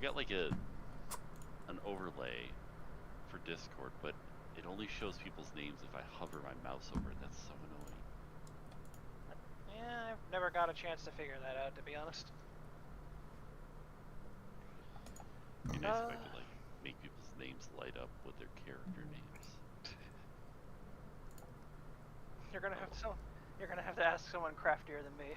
I've got like an overlay for Discord, but it only shows people's names if I hover my mouse over it. That's so annoying. Yeah, I've never got a chance to figure that out, to be honest. It'd be nice if I could like make people's names light up with their character names. You're gonna have to ask someone craftier than me.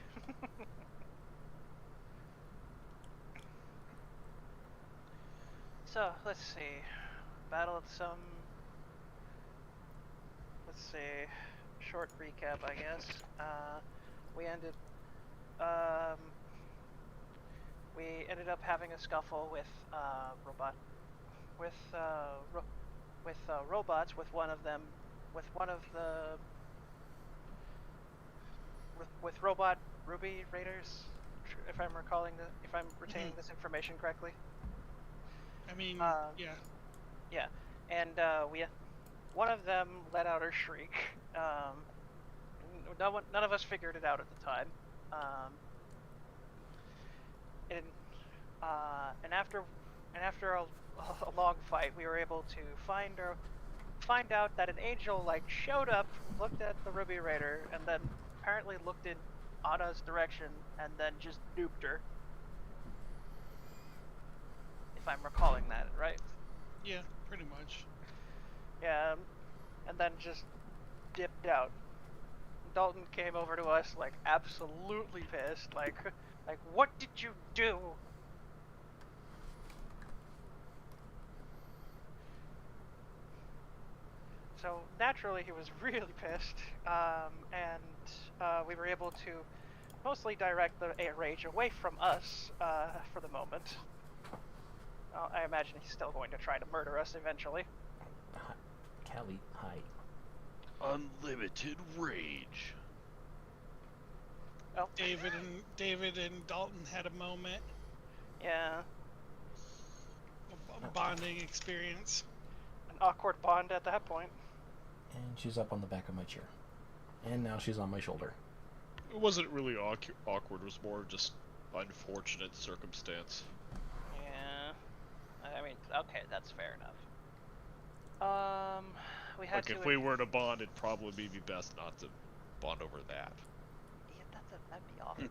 So let's see. Battled some. Let's see. Short recap, I guess. We ended up having a scuffle with robots. With one of robot Ruby Raiders, if I'm retaining this information correctly. I mean, yeah. Yeah, and one of them let out a shriek. None of us figured it out at the time. And after a long fight, we were able to find out that an angel showed up, looked at the Ruby Raider, and then apparently looked in Anna's direction, and then just nuked her. If I'm recalling that right. Yeah, pretty much. Yeah, and then just dipped out. Dalton came over to us absolutely pissed, like what did you do? So naturally he was really pissed, and we were able to mostly direct the rage away from us for the moment. I imagine he's still going to try to murder us eventually. Callie, hi. Unlimited rage. Well, David and Dalton had a moment. Yeah. A bonding experience. An awkward bond at that point. And she's up on the back of my chair. And now she's on my shoulder. It wasn't really awkward. It was more just unfortunate circumstance. Yeah. I mean, okay, that's fair enough. We had if we were to bond, it'd probably be best not to bond over that. Yeah, that'd be awful.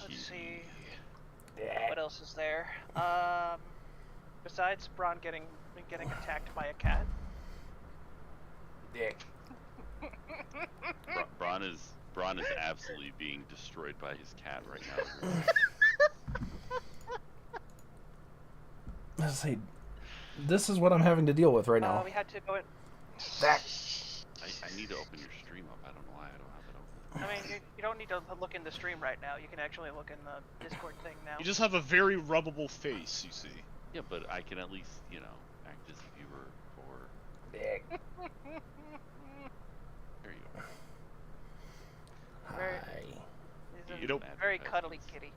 Let's see. What else is there? Besides Braun getting attacked by a cat. Dick. Braun is absolutely being destroyed by his cat right now. I say, this is what I'm having to deal with right now. We had to go in. I need to open your stream up. I don't know why I don't have it open. I mean, you don't need to look in the stream right now. You can actually look in the Discord thing now. You just have a very rubbable face, you see. Yeah, but I can at least, act as a viewer for... Dick. There you go. Hi. You don't... Very cuddly kitty.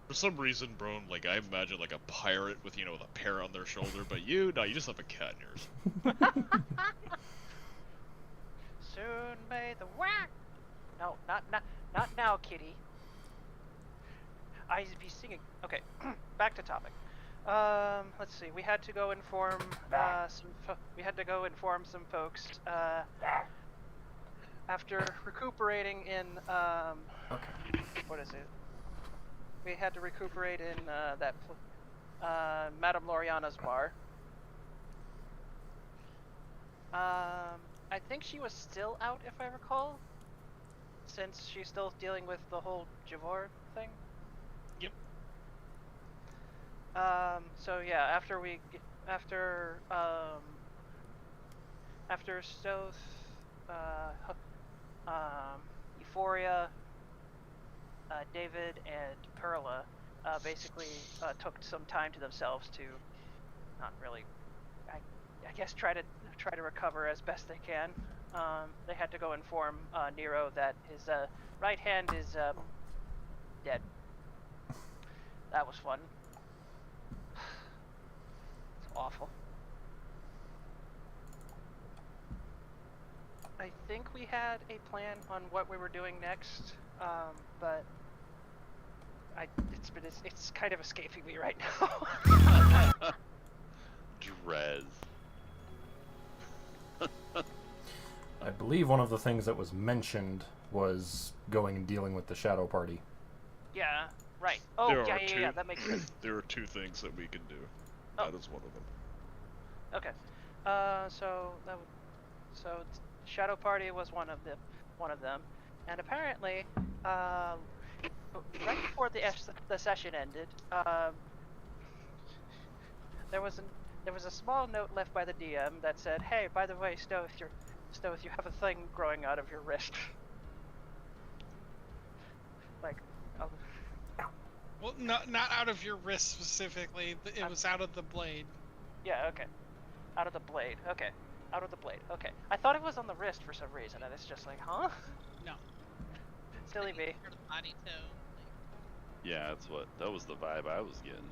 For some reason, bro, I imagine a pirate with, with a pair on their shoulder, but you just have a cat in yours. Soon may the whack. No, not now, kitty. I be singing. Okay, back to topic. Let's see. We had to go inform some folks. After recuperating in what is it? We had to recuperate in Madame Loriana's bar. I think she was still out, if I recall, since she's still dealing with the whole Javor thing. Yep. So yeah, after Stoth, Euphoria, David, and Perla basically took some time to themselves to not really, I guess, try to recover as best they can. They had to go inform Nero that his right hand is dead. That was fun. It's awful. I think we had a plan on what we were doing next, but It's kind of escaping me right now. Drez. I believe one of the things that was mentioned was going and dealing with the Shadow Party. Yeah, right. Oh, There yeah, are yeah, yeah, that makes sense. There are 2 things that we can do. Oh. That is one of them. Okay. So Shadow Party was one of them, and apparently, right before the session ended, there was a small note left by the DM that said, "Hey, by the way, Stoth, you have a thing growing out of your wrist." Like, Well, not out of your wrist specifically. It was out of the blade. yeah, okay, out of the blade. Okay, out of the blade. Okay, I thought it was on the wrist for some reason, and it's just like, huh? No. Silly me. For the body too. Yeah, that was the vibe I was getting.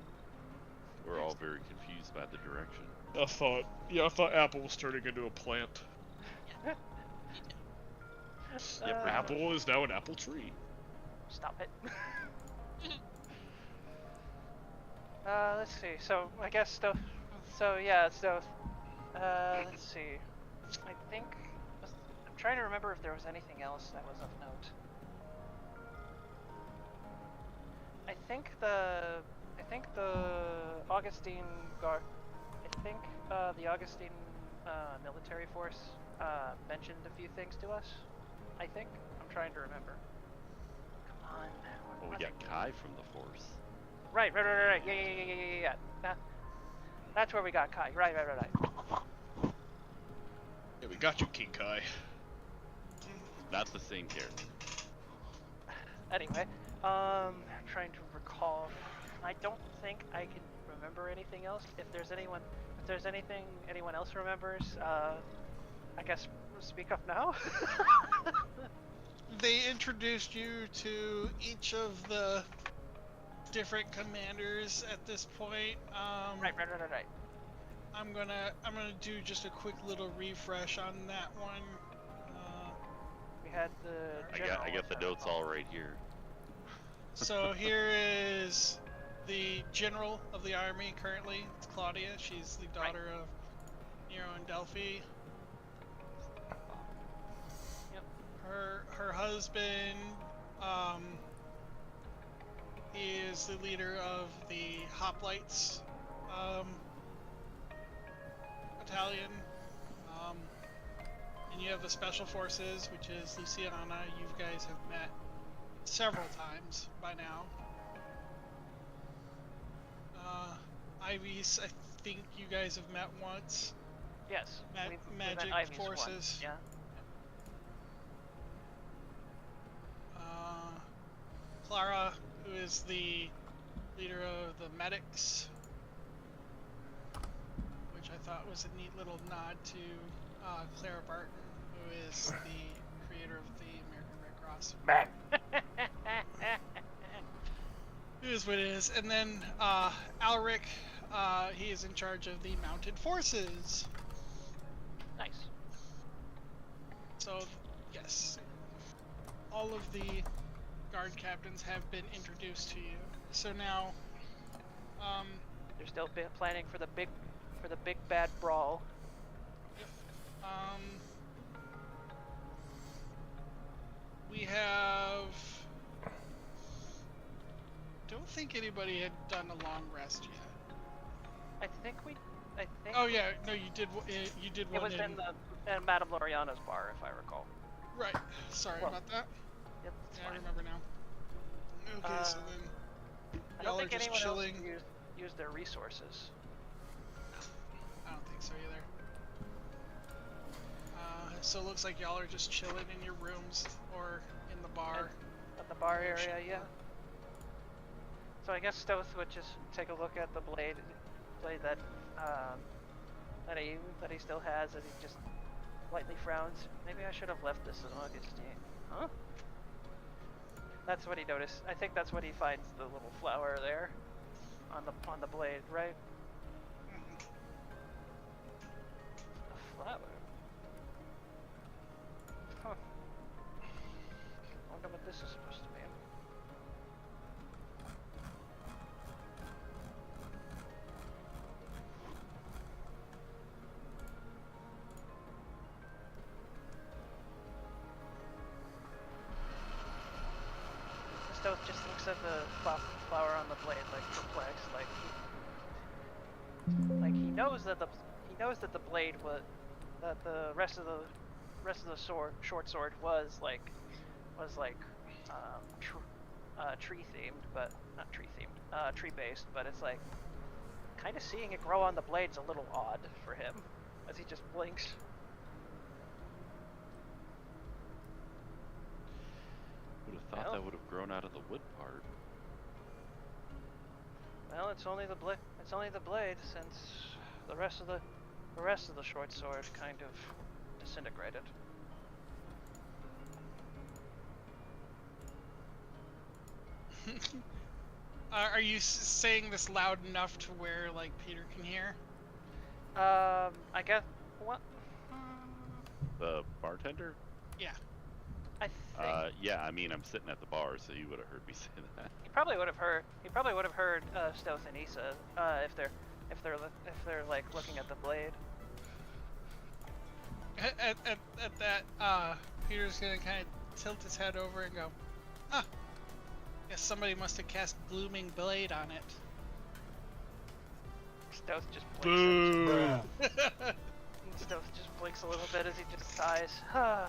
We're all very confused by the direction. I thought Apple was turning into a plant. Yep, Apple is now an apple tree. Stop it. Let's see. So I guess stuff. So yeah. So let's see. I think I'm trying to remember if there was anything else that was of note. I think the Augustine guard. I think the Augustine military force mentioned a few things to us. I think I'm trying to remember. Come on. Well, we got Kai from the Force. Right. Yeah. That's where we got Kai. Right. Yeah, we got you, King Kai. Not the same character. Anyway, I'm trying to recall. I don't think I can remember anything else. If there's anything anyone else remembers, I guess speak up now. They introduced you to each of the different commanders at this point. Right. I'm gonna do just a quick little refresh on that one. We had the. General, I got the if I notes recall. all right here. So here is the general of the army currently. It's Claudia. She's the daughter of Nero and Delphi. Yep. Her husband, he is the leader of the Hoplites battalion. And you have the Special Forces, which is Luciana. You guys have met several times by now. Ivy's, I think you guys have met once. Yes. we met Magic Ivy's Forces. once, yeah. Clara, who is the leader of the medics, which I thought was a neat little nod to Clara Barton, who is the creator of the American Red Cross. It is what it is. And then Alric, he is in charge of the mounted forces. Nice. So, yes, all of the guard captains have been introduced to you. So now, They're still planning for the big bad brawl. we have. Don't think anybody had done a long rest yet. I think. Oh yeah, no, you did. You did It one was in Madame Loriana's bar, if I recall. Right. Sorry Well, about that. Yep, it's Yeah, I fine. remember now. Okay, so then I y'all don't are think just anyone chilling. else used their resources. I don't think so either. So it looks like y'all are just chilling in your rooms or in the bar. At the bar area, yeah. So I guess Stoth would just take a look at the blade that he still has, and he just lightly frowns. Maybe I should have left this in Augustine. Huh? That's what he noticed. I think that's what he finds, the little flower there on the blade, right? A flower. Huh. Wonder what this is supposed to mean. looks at the flower on the blade, like perplexed, like he knows that the blade was that the rest of the short sword was tree themed, but not tree themed, tree based. But it's like kind of seeing it grow on the blade's a little odd for him, as he just blinks. Would have thought that would have grown out of the wood part. Well, it's only the blade. It's only the blade, since the rest of the short sword kind of disintegrated. Are you saying this loud enough to where like Peter can hear? I guess what? The bartender? Yeah. I think Yeah. I mean, I'm sitting at the bar, so you would have heard me say that. he probably would have heard. He probably would have heard Stealth and Issa if they're like looking at the blade. At that, Peter's gonna kind of tilt his head over and go, "Ah, guess somebody must have cast Blooming Blade on it." Stealth just blinks. Boo! Stealth just blinks a little bit as he just sighs. Right.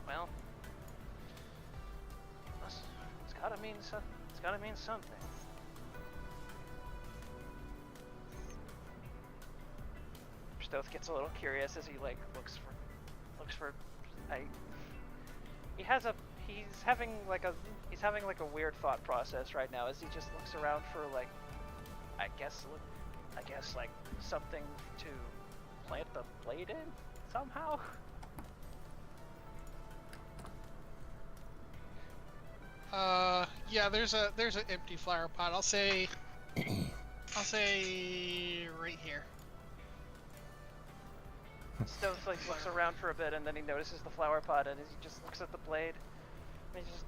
Well, it's gotta mean something. Stealth gets a little curious as he like looks for. He's having like a weird thought process right now as he just looks around for like, I guess like something to plant the blade in somehow. Yeah, there's an empty flower pot. I'll say right here. Stealth like looks around for a bit and then he notices the flower pot and he just looks at the blade and he just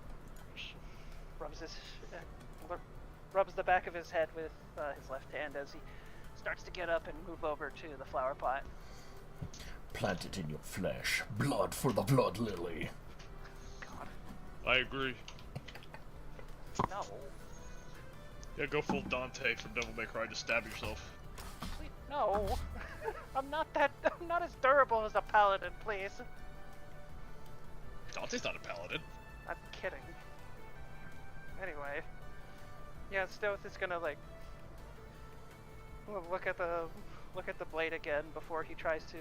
rubs the back of his head with his left hand as he starts to get up and move over to the flower pot. Plant it in your flesh. Blood for the blood lily. God, I agree. no. Yeah, go full Dante from Devil May Cry to stab yourself. Please, no. I'm not as durable as a paladin, please. Dante's not a paladin. I'm kidding. Anyway, yeah, Stealth is gonna like look at the blade again before he tries to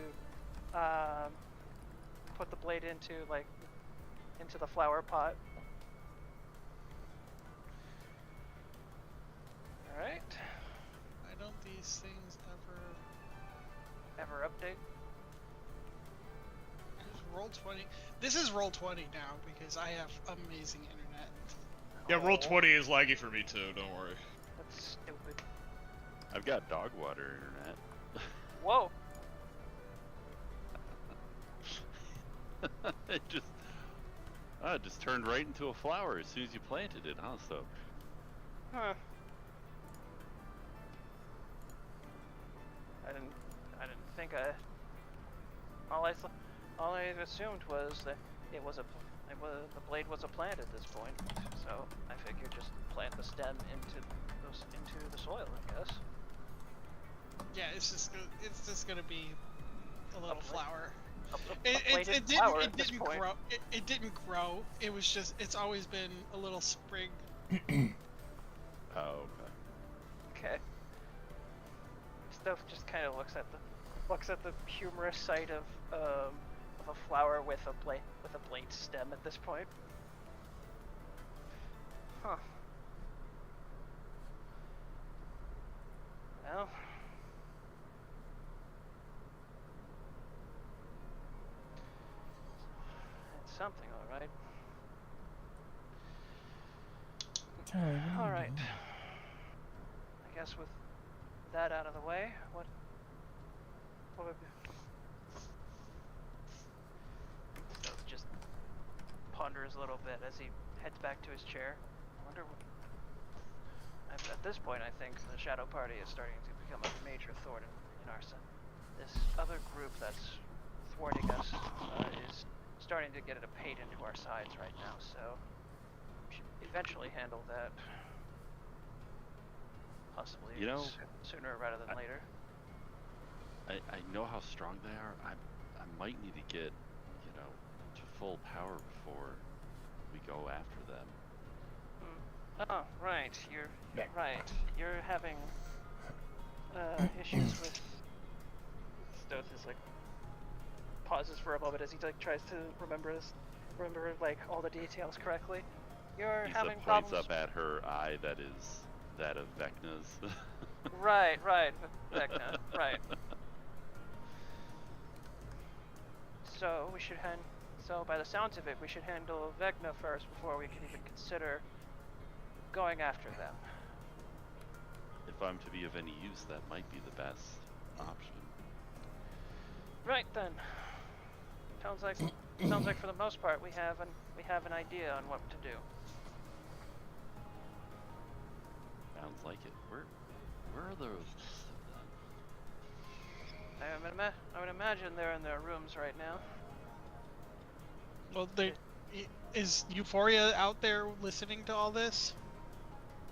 put the blade into the flower pot. All right. Why don't these things Ever update? Here's Roll20. This is Roll20 now because I have amazing internet. Yeah, Roll20 is laggy for me too, don't worry. That's stupid. I've got dog water internet. Whoa. It just turned right into a flower as soon as you planted it, huh? So Huh. I didn't think all I assumed was that the blade was a plant at this point. So I figured just plant the stem into the soil, I guess. Yeah, it's just gonna be a little flower. A bladed flower at this point. It didn't grow. It was just. It's always been a little sprig. oh, Okay. Stuff just kind of looks at the humorous sight of a flower with a blade stem at this point. Huh. Well. It's something, all right. All right. I guess with that out of the way, what would Stealth just ponders a little bit as he heads back to his chair. I wonder what. At this point, I think the Shadow Party is starting to become a major thorn in our side. This other group that's thwarting us is starting to get it a paid into our sides right now, so we should eventually handle that. Possibly You know, sooner rather than later. I know how strong they are. I might need to get, you know, to full power before we go after them. Oh, right. You're Yeah. right. You're having issues with. Stoth is like pauses for a moment as he like tries to remember like all the details correctly. You're He having points problems. up at her eye that is that of Vecna's. Right, Vecna, right. So we should So by the sounds of it, we should handle Vecna first before we can even consider going after them. If I'm to be of any use, that might be the best option. Right then. Sounds like for the most part we have an idea on what to do. Sounds like it. Where are those? I would imagine they're in their rooms right now. Well, is Euphoria out there listening to all this?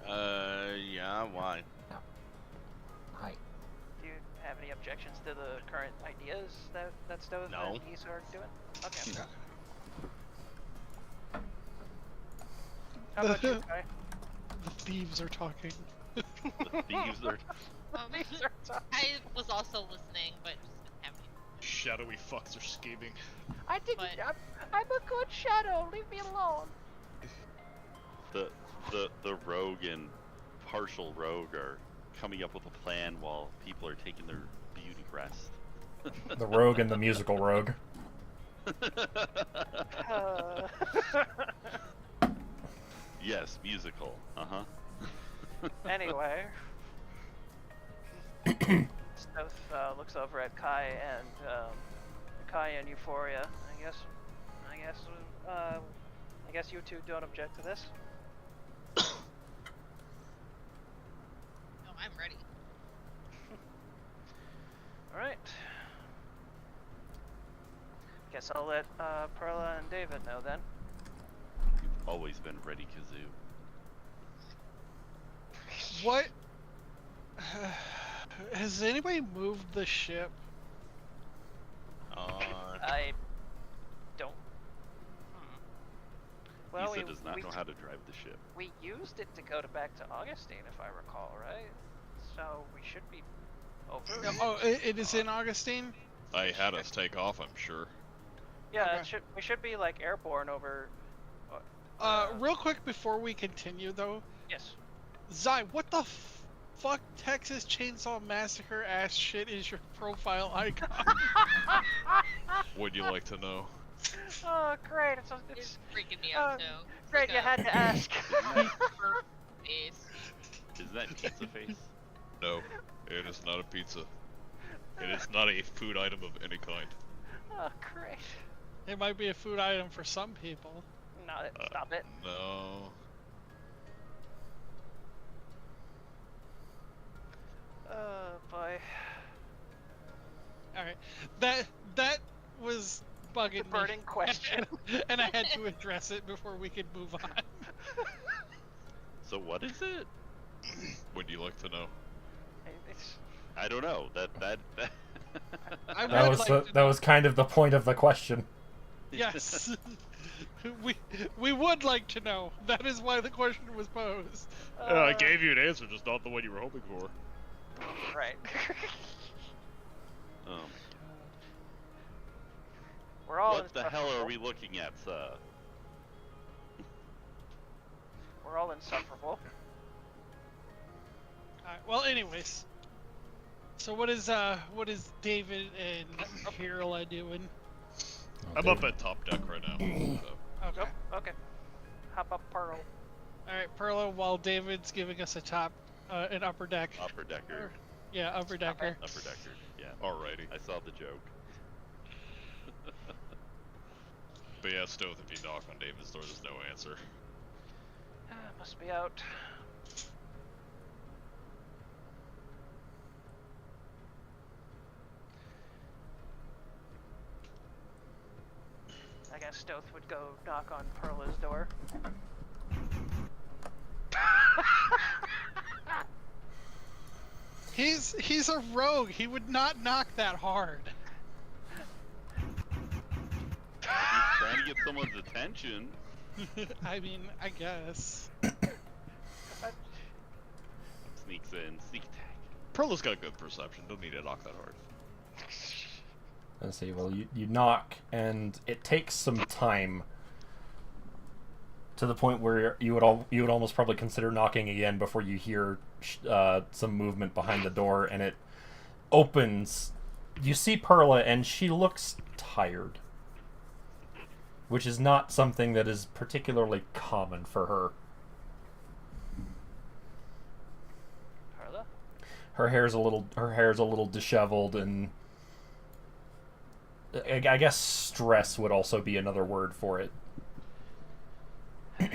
Yeah, why? Hi. Do you have any objections to the current ideas that Stoth No. and Ys are doing? Okay. How about you, Kai? The thieves are talking. The thieves are. These are tough. I was also listening, but just didn't have any. Shadowy fucks are scheming. I didn't. But- I'm a good shadow. Leave me alone. The rogue and partial rogue are coming up with a plan while people are taking their beauty rest. The rogue and the musical rogue. Yes, musical. Uh-huh. Anyway, Stoth looks over at Kai and Euphoria. I guess you two don't object to this. No, I'm ready. All right. Guess I'll let Perla and David know then. You've always been ready, Kazoo. What? Has anybody moved the ship? I don't. Well, Lisa does not know how to drive the ship. we used it to go back to Augustine, if I recall, right? So we should be over. Oh, it is in Augustine? I had us take off, I'm sure. Yeah, Okay. we should be like airborne over. Real quick before we continue though, Yes. Zai, what the fuck Texas Chainsaw Massacre ass shit is your profile icon? Would you like to know? Oh, great! It's It's freaking me out, too. It's great. like You a had to ask. burp face. Is that pizza face? No, it is not a pizza. It is not a food item of any kind. Oh, great. It might be a food item for some people. No, stop it. No. Oh boy. Alright. That was bugging me. Burning question. And I had to address it before we could move on. So what is it? Would you like to know? It's, I don't know. That I would That was like the, to that was kind of the point of the question. Yes. we would like to know. That is why the question was posed. I gave you an answer, just not the one you were hoping for. Right. Oh my We're all. god. What the hell are insufferable. we looking at, sir? We're all insufferable. Alright, well, anyways. So what is David and Carola doing? I'm up at top deck right now. So. Okay. Oh, okay. Hop up, Pearl. Alright, Perla, while David's giving us an upper deck. Upper decker. Yeah, upper decker. Upper decker. Yeah. Alrighty. I saw the joke. But yeah, Stoth, if you knock on David's door, there's no answer. Must be out. I guess Stoth would go knock on Perla's door. He's a rogue. He would not knock that hard. He's trying to get someone's attention. I mean, I guess. Sneaks in, sneak attack. Perla's got good perception. Don't need to knock that hard. Let's see. Well, you knock, and it takes some time. To the point where you would almost probably consider knocking again before you hear some movement behind the door, and it opens. You see Perla, and she looks tired, which is not something that is particularly common for her. Perla? Her hair's a little disheveled, and I guess stress would also be another word for it. Taking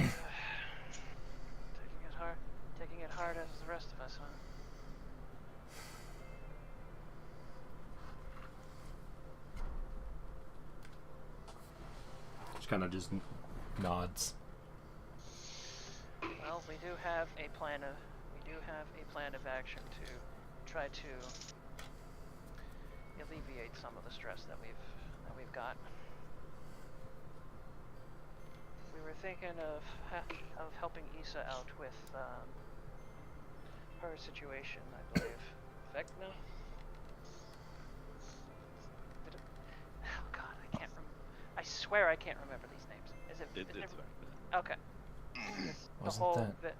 it hard as the rest of us, huh? She kind of just nods. Well, we do have a plan of action to try to alleviate some of the stress that we've got. We were thinking of helping Issa out with her situation, I believe. Vecna? Oh God, I swear I can't remember these names. Is it? It's never- back Okay. It's the Wasn't whole that- bit.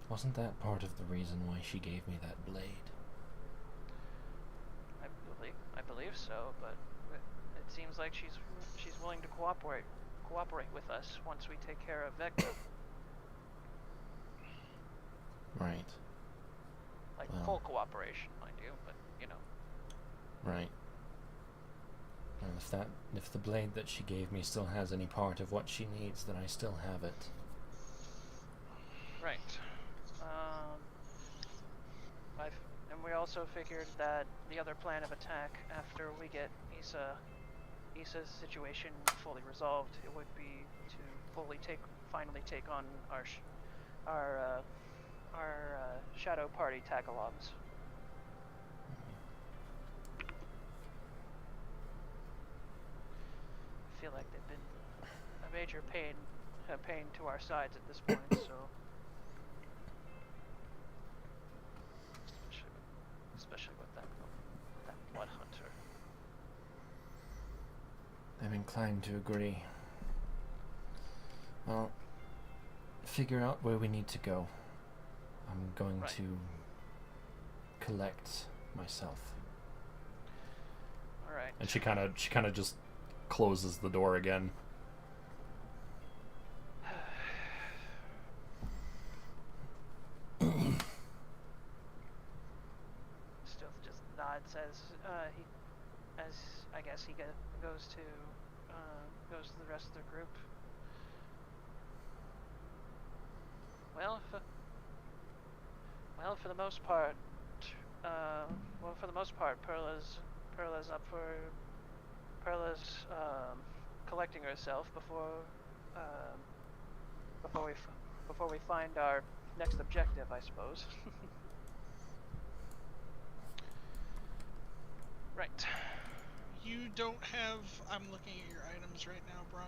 Wasn't that part of the reason why she gave me that blade? I believe so, but it seems like she's willing to cooperate with us once we take care of Vecna. Right. Like Well. full cooperation, mind you, but you know. Right. And if the blade that she gave me still has any part of what she needs, then I still have it. Right. And we also figured that the other plan of attack after we get Issa's situation fully resolved, it would be to finally take on our shadow party tag-alongs. I feel like they've been a major pain to our sides at this point, so especially with that blood hunter. I'm inclined to agree. Well, figure out where we need to go. I'm going Right. to collect myself. All right. And she kind of just closes the door again. Still just nods as I guess he goes to the rest of the group. Well, for the most part, Perla's up for collecting herself before we find our next objective, I suppose. Right. You don't have. I'm looking at your items right now, Braun.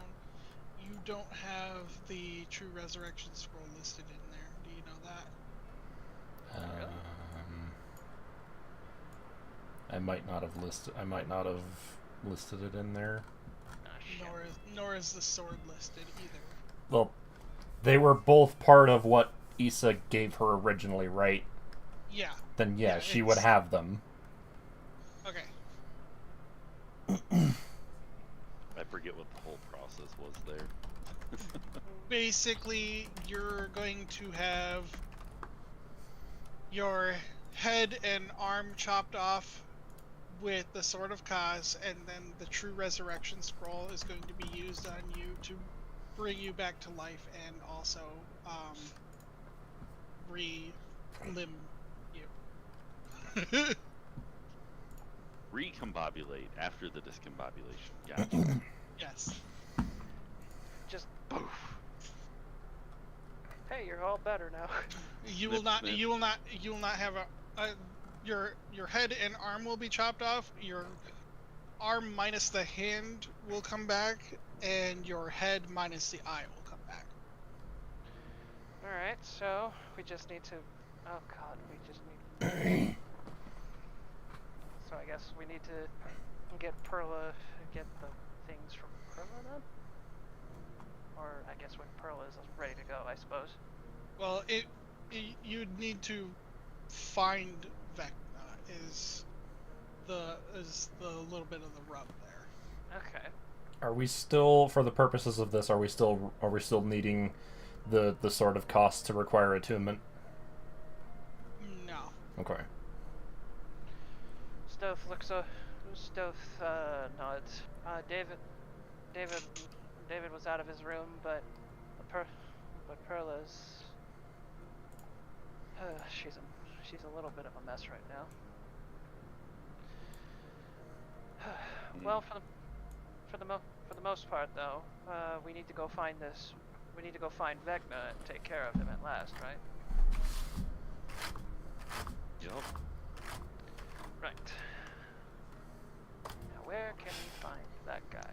You don't have the True Resurrection Scroll listed in there. Do you know that? Really? I might not have listed it in there. Ah, shit. Nor is the sword listed either. Well, they were both part of what Issa gave her originally, right? Yeah. Then Yeah, she would it's- have them. Okay. I forget what the whole process was there. Basically, you're going to have your head and arm chopped off with the Sword of Kaz, and then the True Resurrection Scroll is going to be used on you to bring you back to life and also re-limb you. Recombobulate after the discombobulation. Gotcha. Yes. just poof. Hey, you're all better now. You will Snip, not. snip. You will not. You will not have your head and arm will be chopped off. Your arm minus the hand will come back, and your head minus the eye will come back. Alright, so we just need to. Oh god, we just need. So I guess we need to get get the things from Perla then? Or I guess when Perla is ready to go, I suppose. Well, you'd need to find Vecna is the little bit of the rub there. Okay. Are we still, for the purposes of this, are we still needing the sort of cost to require attunement? No. Okay. Stoth looks Stoth nods. David was out of his room, but Perla's she's a little bit of a mess right now. Well, for the most part though, we need to go find this. We need to go find Vecna and take care of him at last, right? Yup. Right. Now, where can we find that guy?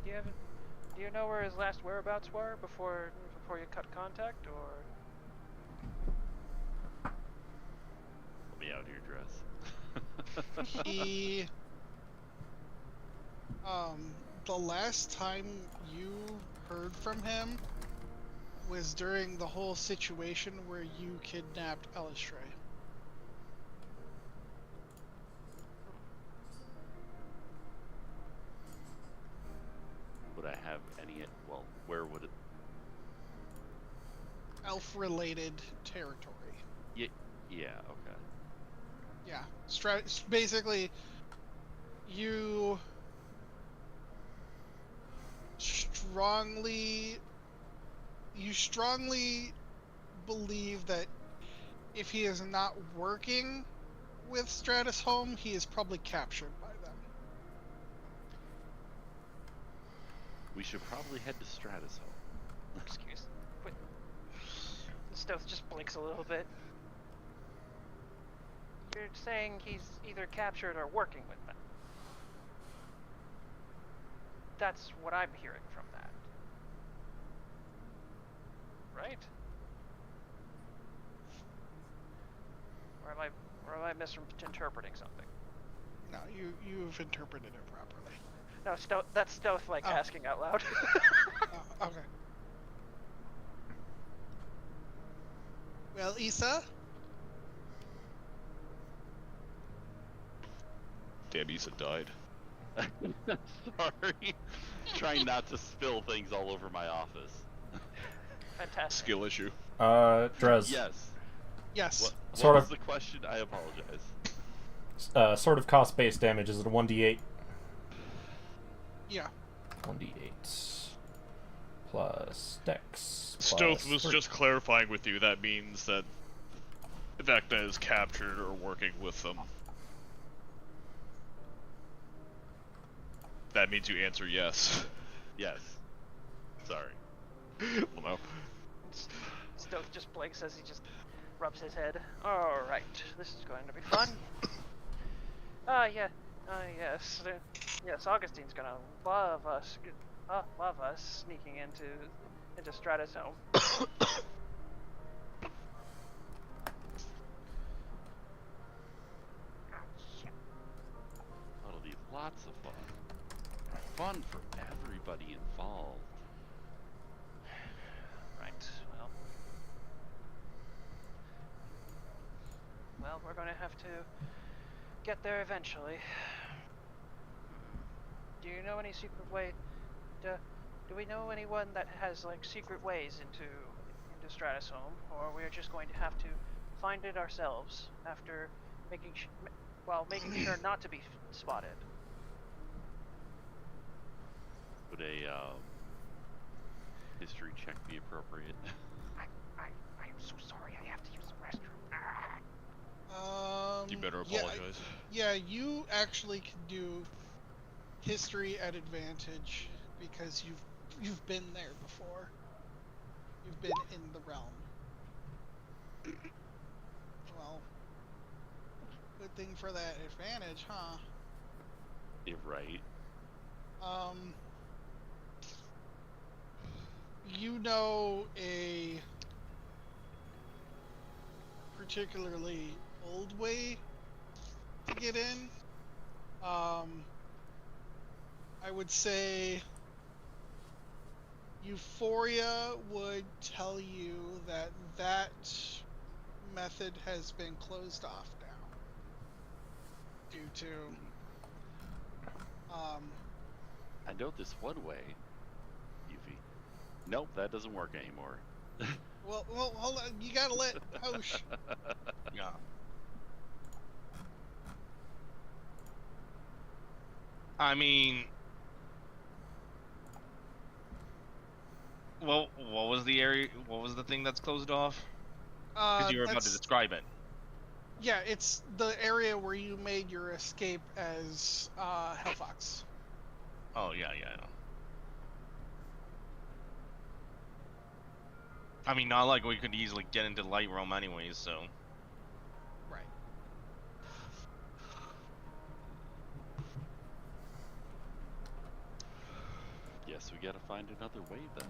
Do you know where his last whereabouts were before you cut contact, or? Let me out here, dress. He the last time you heard from him was during the whole situation where you kidnapped Elistray. Would I have any? Well, where would it? Elf-related territory. Yeah. Okay. Yeah. Basically, you strongly believe that if he is not working with Stratus Home, he is probably captured by them. We should probably head to Stratus Home. Excuse. Wait. Stoth just blinks a little bit. You're saying he's either captured or working with them. That's what I'm hearing from that. Right? Or am I misinterpreting something? No, you've interpreted it properly. No, that's Stoth like Oh. asking out loud. Oh, okay. Well, Issa? Damn, Issa died. Sorry. Trying not to spill things all over my office. Fantastic. Skill issue. Drez. Yes. Yes. What Sort was of- the question? I apologize. Sort of cost-based damage. Is it a 1d8? Yeah. 1d8 plus dex. Stoth plus was 3. just clarifying with you. That means that Vecna is captured or working with them. That means you answer yes. Yes. Sorry. Well, no. Stoth just blinks as he just rubs his head. Alright, this is going to be fun. Yes. Yes, Augustine's gonna love us sneaking into Stratus Home. That'll be lots of fun. Fun for everybody involved. Right, well, we're gonna have to get there eventually. Do you know any secret way? Do we know anyone that has like secret ways into Stratus Home, or we're just going to have to find it ourselves after making sure not to be spotted? Would a history check be appropriate? I am so sorry. I have to use the restroom. You better Yeah, apologize. yeah, you actually can do history at advantage because you've been there before. You've been in the realm. Well, good thing for that advantage, huh? You're right. You know a particularly old way to get in. I would say Euphoria would tell you that that method has been closed off now due to I know this one way, Yuffie. Nope, that doesn't work anymore. well hold on, you gotta let Hosh. Yeah. I mean, well, what was the area? What was the thing that's closed off? Because you were about to describe it. Yeah, it's the area where you made your escape as Hellfox. Oh yeah. I mean, not like we could easily get into the light realm anyways, so. Right. Yes, we gotta find another way then.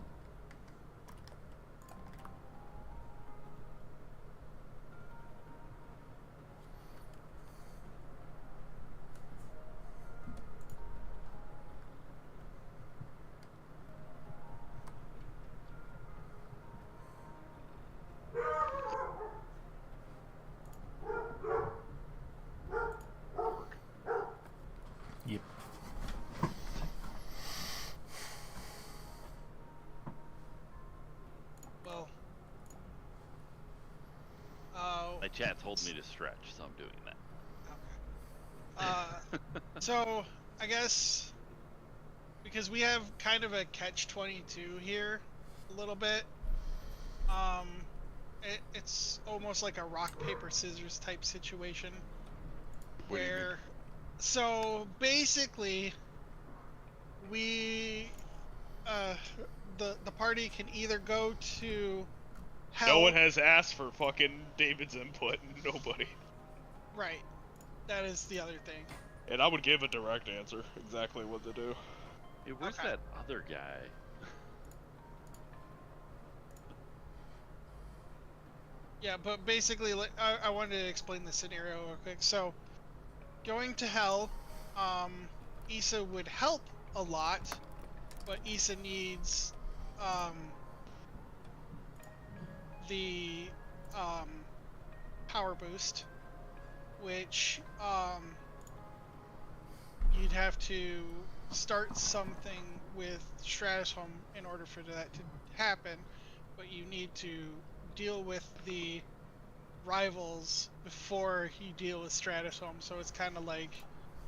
Yep. Well. My chat told me to stretch, so I'm doing that. Okay. So I guess because we have kind of a catch-22 here, a little bit. It's almost like a rock paper scissors type situation. What do you mean? Where, so basically, we, the party can either go to hell. No one has asked for fucking David's input. Nobody. Right. That is the other thing. And I would give a direct answer, exactly what to do. Hey, where's Okay. that other guy? Yeah, but basically, like, I wanted to explain the scenario real quick. So, going to hell, Issa would help a lot, but Issa needs, the, power boost, which, you'd have to start something with Stratusholm in order for that to happen, but you need to deal with the rivals before you deal with Stratusholm, so it's kind of like,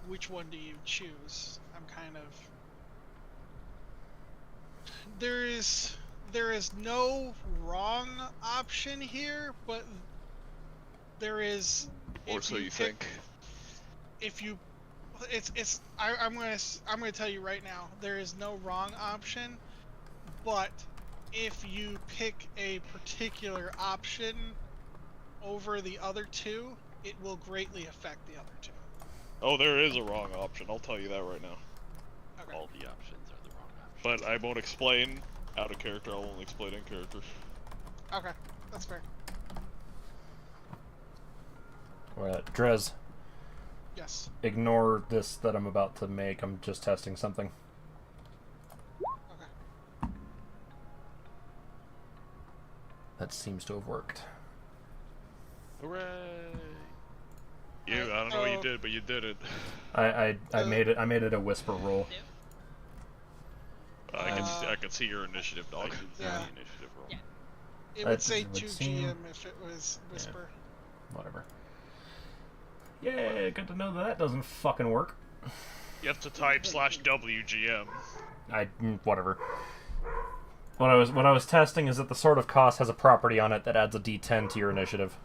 which one do you choose? I'm kind of... There is no wrong option here, but there is... Or so you think. If you... I'm gonna tell you right now, there is no wrong option, but if you pick a particular option over the other two, it will greatly affect the other two. Oh, there is a wrong option, I'll tell you that right now. Okay. All the options are the wrong options. But I won't explain out of character, I'll only explain in character. Okay, that's fair. Drez, Yes. ignore this that I'm about to make. I'm just testing something. Okay. That seems to have worked. Hooray! I don't know what you did, but you did it. I made it a whisper roll. I can see your initiative, I dog. can see Yeah. the initiative roll. Yeah. It would That say would 2 seem- GM if it was Whisper. Whatever. Yeah, good to know that doesn't fucking work. You have to type /WGM. Whatever. What I was testing is that the Sword of Cost has a property on it that adds a D10 to your initiative.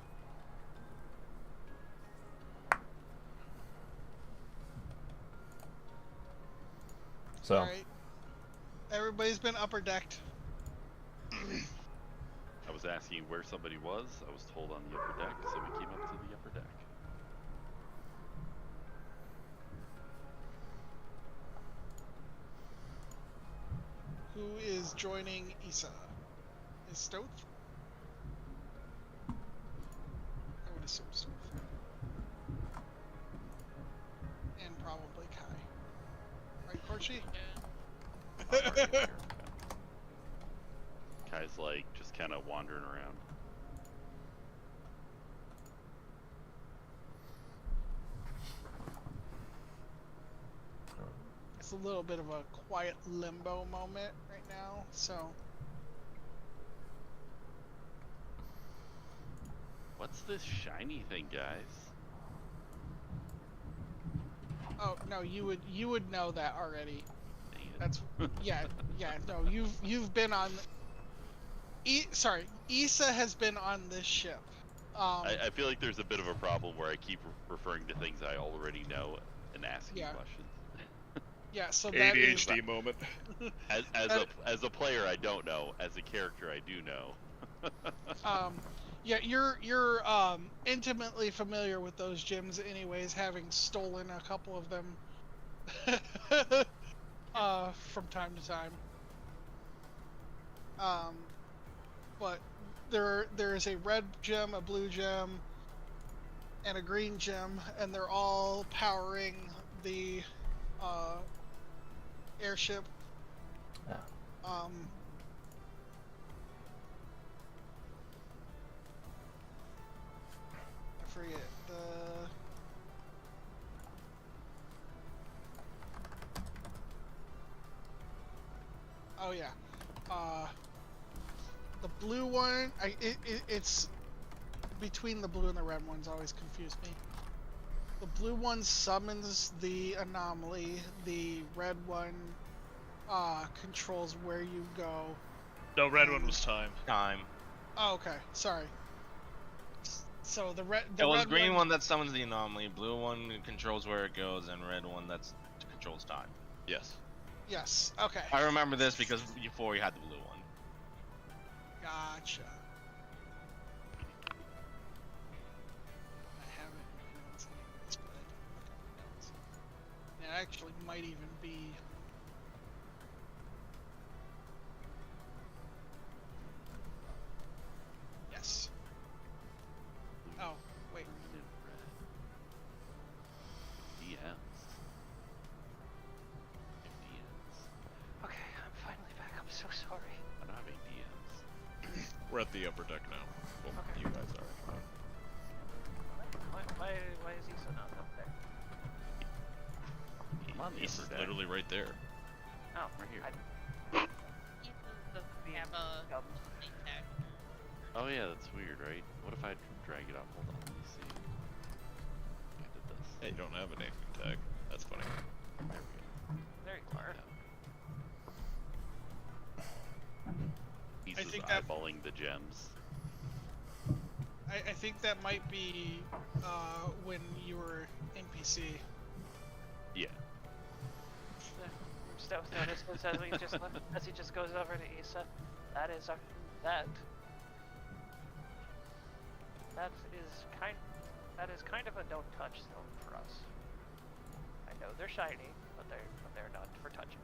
So Alright. Everybody's been upper decked. I was asking where somebody was. I was told on the upper deck, so we came up to the upper deck. Who is joining Issa? Is Stoth? I would assume Stoth. And probably Kai. Right, Porchi? I'm already up here. Kai's like just kind of wandering around. It's a little bit of a quiet limbo moment right now, so. What's this shiny thing, guys? Oh no, you would know that already. Dang it. That's yeah. No, you've been on. Sorry, Issa has been on this ship. I feel like there's a bit of a problem where I keep referring to things I already know and asking Yeah. questions. Yeah, so that is. ADHD moment. As a player, I don't know. As a character, I do know. Yeah, you're intimately familiar with those gyms, anyways, having stolen a couple of them from time to time. But there is a red gem, a blue gem, and a green gem, and they're all powering the airship. Yeah. I forget the. Oh yeah, the blue one. It's between the blue and the red ones. Always confuse me. The blue one summons the anomaly. The red one controls where you go. No, red one was time. Time. Oh, okay. Sorry. So the red. It was green one that summons the anomaly, blue one controls where it goes, and red one that controls time. Yes. Yes. Okay. I remember this because before we had the blue one. Gotcha. I haven't been notes anyways, but I did look up notes. It actually might even be. Yes. Oh, wait. Green and red. DMs. DMs. Okay, I'm finally back. I'm so sorry. I don't have any DMs. We're at the upper deck now. Well, Okay. you guys are. Why is Issa not up there? I'm on the He's upper deck. literally right there. Oh, Right here. Ethan doesn't have a Dumb. name tag. Oh yeah, that's weird, right? What if I drag it up? Hold on, let me see. I did this. Hey, you don't have a name tag. That's funny. There we go. There you are. He's I just think that- eyeballing the gems. I think that might be when you were NPC. Yeah. Stealth notices as he just goes over to Issa. That is kind of a don't touch zone for us. I know they're shiny, but they're not for touching.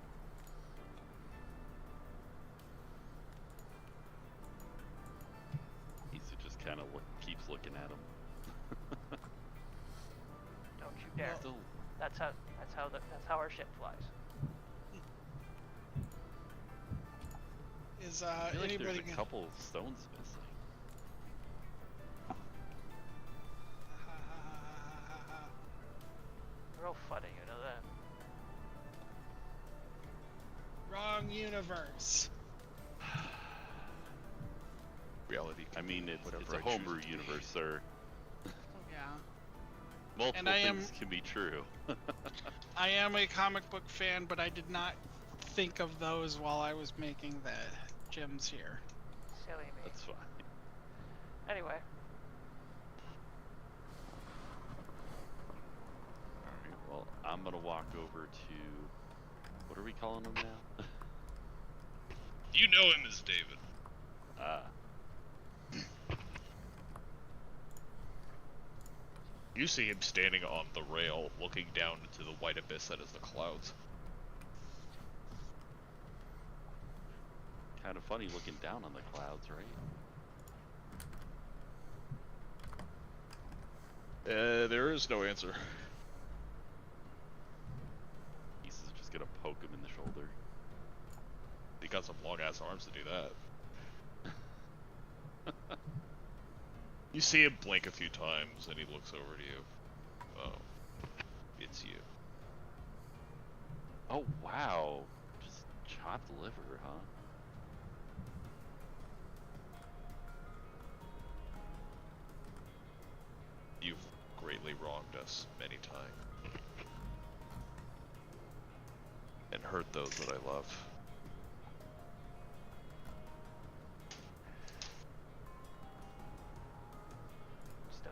Issa just kind of keeps looking at him. Don't you dare. Still, That's how our ship flies. Is I feel like anybody there's a couple of stones missing. Real funny, you know that. Wrong universe. Reality. I mean, it's Whatever a I choose homebrew it to be. universe, sir. Yeah. Multiple And I am- things can be true. I am a comic book fan, but I did not think of those while I was making the gems here. Silly me. That's fine. Anyway, Alright, well, I'm gonna walk over to... What are we calling him now? You know him as David. You see him standing on the rail, looking down into the white abyss that is the clouds. Kind of funny looking down on the clouds, right? There is no answer. He's just gonna poke him in the shoulder. He got some long ass arms to do that. You see him blink a few times, and he looks over to you. Oh, it's you. Oh wow, just chopped liver, huh? You've greatly wronged us many times. And hurt those that I love.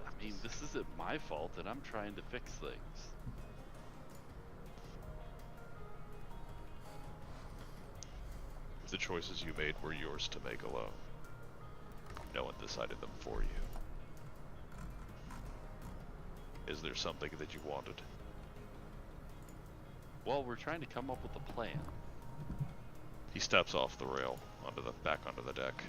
I mean, this isn't my fault, and I'm trying to fix things. The choices you made were yours to make alone. No one decided them for you. Is there something that you wanted? Well, we're trying to come up with a plan. He steps off the rail, back onto the deck.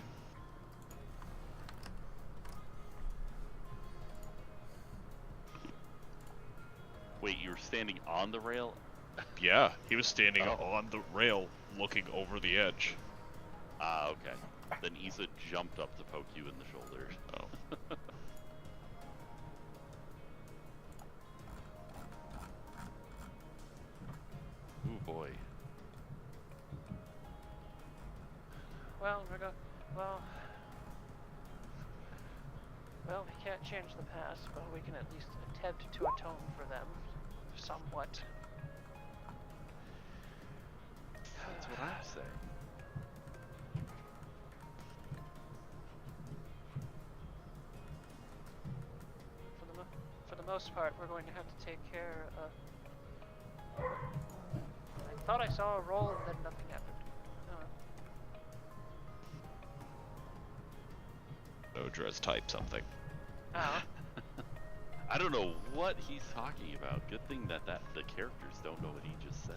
Wait, you were standing on the rail? Yeah, he was standing Oh. on the rail, looking over the edge. Ah, okay. Then Issa jumped up to poke you in the shoulder. Oh. Ooh boy. Well, well, we can't change the past, but we can at least attempt to atone for them, somewhat. That's what I'm saying. For the most part, we're going to have to take care of... I thought I saw a roll and then nothing happened. No, Drez, type something. Oh. I don't know what he's talking about. Good thing that the characters don't know what he just said.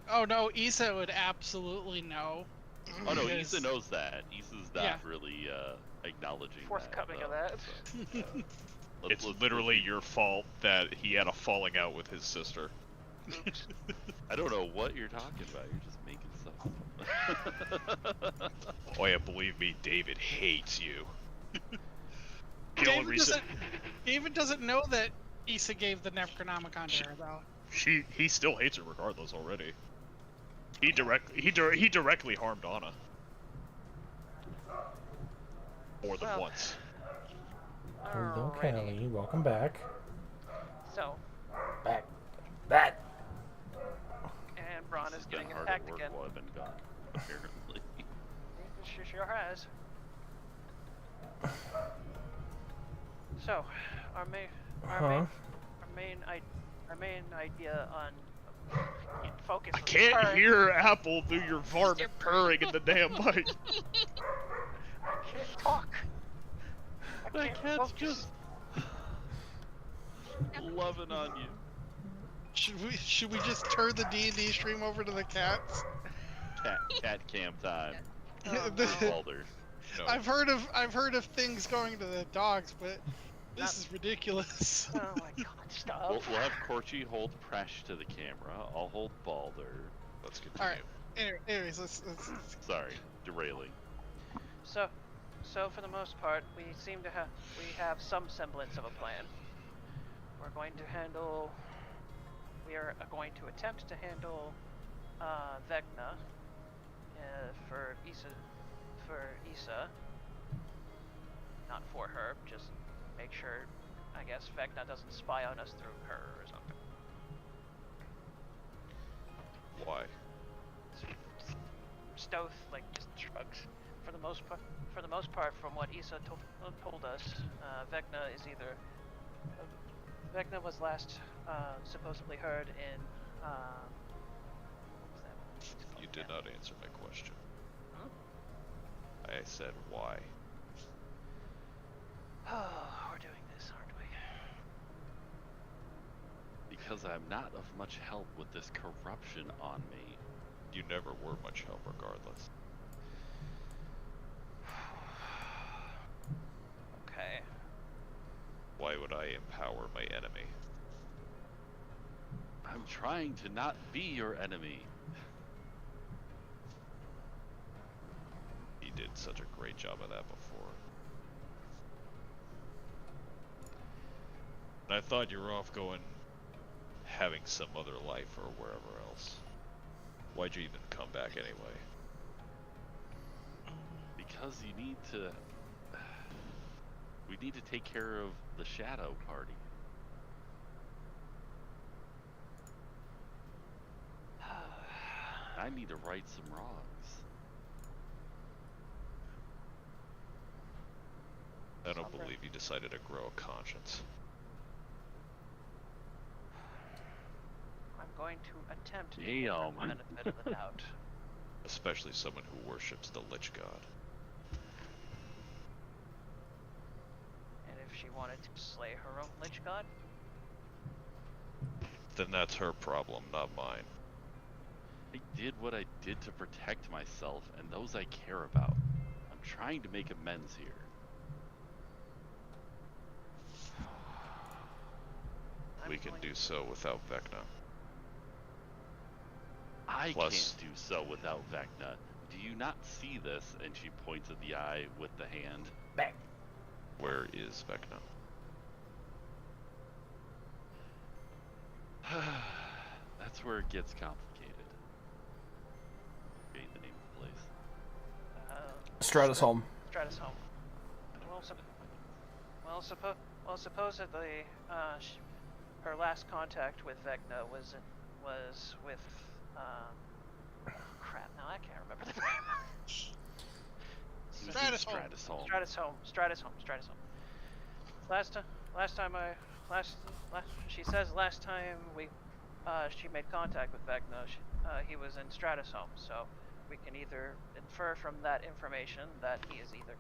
Oh no, Issa would absolutely know. Oh no, Because- Issa knows that. Issa's not Yeah. really acknowledging Forthcoming of that. that. So, let's Literally your fault that he had a falling out with his sister. I don't know what you're talking about. You're just making stuff up. Oh yeah, believe me, David hates you. The only reason David doesn't know that Issa gave the Necronomicon to her, though. he still hates her regardless already. He directly harmed Anna. More than Well. once. Hello, Alrighty. Kelly. Welcome back. So, Back. and Braun is It's been getting hard attacked at work again. while I've been gone, apparently. She sure has. So, our main idea on focus. I can't hear Apple through your varmint purring in the damn mic. I can't talk. I My can't cat's focus. just loving on you. Should we just turn the D&D stream over to the cats? Cat cam time. Oh, The- no. Balder. No. I've heard of things going to the dogs, but this is ridiculous. Oh my god, stop. We'll have Corchi hold Presh to the camera. I'll hold Balder. Let's continue. All right. Anyways, let's Sorry, derailing. So for the most part, we have some semblance of a plan. We are going to attempt to handle Vecna for Issa. Not for her, just make sure, I guess, Vecna doesn't spy on us through her or something. Why? Stoth just shrugs. For the most part, from what Issa told us, Vecna was last supposedly heard in what was that movie? It's called You did again? not answer my question. Hmm? I said why. Oh, we're doing this, aren't we? Because I'm not of much help with this corruption on me. You never were much help regardless. Okay. Why would I empower my enemy? I'm trying to not be your enemy. He did such a great job of that before. And I thought you were off going, having some other life or wherever else. Why'd you even come back anyway? Because you need to... We need to take care of the Shadow Party. I need to right some wrongs. I don't Sovereign. believe you decided to grow a conscience. I'm going to attempt to Damn. give her the benefit of the doubt. Especially someone who worships the Lich God. And if she wanted to slay her own Lich God, Then that's her problem, not mine. I did what I did to protect myself and those I care about. I'm trying to make amends here. I'm We can going do so without Vecna. I Plus- can't do so without Vecna. Do you not see this? And she points at the eye with the hand. Bang. Where is Vecna? That's where it gets complicated. Okay, the name of the place. Stratus home. Stratus home. Well, supposedly, her last contact with Vecna was with, crap, now I can't remember the name. It was in Stratus home. Stratus home. Stratus home. She says last time she made contact with Vecna, he was in Stratus home, so we can either infer from that information that he is either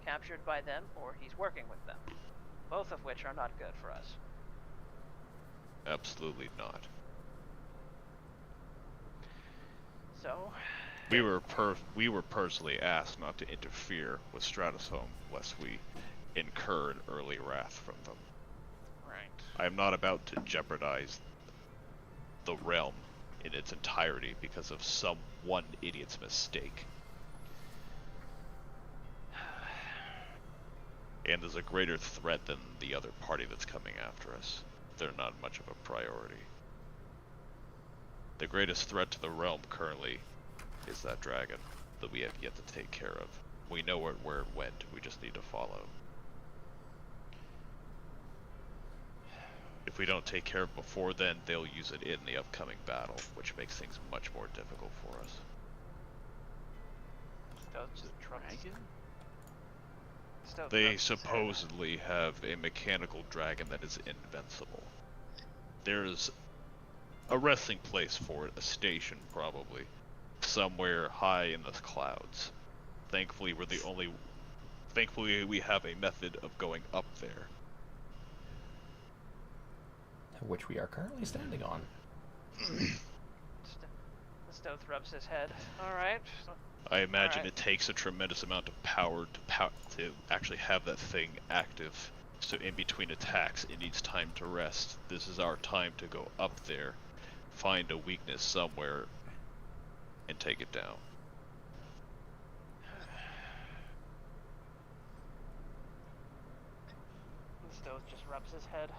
captured by them or he's working with them. Both of which are not good for us. Absolutely not. So, We were personally asked not to interfere with Stratus Home, lest we incur an early wrath from them. right. I am not about to jeopardize the realm in its entirety because of some one idiot's mistake. And there's a greater threat than the other party that's coming after us. They're not much of a priority. The greatest threat to the realm currently is that dragon that we have yet to take care of. We know where it went, we just need to follow. If we don't take care of it before then, they'll use it in the upcoming battle, which makes things much more difficult for us. Dragon? They supposedly have a mechanical dragon that is invincible. There's a resting place for it, a station probably, somewhere high in the clouds. Thankfully we have a method of going up there. Which we are currently standing on. Stoth rubs his head. Alright. I imagine Alright. it takes a tremendous amount of power to actually have that thing active. So in between attacks, it needs time to rest. This is our time to go up there, find a weakness somewhere, and take it down. Stoth just rubs his head.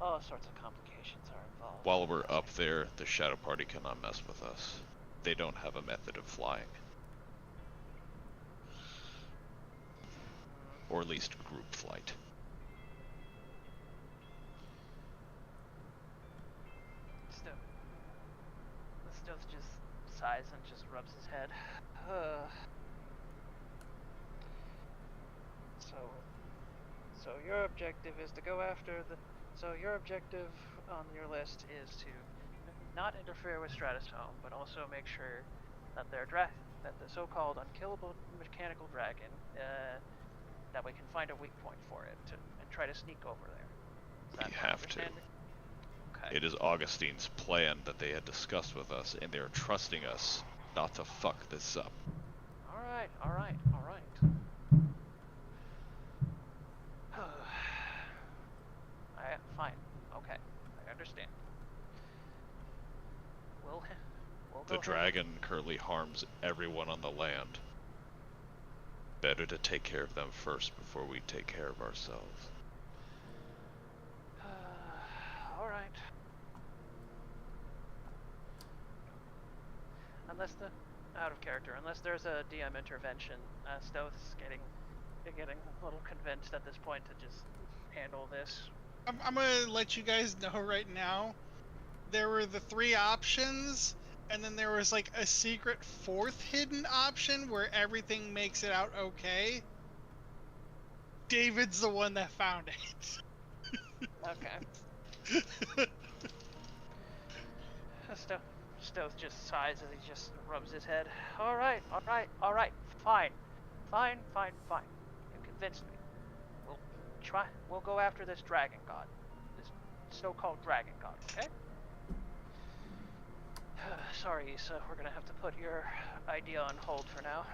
All sorts of complications are involved. While we're up there, the Shadow Party cannot mess with us. They don't have a method of flying. Or at least group flight. Stoth just sighs and just rubs his head. So your objective is to go after the So your objective on your list is to not interfere with Stratus Home, but also make sure that that the so-called unkillable mechanical dragon, that we can find a weak point for it and try to sneak over there. Is that We my have to. understanding? Okay. It is Augustine's plan that they had discussed with us, and they are trusting us not to fuck this up. All right. Fine. Okay. I understand. We'll go The ahead. dragon currently harms everyone on the land. Better to take care of them first before we take care of ourselves. All right. Unless there's a DM intervention, Stoth's getting a little convinced at this point to just handle this. I'm gonna let you guys know right now. There were the 3 options, and then there was like a secret 4th hidden option where everything makes it out okay. David's the one that found it. Okay. Stoth just sighs as he just rubs his head. All right. Fine. You convinced me. We'll go after this dragon god. This so-called dragon god, okay? Sorry, Issa, we're gonna have to put your idea on hold for now.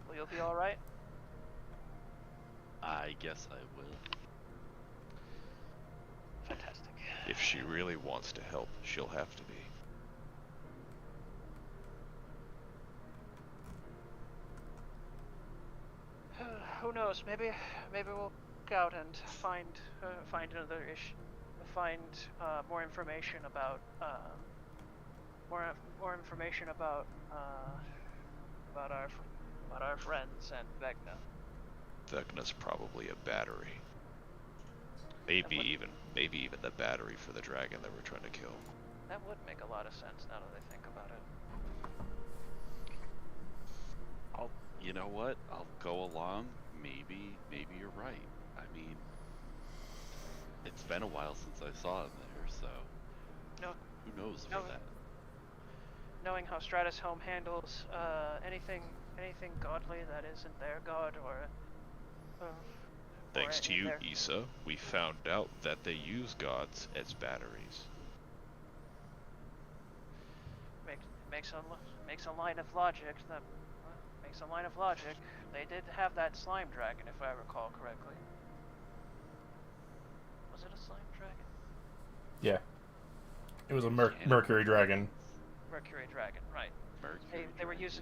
Will you be alright? I guess I will. Fantastic. If she really wants to help, she'll have to be. Who knows? Maybe we'll go out and find another issue. Find more information about our friends and Vecna. Vecna's probably a battery. Maybe even the battery for the dragon that we're trying to kill. That would make a lot of sense now that I think about it. You know what? I'll go along. Maybe you're right. I mean, it's been a while since I saw him there, so No, who knows no. for that. Knowing how Stratus Home handles anything godly that isn't their god Thanks to you, their... Issa, we found out that they use gods as batteries. makes a line of logic. They did have that slime dragon, if I recall correctly. Was it a slime dragon? Yeah. It was a Mercury dragon. Mercury dragon, right. Mercury They were dragons.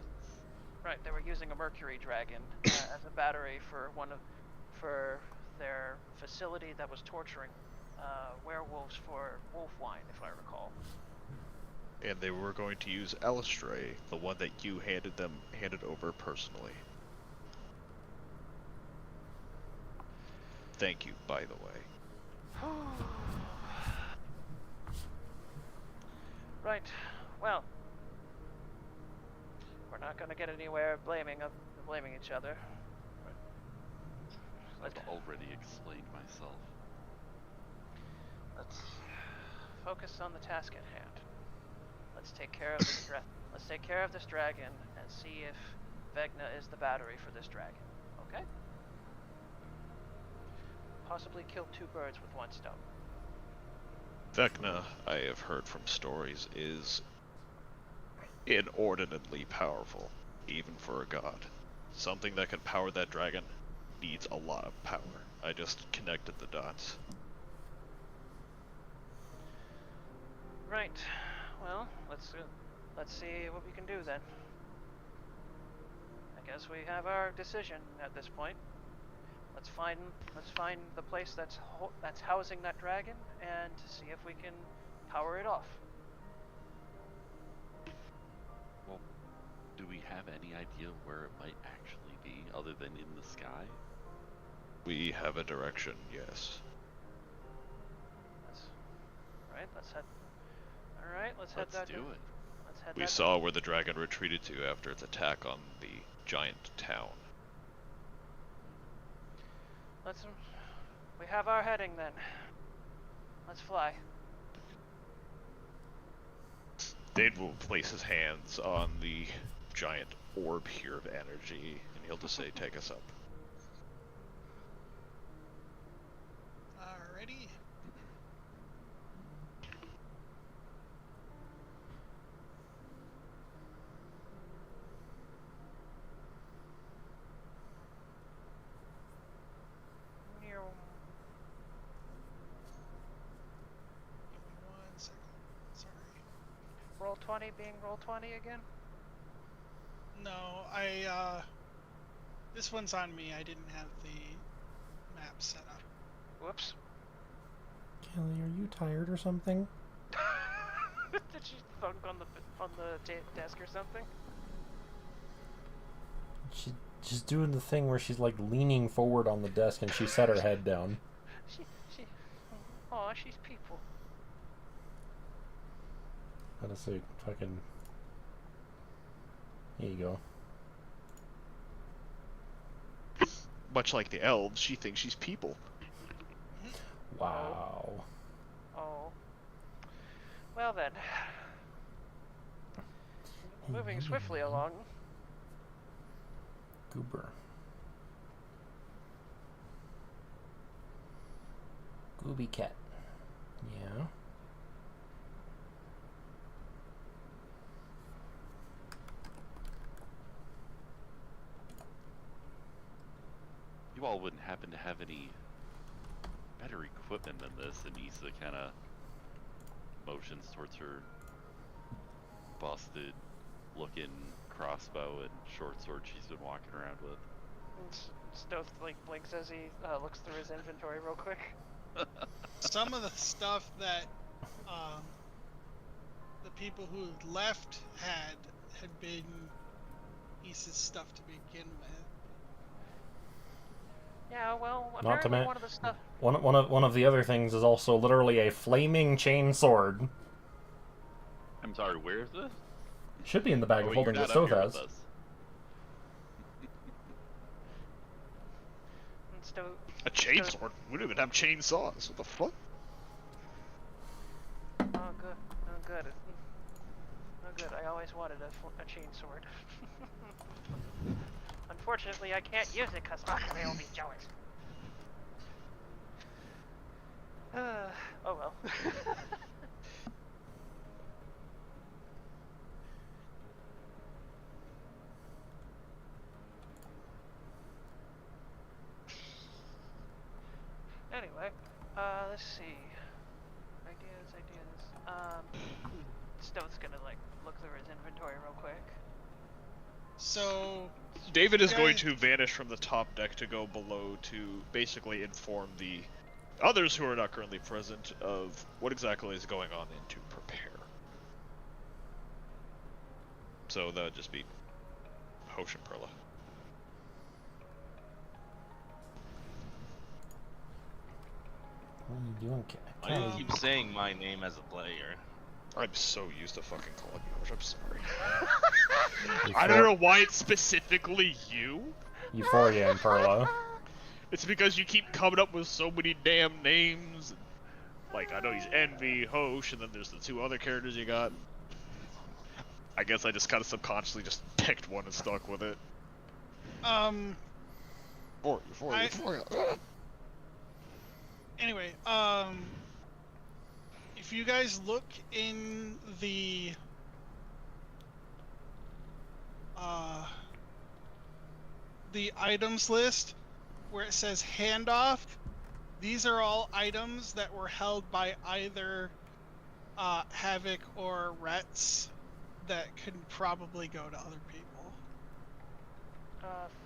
using a Mercury dragon as a battery for their facility that was torturing werewolves for wolf wine, if I recall. And they were going to use Elistray, the one that you handed over personally. Thank you, by the way. Right. Well, we're not going to get anywhere blaming each other. I've already explained myself. Let's focus on the task at hand. Let's take care of this dragon and see if Vecna is the battery for this dragon. Okay? Possibly kill 2 birds with 1 stone. Vecna, I have heard from stories, is inordinately powerful, even for a god. Something that can power that dragon needs a lot of power. I just connected the dots. Right. Well, let's see what we can do then. I guess we have our decision at this point. Let's find the place that's housing that dragon and see if we can power it off. Well, do we have any idea where it might actually be, other than in the sky? We have a direction, yes. Let's head do it. We saw where the dragon retreated to after its attack on the giant town. We have our heading then. Let's fly. Dade will place his hands on the giant orb here of energy, and he'll just say, "Take us up." Alrighty. Near. Give me 1 second. Sorry. Roll 20 being roll 20 again? No, this one's on me. I didn't have the map set up. Whoops. Kelly, are you tired or something? Did she thunk on the desk or something? She's doing the thing where she's like leaning forward on the desk and she set her head down. Aw, she's people. Gotta say, fucking. Here you go. Much like the elves, she thinks she's people. Wow. Oh. Well then. Moving swiftly along. Goober. Gooby cat. Yeah. You all wouldn't happen to have any better equipment than this, and Issa kind of motions towards her busted looking crossbow and short sword she's been walking around with. Stoth like blinks as he looks through his inventory real quick. Some of the stuff that the people who left had been Issa's stuff to begin with. Yeah, well, Not to apparently one of the stuff. One of the other things is also literally a flaming chain sword. I'm sorry, where is this? Should be in the bag of you're holding not that up Stoth here has. with us. A chainsword? We don't even have chainsaws. What the fuck? Oh, good. Oh, good. Oh, good. I always wanted a chain sword. Unfortunately, I can't use it because Akame will be jealous. Oh well. Anyway, let's see. Ideas. Stone's gonna like look through his inventory real quick. So David is going guys- to vanish from the top deck to go below to basically inform the others who are not currently present of what exactly is going on and to prepare. So that would just be Hosh and Perla. What are you doing, Why do you Kelly? keep saying my name as a player? I'm so used to fucking calling you Hosh, I'm sorry. I don't know why it's specifically you. Euphoria and Perla. It's because you keep coming up with so many damn names. Like, I know he's Envy, Hosh, and then there's the two other characters you got. I guess I just kind of subconsciously just picked one and stuck with it. Euphoria. Anyway, if you guys look in the items list where it says handoff, these are all items that were held by either Havoc or Rets that could probably go to other people.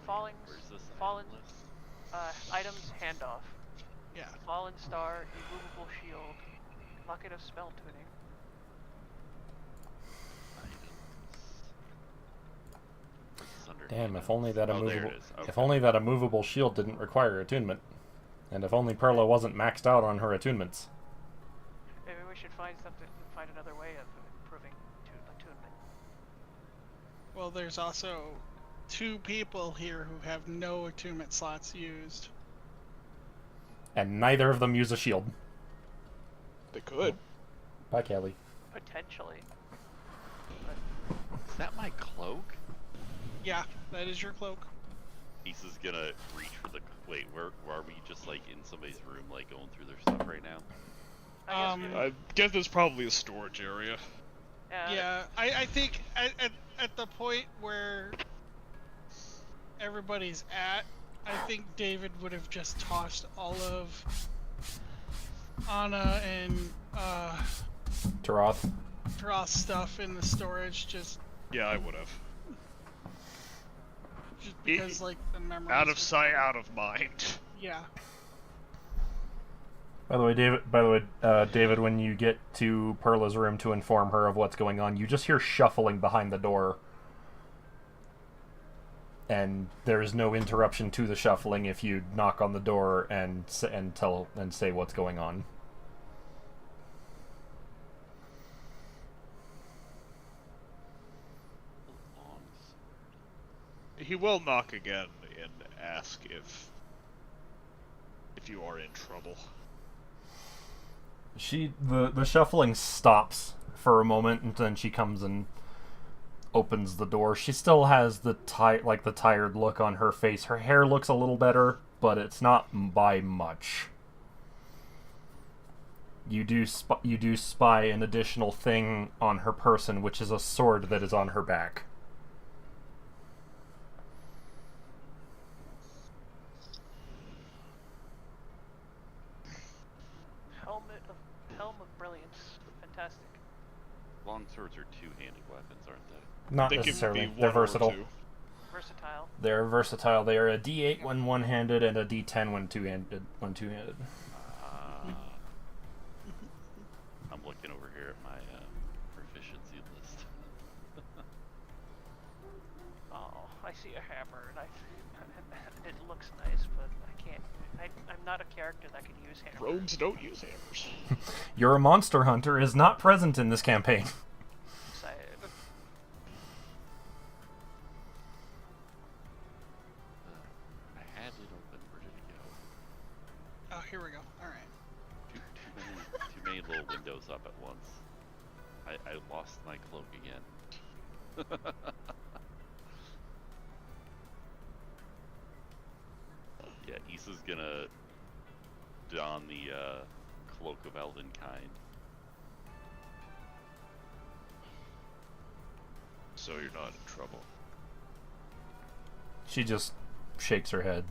Falling Where's this fallen item list? items handoff. Yeah. Fallen star, immovable shield, bucket of spell tuning. Damn, if only that Oh, there it immovable, is. Okay. if only that immovable shield didn't require attunement, and if only Perla wasn't maxed out on her attunements. Maybe we should find another way of improving attunement. Well, there's also 2 people here who have no attunement slots used. And neither of them use a shield. They could. Bye, Kelly. Potentially. Is that my cloak? Yeah, that is your cloak. Isa's gonna reach for the. Wait, where are we? Just like in somebody's room, like going through their stuff right now? I guess I guess there's probably a storage area. Yeah, I think at the point where everybody's at, I think David would have just tossed all of Anna and Taroth. Dross stuff in the storage, just Yeah, I would have. because like the memories. Out of would- sight, out of mind. Yeah. By the way, David, when you get to Perla's room to inform her of what's going on, you just hear shuffling behind the door. And there is no interruption to the shuffling if you knock on the door and say what's going on. He will knock again and ask if you are in trouble. The shuffling stops for a moment, and then she comes and opens the door. She still has the tired look on her face. Her hair looks a little better, but it's not by much. You do spy an additional thing on her person, which is a sword that is on her back. Helm of Brilliance. Fantastic. Long swords are two-handed weapons, aren't they? Not They can necessarily. be They're one or versatile. two. Versatile. They're versatile. They are a D8 when one-handed and a D10 when two-handed. I'm looking over here at my proficiency list. Oh, I see a hammer, and it looks nice, but I can't. I'm not a character that can use hammers. Rogues don't use hammers. Your monster hunter is not present in this campaign. Excited. I had it open. Where did it go? Oh, here we go. All right. Too many little windows up at once. I lost my cloak again. Yeah, Issa's gonna don the cloak of Elvenkind. So you're not in trouble. She just shakes her head.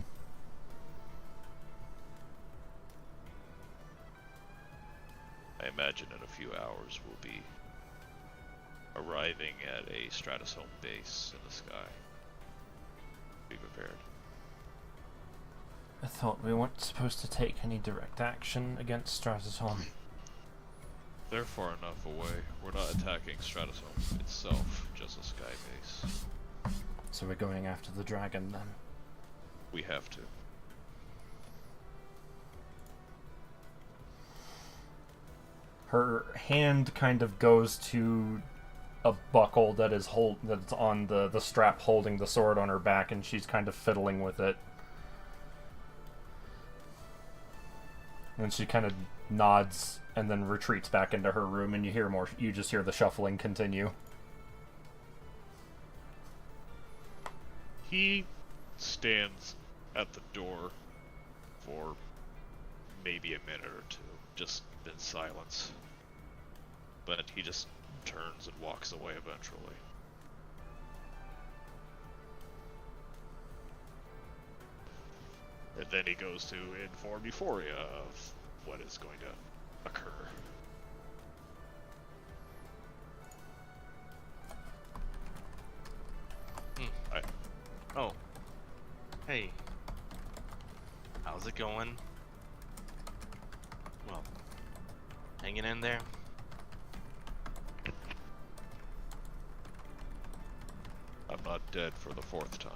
I imagine in a few hours we'll be arriving at a Stratosome base in the sky. Be prepared. I thought we weren't supposed to take any direct action against Stratosome. They're far enough away. We're not attacking Stratosome itself, just a sky base. So we're going after the dragon then. We have to. Her hand kind of goes to a buckle that is that's on the strap holding the sword on her back, and she's kind of fiddling with it. And she kind of nods and then retreats back into her room, and you just hear the shuffling continue. He stands at the door for maybe a minute or two, just in silence. But he just turns and walks away eventually. And then he goes to inform Euphoria of what is going to occur. Oh. Hey. How's it going? Well, hanging in there? I'm not dead for the fourth time.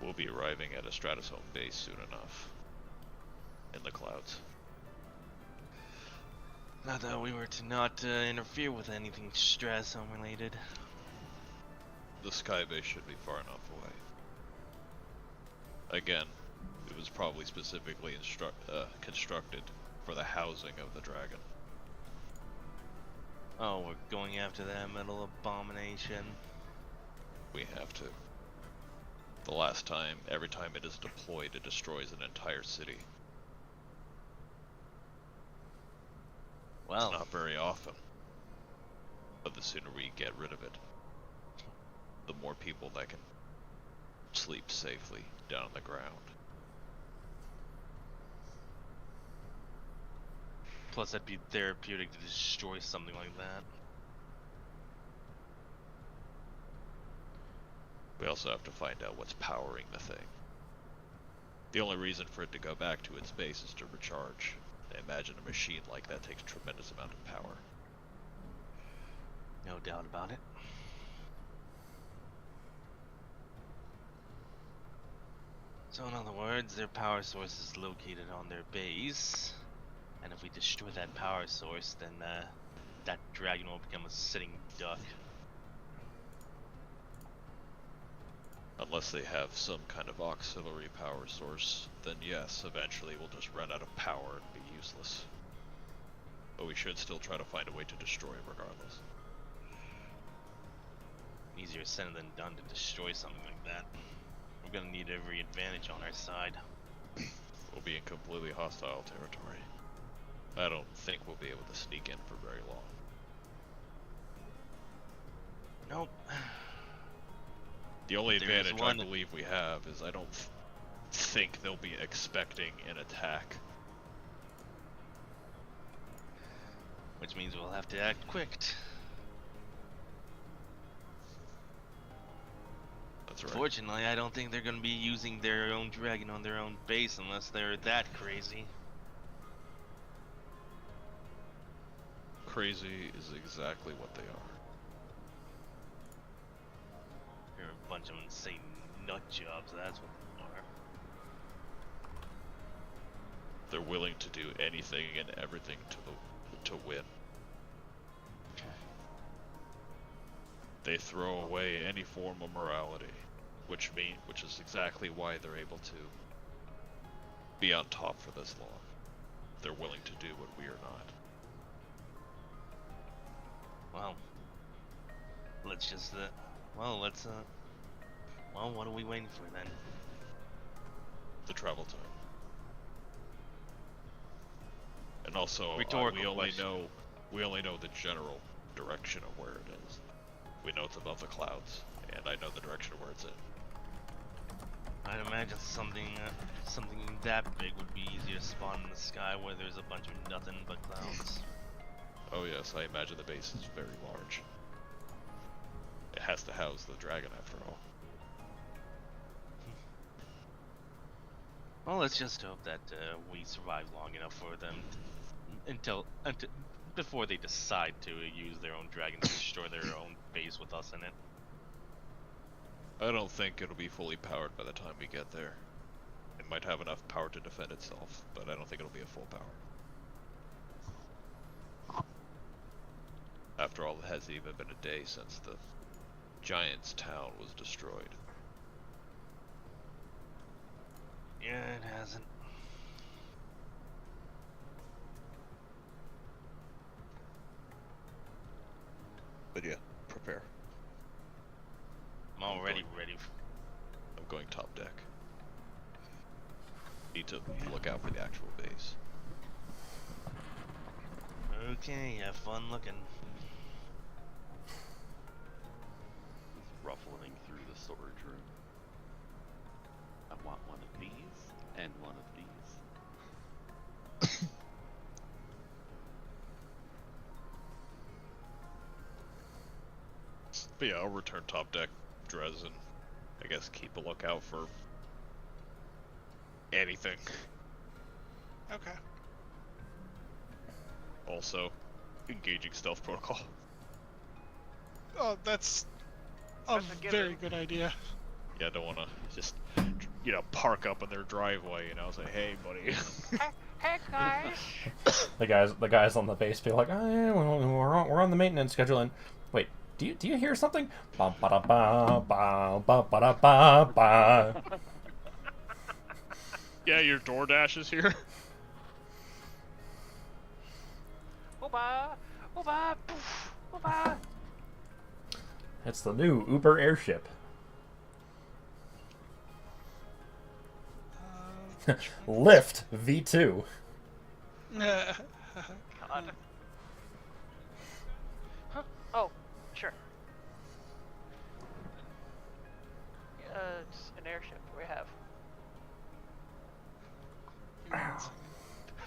We'll be arriving at a Stratosome base soon enough. In the clouds. Not that we were to not interfere with anything Stratosome related. The sky base should be far enough away. Again, it was probably specifically constructed for the housing of the dragon. Oh, we're going after that metal abomination. We have to. The last time, every time it is deployed, it destroys an entire city. Well, It's not very often. But the sooner we get rid of it, the more people that can sleep safely down on the ground. plus that'd be therapeutic to destroy something like that. We also have to find out what's powering the thing. The only reason for it to go back to its base is to recharge. I imagine a machine like that takes a tremendous amount of power. No doubt about it. So in other words, their power source is located on their base, and if we destroy that power source, then that dragon will become a sitting duck. Unless they have some kind of auxiliary power source, then yes, eventually we'll just run out of power and be useless. But we should still try to find a way to destroy it regardless. Easier said than done to destroy something like that. We're gonna need every advantage on our side. We'll be in completely hostile territory. I don't think we'll be able to sneak in for very long. Nope. The only There's advantage I one- believe we have is I don't think they'll be expecting an attack. Which means we'll have to act quick. That's right. Fortunately, I don't think they're gonna be using their own dragon on their own base unless they're that crazy. Crazy is exactly what they are. They're a bunch of insane nut jobs, that's what they are. They're willing to do anything and everything to win. They throw away any form of morality, which is exactly why they're able to be on top for this long. They're willing to do what we are not. Well, let's just, well, what are we waiting for then? The travel time. And also, Rhetorical we only question. know the general direction of where it is. We know it's above the clouds, and I know the direction of where it's in. I'd imagine something that big would be easier to spawn in the sky where there's a bunch of nothing but clouds. Oh yes, I imagine the base is very large. It has to house the dragon after all. Well, let's just hope that we survive long enough for them until before they decide to use their own dragon to destroy their own base with us in it. I don't think it'll be fully powered by the time we get there. It might have enough power to defend itself, but I don't think it'll be a full power. After all, it hasn't even been a day since the Giant's town was destroyed. Yeah, it hasn't. But yeah, prepare. I'm already ready. I'm going top deck. Need to look out for the actual base. Okay, have fun looking. Ruffling through the storage room. I want one of these and one of these. But yeah, I'll return top deck, Drez, and I guess keep a lookout for anything. Okay. Also, engaging stealth protocol. Oh, that's a That's a given. very good idea. Yeah, I don't want to just, park up in their driveway, say, hey, buddy. Hey guys! The guys on the base be like, oh, yeah, we're on the maintenance schedule, and wait, Do you hear something? Bum, ba, da, ba, ba, ba, ba, da, ba, ba. Yeah, your DoorDash is here. Oba! Oba! Poof! Oba! It's the new Uber airship. Lyft V2. God. Huh? Oh, sure. It's an airship we have.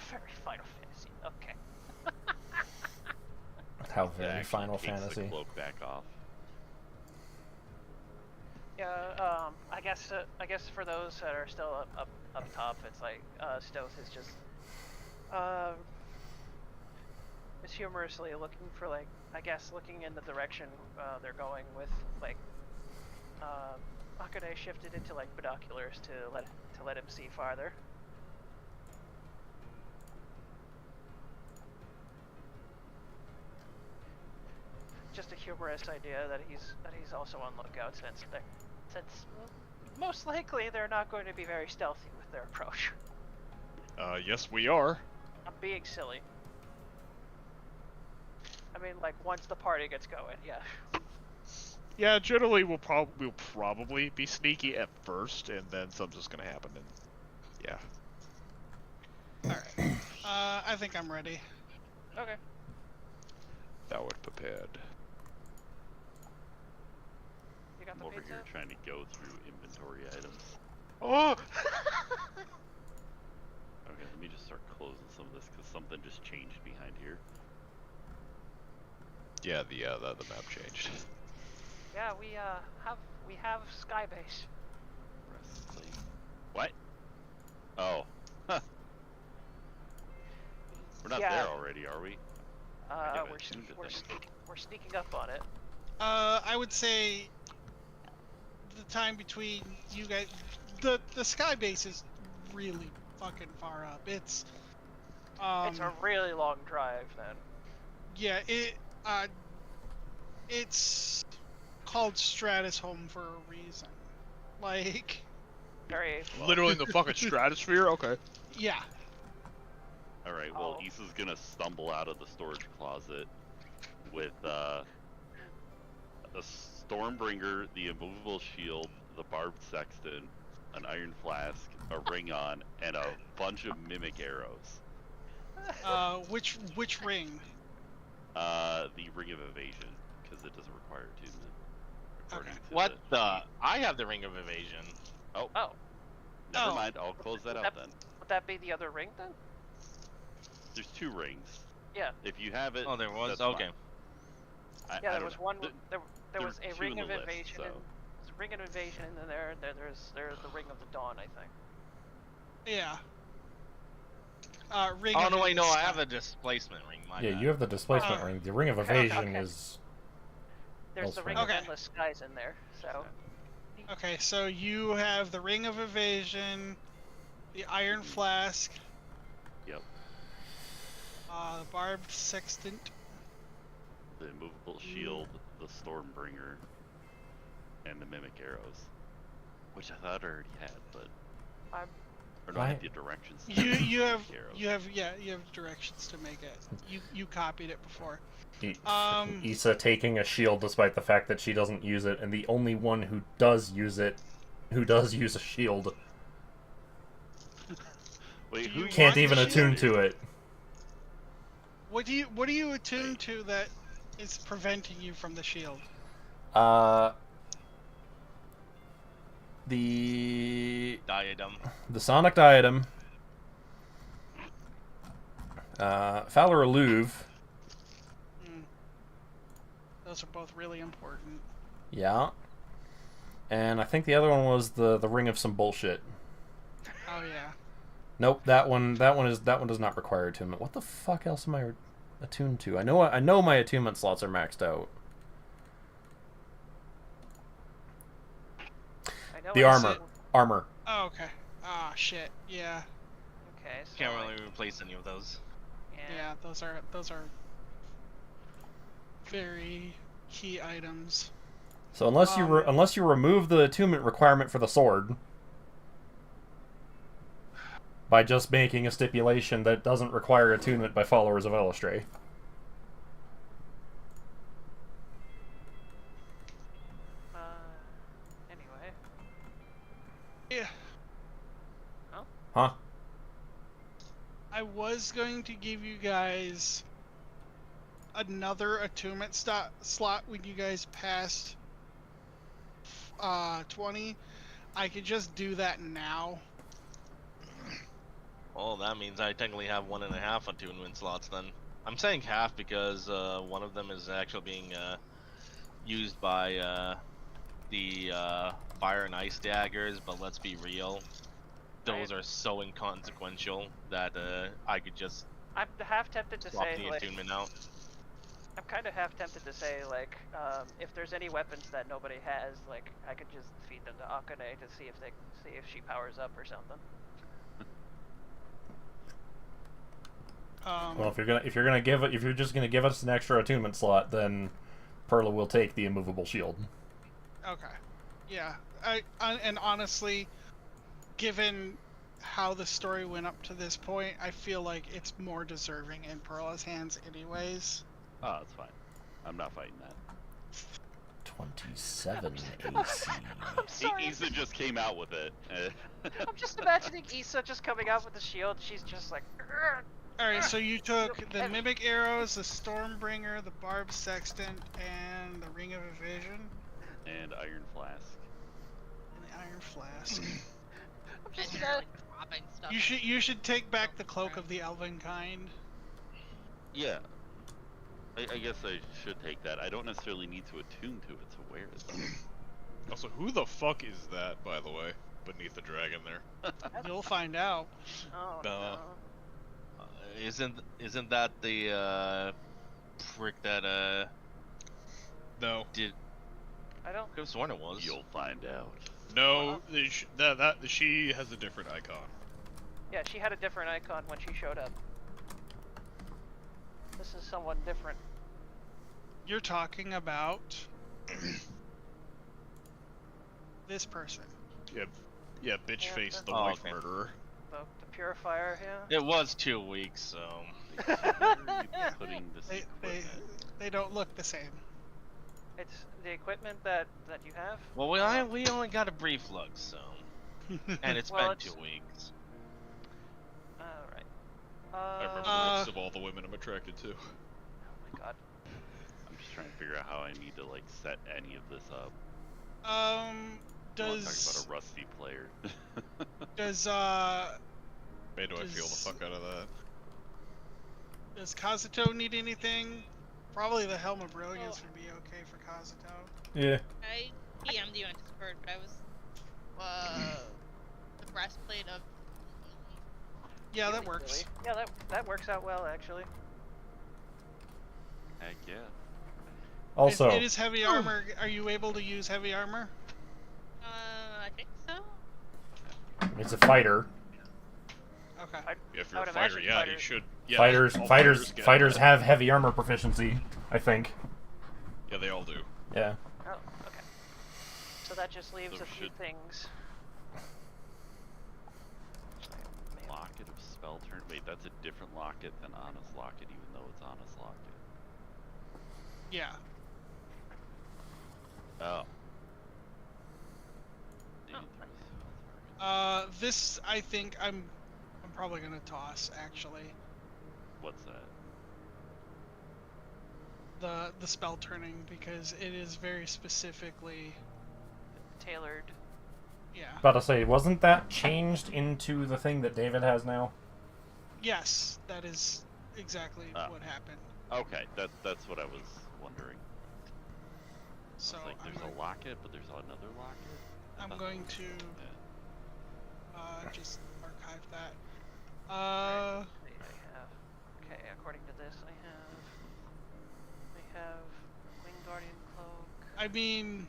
Very Final Fantasy. Okay. How It very actually Final takes Fantasy. the cloak back off. Yeah. I guess for those that are still up top, it's like stealth is just it's humorously looking for like looking in the direction they're going with like Akane shifted into like binoculars to let him see farther. Just a humorous idea that he's also on lookout since most likely they're not going to be very stealthy with their approach. Yes, we are. I'm being silly. I mean, like once the party gets going, yeah. Yeah, generally we'll probably be sneaky at first, and then something's gonna happen, and yeah. Alright. I think I'm ready. Okay. Thou art prepared. You got I'm the over pizza? here trying to go through inventory items. Oh! Okay, let me just start closing some of this because something just changed behind here. Yeah, the map changed. Yeah, we have Skybase. Breastplate. What? Oh. Huh. We're not Yeah. there already, are we? I never tuned it then. We're sneaking up on it. I would say the time between you guys, the sky base is really fucking far up. It's It's a really long drive then. yeah, it's called Stratus Home for a reason. Like, Very well, Literally in the fucking stratosphere? Okay. yeah. Alright, well, Oh. Issa's gonna stumble out of the storage closet with a Stormbringer, the immovable shield, the barbed sextant, an iron flask, a ring on, and a bunch of mimic arrows. Which ring? The ring of evasion, because it doesn't require attunement. according Okay. to What the? I have the Ring of Evasion. Oh, Oh, never Oh. mind. I'll close that out then. would that be the other ring then? There's two rings. Yeah. If you have it, Oh, there was? that's Okay. fine. I Yeah, there don't was know. one. There there was were a two ring in of the list, evasion. so- There's a ring of evasion, and then there's the ring of the dawn, I think. Yeah. Ring Oh of no, wait, no, I Innistrad. have a displacement ring. My Yeah, bad. you have the displacement Oh. ring. The ring of evasion Okay. is. There's the Elsewhere. ring of Okay. endless skies in there. So Okay, so you have the Ring of Evasion, the Iron Flask, Yep. the Barbed Sextant. The immovable shield, the Stormbringer, and the mimic arrows, which I thought I already had, but I'm or no, I had Why- the directions. to You the you have mimic arrows. you have directions to make it. You copied it before. Issa taking a shield despite the fact that she doesn't use it, and the only one who does use it, who does use a shield, Wait, Do who you can't want even the attune shield? to it. What do you attune to that is preventing you from the shield? The Diadem. Sonic Diadem, Fowler Louvre, Those are both really important. yeah, and I think the other one was the Ring of some bullshit. Oh yeah. Nope, that one does not require attunement. What the fuck else am I attuned to? I know my attunement slots are maxed out. I know The it's- armor. Oh okay. Ah shit. Yeah. Okay, so Can't like, really replace any of those. Yeah. Those are very key items. So unless you remove the attunement requirement for the sword by just making a stipulation that doesn't require attunement by followers of Elistray. Anyway. Yeah. Huh? I was going to give you guys another attunement slot when you guys passed 20. I could just do that now. Well, that means I technically have 1.5 attunement slots then. I'm saying half because one of them is actually being used by the fire and ice daggers, but let's be real. Those are so inconsequential that I could just I'm half tempted to swap say, the like, attunement out. I'm kind of half tempted to say, like, if there's any weapons that nobody has, like, I could just feed them to Akane to see if she powers up or something. Well, if you're just gonna give us an extra attunement slot, then Perla will take the immovable shield. Okay. Yeah. And honestly, given how the story went up to this point, I feel like it's more deserving in Perla's hands anyways. Oh, it's fine. I'm not fighting that. 27 AC. I'm sorry. Issa just came out with it. I'm just imagining Issa just coming out with the shield. She's just like. Alright, so you took the Heavy. Mimic Arrows, the Stormbringer, the Barbed Sextant, and the Ring of Evasion, And Iron Flask. and the Iron Flask. I'm And just you're like dropping stuff. You should take back the Cloak of the Elven Kind. Yeah. I guess I should take that. I don't necessarily need to attune to it to wear it, though. Also, who the fuck is that, by the way, beneath the dragon there? You'll find out. Oh No. no. Isn't that the prick that No. did? I don't. Could have sworn it was. You'll find out. No, she has a different icon. Yeah, she had a different icon when she showed up. This is someone different. You're talking about this person. Yeah, bitch Yeah, face, the Oh, wife okay. murderer. The purifier, yeah. It was 2 weeks, so. Putting this They equipment. they don't look the same. It's the equipment that you have. Well, we only got a brief look, so. And it's Well, been it's- 2 weeks. All right. I remember the Uh, looks of all the women I'm attracted to. Oh my god. I'm just trying to figure out how I need to like set any of this up. Um, I wanna does talk about a rusty player. does Man, do I feel the Does- fuck out of that. does Kazuto need anything? Probably the Helm of Brilliance would be okay for Kazuto. Yeah. I PM'd you on Discord, but I was the breastplate of Yeah, that Really, works. really. Yeah, that works out well actually. Heck yeah. Also, It is heavy armor. Are you able to use heavy armor? I think so. it's a fighter. Okay. If I you're would a fighter, imagine yeah, you fighters- should. Yeah, Fighters all get fighters that. have heavy armor proficiency, I think. Yeah, they all do. Yeah. Oh, okay. So that just leaves So a few should- things. Locket of spell turn. Wait, that's a different locket than Honest Locket, even though it's Honest Locket. Yeah. Oh. Oh, This I think I'm probably gonna toss actually. What's that? The spell turning because it is very specifically Tailored. yeah. About to say, wasn't that changed into the thing that David has now? Yes, that is exactly Ah. what happened. Okay, that's what I was wondering. So It's like I'm, there's a locket, but there's another locket. I'm Oh. going to Yeah. just archive that. I have. Okay, according to this, I have Wing Guardian Cloak. I mean,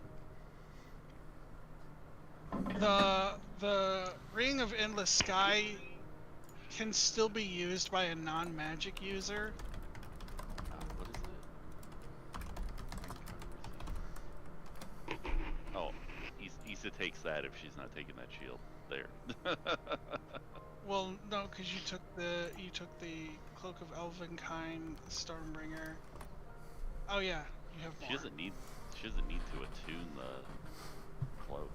the Ring of Endless Sky can still be used by a non-magic user. What is it? takes that if she's not taking that shield there. Well, no, because you took the Cloak of Elvenkind, Stormbringer. Oh yeah, you have more. She doesn't need to attune the cloak.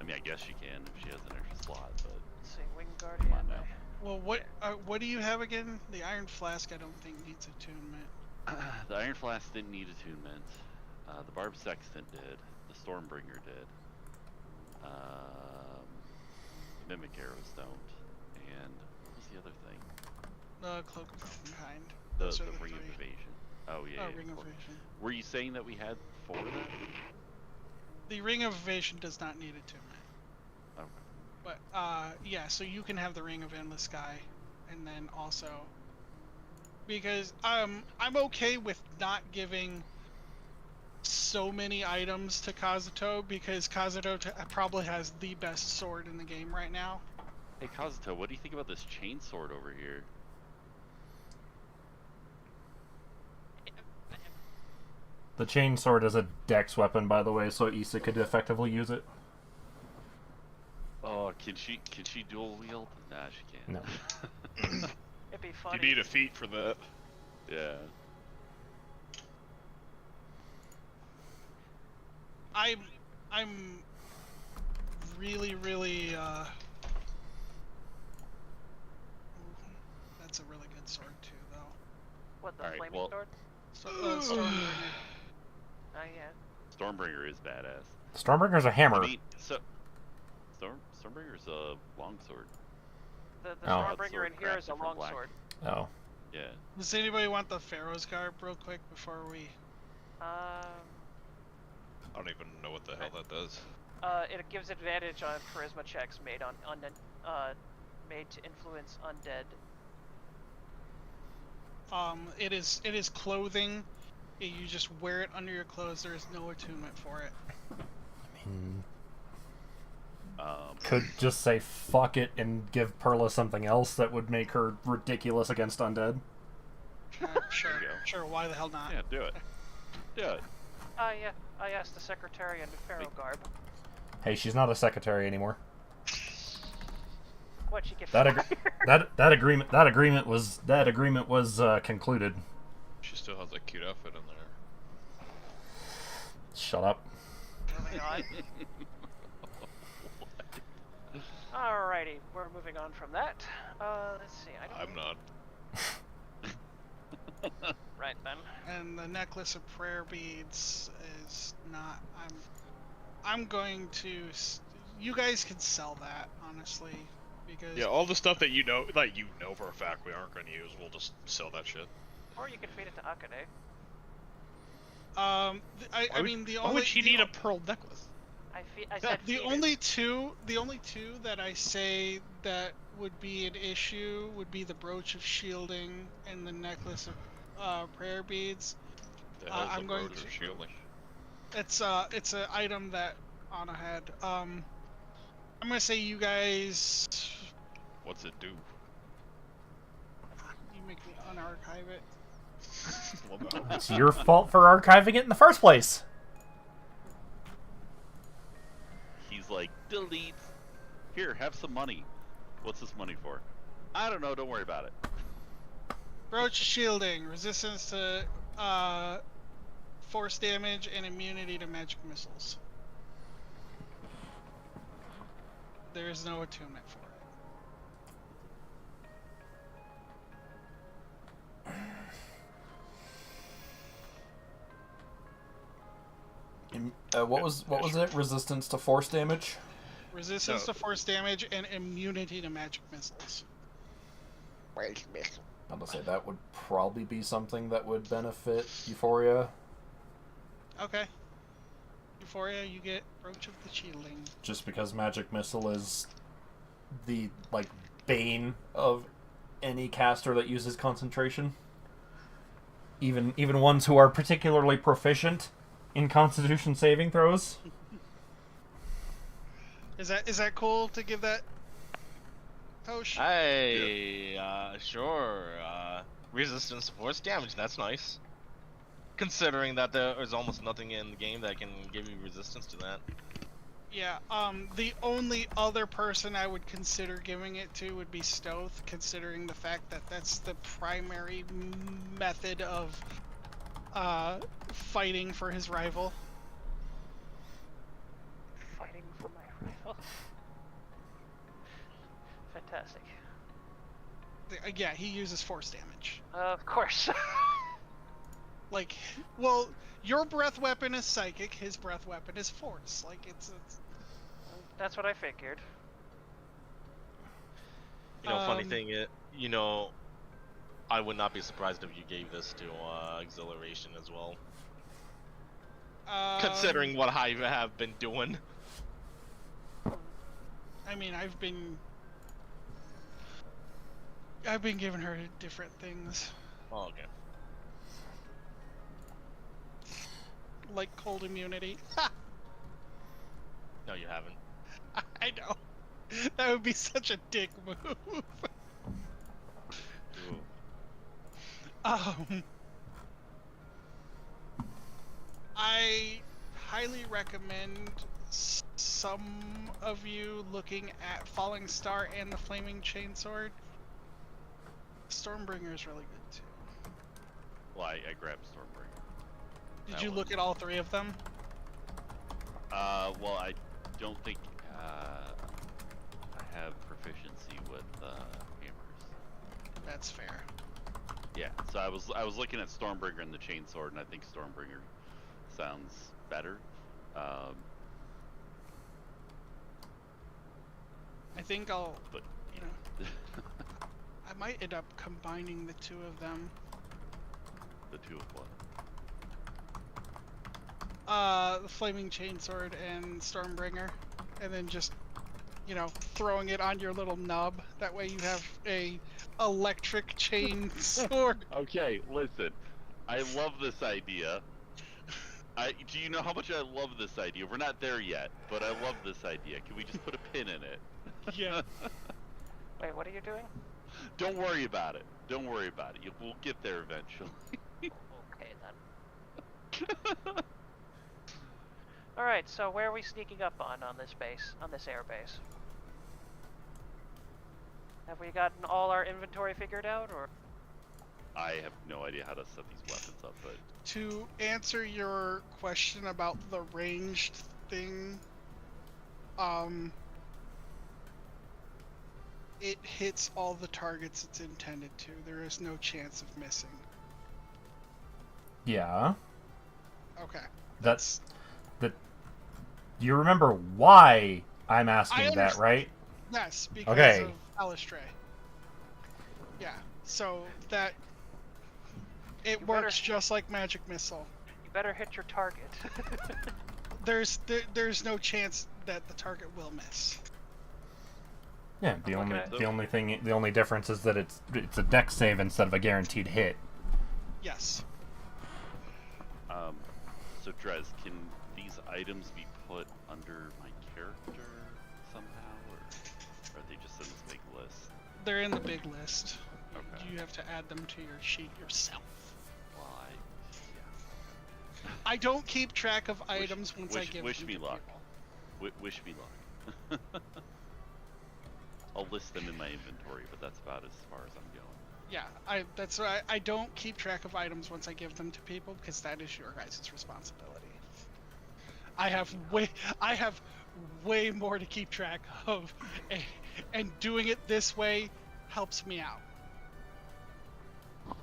I mean, I guess she can if she has an extra slot, but Let's see, Wing come Guardian. on now. Well, what do you have again? The Iron Flask, I don't think needs attunement. The Iron Flask didn't need attunement. The Barb Sextant did. The Stormbringer did. Mimic Arrows don't. And what was the other thing? The Cloak of Elvenkind. The Those are Ring of three. Evasion. Oh yeah. Oh, yeah, Ring of course. Evasion. Were you saying that we had 4 of them? The Ring of Evasion does not need attunement. Okay. But yeah, so you can have the Ring of Endless Sky, and then also because I'm okay with not giving so many items to Kazuto because Kazuto probably has the best sword in the game right now. Hey Kazuto, what do you think about this chainsword over here? The chain sword is a dex weapon, by the way, so Issa could effectively use it. Oh, can she dual wield? Nah, she can't. No. It'd be You funny. need a feat for that. Yeah. I'm really that's a really good sword too though. What, the Alright, flaming well- sword? So, Stormbringer. Oh yeah. Stormbringer is badass. Stormbringer's a hammer. I mean, so Stormbringer's a longsword. The Oh. Stormbringer in Sword here is a crafted from long black. sword. Oh. Yeah. Does anybody want the Pharaoh's Garb real quick before we? I don't even know what the hell that does. It gives advantage on charisma checks made on made to influence undead. It is clothing. You just wear it under your clothes. There is no attunement for it. I mean, Um, could just say fuck it and give Perla something else that would make her ridiculous against undead. Sure, There you go. sure. Why the hell not? yeah, do it. Do it. Yeah, I asked the secretary in the Pharaoh garb. Hey, she's not a secretary anymore. What, she get That fired? that agreement was concluded. She still has a cute outfit in there. Shut up. Moving on. Alrighty, we're moving on from that. Let's see. I'm not. Right then. And the necklace of prayer beads is not. I'm going to. You guys can sell that honestly, because Yeah, all the stuff that you know for a fact we aren't going to use, we'll just sell that shit. Or you can feed it to Akane. I mean the Why only would she the need a pearl necklace? I said the feed only it. two that I say that would be an issue would be the brooch of shielding and the necklace of prayer beads. The hell's I'm the going road to- of shielding? It's an item that Anna had. I'm gonna say you guys. What's it do? You make me unarchive it. Well, no. It's your fault for archiving it in the first place. He's like, delete. Here, have some money. What's this money for? I don't know. Don't worry about it. Brooch of shielding, resistance to force damage, and immunity to magic missiles. There is no attunement for it. What was it? Resistance to force damage? Resistance No. to force damage and immunity to magic missiles. I'm gonna say that would probably be something that would benefit Euphoria, Okay. Euphoria, you get Brooch of the Shielding. just because magic missile is the bane of any caster that uses concentration. Even ones who are particularly proficient in Constitution saving throws. Is that cool to give that, Tosh? Hey, sure. Resistance to force damage, that's nice. Considering that there is almost nothing in the game that can give you resistance to that. Yeah, the only other person I would consider giving it to would be Stoth, considering the fact that that's the primary method of fighting for his rival. Fighting for my rifle. Fantastic. Yeah, he uses force damage. Of course. Like, well, your breath weapon is psychic, his breath weapon is force. Like, it's That's what I figured. You know, funny thing, you know, I would not be surprised if you gave this to Exhilaration as well. Considering what I have been doing. I mean, I've been giving her different things, Oh, okay. like cold immunity. No, you haven't. I know. That would be such a dick move. Ooh. I highly recommend some of you looking at Falling Star and the Flaming Chainsword. Stormbringer is really good too. Well, I grabbed Stormbringer. Did That you one. look at all three of them? Well, I don't think I have proficiency with hammers. That's fair. Yeah, so I was looking at Stormbringer and the Chainsword, and I think Stormbringer sounds better. I think I'll, But you know, I might end up combining the two of them. the two of what? The Flaming Chainsword and Stormbringer, and then just, you know, throwing it on your little nub. That way you have a electric chain sword. Okay, listen. I love this idea. Do you know how much I love this idea? We're not there yet, but I love this idea. Can we just put a pin in it? Yeah. Wait, what are you doing? Don't worry about it. Don't worry about it. We'll get there eventually. Okay then. Alright, so where are we sneaking up on this base, on this air base? Have we gotten all our inventory figured out, or? I have no idea how to set these weapons up, but To answer your question about the ranged thing, it hits all the targets it's intended to. There is no chance of missing. Yeah. Okay. That's that. You remember why I'm asking that, understand. right? Yes, because Okay. of Alistray. Yeah, so that it You works better- just like magic missile. You better hit your target. There's no chance that the target will miss. Yeah. I'm looking at- The only difference is that it's a dex save instead of a guaranteed hit. Yes. so Drez, can these items be put under my character somehow, or are they just in this big list? They're in the big list. Okay. You have to add them to your sheet yourself. Well, yeah. I don't keep track of items once I give wish them me to luck. people. Wish me luck. I'll list them in my inventory, but that's about as far as I'm going. Yeah, that's why I don't keep track of items once I give them to people, because that is your guys' responsibility. I have way more to keep track of, and doing it this way helps me out. Yeah,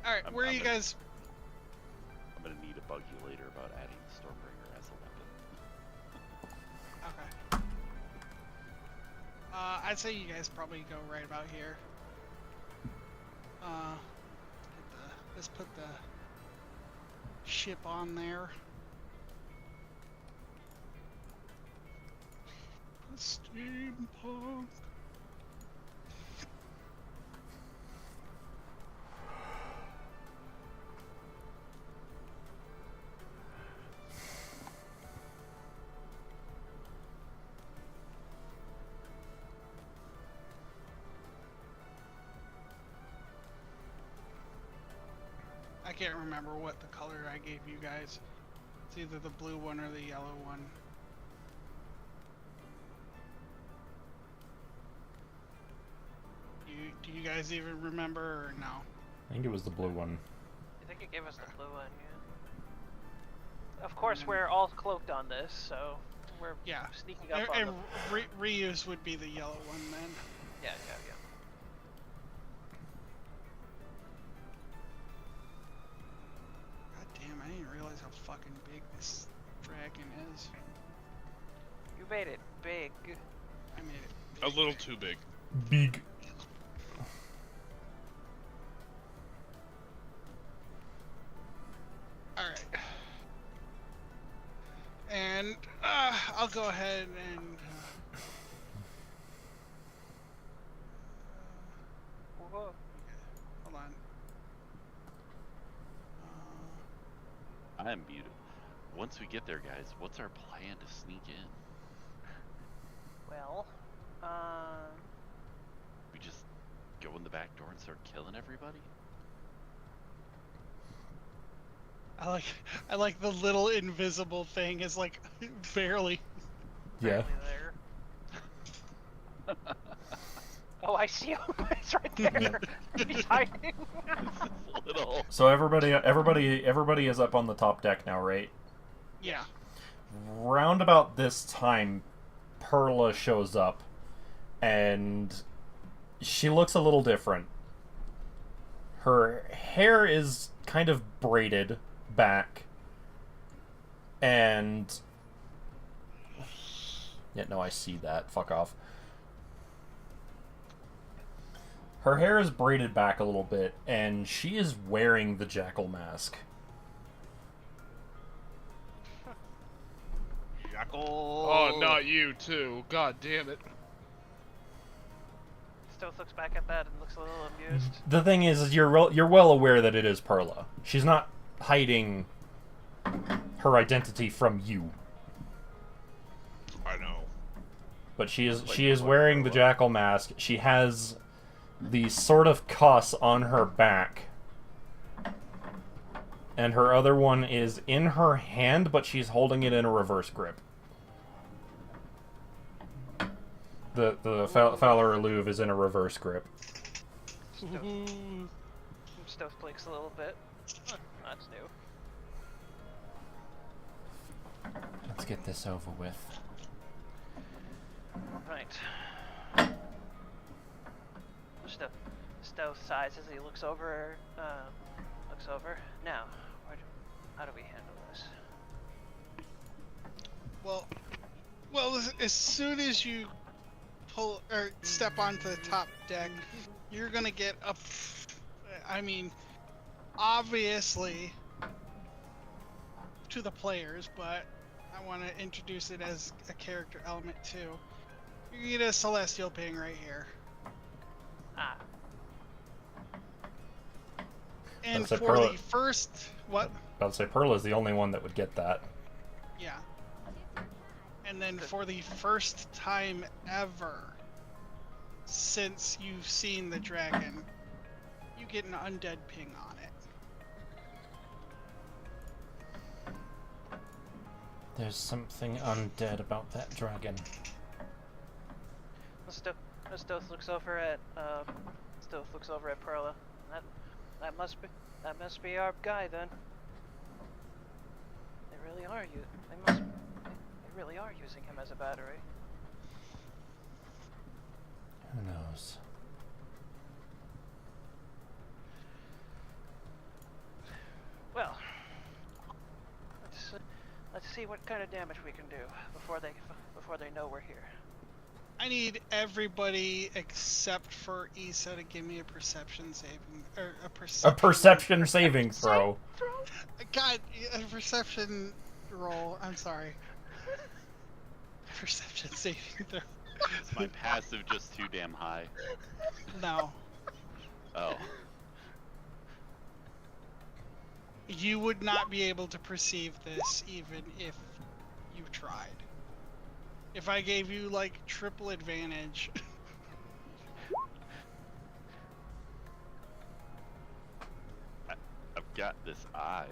All right, where are you guys? I'm gonna need to bug you later about adding Stormbringer as a weapon. Okay. I'd say you guys probably go right about here. Let's put the ship on there. Steampunk. I can't remember what the color I gave you guys. It's either the blue one or the yellow one. Do you guys even remember or no? I think it was the blue one. I think it gave us the blue one, yeah. Of course, we're all cloaked on this, so we're Yeah. sneaking up on And them. reuse would be the yellow one then. Yeah. God damn, I didn't realize how fucking big this dragon is. You made it big. I made it. A little too big. Big. Alright. And I'll go ahead and Whoa. hold on. I am muted. Once we get there, guys, what's our plan to sneak in? Well, We just go in the back door and start killing everybody? I like the little invisible thing is like barely. Yeah. barely there. Oh, I see him. It's right there. He's hiding. It's little. So everybody is up on the top deck now, right? Yeah. Round about this time, Perla shows up, and she looks a little different. Her hair is kind of braided back, and yeah, no, I see that. Fuck off. Her hair is braided back a little bit, and she is wearing the jackal mask. Jackal. Oh, not you too. God damn it. Stoth looks back at that and looks a little amused. The thing is you're well aware that it is Perla. She's not hiding her identity from you, I know. but she is Like wearing the Perla. jackal mask. She has the sort of cuss on her back, and her other one is in her hand, but she's holding it in a reverse grip. The Fowler Louvre is in a reverse grip. Stoth blinks a little bit. Huh, that's new. Let's get this over with. Right. Stoth sighs as he looks over. Now, how do we handle this? Well, as soon as you pull or step onto the top deck, you're gonna get up. I mean, obviously to the players, but I want to introduce it as a character element too. You're gonna get a celestial ping right here, Ah, and That's a for Perla. the first what? I'd say Perla's the only one that would get that. Yeah. And then for the first time ever since you've seen the dragon, you get an undead ping on it. There's something undead about that dragon. Stoth looks over at Perla. That must be our guy then. They really are they really are using him as a battery. Who knows? Well, let's see what kind of damage we can do before they know we're here. I need everybody except for Issa to give me a perception saving or a perception. A perception saving throw. God, a perception roll. I'm sorry. Perception saving throw. Is my passive just too damn high? No. Oh. You would not be able to perceive this even if you tried. If I gave you like triple advantage. I've got this eye.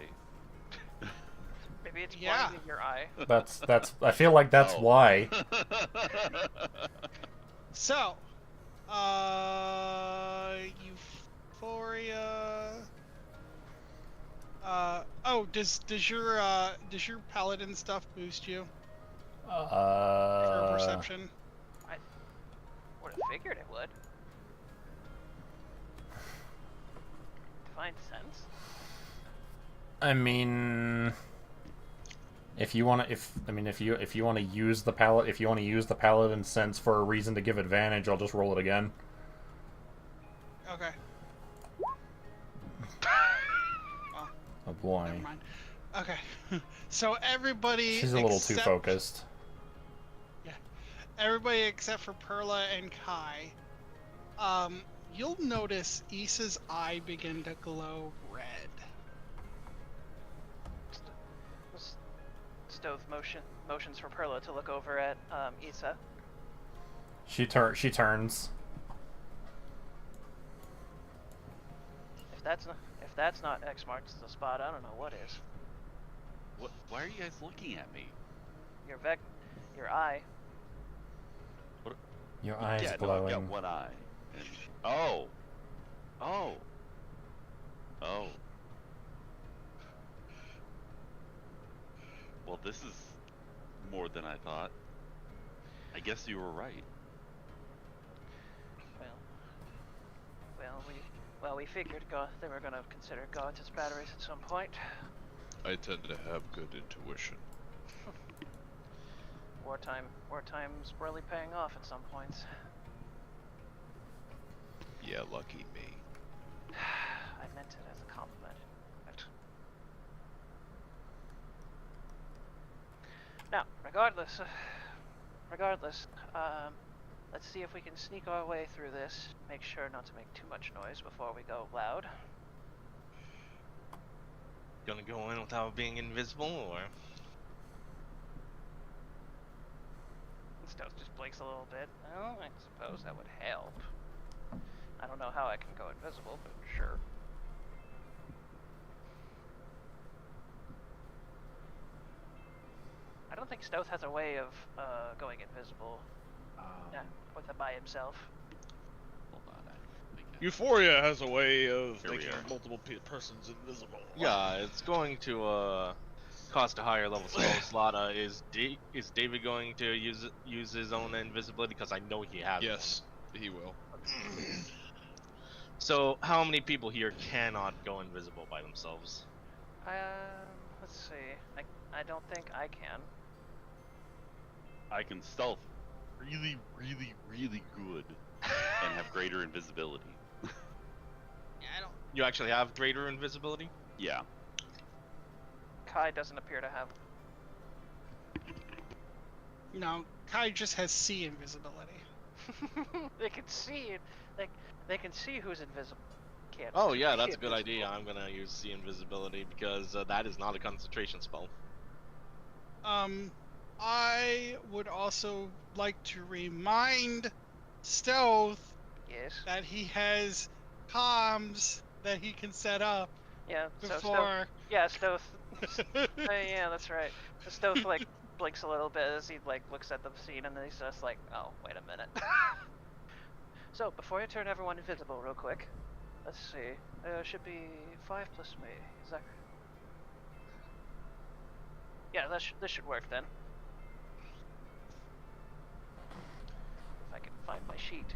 Maybe it's Yeah. blinding your eye. That's I feel like that's Oh. why. So, Oh, does your paladin stuff boost you for perception? I would have figured it would. Divine sense. I mean, if you want to, if you want to use the paladin sense for a reason to give advantage, I'll just roll it again. Okay. Well, Oh boy, never mind. Okay. So everybody. she's a little too focused. Everybody except for Perla and Kai. You'll notice Issa's eye begin to glow red. Stove motions for Perla to look over at Issa. She turns. If that's not X marks the spot, I don't know what is. What? Why are you guys looking at me? Your eye. Your eyes yeah, glowing. No, I've got one eye. And... Oh. Well, this is more than I thought. I guess you were right. Well, we figured they were gonna consider gods as batteries at some point. I tend to have good intuition. Wartime's really paying off at some points. Yeah, lucky me. I meant it as a compliment. Now, regardless, let's see if we can sneak our way through this. Make sure not to make too much noise before we go loud. Gonna go in without being invisible, or? Stealth just blinks a little bit. Well, I suppose that would help. I don't know how I can go invisible, but sure. I don't think Stealth has a way of going invisible with it by himself. Hold on, I think Euphoria has a way of Here we making are. multiple persons invisible. Yeah, it's going to cost a higher level spell slot. Is David going to use his own invisibility? Because I know he has. Yes, he will. So, how many people here cannot go invisible by themselves? Let's see. I don't think I can. I can stealth really, really, really good and have greater invisibility. Yeah, I don't. You actually have greater invisibility? Yeah. Kai doesn't appear to have. No, Kai just has C invisibility. They can see it. They can see who's invisible. Can't. Oh yeah, that's a can't good visible. idea. I'm gonna use C invisibility because that is not a concentration spell. I would also like to remind Stealth Yes. that he has comms that he can set up Yeah. So Stealth. before. Yeah, Stealth. Yeah, that's right. The Stealth blinks a little bit as he looks at the scene, and then he's just like, "Oh, wait a minute." So before I turn everyone invisible, real quick, let's see. Should be 5 plus me. Is that? Yeah, this should work then. If I can find my sheet,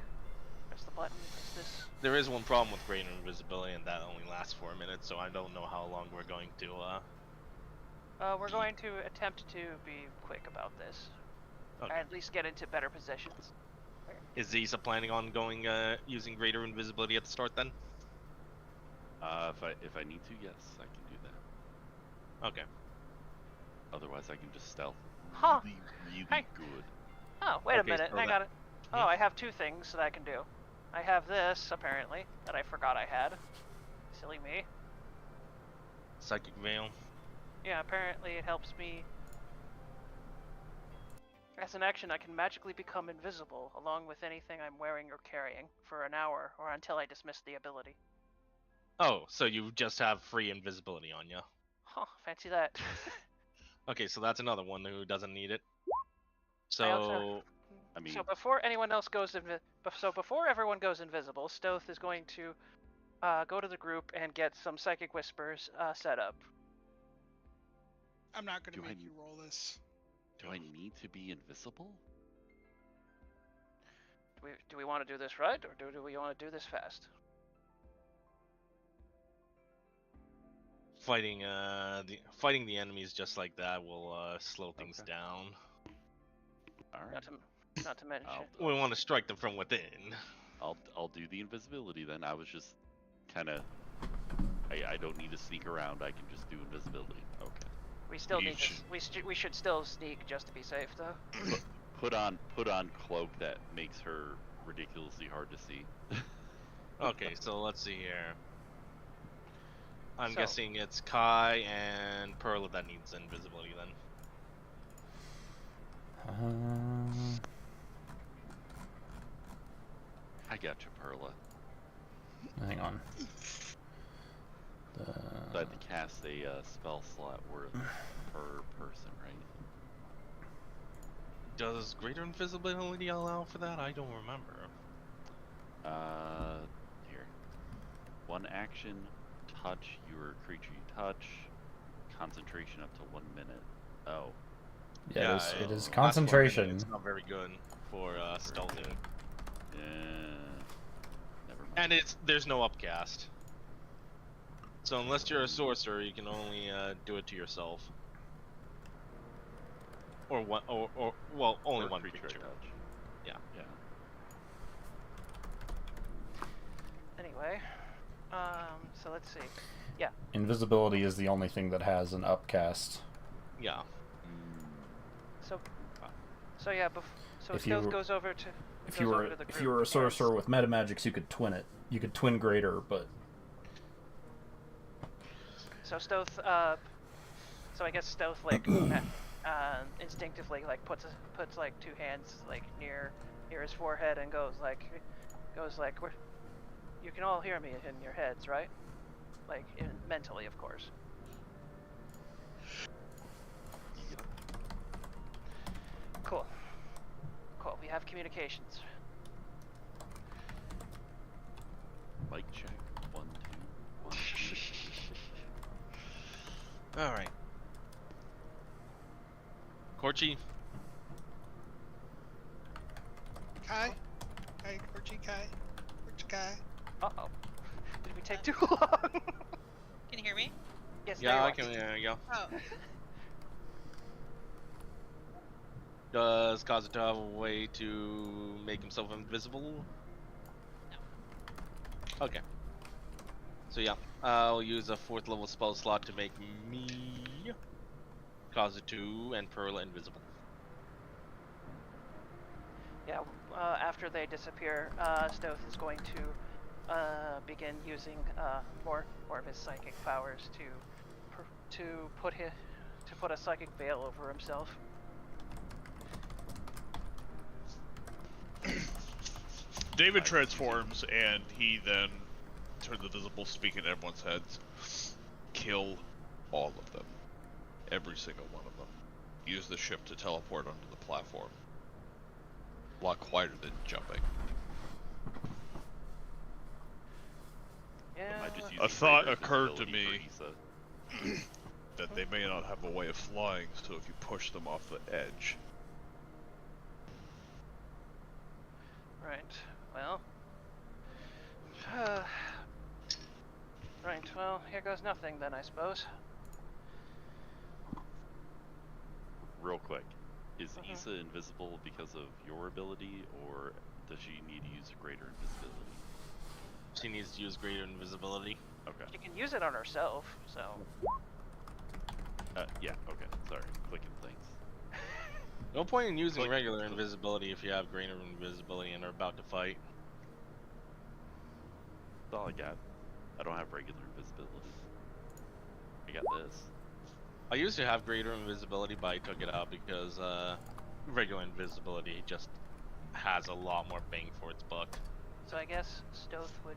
press the button. Press this. There is one problem with greater invisibility, and that only lasts 4 minutes. So I don't know how long we're going to. We're going to attempt to be quick about this, Okay. or at least get into better positions. Is Isa planning on going using greater invisibility at the start then? If I need to, yes, I can do that. Okay. Otherwise, I can just stealth Huh. really, really Hey. good. Oh, wait a Okay, minute. so I that- got it. Oh, I have 2 things that I can do. I have this, apparently, that I forgot I had. Silly me. Psychic veil. Yeah, apparently it helps me. As an action, I can magically become invisible, along with anything I'm wearing or carrying, for an hour, or until I dismiss the ability. Oh, so you just have free invisibility on you. Huh, fancy that. Okay, so that's another one who doesn't need it. I also- So I mean, So before anyone else goes before everyone goes invisible, Stoth is going to go to the group and get some psychic whispers set up. I'm not going to Do I make need- you roll this. Do I need to be invisible? Do we want to do this right, or do we want to do this fast? Fighting the enemies just like that will slow things Okay. down. All right. Not to mention. We want to strike them from within. I'll do the invisibility then. I was just kind of. I don't need to sneak around. I can just do invisibility. Okay. We still need Each. to. We should still sneak just to be safe, though. Put on cloak that makes her ridiculously hard to see. Okay, so let's see here. I'm So- guessing it's Kai and Perla that needs invisibility then. I got you, Perla. Hang on. So I had to cast a spell slot worth per person, right? Does greater invisibility allow for that? I don't remember. Here. One action, touch your creature you touch, concentration up to 1 minute. Oh. Yeah, it is last 1 concentration. minute, It's not very good for stealthing. Yeah. Never mind. And there's no upcast. So unless you're a sorcerer, you can only do it to yourself. Or one, or well, only Or one creature creature. touch. Yeah. Yeah. Anyway, so let's see. Invisibility is the only thing that has an upcast. Yeah. So yeah, so If you- Stealth goes over to. If goes you over were to the if group you were a and- sorcerer with metamagics, you could twin it. You could twin greater, but So Stealth, so I guess Stealth like instinctively like puts like two hands like near his forehead and goes like, "We're, you can all hear me in your heads, right? Like mentally, of course." Yep. Cool. We have communications. Mic check. 1, 2, 1, 2. All right. Corchi. Kai? Corgi Kai? Uh-oh. Did we take too long? Can you hear me? Yes. there Yeah, you I are. can. There you go. Oh, Does Kazuto have a way to make himself invisible? No. Okay. So yeah, I'll use a 4th level spell slot to make me, Kazuto, and Perla invisible. Yeah, after they disappear, Stoth is going to begin using more of his psychic powers to put a psychic veil over himself. David transforms, and he then turns invisible, speaking in everyone's heads. Kill all of them. Every single one of them. Use the ship to teleport onto the platform. A lot quieter than jumping. Yeah. Am I just A using thought greater occurred to visibility me. for Issa? That they may not have a way of flying, so if you push them off the edge. Right. Well. Right. Well, here goes nothing then, I suppose. Real quick, is Mhm. Issa invisible because of your ability, or does she need to use greater invisibility? She needs to use greater invisibility. Okay. She can use it on herself, so. Yeah. Okay. Sorry. Clicking things. No point in using Click. regular invisibility if you have greater invisibility and are about to fight. That's all I got. I don't have regular invisibility. I got this. I used to have greater invisibility, but I took it out because regular invisibility just has a lot more bang for its buck. So I guess Stoth would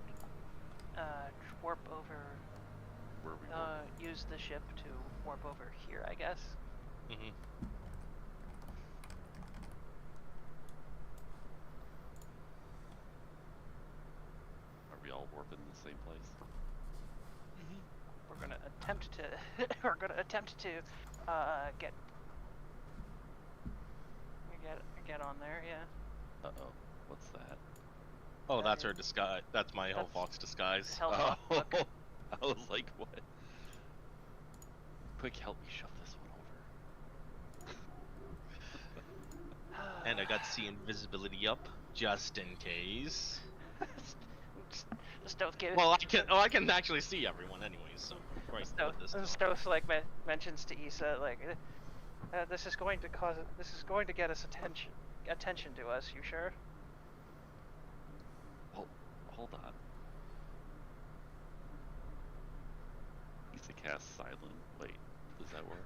warp over. Where are we going? Use the ship to warp over here, I guess. Mm-hmm. Are we all warping the same place. We're gonna attempt to. We're gonna attempt to get on there. Yeah. Uh-oh. What's that? Oh, that's her disguise. That's my Hellfox disguise. Hellfox. Oh, Look. I was like, what? Quick, help me shove this one over. And I got the invisibility up, just in case. Stoth gives. Well, I can actually see everyone anyways, so right with this. Stoth like mentions to Issa like, this is going to get us attention to us. You sure? Well, hold on. Issa casts silent. Wait, does that work?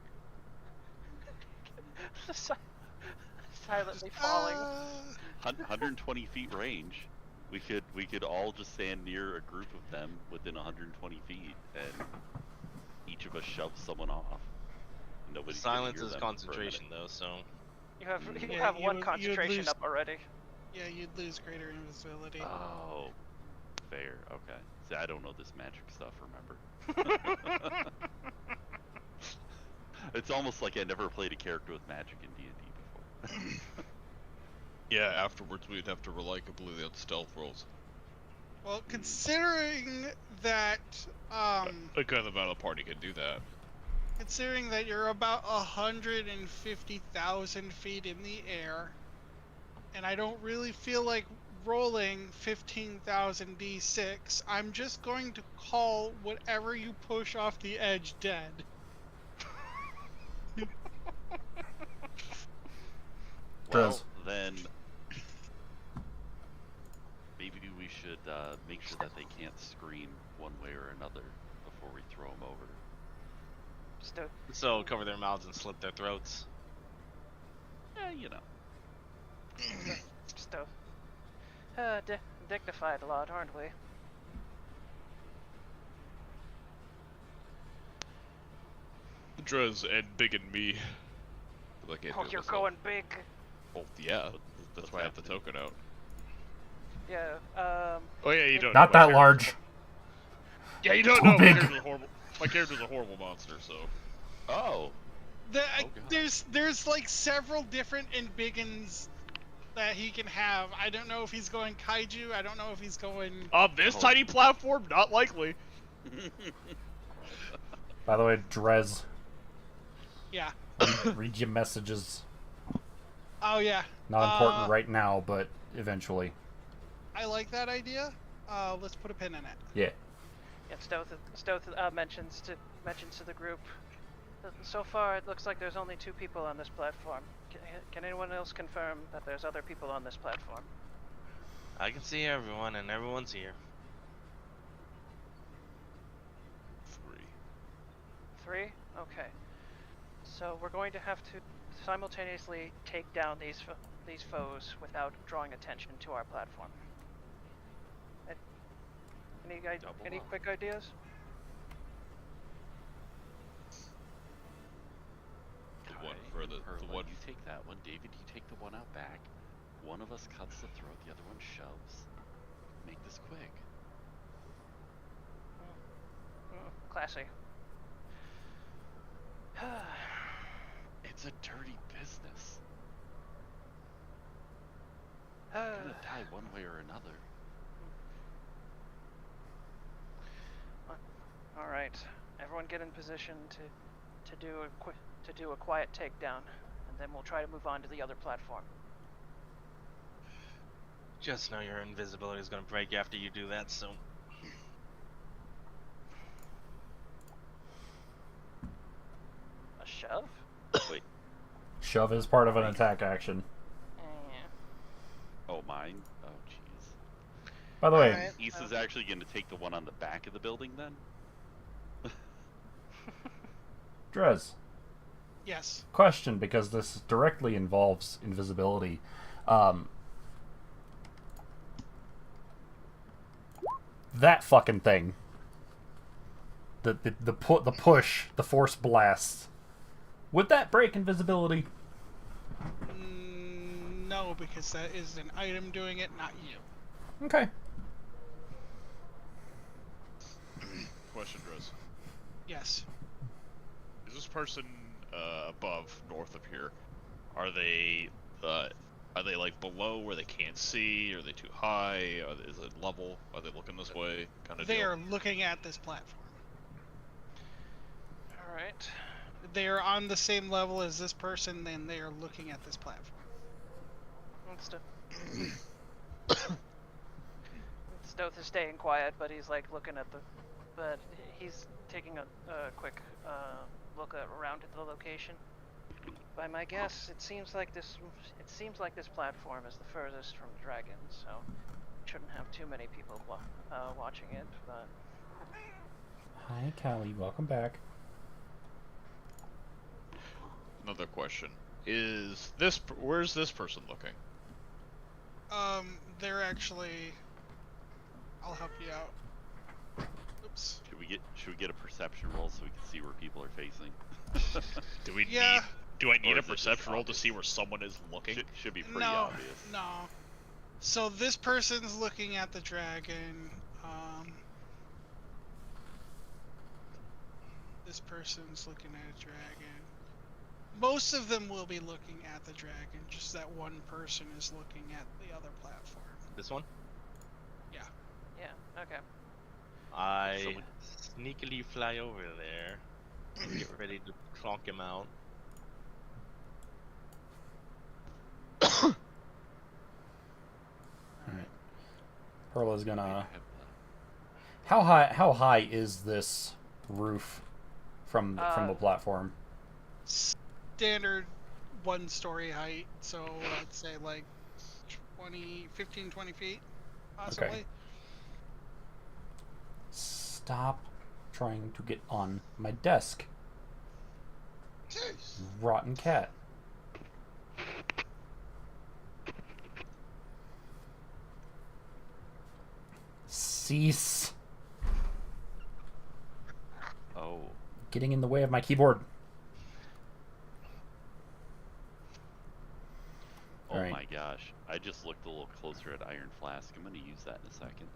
Silently falling. 120 feet range. We could all just stand near a group of them within 120 feet, and each of us shove someone off. Nobody's gonna Silence hear is them concentration, though, so. You have Yeah, one you would concentration lose- up already. Yeah, you'd lose greater invisibility. Oh, fair. Okay. See, I don't know this magic stuff. Remember? It's almost like I never played a character with magic in D&D before. Yeah, afterwards we'd have to rely completely on stealth rolls. Well, considering that, A good amount of party can do that. considering that you're about 150,000 feet in the air, and I don't really feel like rolling 15,000 d6, I'm just going to call whatever you push off the edge dead. Well, Drez. then maybe we should make sure that they can't scream one way or another before we throw them over. So cover their mouths and slit their throats. Yeah, you know. Stoth. Dignified a lot, aren't we? Drez and Big and me. Like Oh, you're going big. Well, yeah, that's why I have the token out. Yeah. Oh yeah, you don't. Not know my that large. Yeah, you don't Too know. big. My character's a horrible monster, so. Oh. The, God. there's like several different embiggens that he can have. I don't know if he's going kaiju. I don't know if he's going. On this Oh. tiny platform, not likely. By the way, Drez, Yeah. read your messages. Oh yeah. Not important right now, but eventually. I like that idea. Let's put a pin in it. Yeah. Yeah, Stoth mentions to the group. So far, it looks like there's only 2 people on this platform. Can anyone else confirm that there's other people on this platform? I can see everyone, and everyone's here. 3. 3? Okay. So we're going to have to simultaneously take down these foes without drawing attention to our platform. Any up. quick ideas? Perlin, one. you take that one. David, you take the one out back. One of us cuts the throat, the other one shoves. Make this quick. Classy. It's a dirty business. You're gonna die one way or another. All right, everyone get in position to do a quiet takedown, and then we'll try to move on to the other platform. Just know your invisibility is gonna break after you do that, so. A shove? Wait. Shove is part of an attack action. Yeah. Oh, mine? Oh, jeez. By the way, Alright. Issa's actually going to take the one on the back of the building then? Drez, Yes. question, because this directly involves invisibility. That fucking thing. The push, the force blast. Would that break invisibility? No, because that is an item doing it, not you. Okay. question, Driz. Yes. Is this person above, north of here? Are they like below where they can't see? Are they too high? Is it level? Are they looking this way? Kind of They deal. are looking at this platform. All right. They are on the same level as this person, then they are looking at this platform. Stoth is staying quiet, but he's like looking at the. But he's taking a quick look around at the location. By my guess, it seems like this platform is the furthest from the dragon, so shouldn't have too many people watching it. But Hi, Callie. Welcome back. Another question. Where's this person looking? They're actually. I'll help you out. Oops. Should we get a perception roll so we can see where people are facing? Do I need Or a is it just perception roll to obvious? see where someone is looking? Should be pretty No, obvious. no. So this person's looking at the dragon. This person's looking at a dragon. Most of them will be looking at the dragon. Just that one person is looking at the other platform. This one? Yeah. yeah, okay. I Someone- sneakily fly over there and get ready to clonk him out. Alright. Perla's Maybe gonna. have How high is this roof from the platform? Standard 1-story height. So I'd say like 15, 20 feet, possibly. Okay. Stop trying to get on my desk. Rotten cat. Cease Oh, getting in the way of my keyboard. oh Alright. my gosh! I just looked a little closer at Iron Flask. I'm gonna use that in a second.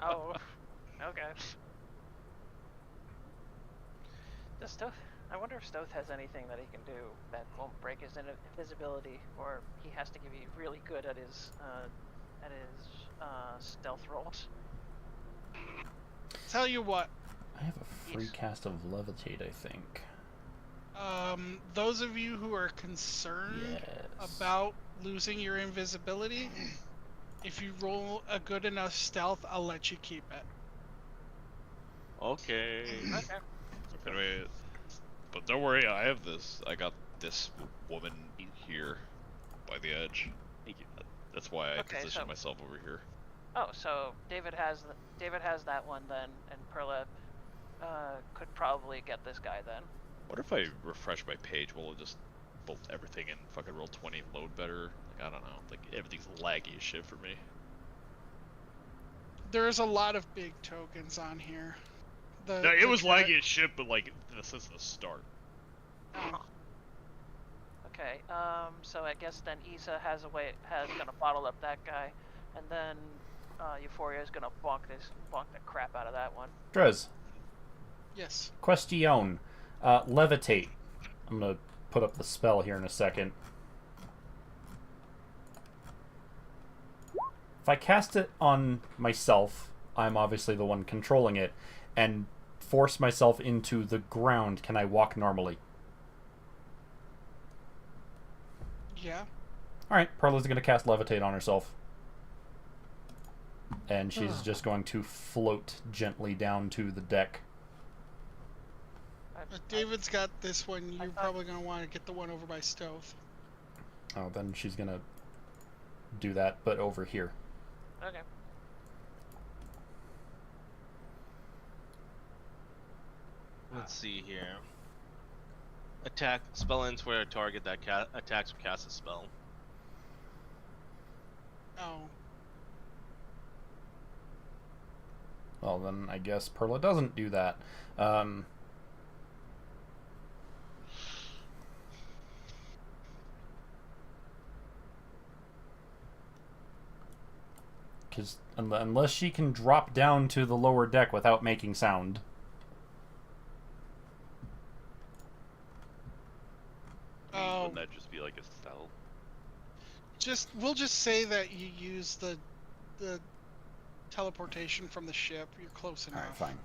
Oh, okay. Does Stoth? I wonder if Stoth has anything that he can do that won't break his invisibility, or he has to be really good at his stealth rolls. Tell you what, I have a free Yes. cast of Levitate, I think. those of you who are concerned Yes. about losing your invisibility, if you roll a good enough stealth, I'll let you keep it. Okay. Okay. Anyway, but don't worry, I have this. I got this woman here by the edge. Thank you. That's why I Okay, positioned so- myself over here. Oh, so David has that one then, and Perla could probably get this guy then. What if I refresh my page? Will it just bolt everything and fucking roll 20 and load better? Like, I don't know. Like, everything's laggy as shit for me. There's a lot of big tokens on here. No, The it was dra- laggy as shit, but like, since the start. Oh, Okay. So I guess then Issa has gonna bottle up that guy, and then Euphoria is gonna bonk the crap out of that one. Drez, yes. question. Levitate. I'm gonna put up the spell here in a second. If I cast it on myself, I'm obviously the one controlling it, and force myself into the ground, can I walk normally? Yeah. Alright, Perla's gonna cast Levitate on herself. And she's just going to float gently down to the deck. David's got this one. You're thought- probably going to want to get the one over by Stoth. Oh, then she's gonna do that, but over here. Okay. Let's see here. Attack spell ends where a target that attacks or casts a spell. Oh. Well, then I guess Perla doesn't do that. Because unless she can drop down to the lower deck without making sound. Wouldn't that just be like a cell? We'll just say that you use the teleportation from the ship. You're close enough. Alright, fine.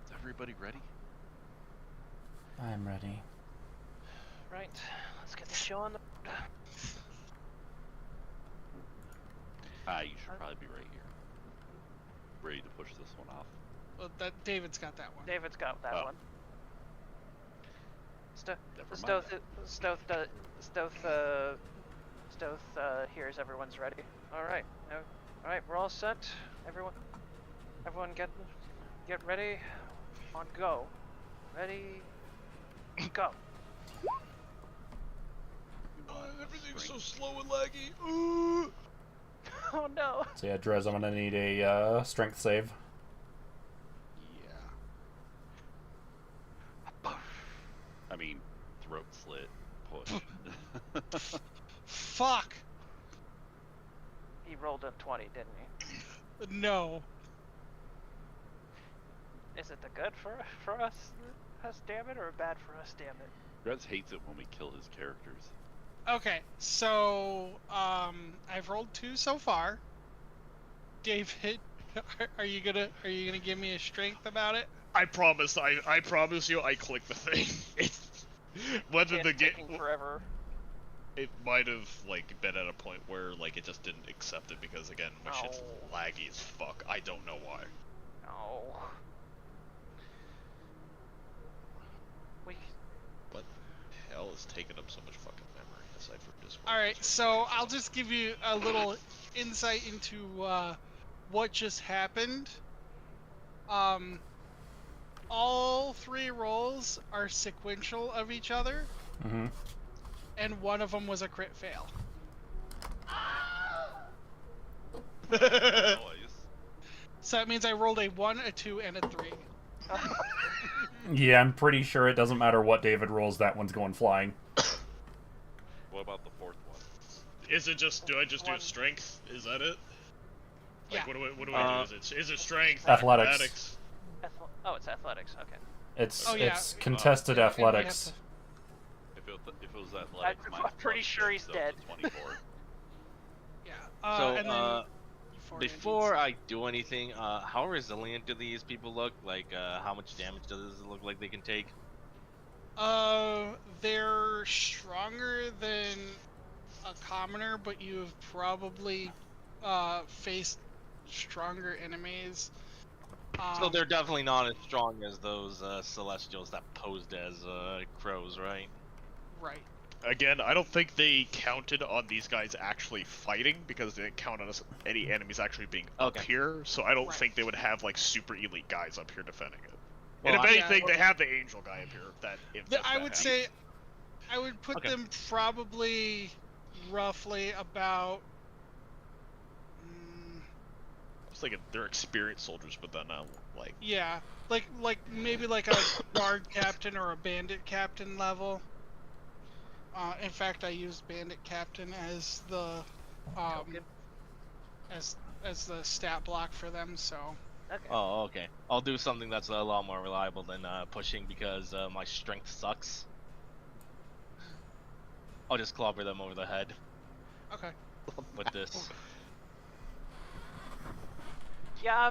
Is everybody ready? I'm ready. Right. Let's get the show on the. You should probably be right here. Ready to push this one off. Well, that David's got that one. David's got that Oh. one. Never mind. Stoth hears everyone's ready. All right, we're all set. Everyone get ready. On go. Ready. Go. Everything's so slow and laggy. Ooh. Oh no. So yeah, Drez, I'm gonna need a strength save. Yeah. I mean, throat slit. Push. Fuck. He rolled a 20, didn't he? No. Is it the good for us damn it, or bad for us damn it? Drez hates it when we kill his characters. Okay, so I've rolled 2 so far. David, are you gonna give me a strength about it? I promise you, I clicked the thing. It's whether the It's game, taking forever. it might have like been at a point where like it just didn't accept it because again my shit's Oh. laggy as fuck. I don't know why. No. What the hell is taking up so much fucking memory aside from Discord? All right, so I'll just give you a little insight into what just happened. All 3 rolls are sequential of each other, Mm-hmm. and one of them was a crit fail. Noise. So that means I rolled a 1, a 2, and a 3. Yeah, I'm pretty sure it doesn't matter what David rolls, that one's going flying. What about the 4th one? Is it just? Do I just do One. strength? Is that it? Yeah. Like, what do I do? Is it strength? Athletics. Oh, it's athletics. Okay. It's Oh, yeah. it's contested And we have athletics. to- If it was athletics, I'm mine's pretty plus sure 6, he's so it's dead. a 24. Yeah. So, and then Before I do anything, how resilient do these people look? Like, how much damage does it look like they can take? they're stronger than a commoner, but you've probably faced stronger enemies. So they're definitely not as strong as those celestials that posed as crows, right? right. Again, I don't think they counted on these guys actually fighting because they didn't count on any enemies actually being up Okay. here. So I don't Right. think they would have like super elite guys up here defending it. Well, and if yeah, anything, well- they have the angel guy up here. I would say, I would put Okay. them probably roughly about. it's like they're experienced soldiers, but then like Yeah, like maybe like a guard captain or a bandit captain level. In fact, I used bandit captain as the Token. as the stat block for them. So Okay. Oh, okay. I'll do something that's a lot more reliable than pushing because my strength sucks. I'll just clobber them over the head okay. with this. Yeah.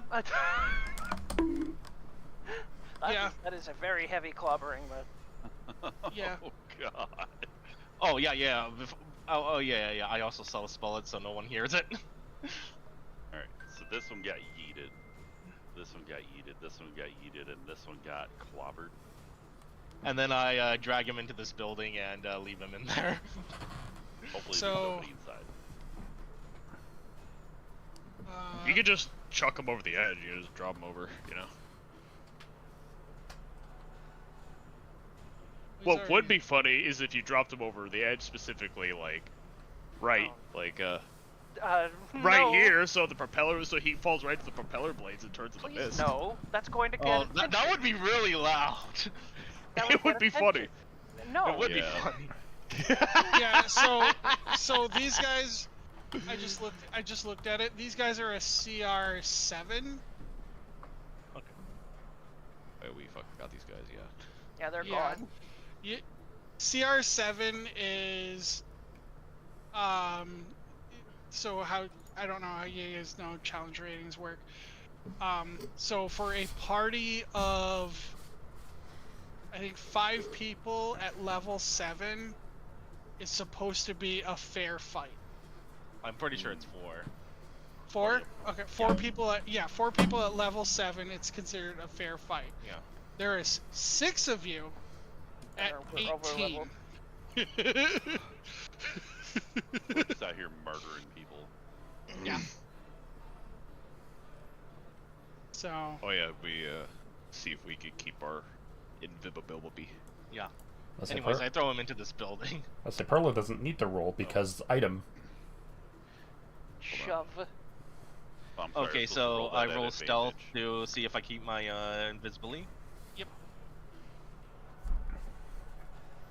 Yeah. That is a very heavy clobbering, but Yeah. Oh god. Oh yeah. Oh yeah. I also saw a spell it so no one hears it. Alright, so this one got yeeted. This one got yeeted, this one got yeeted, and this one got clobbered. And then I drag him into this building and leave him in there. Hopefully So- there's nobody inside. you could just chuck them over the edge. You just drop them over. You know. who's What already- would be funny is if you dropped them over the edge specifically, like right, right no. here, so the propeller, so he falls right to the propeller blades and turns into Please mist. no. That's going to Oh, get. that would be really loud. That would It would get be funny. attention. No. It would be Yeah. funny. Yeah. So these guys, I just looked at it. These guys are a CR7. Oh, we fucking got these guys, yeah. Yeah, they're Yeah. gone. CR7 is so how I don't know how you guys know challenge ratings work. So for a party of I think 5 people at level 7 is supposed to be a fair fight. I'm pretty sure it's 4. 4? Okay, 4 people at 4 people at level 7 it's considered a fair fight. Yeah. There is 6 of you at We're over 18. We're just out here murdering people. Yeah. So Oh yeah, we see if we could keep our invisibility. Yeah. Let's say, Anyways, I throw him into this building. let's say Perla doesn't need to roll because item. Shove. Oh, I'm sorry, Okay, I'm supposed to so that I at roll stealth advantage. to see if I keep my invisibility.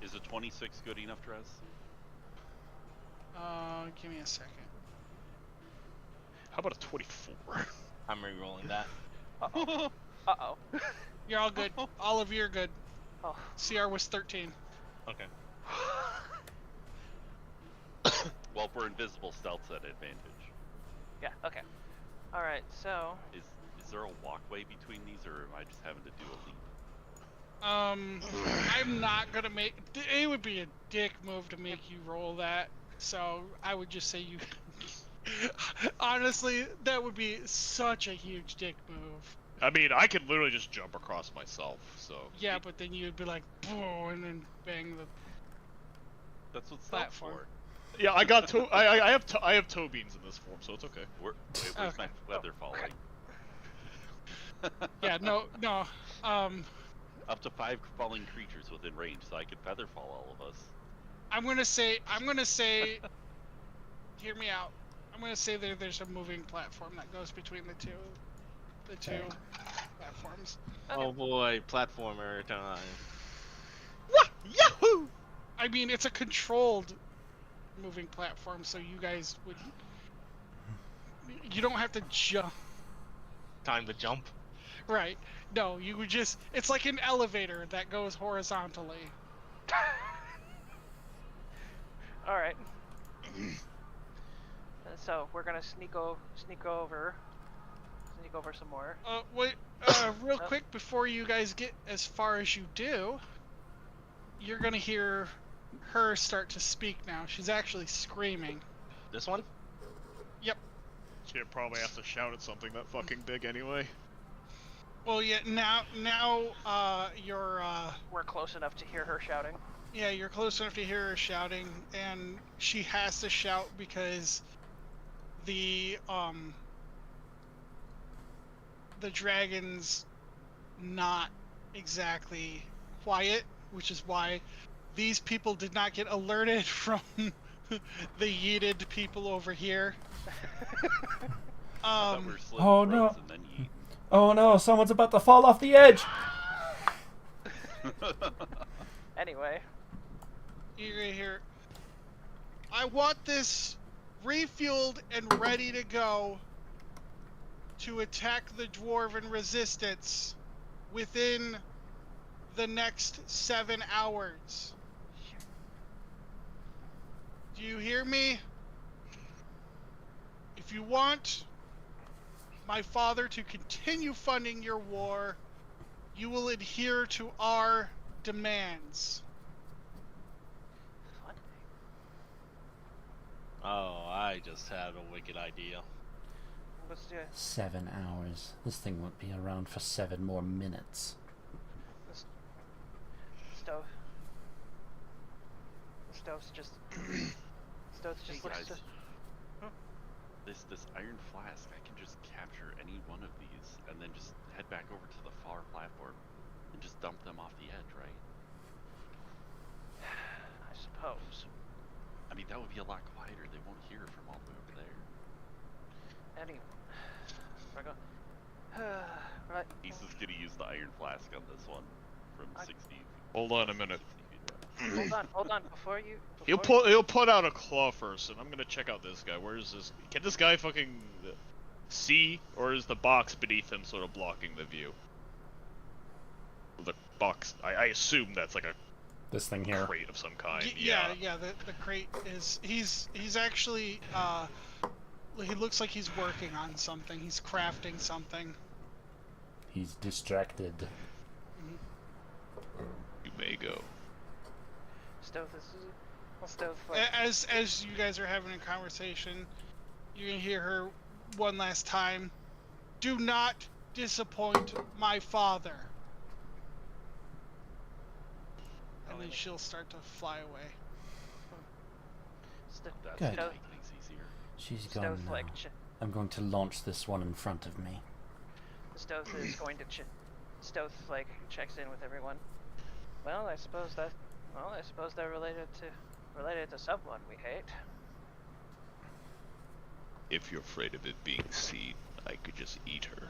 Is a 26 good enough, Drez? give me a second. How about a 24? I'm re-rolling that. Uh-oh. Uh-oh. You're all good. All of you are good. Oh. CR was 13. Okay. Well, if we're invisible, stealth's at advantage. Yeah, okay. Alright, so... Is there a walkway between these, or am I just having to do a leap? I'm not gonna make. It would be a dick move to make you roll that. So I would just say you. Honestly, that would be such a huge dick move. I mean, I could literally just jump across myself, so... Yeah, but then you'd be like, boom, and then bang the. That's what stealth's Platform. for. Yeah, I got I have toe beans in this form, so it's okay. Where's my Okay. feather falling? Yeah, no. Up to 5 falling creatures within range, so I could feather fall all of us. I'm gonna say. Hear me out. I'm gonna say there's a moving platform that goes between the two platforms. Oh boy, platformer time. Yahoo! I mean, it's a controlled moving platform, so you guys would. You don't have to jump. Time to jump. Right. No, you would just. It's like an elevator that goes horizontally. Alright. So, we're gonna sneak over some more. Wait, real quick before you guys get as far as you do, you're gonna hear her start to speak now. She's actually screaming. This one? Yep. She probably has to shout at something that fucking big anyway. Well, yeah. Now, you're. We're close enough to hear her shouting. Yeah, you're close enough to hear her shouting, and she has to shout because the dragon's not exactly quiet, which is why these people did not get alerted from the yeeted people over here. I thought we were slitting Oh, throats no. and then yeet. Oh no, someone's about to fall off the edge! Anyway. You're gonna hear, I want this refueled and ready to go to attack the Dwarven resistance within the next 7 hours. Do you hear me? If you want my father to continue funding your war, you will adhere to our demands. Oh, I just had a wicked idea. Let's do it. 7 hours. This thing won't be around for 7 more minutes. Stove. Stove's just Hey looks guys, to... this iron flask, I can just capture any one of these and then just head back over to the far platform and just dump them off the edge, right? I suppose. I mean, that would be a lot quieter. They won't hear from all the way over there. Anyway. We're going... right. Ace is gonna use the iron flask on this one from I- 60 Hold on a minute. Hold on. Before you. He'll put out a claw first, and I'm gonna check out this guy. Where is this? Can this guy fucking see, or is the box beneath him sort of blocking the view? The box. I assume that's like a This thing here. crate of some kind. Yeah. The crate is. He's actually. He looks like he's working on something. He's crafting something. He's distracted. You may go. As you guys are having a conversation, you can hear her one last time. Do not disappoint my father. And then she'll start to fly away. That's Good. gonna make things easier. She's gone now. I'm going to launch this one in front of me. Stoth is going to Stoth checks in with everyone. Well, I suppose they're related to someone we hate. If you're afraid of it being seen, I could just eat her.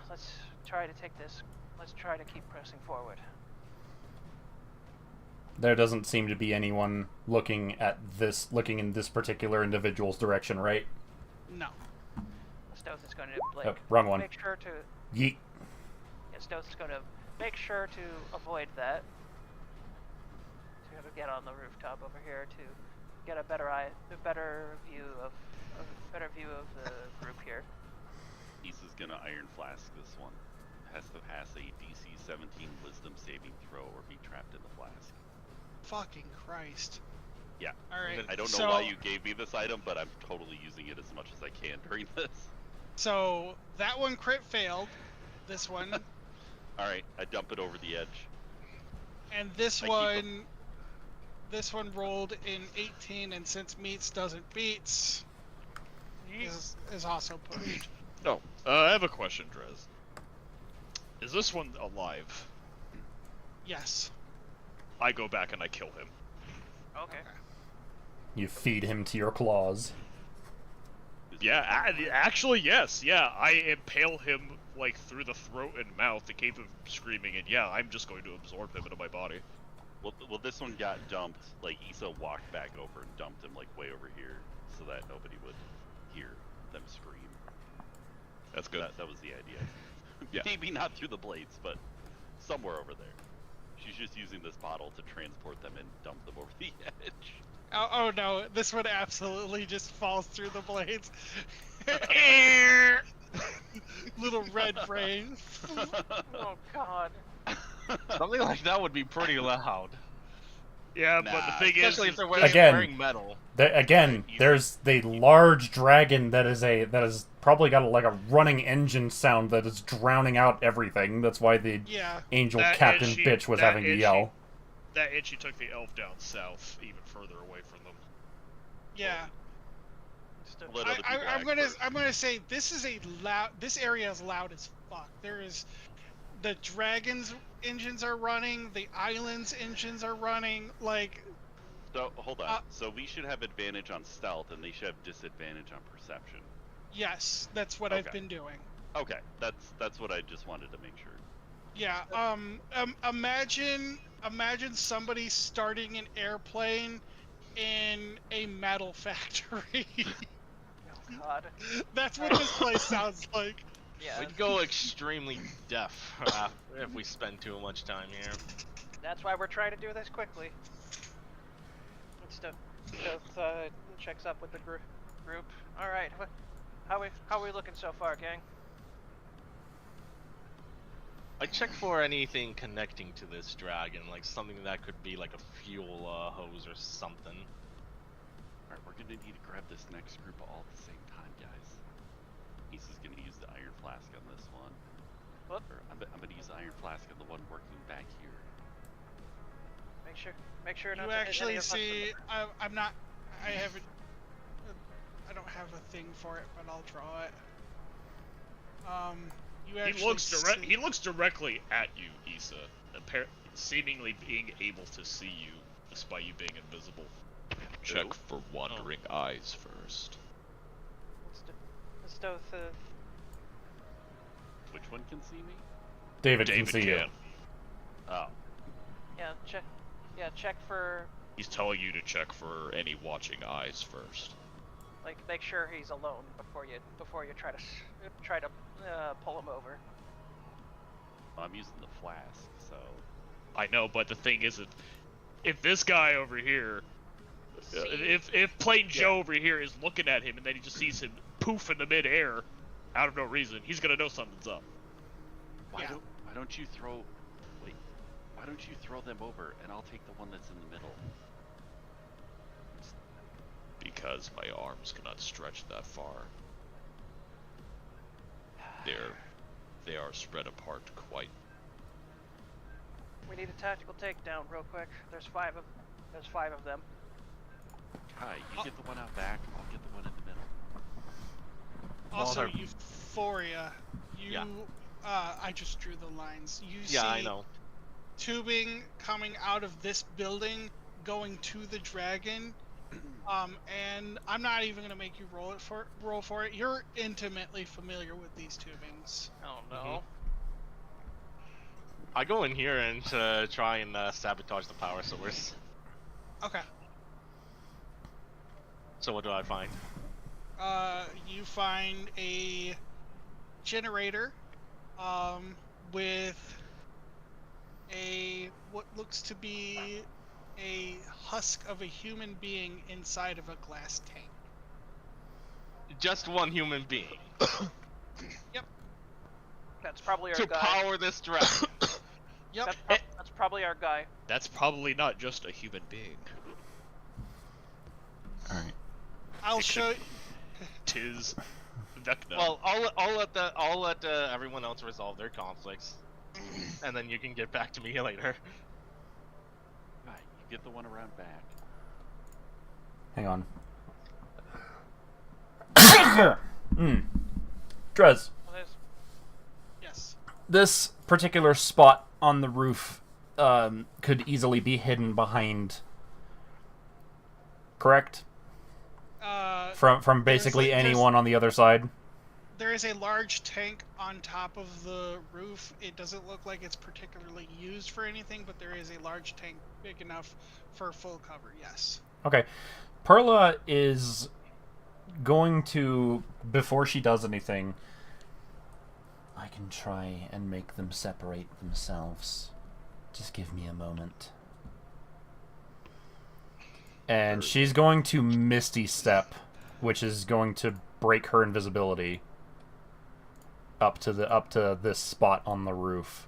Let's try to take this. Let's try to keep pressing forward. There doesn't seem to be anyone looking in this particular individual's direction, right? No. Stoth is going to Oh, wrong one. make sure to. Yeet. Yeah, Stoth is going to make sure to avoid that. To get on the rooftop over here to get a better view of the group here. Isa's gonna Iron Flask this one. Has to pass a DC 17 Wisdom saving throw or be trapped in the flask. Fucking Christ. Yeah. Alright. I don't know why you gave me this item, but I'm totally using it as much as I can during this. So that one crit failed. This one. Alright, I dump it over the edge. And this I one. This one rolled in 18, and since meets doesn't beats, is also pushed. No. I have a question, Drez. Is this one alive? Yes. I go back and I kill him. Okay. You feed him to your claws. Yeah, actually, yes. Yeah, I impale him through the throat and mouth to keep him screaming, and yeah, I'm just going to absorb him into my body. Well, this one got dumped. Isa walked back over and dumped him way over here, so that nobody would hear them scream. That's good. That was the idea. Yeah. Maybe not through the blades, but somewhere over there. She's just using this bottle to transport them and dump them over the edge. Oh no, this one absolutely just falls through the blades. Little red brain. Oh God. Something like that would be pretty loud. Yeah, but the thing Especially is, if they're Again, wearing metal. There's the large dragon that has probably got a running engine sound that is drowning out everything. That's why the angel That captain itchy- bitch was that having to itchy- yell. that itchy took the elf down south, even further away from them. Yeah. Let other people I'm act gonna first. I'm gonna say this area is loud as fuck. There is the dragon's engines are running, the island's engines are running, So, hold on. So we should have advantage on stealth, and they should have disadvantage on perception. yes, that's what I've Okay. been doing. Okay, that's what I just wanted to make sure. Yeah, imagine somebody starting an airplane in a metal factory. Oh God. That's what this place sounds like. Yeah. We'd go extremely deaf if we spend too much time here. That's why we're trying to do this quickly. Stoth checks up with the group. All right. How are we looking so far, gang? I check for anything connecting to this dragon, like something that could be like a fuel hose or something. Alright, we're gonna need to grab this next group all at the same time, guys. Isa's gonna use the Iron Flask on this one. What? Or I'm gonna use the Iron Flask on the one working back here. Make sure not You to hit any actually of us see, I don't have a thing for it, but I'll draw it. You actually He looks directly at you, Isa, seemingly being able to see you, despite you being invisible. Check for wandering eyes first. Stoth, Which one can see me? David can David see you. can. Oh, yeah, check. Yeah, check for He's telling you to check for any watching eyes first. like make sure he's alone before you try to pull him over. I'm using the flask, so I know, but the thing is, if this guy over here, See? if plain Joe over here is looking at him and then he just sees him poof in the midair, out of no reason, he's gonna know something's up. why Yeah. don't you throw? Wait, why don't you throw them over and I'll take the one that's in the middle? Because my arms cannot stretch that far. They are spread apart quite. We need a tactical takedown real quick. There's five of them. Hi, you get the one out back. I'll get the one in the middle. Also, Well, Euphoria. You. Yeah. I just drew the lines. You Yeah, see I know. tubing coming out of this building, going to the dragon. And I'm not even gonna make you roll for it. You're intimately familiar with these tubings. Oh no. I go in here and try and sabotage the power source. Okay. So what do I find? You find a generator, with what looks to be a husk of a human being inside of a glass tank. Just one human being That's probably our to guy. power this dragon. Yep. That's probably our guy. That's probably not just a human being. All right. I'll It show. could- Tis Vecna. Well, I'll let everyone else resolve their conflicts, and then you can get back to me later. Hi, you get the one around back. Hang on. Drez, Well, there's Yes. this particular spot on the roof could easily be hidden behind. Correct? From basically there's- anyone on the other side. There is a large tank on top of the roof. It doesn't look like it's particularly used for anything, but there is a large tank big enough for full cover. Yes. Okay. Perla is going to, before she does anything, I can try and make them separate themselves. Just give me a moment. And she's going to Misty Step, which is going to break her invisibility up to this spot on the roof.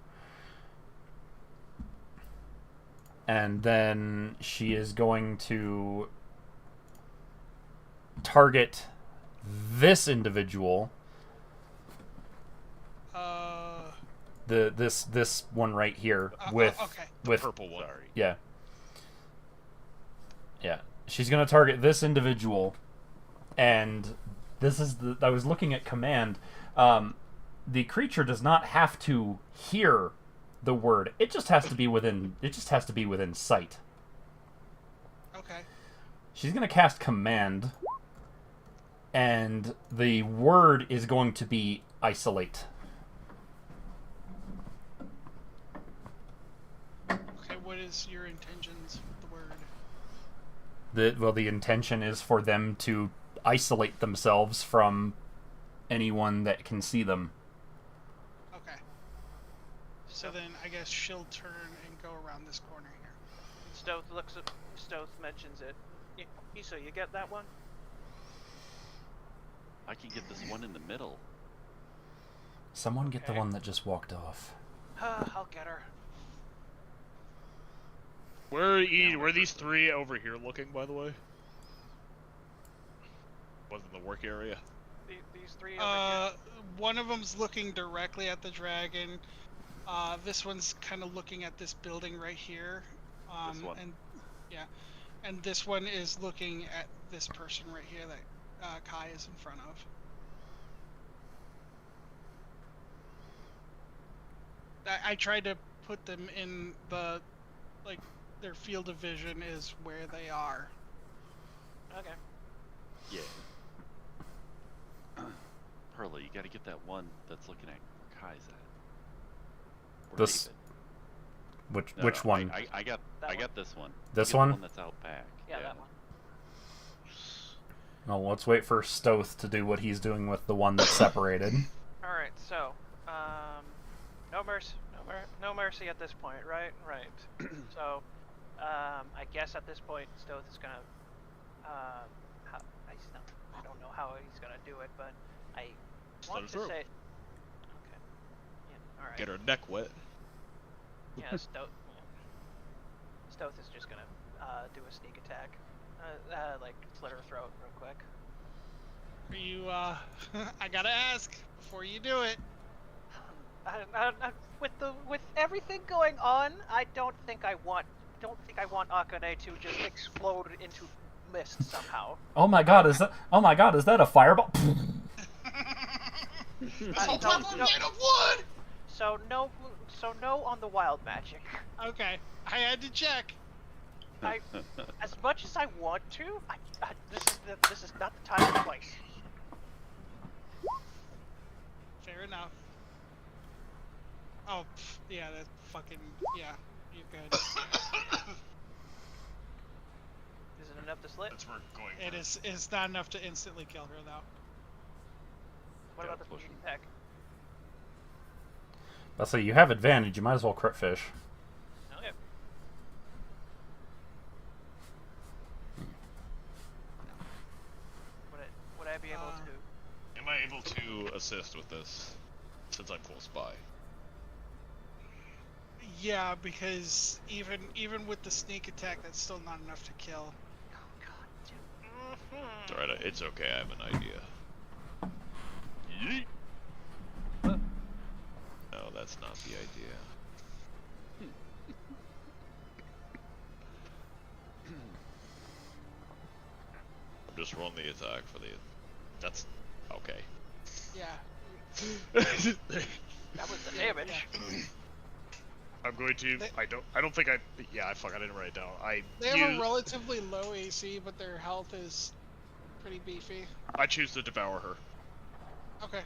And then she is going to target this individual. This one right here with okay. with purple one. Sorry. yeah. Yeah. She's going to target this individual, and this is I was looking at command. The creature does not have to hear the word. It just has to be within sight. Okay. She's going to cast command, and the word is going to be isolate. Okay. What is your intentions with the word? The intention is for them to isolate themselves from anyone that can see them. Okay. So then I guess she'll turn and go around this corner here. Stoth mentions it. Issa, you get that one? I can get this one in the middle. Someone get the Okay. one that just walked off. I'll get her. Where are these three over here looking, by the way? Wasn't the work area? These three over here. One of them's looking directly at the dragon. This one's kind of looking at this building right here. This one? And yeah, and this one is looking at this person right here that Kai is in front of. I tried to put them in the, like, their field of vision is where they are. Okay. Yeah. Perla, you gotta get that one that's looking at where Kai's at. Or This- David. Which No, which no, one? I got That one. this one. This Get the one? one that's out back. Yeah, that one. Oh, let's wait for Stoth to do what he's doing with the one that's separated. All right, so no mercy, no mercy at this point, right? Right. So, I guess at this point, Stoth is gonna, I don't know how he's gonna do it, but I Just want let to her say, through. okay, yeah, all right. Get her neck wet. Yeah, Stoth is just gonna do a sneak attack, like slit her throat real quick. Are you, I gotta ask before you do it. With everything going on, I don't think I want Akane to just explode into mist somehow. Oh my god, is that a fireball? This I whole don't platform know. made of wood! So no on the wild magic. Okay, I had to check. As much as I want to, this is not the time or place. Fair enough. Oh, yeah, that fucking, yeah, you're good. Is it enough to slit? That's where we're going. It's not enough to instantly kill her, though. What Yeah, about the push sneak him. attack? Let's say you have advantage. You might as well crit fish. Okay. Would I be able to? Am I able to assist with this? Since I'm close by. Yeah, because even with the sneak attack, that's still not enough to kill. Oh god. It's alright, it's okay, I have an idea. Yeet. No, that's not the idea. I'm just rolling the attack for the... That's... okay. Yeah. That was the damage. I'm going to... They- I don't think I... Yeah, fuck, I didn't write it down. They have a relatively low AC, but their health is pretty beefy. I choose to devour her. Okay.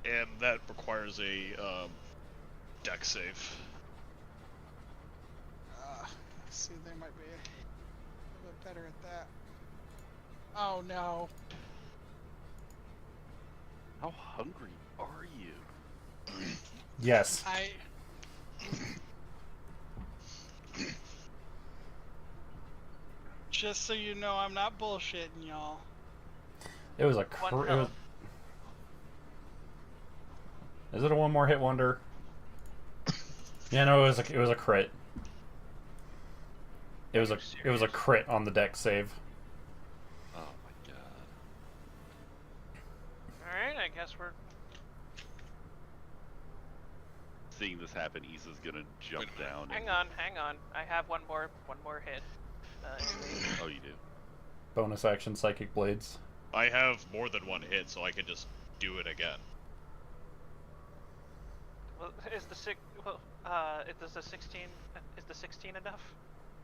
And that requires a, dex save. Let's see, they might be a bit better at that. Oh no. How hungry are you? Yes. Just so you know, I'm not bullshitting y'all. It was a One it was... health. Is it a one more hit wonder? Yeah, no, it was a crit. It was a crit on the deck save. Oh my god. Alright, I guess we're... Seeing this happen, Issa's gonna jump down. Hang and... on. I have one more hit. Oh, you do. Bonus action psychic blades. I have more than one hit, so I can just do it again. Well, is the 16 enough?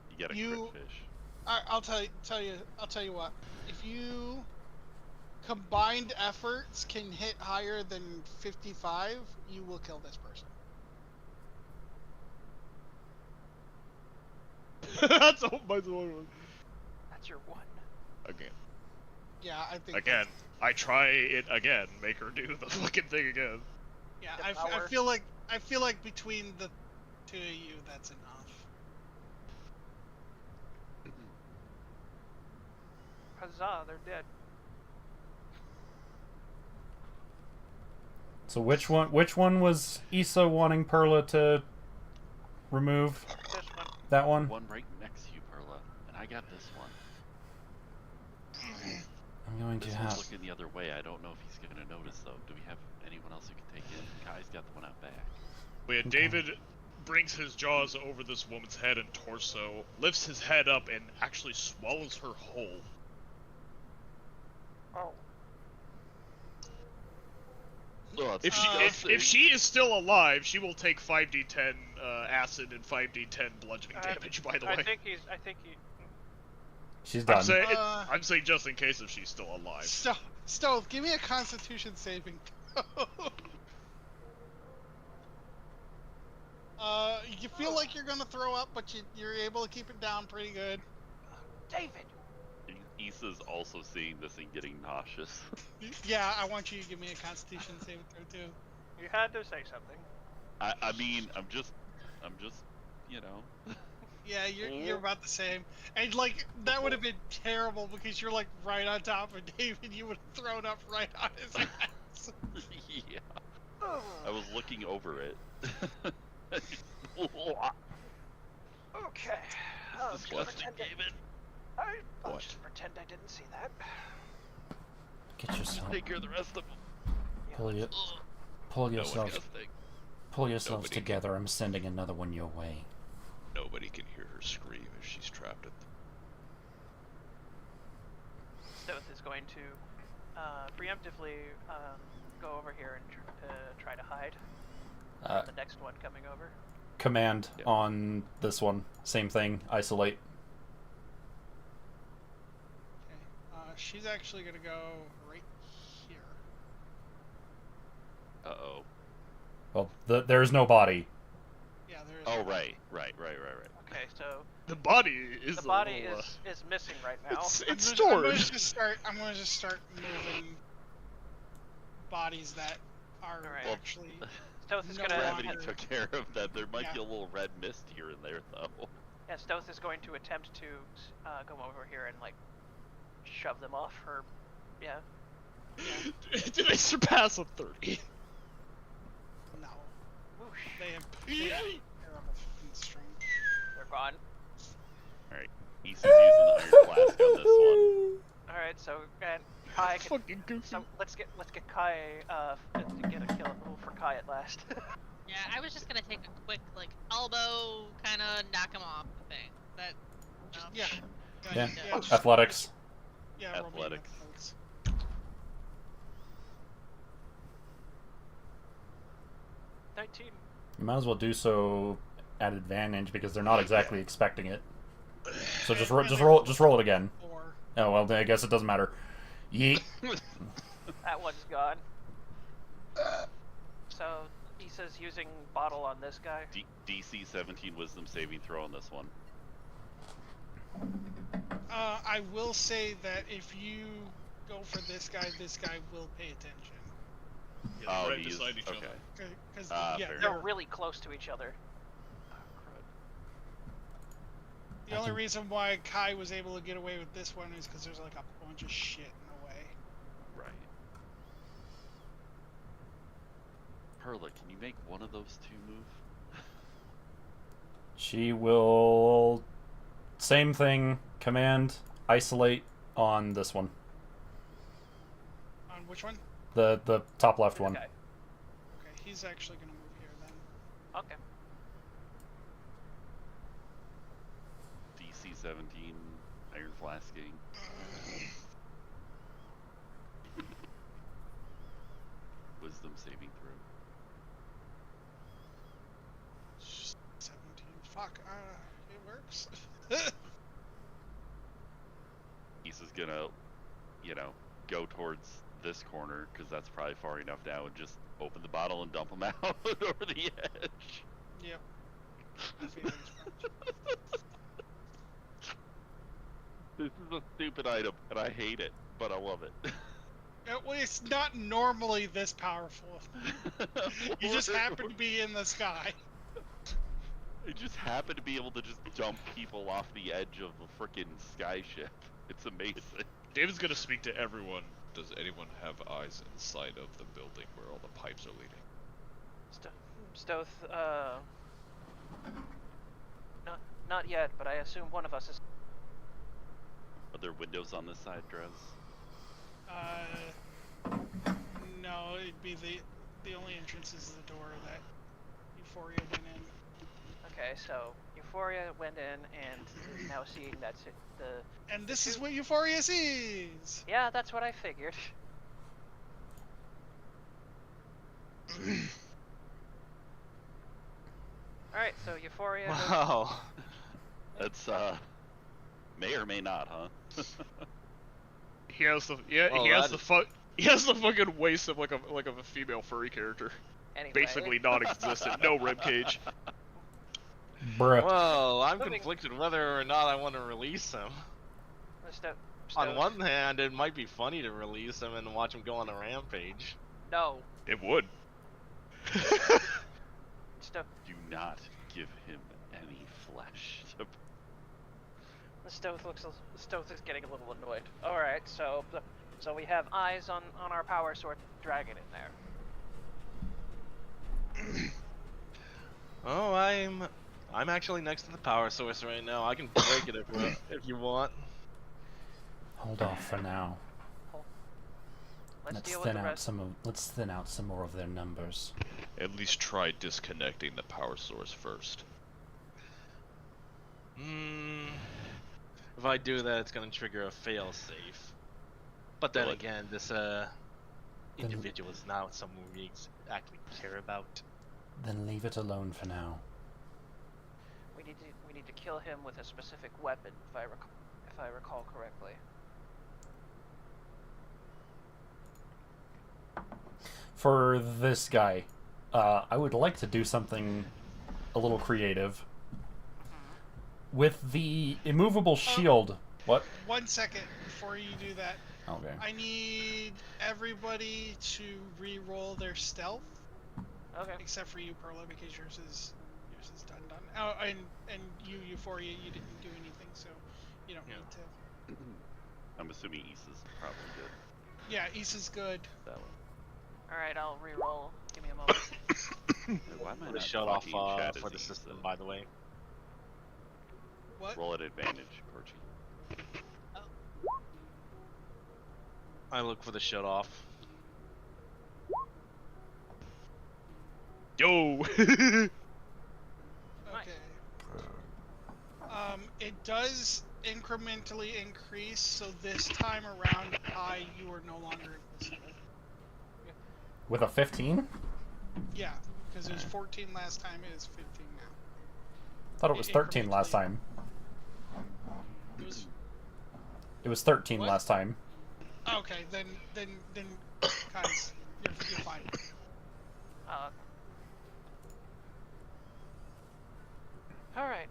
You gotta You- crit fish. I'll tell you what. If you combined efforts can hit higher than 55, you will kill this person. That's my one. That's your one. Again. Yeah, I think. Again. I try it again. Make her do the fucking thing again. Yeah, The I power. feel like between the two of you, that's enough. Huzzah, they're dead. So which one was Issa wanting Perla to remove? This one. That one? One right next to you, Perla, and I got this one. I'm going This to one's have... looking the other way. I don't know if he's gonna notice though. Do we have anyone else who can take it? Kai's got the one out back. Where David brings his jaws over this woman's head and torso, lifts his head up, and actually swallows her whole. Oh. Oh, If she it's if she is still alive, she will take 5d10 acid and 5d10 bludgeoning damage. By the way, I think he. She's done. I'm saying just in case if she's still alive. Stealth, give me a Constitution saving. You feel like you're gonna throw up, but you're able to keep it down pretty good. David. Issa's also seeing this and getting nauseous. Yeah, I want you to give me a Constitution saving throw too. You had to say something. I mean, I'm just, you know. Yeah, you're about the same. And like that would have been terrible because you're like right on top of David. You would have thrown up right on his ass. Yeah. I was looking over it. Okay. I'll just Disgusting, pretend David. I'll What? just pretend I didn't see that. Get yourself. Take care of the rest of them. Pull No yourselves. disgusting. Pull yourselves Nobody- together. I'm sending another one your way. Nobody can hear her scream if she's trapped at Stoth is going to preemptively go over here and try to hide. The next one coming over. Command Yeah. on this one. Same thing. Isolate. Okay. She's actually gonna go right here. Uh-oh. Well, there's no body. Yeah, there is. Oh, one. right. Okay, so the body is the body is missing right now. I'm gonna just start moving bodies that are Alright. actually. Stoth is No gonna Gravity longer- took care of that. There might be Yeah. a little red mist here and there, though. yeah, Stoth is going to attempt to go over here and like shove them off her. Yeah. Did I surpass a 30? No, Whoosh. they have terrible fucking strength. They're gone. Alright. Issa's using the iron flask on this one. All right, so and Kai can, Fucking goofy. so let's get Kai to get a kill for Kai at last. Yeah, I was just gonna take a quick like elbow, kind of knock him off the thing. That. No. Yeah. Yeah. just- Athletics. Yeah, roll me Athletics. athletics. 19. You might as well do so at advantage because they're not exactly expecting it. So just roll it again. Or Oh well, then I guess it doesn't matter. Yeet. That one's gone. So Issa's using bottle on this guy. DC 17 wisdom saving throw on this one. I will say that if you go for this guy will pay attention. Yeah, Oh, right he is- beside each okay. other. Because Fair. They're they're- really close to each other. the only reason why Kai was able to get away with this one is because there's like a bunch of shit in the way. Right. Perla, can you make one of those two move? She will. Same thing. Command. Isolate on this one. On which one? The top left one. Okay. Okay, he's actually gonna move here then. Okay. DC 17 iron flasking. Wisdom saving throw. 17. Fuck. It works. Issa's gonna, go towards this corner because that's probably far enough now, and just open the bottle and dump them out over the edge. Yep. I figured as much. This is a stupid item, and I hate it, but I love it. Well, it's not normally this powerful. You just happen to be in the sky. I just happen to be able to just dump people off the edge of the frickin' sky ship. It's amazing. David's gonna speak to everyone. Does anyone have eyes inside of the building where all the pipes are leading? Stoth, not yet, but I assume one of us is. Are there windows on this side, Drez? No, it'd be the only entrance is the door that Euphoria went in. Okay, so Euphoria went in and is now seeing that's it. And this is what Euphoria sees! Yeah, that's what I figured. Alright, so Euphoria. Wow. That's, may or may not, huh? He has the Oh, he has that the is- He has the fucking waist of like a female furry character. Anyway, Basically non-existent. No ribcage. Bruh. Well, I'm Moving- conflicted whether or not I want to release him. On Stowe- one hand, it might be funny to release him and watch him go on a rampage. No. It would. Stowe- Do not give him any flesh. The Stoth is getting a little annoyed. All right, so we have eyes on our power sword dragon in there. Oh, I'm actually next to the power source right now. I can break it if you want. Hold off for now. Let's deal with the rest. Let's thin out some more of their numbers. At least try disconnecting the power source first. If I do that, it's gonna trigger a fail-safe. But then Well, again, this individual is not someone we actually care about. Then leave it alone for now. We need to kill him with a specific weapon, if I recall correctly. For this guy, I would like to do something a little creative. With the immovable shield... What? 1 second before you do that. Okay. I need everybody to re-roll their stealth, Okay. except for you, Perla, because yours is done. Oh, and you, Euphoria, you didn't do anything, so you don't need to. I'm assuming Issa's probably good. Yeah, Issa's good. That one. All right, I'll re-roll. Give me a moment. Why am I Put a not shut off talking in chat for as the Issa? system, by the way. What? Roll at advantage, Corchi. I look for the shut off. Yo! Okay. It does incrementally increase, so this time around, you are no longer invisible. With a 15? Yeah, because it was 14 last time, it is 15 now. Thought it was 13 last time. It was 13 What? last time. Okay, then, guys, you're fine. All right.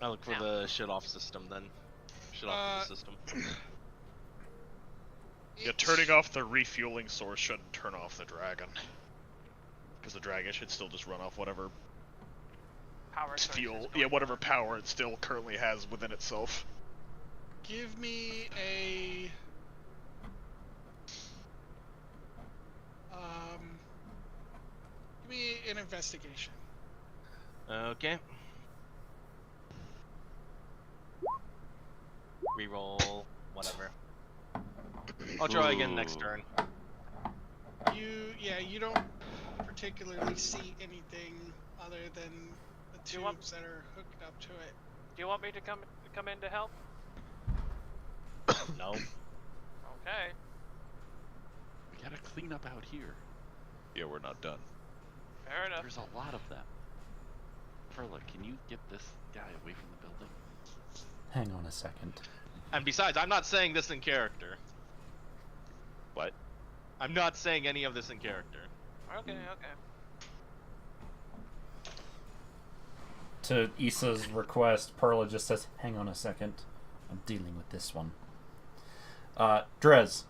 I look for Now. the shut off system then. Shut off the system. Yeah, turning off the refueling source shouldn't turn off the dragon. Because the dragon should still just run off whatever Power source is fuel, going yeah, whatever on. power it still currently has within itself. Give me an investigation. Okay. Reroll, whatever. I'll try again next Ooh. turn. You don't particularly see anything other than the Do you want- tubes that are hooked up to it. Do you want me to come in to help? No. Okay. We gotta clean up out here. Yeah, we're not done. Fair enough. There's a lot of them. Perla, can you get this guy away from the building? Hang on a second. And besides, I'm not saying this in character. What? I'm not saying any of this in character. Okay. To Issa's request, Perla just says, hang on a second. I'm dealing with this one. Drez,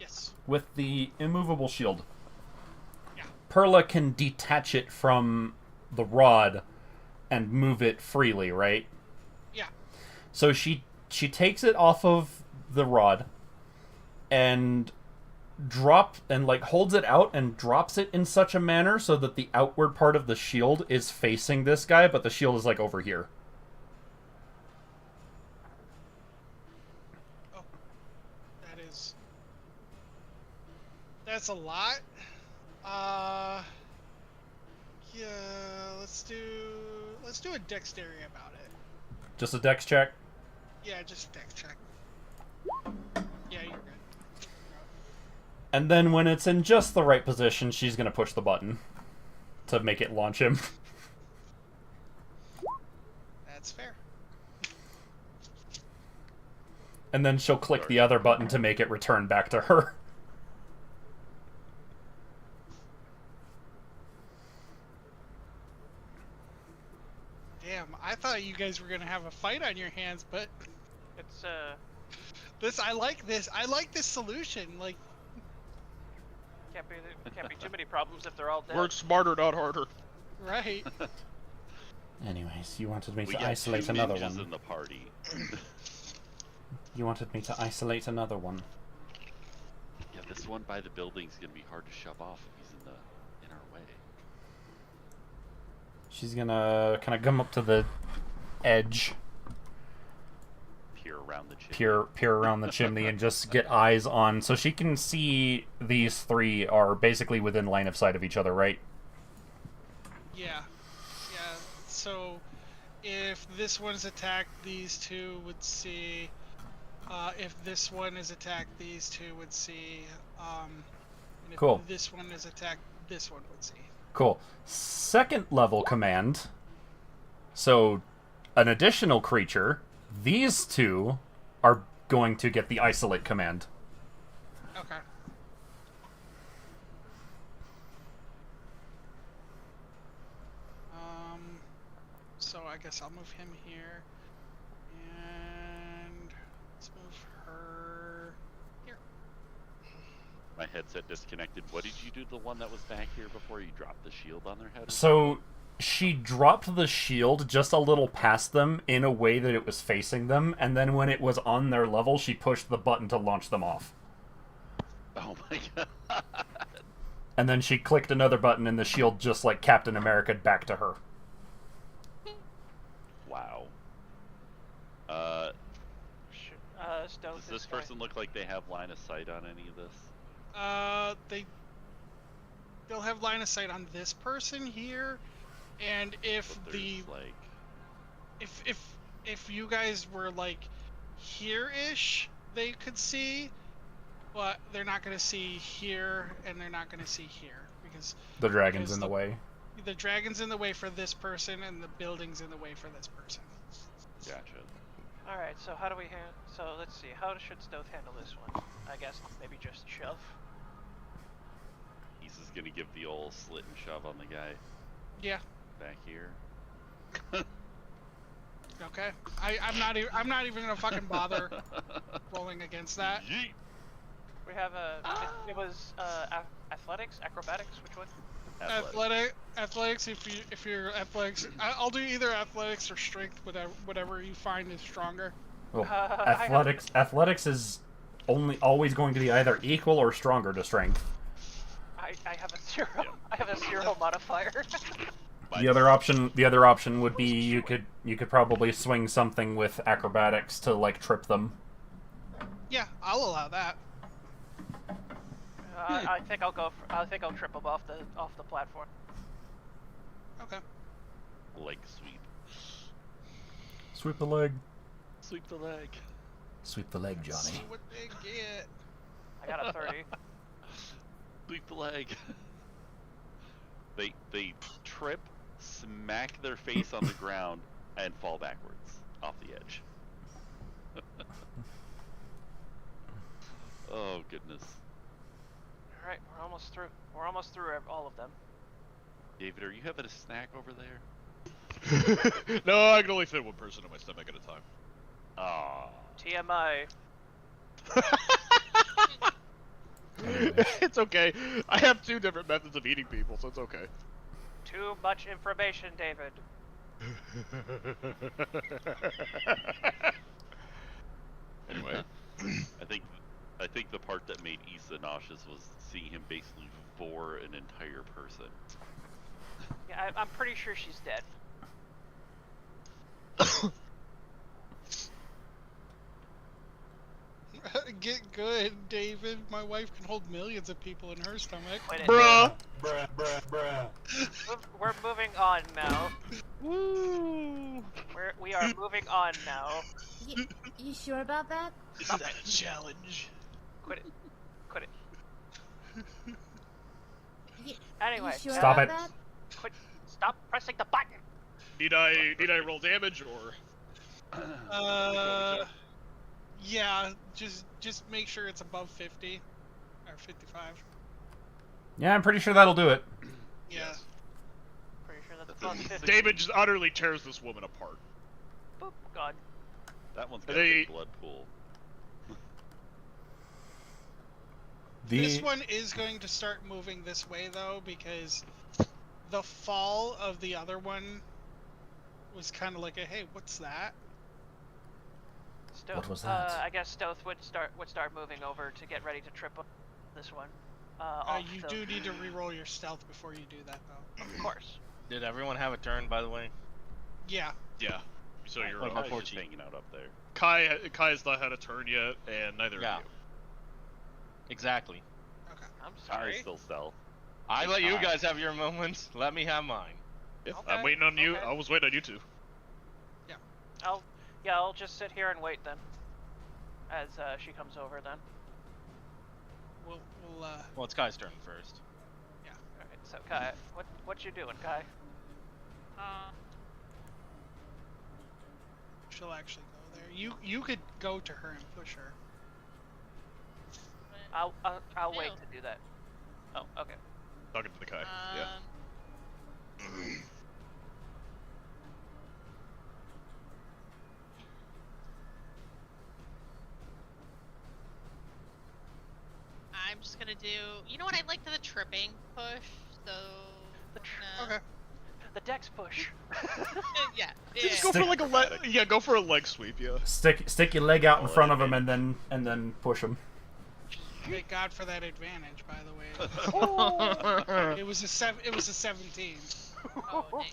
Yes. with the immovable shield, Yeah. Perla can detach it from the rod and move it freely, right? Yeah. So she takes it off of the rod and holds it out and drops it in such a manner so that the outward part of the shield is facing this guy, but the shield is like over here. Oh, that's a lot. Yeah, let's do a dexterity about it. Just a dex check. Yeah, just dex check. Yeah, you're good. And then when it's in just the right position, she's going to push the button to make it launch him. That's fair. And then she'll click the other button to make it return back to her. Damn, I thought you guys were gonna have a fight on your hands, but It's I like this. I like this solution. Like, can't be too many problems if they're all dead. Work smarter, not harder. right? Anyways, you wanted me We to got isolate two another ninjas one. in the party. You wanted me to isolate another one. Yeah, this one by the building's gonna be hard to shove off if he's in our way. She's gonna kind of come up to the edge, Peer around the chimney. peer around the chimney, and just get eyes on, so she can see these three are basically within line of sight of each other, right? Yeah. Yeah. So, if this one's attacked, these two would see. If this one is attacked, these two would see. And if Cool. this one is attacked, this one would see. Cool. Second level command. So, an additional creature. These two are going to get the isolate command. Okay. So I guess I'll move him here, and let's move her here. My headset disconnected. What did you do to the one that was back here before you dropped the shield on their head? So, she dropped the shield just a little past them in a way that it was facing them, and then when it was on their level, she pushed the button to launch them off. Oh my god. And then she clicked another button, and the shield just like Captain America back to her. Wow. Stealth Does this is fine. person look like they have line of sight on any of this? They'll have line of sight on this person here, and if But the there's, like, if you guys were like here-ish, they could see, but they're not gonna see here, and they're not gonna see here because The dragon's Because in the way. the dragon's in the way for this person, and the building's in the way for this person. Gotcha. All right. So how do we So let's see. How should Stealth handle this one? I guess maybe just shove. He's just gonna give the old slit and shove on the guy Yeah. back here. Okay. I'm not even gonna fucking bother rolling against that. Yeet. We have it was athletics, acrobatics. Which one? Athletics. If you're athletics, I'll do either athletics or strength, whatever you find is stronger. Well, I have- athletics is always going to be either equal or stronger to strength. I have a 0. Yeah. I have a 0 modifier. The other option would be you could probably swing something with acrobatics to like trip them. Yeah, I'll allow that. I think I'll trip him off the platform. Okay. Leg sweep. Sweep the leg. Sweep the leg. Sweep the leg, See Johnny. what they get. I got a 30. Sweep the leg. They trip, smack their face on the ground, and fall backwards off the edge. Oh goodness. All right, we're almost through. We're almost through all of them. David, are you having a snack over there? No, I can only fit one person in my stomach at a time. Ah. TMI. It's okay. I have 2 different methods of eating people, so it's okay. Too much information, David. Anyway. I think the part that made Issa nauseous was seeing him basically vor an entire person. Yeah, I'm pretty sure she's dead. Get good, David. My wife can hold millions of people in her stomach. Wait, Bruh! We're moving on now. Woo! We are moving on now. You sure about that? Isn't that a challenge? Quit it. Quit it. You Anyway, sure Stop about it. that? Quit. Stop pressing the button. Need I roll damage or? Yeah, just make sure it's above 50 or 55. Yeah, I'm pretty sure that'll do it. Yeah. Yes. Pretty sure that's That's above a 50. David just utterly tears this woman apart. Boop, God. That one's got a big blood pool. This one is going to start moving this way though, because the fall of the other one was kind of like a hey, what's that? Stoth, What was that? I guess Stoth would start moving over to get ready to trip up this one. You do need to re-roll your stealth before you do that though. Of course. Did everyone have a turn, by the way? Yeah. Yeah. So you're What about Kai's just Porchi? hanging out up there. Kai has not had a turn yet, and neither Yeah. of you. Exactly. Okay. I'm Kai's sorry. still stealth. I let you Kai. guys have your moments. Let me have mine. Yeah, Okay, I'm waiting on you. okay. I was waiting on you two. I'll just sit here and wait then. As she comes over then. We'll Well, it's Kai's turn first. Alright, so Kai, what you doing, Kai? she'll actually go there. You could go to her and push her. I'll wait Ew. to do that. Oh, okay. Talking to the Kai. Yeah. I'm just gonna do. You know what? I like the tripping push, so. Okay. The dex push. Yeah. Just go for like go for a leg sweep, yeah. Stick your leg out in Oh, front of that's him and then push him. Thank God for that advantage, by the way. It was a 17. Oh,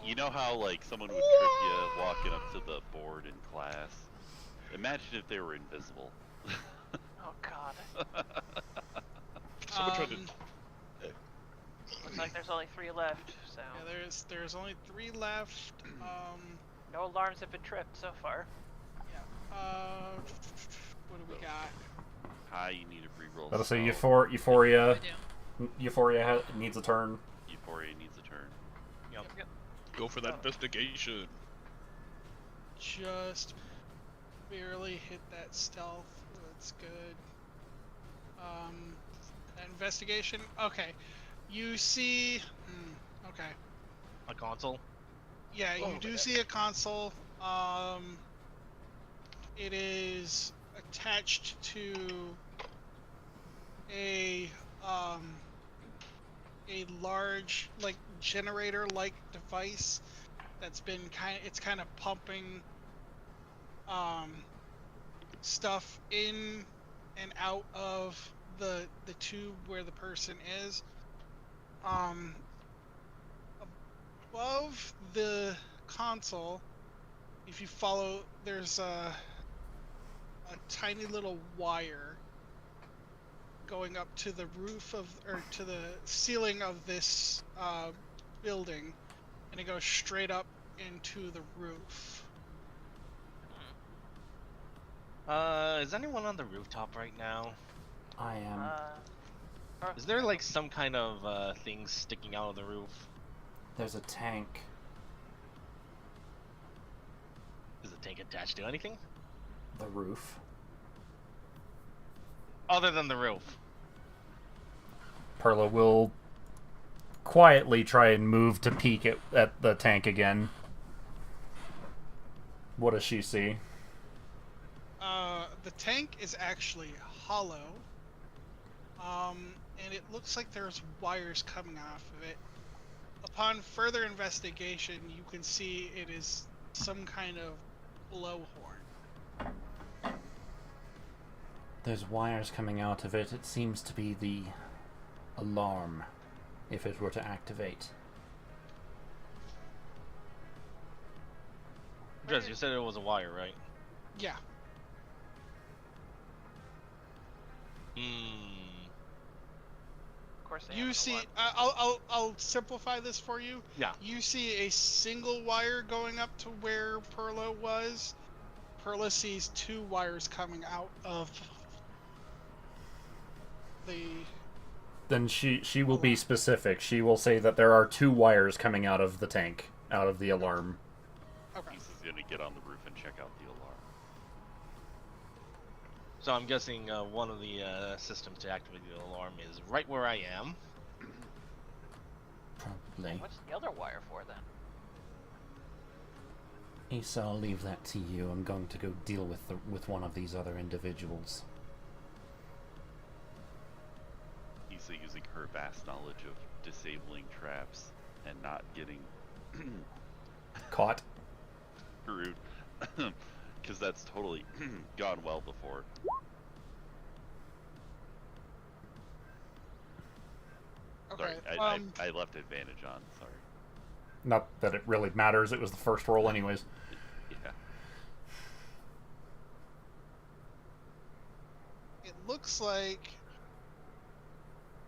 You know how like someone would trip you walking up to the board in class? Imagine if they were invisible. Oh God. Someone tried to. Looks like there's only 3 left, so Yeah, there's only 3 left. no alarms have been tripped so far. What do we got? Kai, you need to reroll. That'll say spell. Euphoria. I do. Euphoria needs a turn. Euphoria needs a turn. Yep. Go for that investigation. Just barely hit that stealth. That's good. That investigation. Okay. You see. Okay. A console? Yeah, you Oh, do heck. see a console. It is attached to a large like generator-like device that's been kind of pumping stuff in and out of the tube where the person is. Above the console, if you follow, there's a tiny little wire going up to the roof or to the ceiling of this building, and it goes straight up into the roof. Is anyone on the rooftop right now? I am. Is there like some kind of thing sticking out of the roof? There's a tank. Is the tank attached to anything? The roof. Other than the roof? Perla will quietly try and move to peek at the tank again. What does she see? The tank is actually hollow. And it looks like there's wires coming off of it. Upon further investigation, you can see it is some kind of blowhorn. There's wires coming out of it. It seems to be the alarm, if it were to activate. Drez, you said it was a wire, right? Yeah. Of course they You have an see, alarm. I'll simplify this for you. Yeah. You see a single wire going up to where Perla was. Perla sees 2 wires coming out of the. Then she will be specific. She will say that there are 2 wires coming out of the tank, out of the alarm. Okay. He's gonna get on the roof and check out the So I'm guessing one of the systems to activate the alarm is right where I am. Probably. What's the other wire for then? Asa, I'll leave that to you. I'm going to go deal with one of these other individuals. Issa using her vast knowledge of disabling traps and not getting Caught. screwed. Because that's totally gone well before. Okay. Sorry, I left advantage on. Sorry. Not that it really matters. It was the first roll anyways. Yeah. It looks like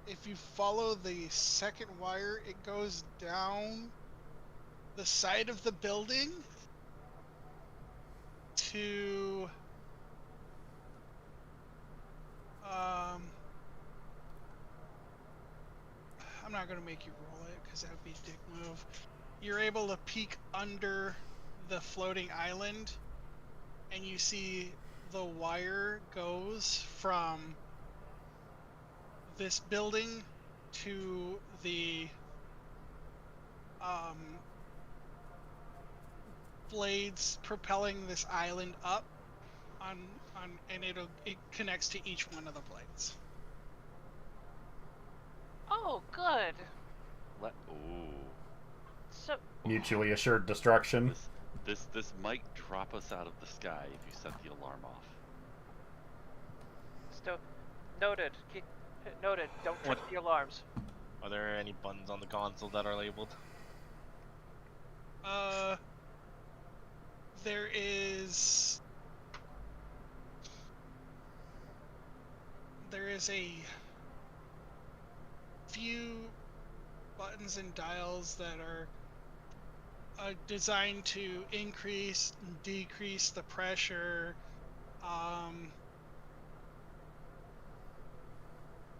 if you follow the second wire, it goes down the side of the building to I'm not going to make you roll it because that would be a dick move. You're able to peek under the floating island and you see the wire goes from this building to the blades propelling this island up and it connects to each one of the blades. Oh, good. Ooh. So, Mutually assured destruction. This might drop us out of the sky if you set the alarm off. noted. Noted. Don't trip the alarms. Are there any buttons on the console that are labeled? There is a few buttons and dials that are designed to increase and decrease the pressure.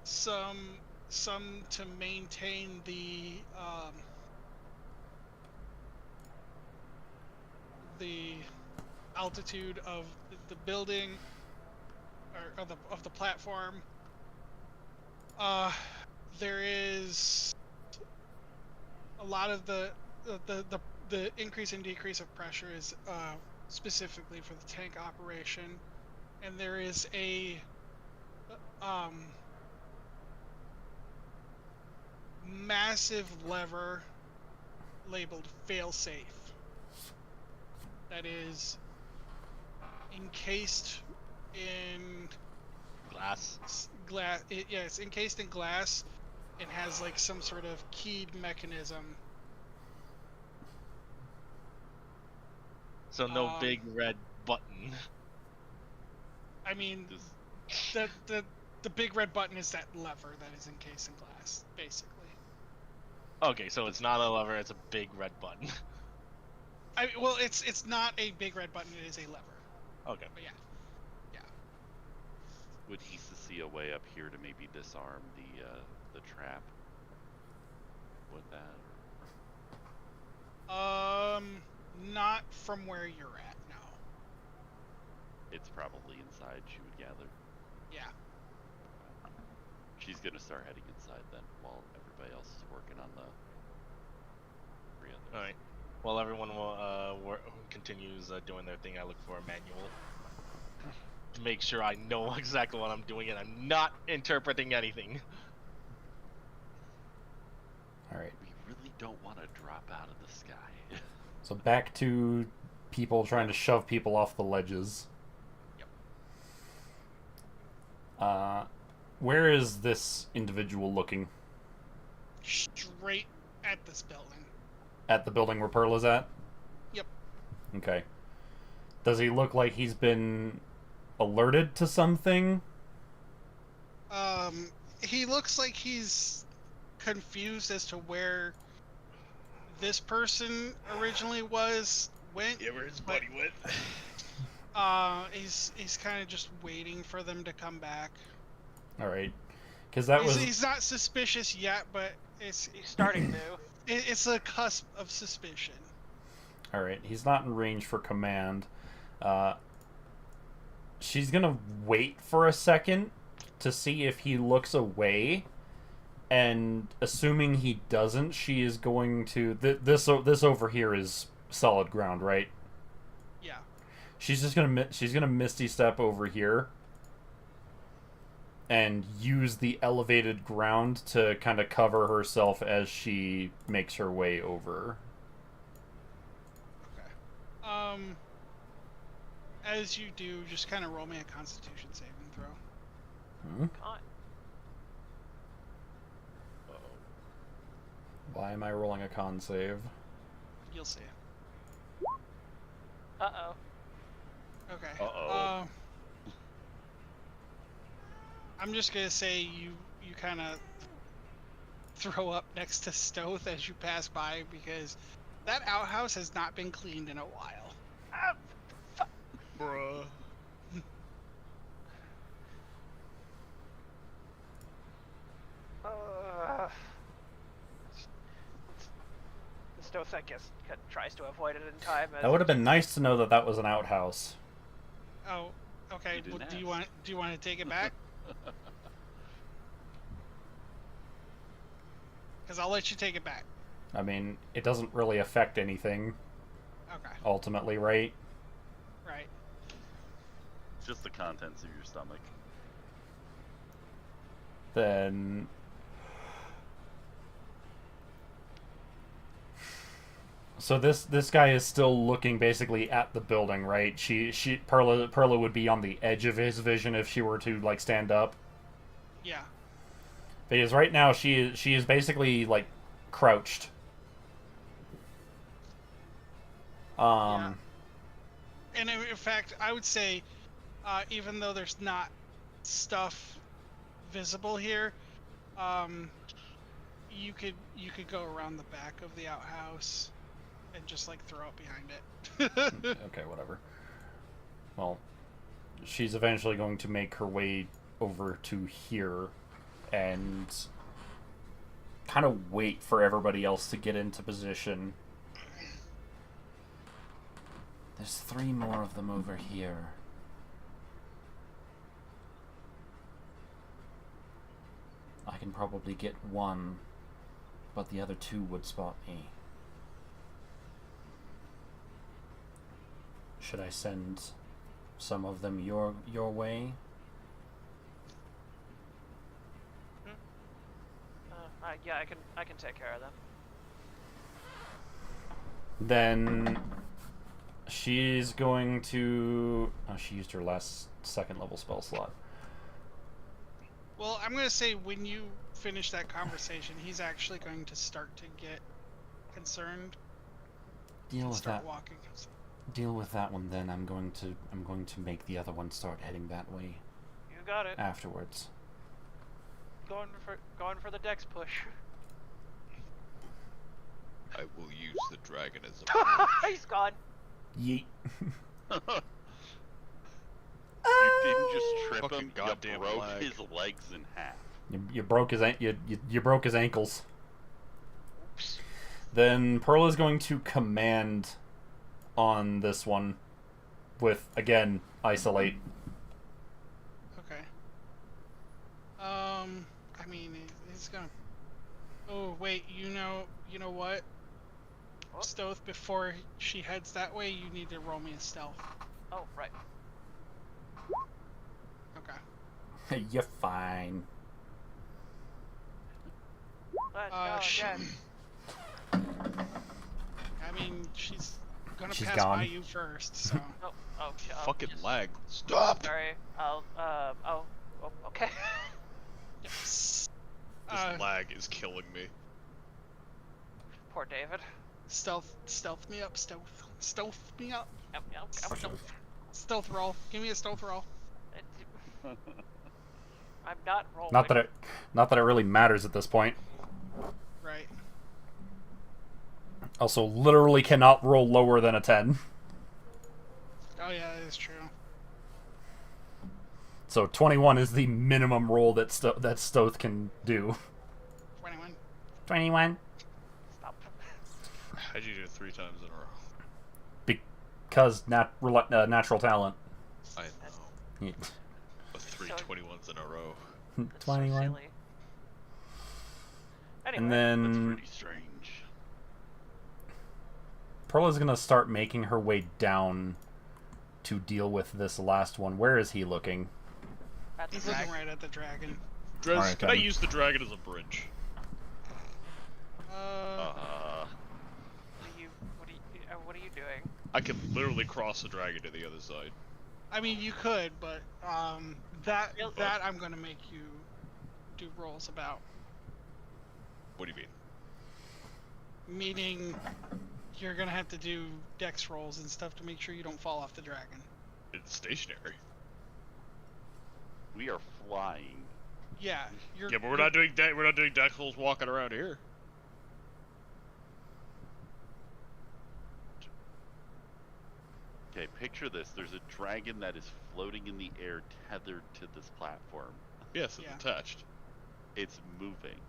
Some to maintain the altitude of the building or of the platform. There is a lot of the increase and decrease of pressure is specifically for the tank operation, and there is a massive lever labeled failsafe that is encased in Glass. It's encased in glass and has like some sort of keyed mechanism. So no big red button. I mean, the big red button is that lever that is encased in glass, basically. Okay, so it's not a lever; it's a big red button. Well, it's not a big red button; it is a lever. Okay. But yeah. Would Issa see a way up here to maybe disarm the trap with that? Not from where you're at, no. It's probably inside, she would gather. Yeah. She's gonna start heading inside then, while everybody else is working on the three others. All right. While everyone continues doing their thing, I look for a manual to make sure I know exactly what I'm doing and I'm not interpreting anything. Alright. We really don't want to drop out of the sky. So back to people trying to shove people off the ledges. Yep. Where is this individual looking? Straight at this building. At the building where Pearl is at? Yep. Okay. Does he look like he's been alerted to something? He looks like he's confused as to where this person originally went. Yeah, where his buddy went. He's kind of just waiting for them to come back. All right, because that was. He's not suspicious yet, but he's starting to. It's a cusp of suspicion. All right, he's not in range for command. she's gonna wait for a second to see if he looks away, and assuming he doesn't, she is going to this over here is solid ground, right? Yeah. She's gonna misty step over here and use the elevated ground to kind of cover herself as she makes her way over. Okay. As you do, just kind of roll me a Constitution saving throw. Con. Why am I rolling a con save? You'll see. Uh-oh. Okay. Uh-oh. I'm just gonna say you kind of throw up next to Stoth as you pass by, because that outhouse has not been cleaned in a while. Ah, fuck. Bruh. Stoth, I guess, tries to avoid it in time. That would have been nice to know that that was an outhouse. Oh, okay. You didn't Well, ask. do you want to take it back? Because I'll let you take it back. I mean, it doesn't really affect anything, Okay. ultimately, right? Right. Just the contents of your stomach. Then... So this guy is still looking basically at the building, right? Perla would be on the edge of his vision if she were to like stand up. Yeah. Because right now she is basically like crouched. And in fact, I would say, even though there's not stuff visible here, you could go around the back of the outhouse and just like throw it behind it. Okay, whatever. Well, she's eventually going to make her way over to here and kind of wait for everybody else to get into position. There's 3 more of them over here. I can probably get 1, but the other 2 would spot me. Should I send some of them your way? Yeah, I can take care of them. Then she's going to... Oh, she used her last 2nd level spell slot. Well, I'm gonna say when you finish that conversation, he's actually going to start to get concerned. Deal and with start that. walking. Deal with that one then. I'm going to make the other one start heading that way You got it. afterwards. Going for the dex push. I will use the dragon as a He's gone. Yeet. You didn't just trip Fucking him, goddamn you broke lag. his legs in half. You broke his you broke his ankles. Then Pearl is going to command on this one with, again, isolate. Okay. I mean, he's gonna. Oh wait, you know what? What? Stoth, before she heads that way, you need to roll me a stealth. Oh, right. Okay. You're fine. Let's go again. I mean, she's gonna She's pass gone. by you first, so. fucking just- lag. Stop! Sorry. Okay. This Uh, lag is killing me. Poor David. stealth me up, stealth me up. Yep. Stealth roll. Give me a stealth roll. I'm not rolling. Not that it really matters at this point. Right. Also, literally cannot roll lower than a 10. Oh yeah, that is true. So 21 is the minimum roll that Stoth can do. 21. 21. Stop. How'd you do it 3 times in a row? Because natural talent. I know. The three 21s in a row. 21. So silly. Anyway, And That's then pretty strange. Perla's gonna start making her way down to deal with this last one. Where is he looking? at the He's looking dragon. right at the dragon. Alright, Can I then. use the dragon as a bridge? What are you doing? I can literally cross the dragon to the other side. I mean, you could, but that You'll- I'm gonna make you do rolls about. What do you mean? Meaning, you're gonna have to do dex rolls and stuff to make sure you don't fall off the dragon. It's stationary. We are flying. Yeah, you're. Yeah, but we're not doing that. We're not doing dex rolls walking around here. Okay, picture this. There's a dragon that is floating in the air tethered to this platform. Yes, it's Yeah. attached. It's moving.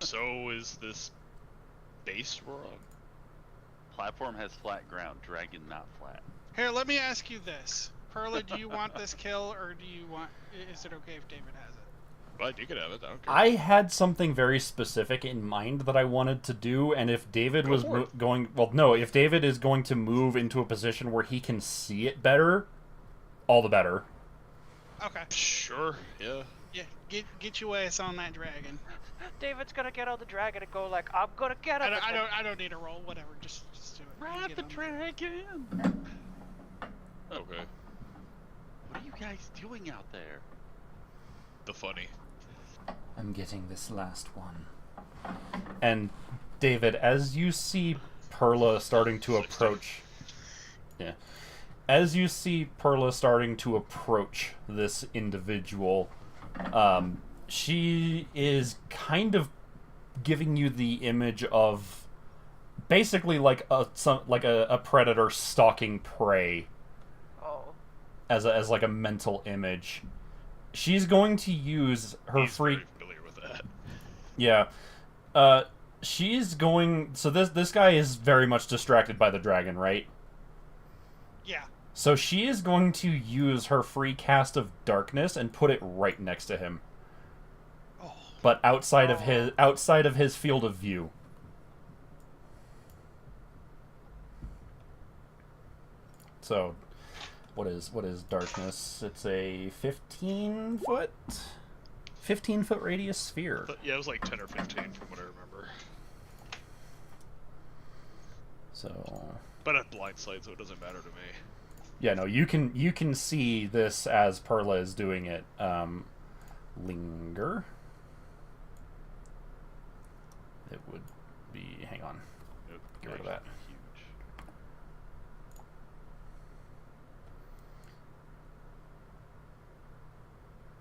So is this base we're on? Platform has flat ground, dragon not flat. Here, let me ask you this, Perla. Do you want this kill, or do you want? Is it okay if David has it? But you can have it. I don't care. I had something very specific in mind that I wanted to do, and if David Go was for it. going... Well, no, if David is going to move into a position where he can see it better, all the better. Okay. Sure. Yeah. Yeah. Get your ass on that dragon. David's gonna get on the dragon and go like, I'm gonna get him. I don't need a roll. Whatever. Just do it. You Ride get the on dragon! Okay. What are you guys doing out there? The funny. I'm getting this last one. And David, as you see Perla starting to approach... Yeah. As you see Perla starting to approach this individual, she is kind of giving you the image of basically like a predator stalking prey Oh. as like a mental image. She's going to use her He's free... very familiar with that. Yeah. She's going... So this guy is very much distracted by the dragon, right? Yeah. So she is going to use her free cast of darkness and put it right next to him, Oh. but outside of his field of view. So, what is darkness? It's a 15 foot radius sphere. But yeah, it was like 10 or 15 from what I remember. So, But at blind sight, so it doesn't matter to me. yeah, no, you can see this as Perla is doing it. Linger. It would be. Hang on. Nope, Get rid of actually that. Huge.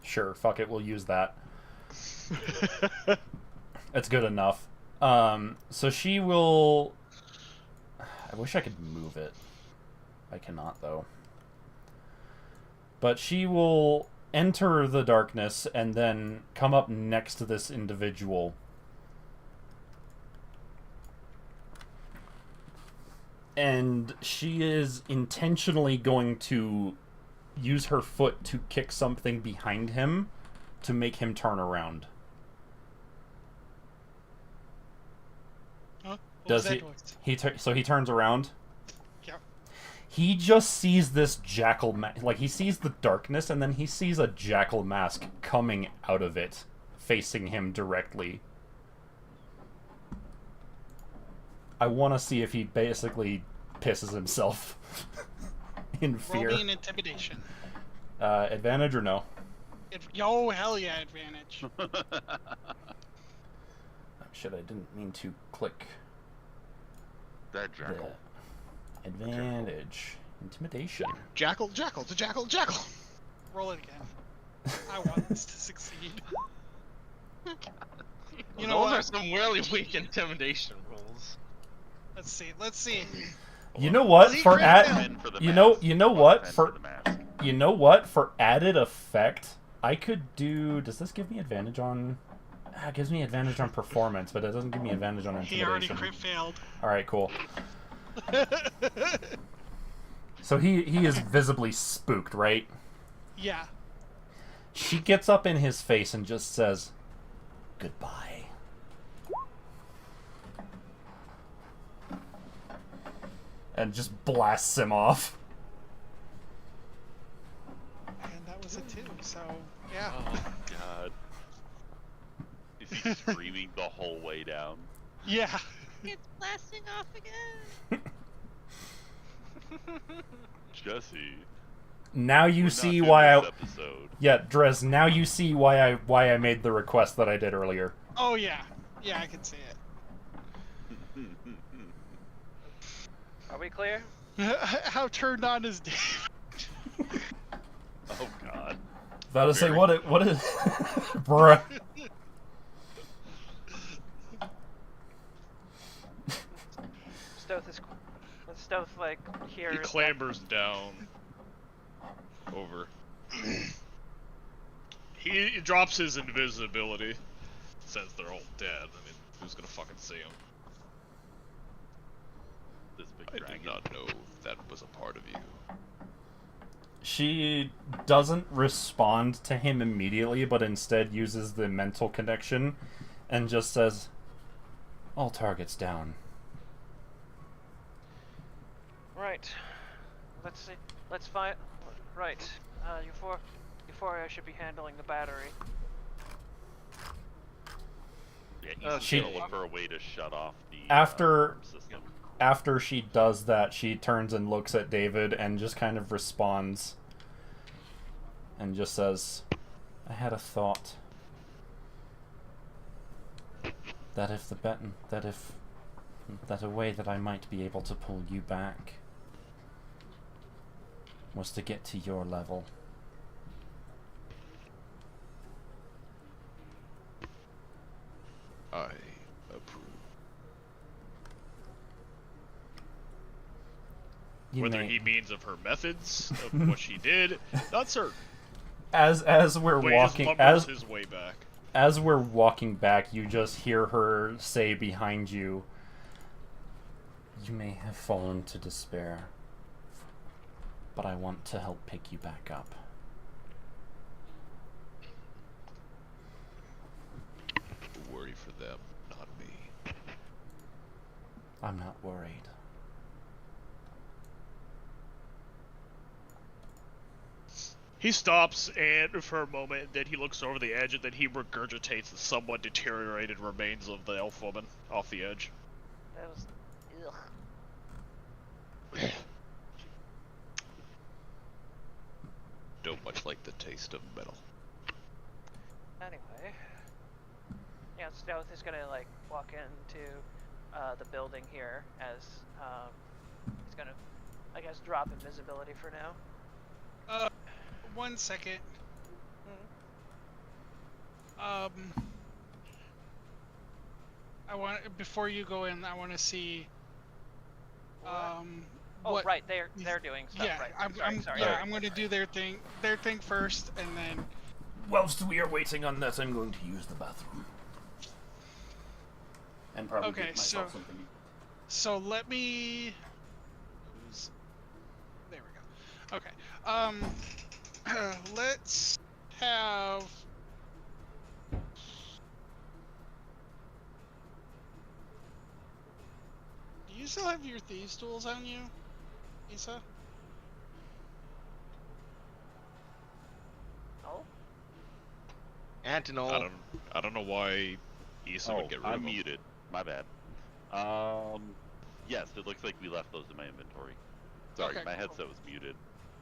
Sure, fuck it, we'll use that. It's good enough. So she will... I wish I could move it. I cannot, though. But she will enter the darkness and then come up next to this individual. And she is intentionally going to use her foot to kick something behind him to make him turn around. Huh? What Does was he? that noise? So he turns around. Yep. He just sees this jackal like he sees the darkness, and then he sees a jackal mask coming out of it, facing him directly. I want to see if he basically pisses himself in fear. Roll me an intimidation. Advantage or no? Yo, hell yeah, advantage. Oh, shit, I didn't mean to click That the jackal. advantage. Intimidation. Jackal, jackal, to jackal, jackal! Roll it again. I want this to succeed. You know Those what? are some really weak intimidation rolls. Let's see. You know what? Was he For crit add, fail? Men for the you know mask. what? Men For the mask. you know what? For added effect, I could do. Does this give me advantage on? It gives me advantage on performance, but it doesn't give me advantage on He already intimidation. crit failed. All right, cool. So he is visibly spooked, right? Yeah. She gets up in his face and just says, "Goodbye." And just blasts him off. And that was it too, so, yeah. Oh god. Is he screaming the whole way down? Yeah. It's blasting off again. Jesse. Now you we're see not why in I... this episode. Yeah, Drez, now you see why I made the request that I did earlier. Oh, yeah. Yeah, I can see it. Are we clear? How turned on is Dave? Oh god. About to say, Very what is... Bruh. Stoth like here. He clambers down over. He drops his invisibility. Says they're all dead. I mean, who's gonna fucking see him? This big I dragon. did not know that was a part of you. She doesn't respond to him immediately, but instead uses the mental connection and just says, "All targets down." Right. Let's see. Let's find. Right. Euphoria should be handling the battery. Yeah, he's She- gonna look for a way to shut off the After- alarm system. After she does that, she turns and looks at David and just kind of responds and just says, "I had a thought that if that a way that I might be able to pull you back was to get to your level." I approve. You Whether may- he means of her methods, of what she did, not certain. as we're But he just walking lumbers his way back. as we're walking back, you just hear her say behind you, "You may have fallen to despair, but I want to help pick you back up." Worry for them, not me. I'm not worried. He stops and for a moment, then he looks over the edge, and then he regurgitates the somewhat deteriorated remains of the elf woman off the edge. That was. Ugh. Don't much like the taste of metal. Anyway. Yeah, Stealth is gonna like walk into the building here as he's gonna, I guess, drop invisibility for now. 1 second. Mhm. I want, before you go in, I want to see. Oh, what, right, they're doing stuff. Yeah, Right. I'm Sorry. going to do their thing first, and then. Whilst we are waiting on that, I'm going to use the bathroom. And probably Okay, get myself so- something. So let me. There we go. Okay. Let's have. Do you still have your thieves' tools on you, Issa? Oh. Antinol. I don't know why Issa would get rid of I'm them. muted. My bad. Yes, it looks like we left those in my inventory. Sorry, Okay, my cool. headset was muted.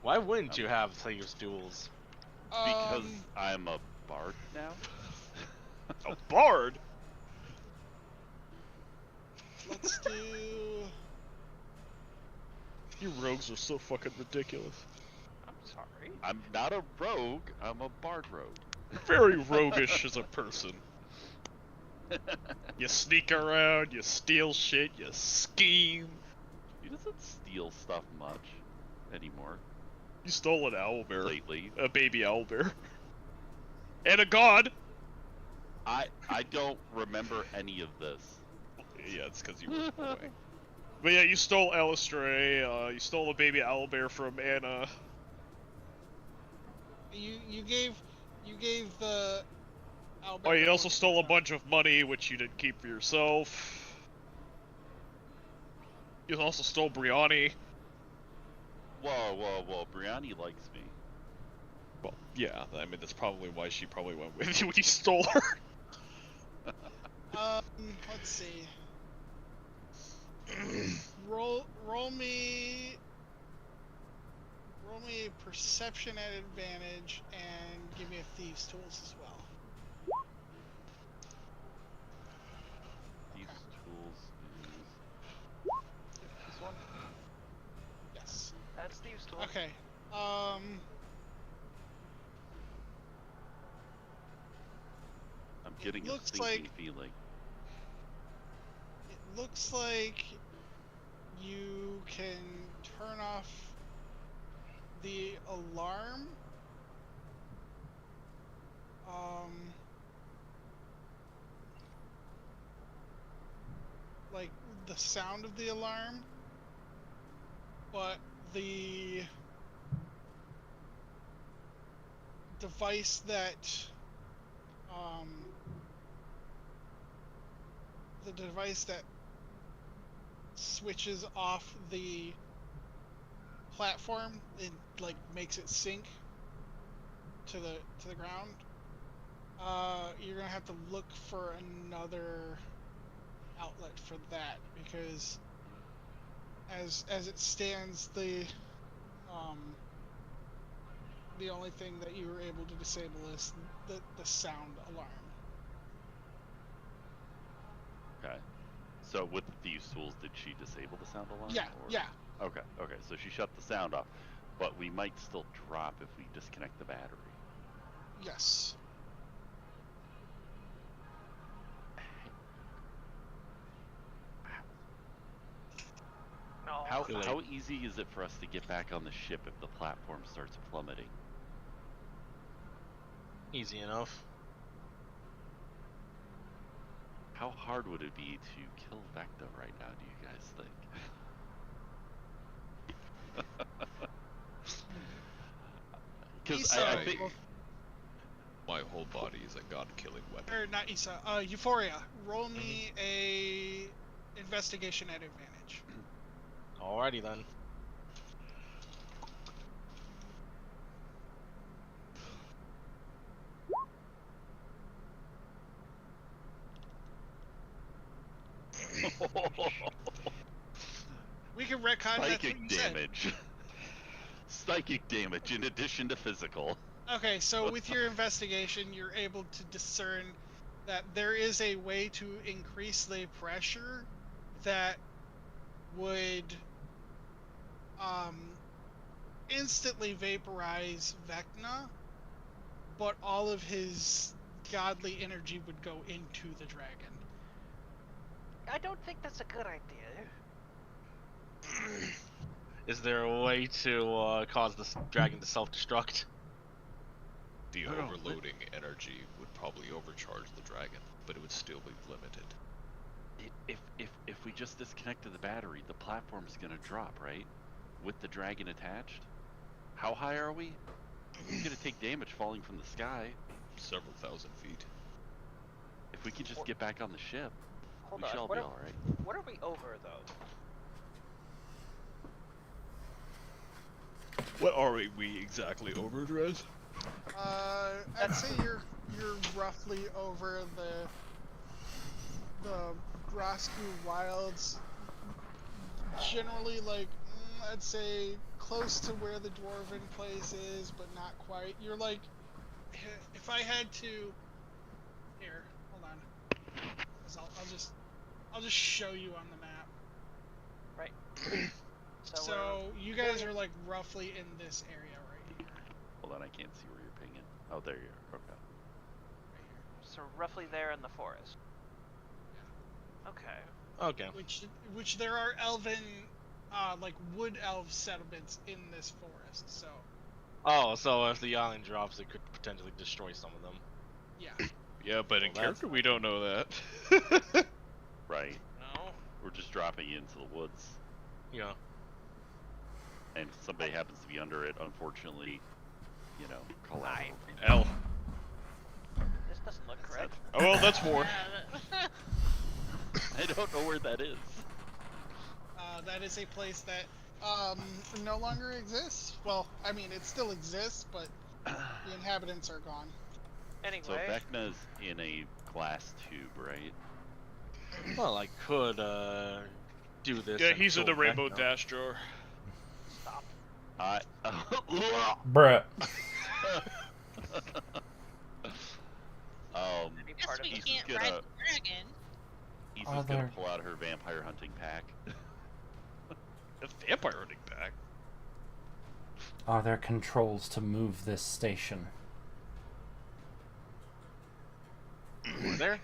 Why wouldn't you have thieves' tools? Because I'm a bard now? A bard? Let's do. You rogues are so fucking ridiculous. I'm sorry. I'm not a rogue, I'm a bard rogue. Very roguish as a person. You sneak around, you steal shit, you scheme. He doesn't steal stuff much anymore. You stole an owlbear. Lately. A baby owlbear. And a god! I don't remember any of this. Yeah, it's because you were away. But yeah, you stole Elistray, you stole a baby owlbear from Anna. You gave the. Oh, you also stole a bunch of money, which you didn't keep for yourself. You also stole Briani. Whoa! Briani likes me. Well, yeah, I mean that's probably why she probably went with you when you stole her. Let's see. roll me a perception at advantage and give me a thieves tools as well. These tools is This one? Yes. That's Steve's tool. Okay. I'm getting a looks stinking like- feeling. It looks like you can turn off the alarm. Like the sound of the alarm, but the device that switches off the platform and like makes it sync to the ground. You're gonna have to look for another outlet for that, because as it stands, the only thing that you were able to disable is the sound alarm. Okay. So with the thieves tools, did she disable the sound alarm? Yeah, or... yeah. Okay. So she shut the sound off, but we might still drop if we disconnect the battery. Yes. No. How easy is it for us to get back on the ship if the platform starts plummeting? Easy enough. How hard would it be to kill Vecta right now, do you guys think? Because I think... My whole body is a god-killing weapon. Or not Issa. Euphoria. Roll me a investigation at advantage. Alrighty then. We can retcon that's what Psychic you said. damage. Psychic damage in addition to physical. Okay, so with your investigation, you're able to discern that there is a way to increase the pressure that would instantly vaporize Vecna, but all of his godly energy would go into the dragon. I don't think that's a good idea. Is there a way to cause the dragon to self-destruct? The Oh, overloading energy would probably overcharge the dragon, but it would still be limited. If we just disconnected the battery, the platform's gonna drop, right? With the dragon attached? How high are we? We're gonna take damage falling from the sky. Several thousand feet. If we can just get back on the ship, Hold we on. shall What be are, alright. what are we over though? What are we exactly over, Drez? I'd say you're roughly over the Grosku Wilds. Generally, like I'd say close to where the dwarven place is, but not quite. You're like, if I had to, here, hold on, 'cause I'll just show you on the map. Right. So you guys are like roughly in this area right here. Hold on, I can't see where you're pinging. Oh, there you are. Okay. Right here. So roughly there in the forest. Okay. Okay. Which there are elven, like wood elf settlements in this forest. So Oh, so if the island drops, it could potentially destroy some of them. yeah. Yeah, but in Well, that's character we don't know that. Right. No. We're just dropping into the woods. Yeah. And if somebody happens to be under it, unfortunately, you know, collateral. L. This doesn't look correct. Oh well, that's more. Yeah, I don't know where that is. That is a place that no longer exists. Well, I mean, it still exists, but the inhabitants are gone. So Anyway, Vecna's in a glass tube, right? Well, I could do this. Yeah, and he's in kill the Rainbow Vecna. Dash drawer. stop. Bruh. Any guess part of we it. He's can't gonna- ride the dragon. He's Are just gonna there- pull out her vampire hunting pack. A vampire running back. Are there controls to move this station? Were there?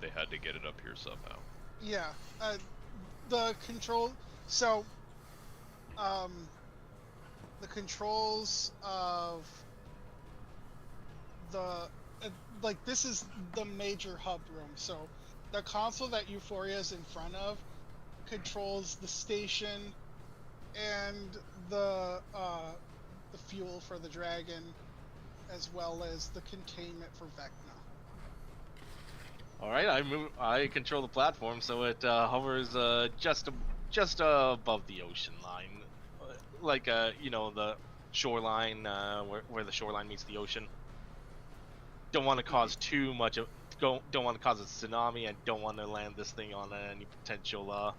They had to get it up here somehow. Yeah, the control. So, the controls of the like this is the major hub room. So, the console that Euphoria is in front of controls the station and the fuel for the dragon, as well as the containment for Vecna. All right, I control the platform, so it hovers just above the ocean line, like you know, the shoreline where the shoreline meets the ocean. Don't want to cause too much of don't want to cause a tsunami, and don't want to land this thing on any potential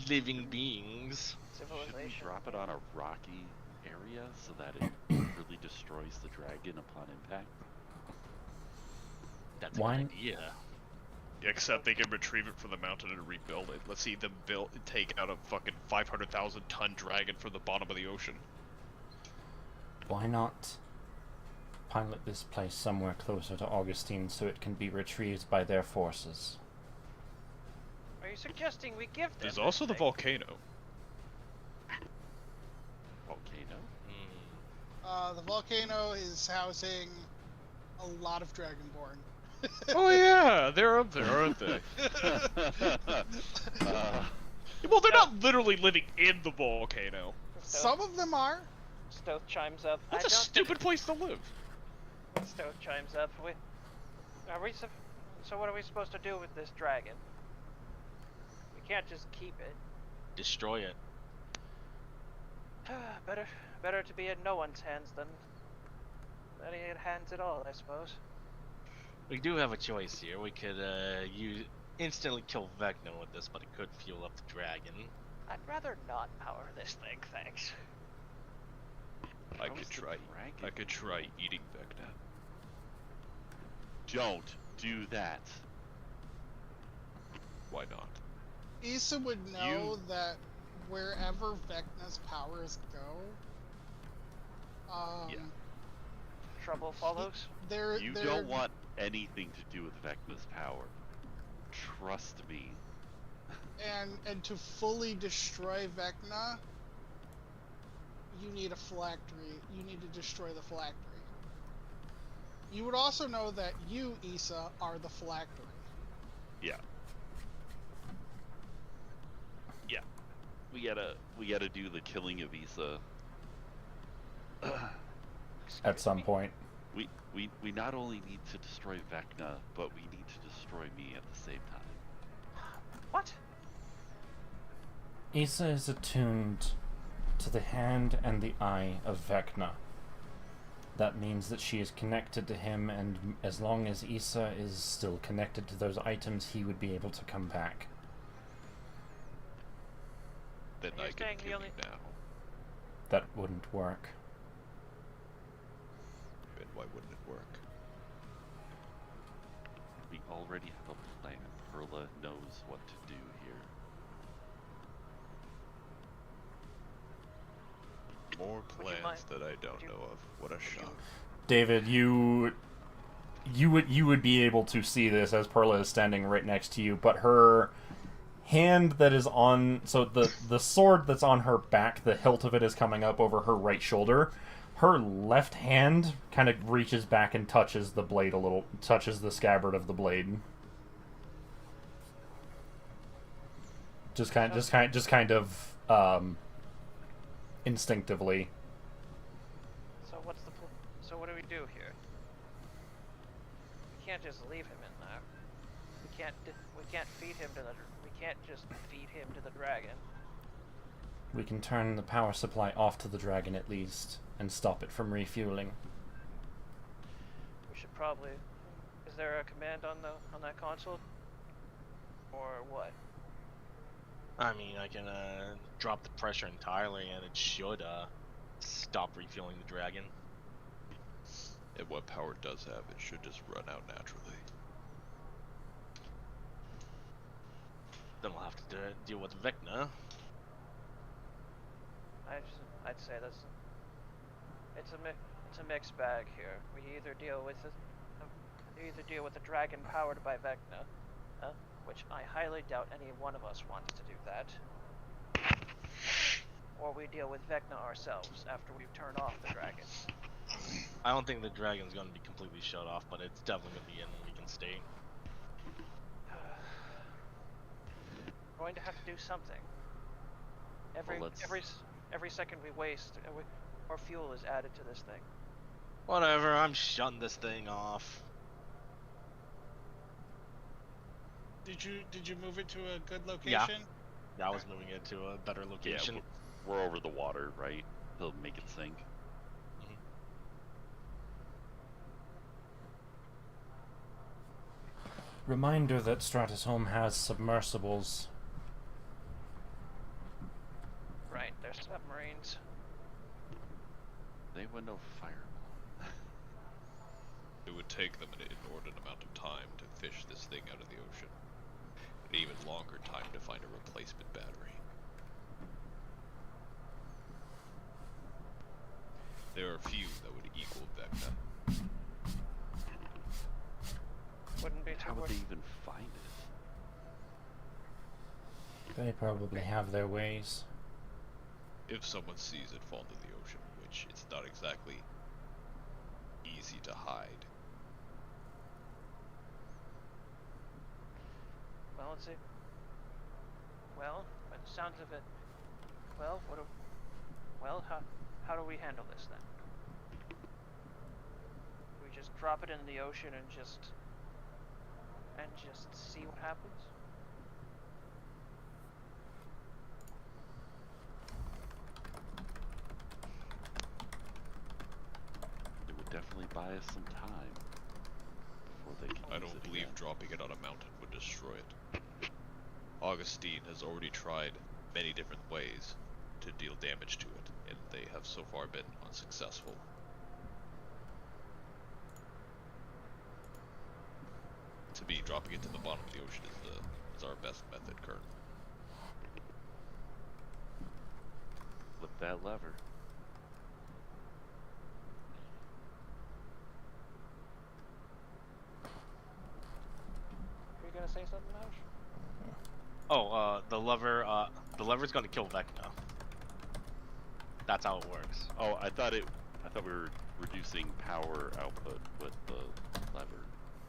living beings. Should we Civilization. drop it on a rocky area so that it really destroys the dragon upon impact? That's Why- a good idea. Except they can retrieve it from the mountain and rebuild it. Let's see them take out a fucking 500,000 ton dragon from the bottom of the ocean. Why not pilot this place somewhere closer to Augustine so it can be retrieved by their forces? Are you suggesting we give them? There's this also the thing? volcano. Volcano? The volcano is housing a lot of Dragonborn. Oh yeah, they're up there, aren't they? Well, they're not literally living in the volcano. Some of them are. Stoth chimes up. That's a stupid place to live. Stoth chimes up. So what are we supposed to do with this dragon? We can't just keep it. Destroy it. Better to be in no one's hands than any hands at all, I suppose. We do have a choice here. We could instantly kill Vecna with this, but it could fuel up the dragon. I'd rather not power this thing, thanks. I How's could the try. dragon? I could try eating Vecna. Don't do that. Why not? Issa would know that wherever Vecna's powers go, Yeah. Trouble follows. they're You don't want anything to do with Vecna's power. Trust me. and to fully destroy Vecna, you need a phylactery. You need to destroy the phylactery. You would also know that you, Issa, are the phylactery. Yeah. Yeah. We gotta do the killing of Issa. At some point. We not only need to destroy Vecna, but we need to destroy me at the same time. What? Issa is attuned to the hand and the eye of Vecna. That means that she is connected to him, and as long as Issa is still connected to those items, he would be able to come back. Then You're I can saying the kill only- you now. That wouldn't work. Then why wouldn't it work? We already have a plan. Perla knows what to do here. More you plans mind- that I don't would you- know of. What a shock. David, you would be able to see this as Perla is standing right next to you, but her hand that is on, so the sword that's on her back, the hilt of it is coming up over her right shoulder. Her left hand kind of reaches back and touches the blade a little, touches the scabbard of the blade. Just kind of instinctively. So what do we do here? We can't just leave him in there. We can't feed him to the. We can't just feed him to the dragon. We can turn the power supply off to the dragon at least, and stop it from refueling. We should probably. Is there a command on that console? Or what? I mean, I can drop the pressure entirely, and it should stop refueling the dragon. And what power it does have, it should just run out naturally. Then we'll have to deal with Vecna. I'd say it's a mixed bag here. We either deal with the dragon powered by Vecna, which I highly doubt any one of us wants to do that, or we deal with Vecna ourselves after we've turned off the dragon. I don't think the dragon's going to be completely shut off, but it's definitely going to be in and we can stay. Going to have to do something. Every second we waste, more fuel is added to this thing. Whatever, I'm shutting this thing off. Did you move it to a good location? Yeah, I was moving it to a better location. Yeah, we're over the water, right? He'll make it sink. Reminder that Stratus Home has submersibles. Right, they're submarines. They would no fireball. It would take them an inordinate amount of time to fish this thing out of the ocean. An even longer time to find a replacement battery. There are few that would equal Vecna. Wouldn't be too How would much. they even find it? They probably have their ways. If someone sees it fall into the ocean, which it's not exactly easy to hide. Well, let's see. Well, by the sounds of it. Well, how do we handle this then? Do we just drop it into the ocean and just see what happens? It would definitely buy us some time before they can I use don't it believe again. dropping it on a mountain would destroy it. Augustine has already tried many different ways to deal damage to it, and they have so far been unsuccessful. To me, dropping it to the bottom of the ocean is our best method currently. Flip that lever. Are you gonna say something, Ash? Oh, the lever's gonna kill Vecna. That's how it works. Oh, I thought we were reducing power output with the lever.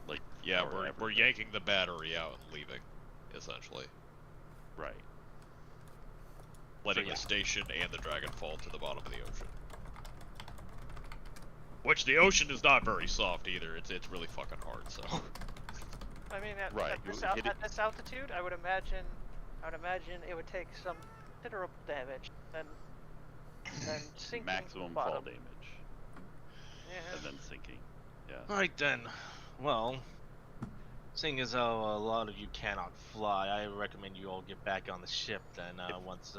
Like, Yeah, power we're everything. yanking the battery out and leaving, essentially. Right. Letting yeah. the station and the dragon fall to the bottom of the ocean. Which the ocean is not very soft either. It's really fucking hard. So I mean, Right, at this, you hit it- at this altitude, I would imagine it would take some considerable damage than sinking Maximum to the bottom. fall damage. Yeah. And then sinking. Yeah. Alright then. Well, seeing as how a lot of you cannot fly, I recommend you all get back on the ship then once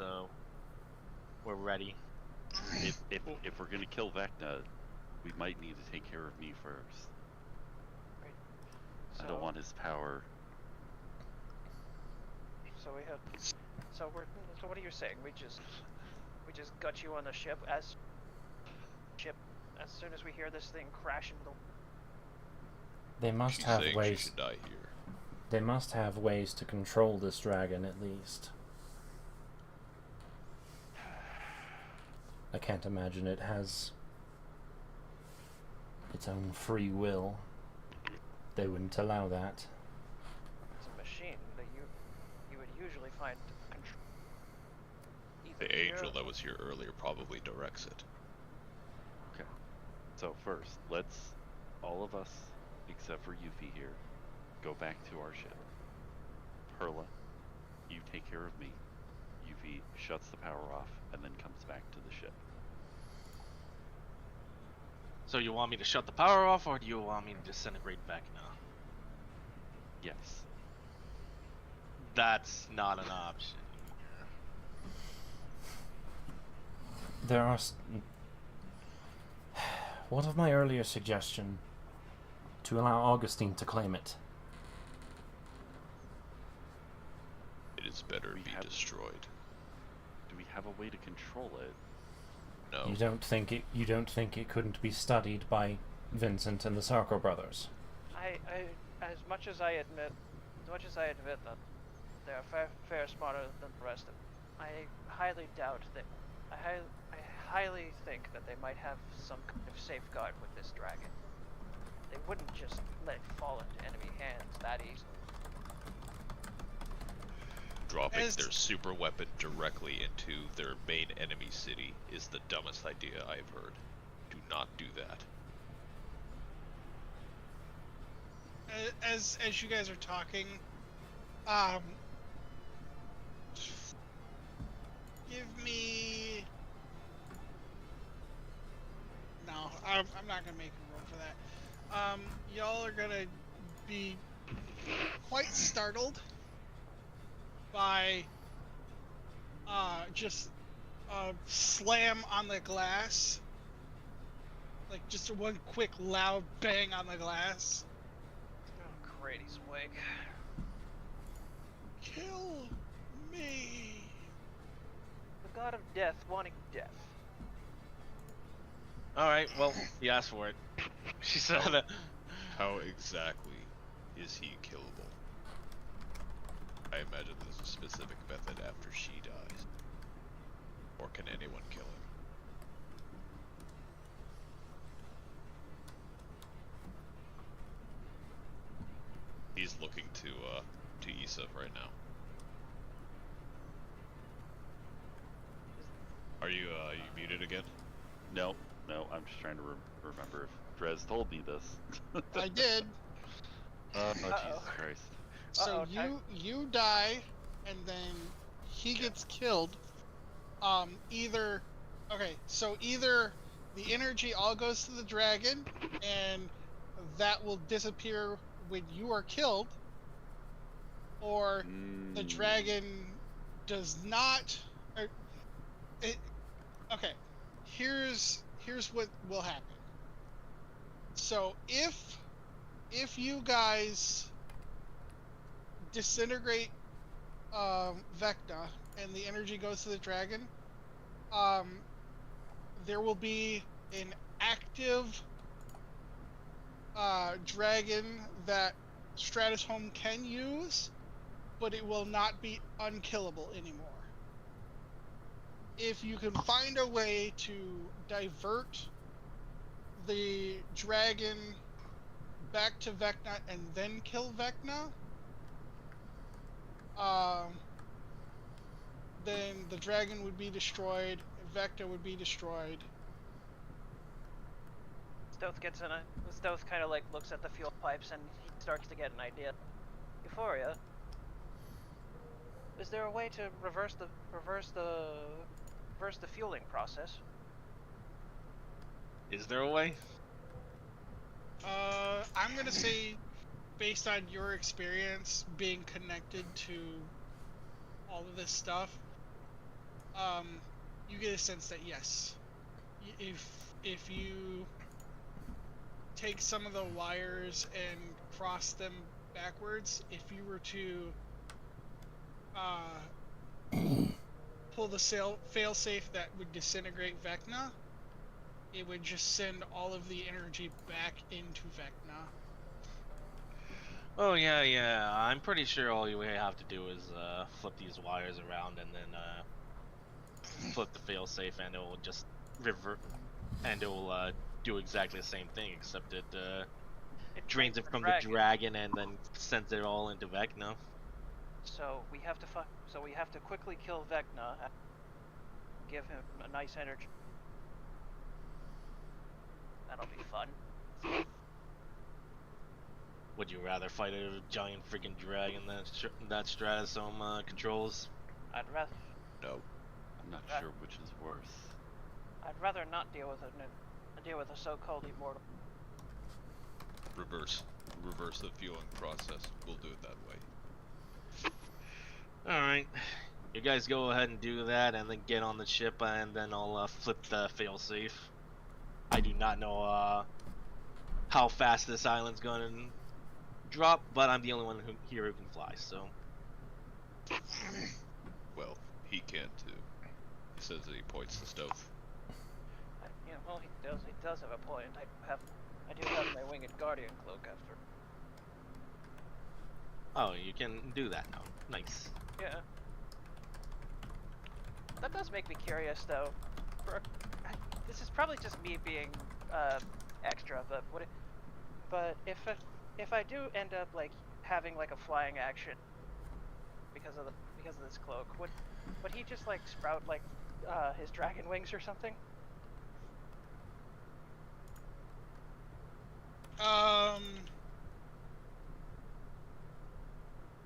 we're ready. If we're gonna kill Vecna, we might need to take care of me first. I don't want his power. So we have. So what are you saying? We just gut you on the ship as soon as we hear this thing crash into the. They must she's have saying she ways. should die here. They must have ways to control this dragon at least. I can't imagine it has its own free will. They wouldn't allow that. It's a machine that you would usually find control. The angel that was here earlier probably directs it. Okay. So first, let's all of us, except for Yuffie here, go back to our ship. Perla, you take care of me. Yuffie shuts the power off and then comes back to the ship. So you want me to shut the power off, or do you want me to disintegrate Vecna? Yes. That's not an option. There are. What of my earlier suggestion to allow Augustine to claim it? It is better be destroyed. Do we have a way to control it? No. You don't think it couldn't be studied by Vincent and the Sarko brothers? As much as I admit that they are fair smarter than the rest of them, I highly doubt that. I highly think that they might have some kind of safeguard with this dragon. They wouldn't just let it fall into enemy hands that easily. Dropping their super weapon directly into their main enemy city is the dumbest idea I've heard. Do not do that. As you guys are talking, give me. No, I'm not gonna make a roll for that. Y'all are gonna be quite startled by just a slam on the glass, like just one quick loud bang on the glass. Oh, great, he's awake. Kill me. The god of death wanting death. Alright, well, he asked for it. She said that. How exactly is he killable? I imagine there's a specific method after she dies. Or can anyone kill him? He's looking to Issa right now. Are you muted again? No, I'm just trying to remember if Drez told me this. I did. Oh, Jesus Christ. So you die, and then he gets killed. Either the energy all goes to the dragon, and that will disappear when you are killed, or the dragon does not. Okay, here's what will happen. So if you guys disintegrate Vecna and the energy goes to the dragon, there will be an active dragon that Stratus Home can use, but it will not be unkillable anymore. If you can find a way to divert the dragon back to Vecna and then kill Vecna, then the dragon would be destroyed, Vecna would be destroyed. Stoth kind of like looks at the fuel pipes and he starts to get an idea. Euphoria, is there a way to reverse the fueling process? Is there a way? I'm gonna say, based on your experience being connected to all of this stuff, you get a sense that yes, if you take some of the wires and cross them backwards, if you were to pull the failsafe that would disintegrate Vecna, it would just send all of the energy back into Vecna. Oh yeah. I'm pretty sure all you have to do is flip these wires around and then flip the failsafe, and it will just revert, and it will do exactly the same thing, except it drains it from the dragon and then sends it all into Vecna. So we have to quickly kill Vecna, give him a nice energy. That'll be fun. Would you rather fight a giant freaking dragon that Stratusome controls? I'd rather No. I'm not sure which is worse. I'd rather not deal with a so-called immortal. Reverse the viewing process. We'll do it that way. Alright. You guys go ahead and do that and then get on the ship and then I'll flip the failsafe. I do not know how fast this island's gonna drop, but I'm the only one here who can fly, so. Well, he can too. He says that he points the stove. Well, he does have a point. I do have my winged guardian cloak after. Oh, you can do that now. Nice. Yeah. That does make me curious, though. This is probably just me being extra, but if I do end up like having like a flying action because of this cloak, would he just like sprout like his dragon wings or something?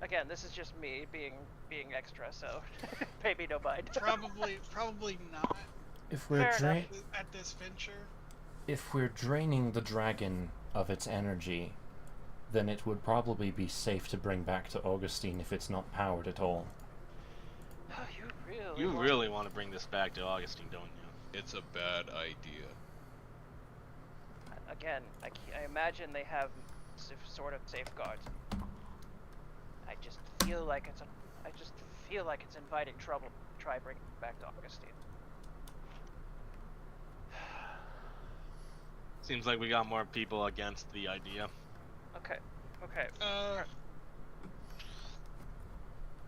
Again, this is just me being extra, so pay me no mind. Probably not If we're at this venture. if we're draining the dragon of its energy, then it would probably be safe to bring back to Augustine if it's not powered at all. Oh, You really want to bring this back to Augustine, don't you? It's a bad idea. Again, I imagine they have sort of safeguards. I just feel like it's inviting trouble to try bringing it back to Augustine. Seems like we got more people against the idea. Okay.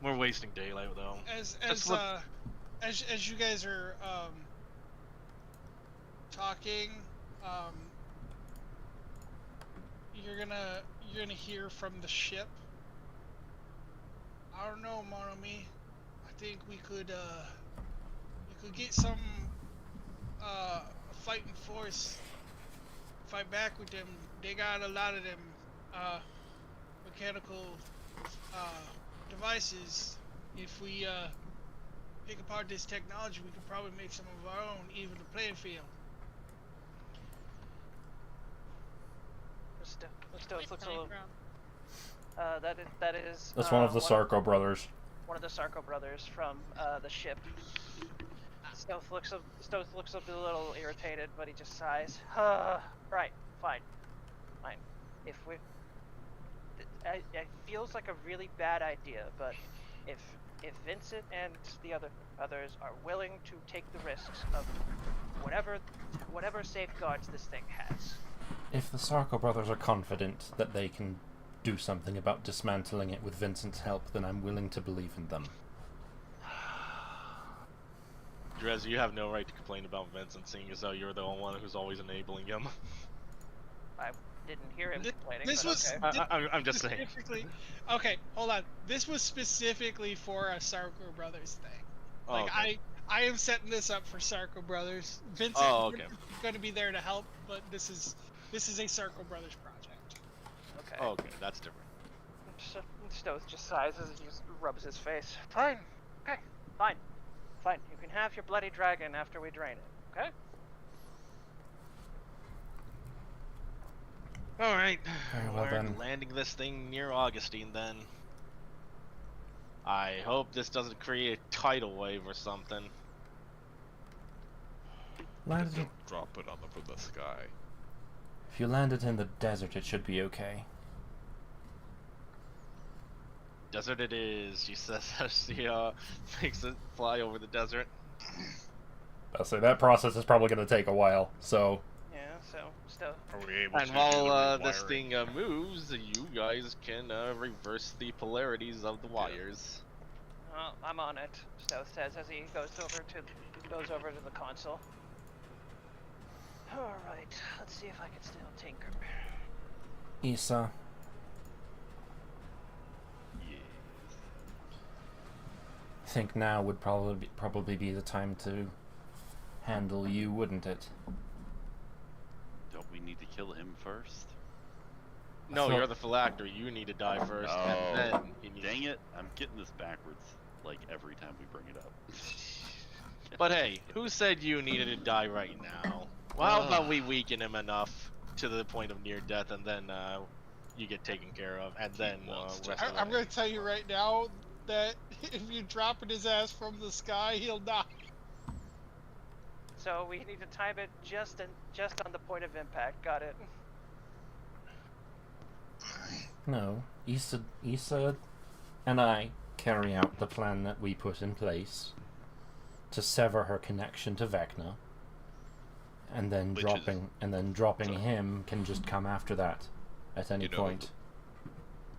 We're wasting daylight though. As you guys are talking, you're gonna hear from the ship. I don't know, mon ami. I think we could get some fighting force. Fight back with them. They got a lot of them mechanical devices. If we pick apart this technology, we could probably make some of our own, even the playing field. Looks a little. That is. That's one of the Sarko brothers. One of the Sarko brothers from the ship. Stealth looks a little irritated, but he just sighs. Right, fine. If we, it feels like a really bad idea, but if Vincent and the others are willing to take the risks of whatever safeguards this thing has. If the Sarko brothers are confident that they can do something about dismantling it with Vincent's help, then I'm willing to believe in them. Drez, you have no right to complain about Vincent, seeing as though you're the one who's always enabling him. I didn't hear him complaining. This but was. okay. I'm just saying. Okay, hold on. This was specifically for a Sarko Brothers thing. Like, okay. I am setting this up for Sarko Brothers. Vincent is going to be there to help, but this is a Sarko Brothers project. Okay. Okay, that's different. Stoth just sighs as he just rubs his face. Fine. Okay. Fine. You can have your bloody dragon after we drain it. Okay. All right. Very well We're then. landing this thing near Augustine then. I hope this doesn't create a tidal wave or something. Landed Don't drop it on from the sky. If you landed in the desert, it should be okay. Desert it is, she says as she makes it fly over the desert. I'll say that process is probably going to take a while, so... Yeah, so Stoth. Are we able And to while do the this rewiring? thing moves, you guys can reverse the polarities of the wires. Oh, I'm on it. Stoth says as he goes over to the console. All right, let's see if I can still tinker. Issa, Yes. I think now would probably be the time to handle you, wouldn't it? Don't need to kill him first? No, So- you're the phylactery. You need to die first, Oh, and then he needs. dang it! I'm getting this backwards. Like every time we bring it up. But hey, who said you needed to die right now? Well, how about we weaken him enough to the point of near death, and then you get taken care of, and then wants to. rest of I'm the going to tell you right now that if you drop his ass from the sky, he'll die. So we need to time it just on the point of impact. Got it. No, Issa and I carry out the plan that we put in place to sever her connection to Vecna, and then Which dropping him can just come after that at any You know, point.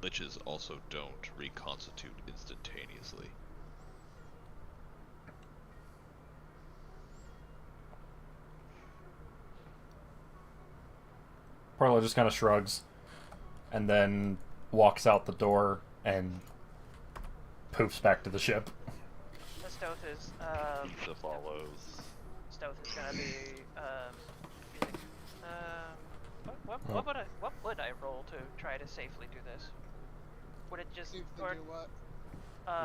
Liches also don't reconstitute instantaneously. Parla just kind of shrugs, and then walks out the door and poofs back to the ship. The stealth is Pizza follows. stealth is gonna be using, what would I roll to try to safely do this? Would it just See if they or do what?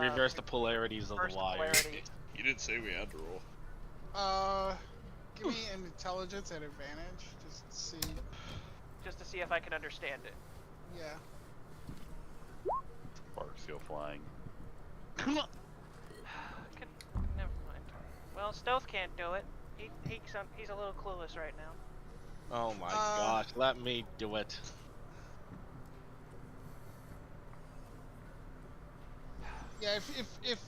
reverse the polarities of reverse the wire. polarity? You didn't say we had to roll. Give me an intelligence at advantage, just to see. Just to see if I can understand it. Yeah. Sparks go flying. Never mind. Well, stealth can't do it. He's a little clueless right now. Oh my gosh, let me do it. Yeah, if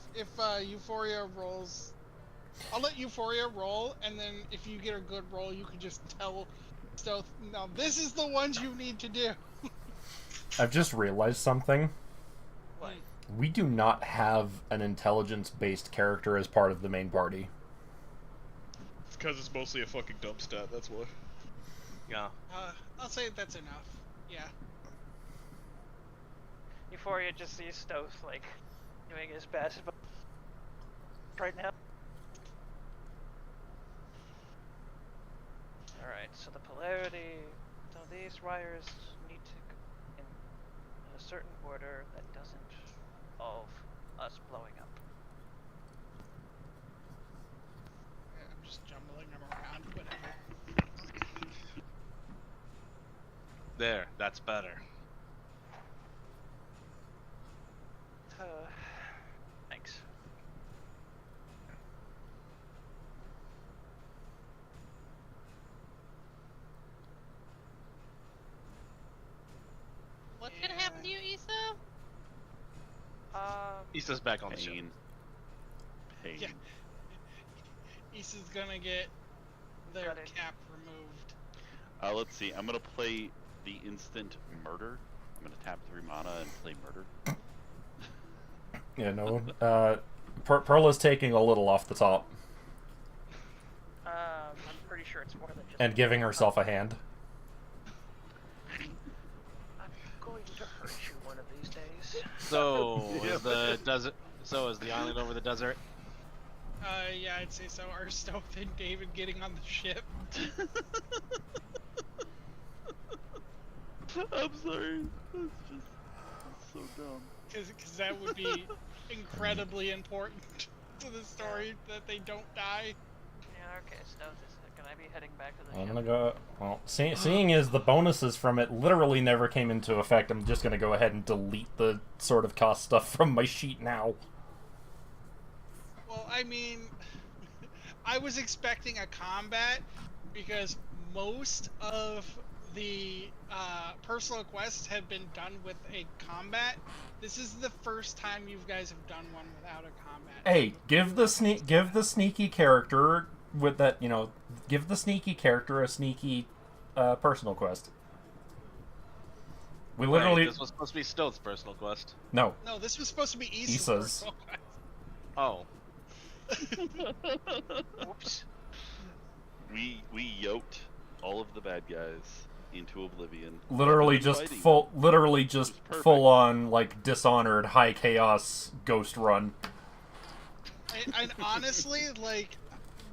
Euphoria rolls, I'll let Euphoria roll, and then if you get a good roll, you can just tell Stealth, now this is the ones you need to do. I've just realized something. What? We do not have an intelligence-based character as part of the main party. It's because it's mostly a fucking dump stat, that's why. Yeah. I'll say that's enough. Yeah. Euphoria just sees Stealth like doing his best, but right now. Alright, so the polarity. So these wires need to go in a certain order that doesn't involve us blowing up. Yeah, I'm just jumbling them around, whatever. There, that's better. Thanks. What's gonna happen to you, Issa? Issa's back on the ship. Pain. Pain. Yeah. Issa's gonna get their Got it. cap removed. Let's see. I'm gonna play the instant murder. I'm gonna tap 3 mana and play murder. Yeah, no. Perla's taking a little off the top I'm pretty sure it's more than just. and giving herself a hand. I'm going to hurt you one of these days. So is the desert? So is the island over the desert? Yeah, I'd say so. Are Stealth and David getting on the ship? I'm sorry. It's so dumb. Because that would be incredibly important to the story that they don't die. Yeah, okay, Stealth is gonna be heading back to the I'm ship. gonna go. Well, seeing as the bonuses from it literally never came into effect, I'm just gonna go ahead and delete the sort of cost stuff from my sheet now. Well, I mean, I was expecting a combat because most of the personal quests have been done with a combat. This is the first time you guys have done one without a combat. Hey, give the sneaky character with that, give the sneaky character a sneaky personal quest. We literally Wait, this was supposed to be Stealth's personal quest. no. No, this was supposed to be Issa's. Issa's. personal quest. Oh. Whoops. We yoked all of the bad guys into oblivion. Literally While just fighting. Perfect. full on like Dishonored high chaos ghost run. And honestly, like,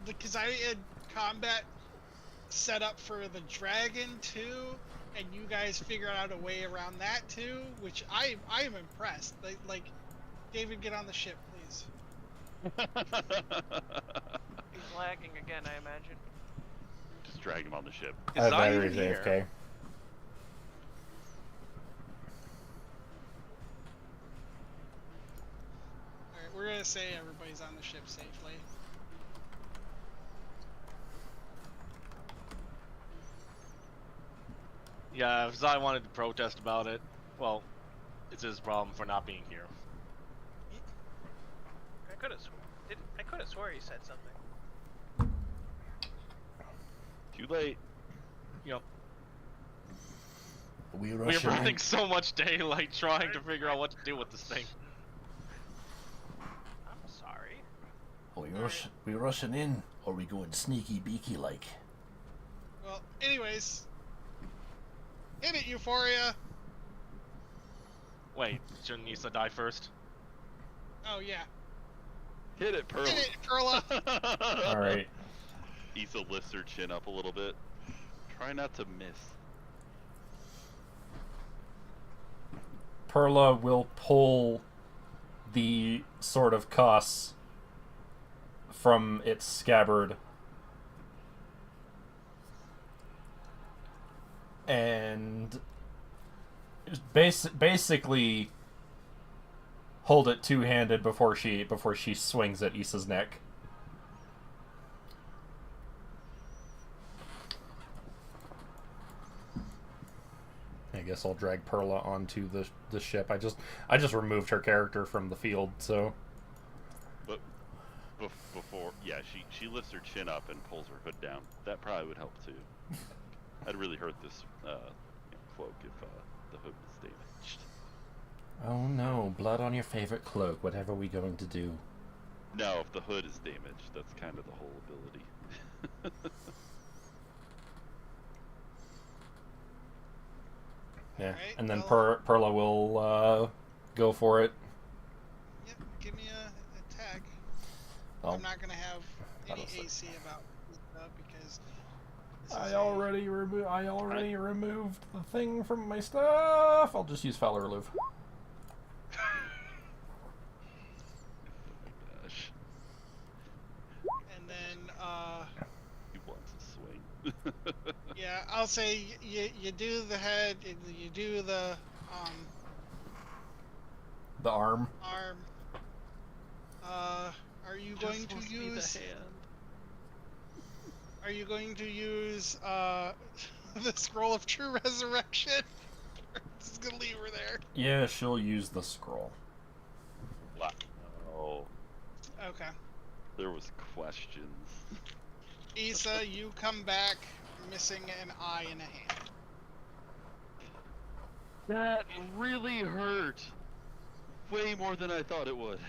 because I had combat set up for the dragon too, and you guys figure out a way around that too, which I am impressed. Like, David, get on the ship, please. He's lagging again, I imagine. Just drag him on the ship. Is Zai battery's even here? AFK. Alright, we're gonna say everybody's on the ship safely. Yeah, if Zai wanted to protest about it, well, it's his problem for not being here. I could have swore he said something. Too late. Yep. We're We're running so much daylight trying to figure out what to do with this thing. I'm sorry. We rushing in, or we going sneaky beaky like? Well, anyways, hit it, Euphoria. Wait, shouldn't Issa die first? Oh yeah, Hit it, Pearl. hit it, Perla. All right. Issa lifts her chin up a little bit. Try not to miss. Perla will pull the sword of Kuss from its scabbard and basically hold it two-handed before she swings at Issa's neck. I guess I'll drag Perla onto the ship. I just removed her character from the field, so. But before, yeah, she lifts her chin up and pulls her hood down. That probably would help too. That'd really hurt this cloak if the hood was damaged. Oh no, blood on your favorite cloak. Whatever we going to do? No, if the hood is damaged, that's kind of the whole ability. Yeah, Alright, and then well- Perla will go for it. Yep, give me a attack. Oh, I'm not gonna have any that'll suck. AC about because this I is already removed the thing from my stuff. I'll just use Fowler Remove. Gosh, and then he wants a swing. yeah, I'll say you do the head, and you do the The arm. arm. Are you going to use? Are you going to use the scroll of true resurrection? Just gonna leave her there. Yeah, she'll use the scroll. Oh, Okay. there was questions. Issa, you come back missing an eye and a hand. That really hurt. Way more than I thought it would.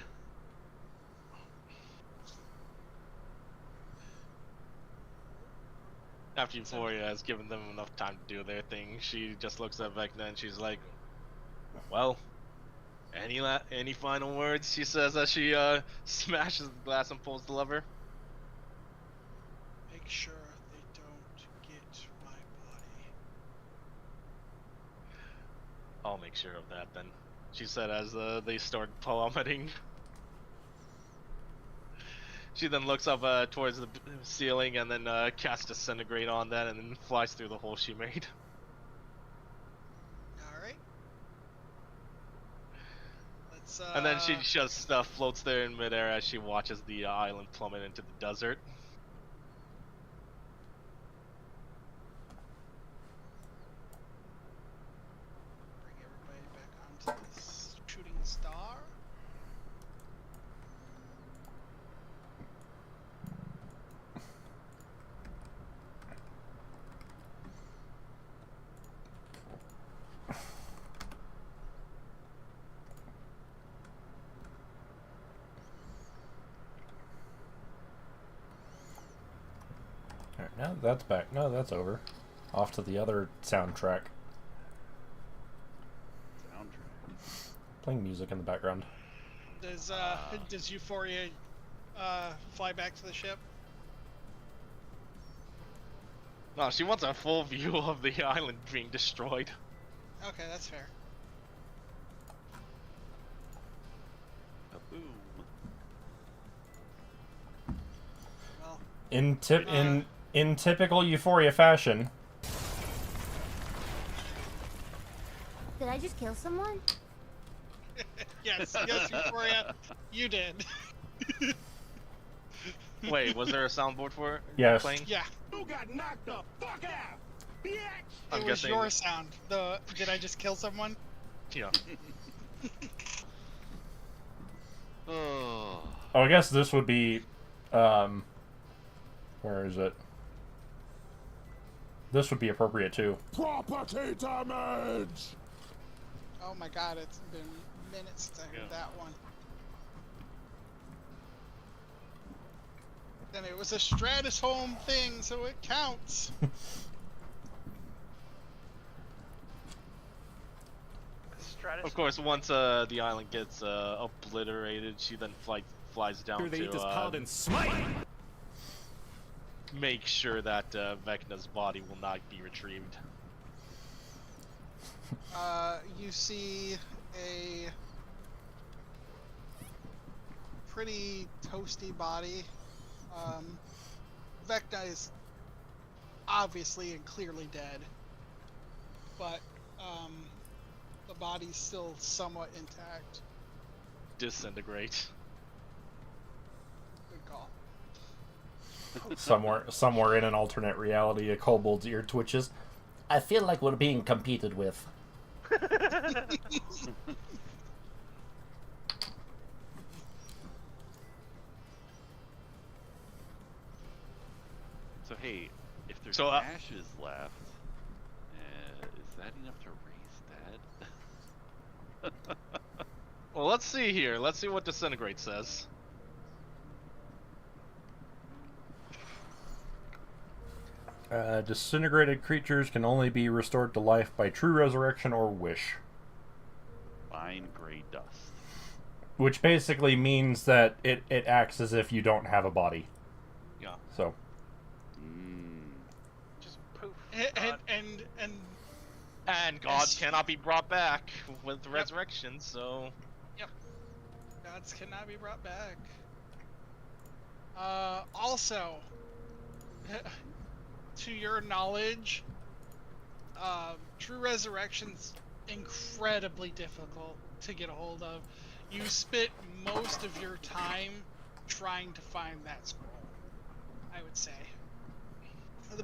After Euphoria has given them enough time to do their thing, she just looks at Vecna and she's like, "Well, any final words?" She says as she smashes the glass and pulls the lever. Make sure they don't get my body. I'll make sure of that then. She said as they start plummeting. She then looks up towards the ceiling and then casts Disintegrate on that and then flies through the hole she made. Alright. Let's And then she just floats there in midair as she watches the island plummet into the desert. bring everybody back onto this shooting star. Alright, now that's back. No, that's over. Off to the other soundtrack. Soundtrack. Playing music in the background. Does Euphoria fly back to the ship? No, she wants a full view of the island being destroyed. Okay, that's fair. Boom. Well, In typical Euphoria fashion, Did I just kill someone? yes, Euphoria, you did. Wait, was there a soundboard for it? Yes. Playing? Yeah, You got knocked the fuck out, bitch! I'm it was guessing- your sound. The did I just kill someone? Yeah. Oh. oh, I guess this would be, where is it? This would be appropriate too. Property damage! Oh my god, it's been minutes since I heard that one. And it was a Stratus home thing, so it counts. Stratus. Of course, once the island gets obliterated, she then flies down to smite! make sure that Vecna's body will not be retrieved. You see a pretty toasty body. Vecna is obviously and clearly dead, but the body's still somewhat intact. Disintegrate. Good call. Somewhere in an alternate reality, a kobold's ear twitches. I feel like we're being competed with. So hey, if there's So, ashes left, is that enough to raise dead? Well, let's see here. Let's see what disintegrate says. Disintegrated creatures can only be restored to life by true resurrection or wish. Fine gray dust. Which basically means that it acts as if you don't have a body. Yeah. So, Just poof. And gone. And gods cannot be brought back with resurrection, so gods cannot be brought back. Also, to your knowledge, true resurrection's incredibly difficult to get a hold of. You spent most of your time trying to find that scroll, I would say.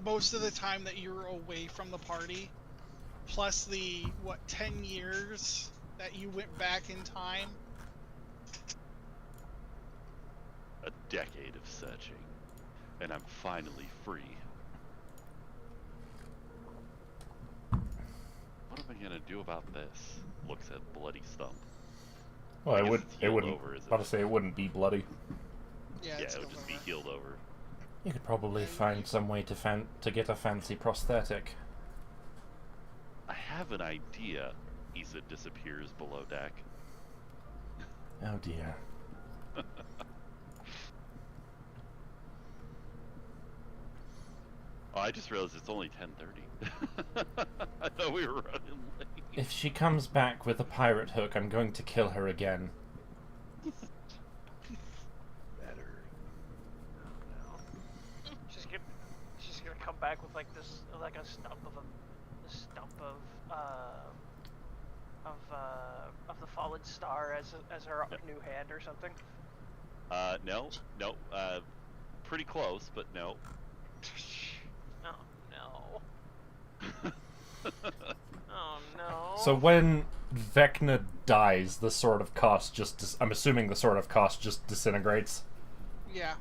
Most of the time that you're away from the party, plus the 10 years that you went back in time. A decade of searching, and I'm finally free. What am I gonna do about this? Looks at bloody stump. well, I it guess would. it's It healed wouldn't. over, is About to it? say it wouldn't be bloody. Yeah, Yeah, it's it would still just be over. healed over. You could probably find some way to get a fancy prosthetic. I have an idea. Issa disappears below deck. Oh dear. Oh, I just realized it's only 10:30. I thought we were running late. If she comes back with a pirate hook, I'm going to kill her again. Better. She's gonna come back with like this, like a stump of the fallen star as her new hand or something. No, pretty close, but no. Oh no. Oh no. So when Vecna dies, the Sword of Cost just... I'm assuming the Sword of Cost just disintegrates. Yeah.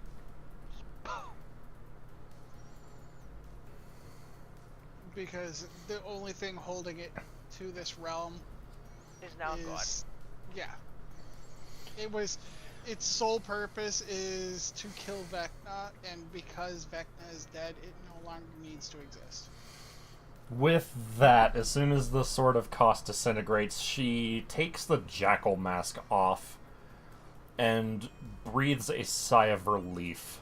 Because the only thing holding it to this realm is now gone. yeah. Its sole purpose is to kill Vecna, and because Vecna is dead, it no longer needs to exist. With that, as soon as the Sword of Cost disintegrates, she takes the jackal mask off and breathes a sigh of relief.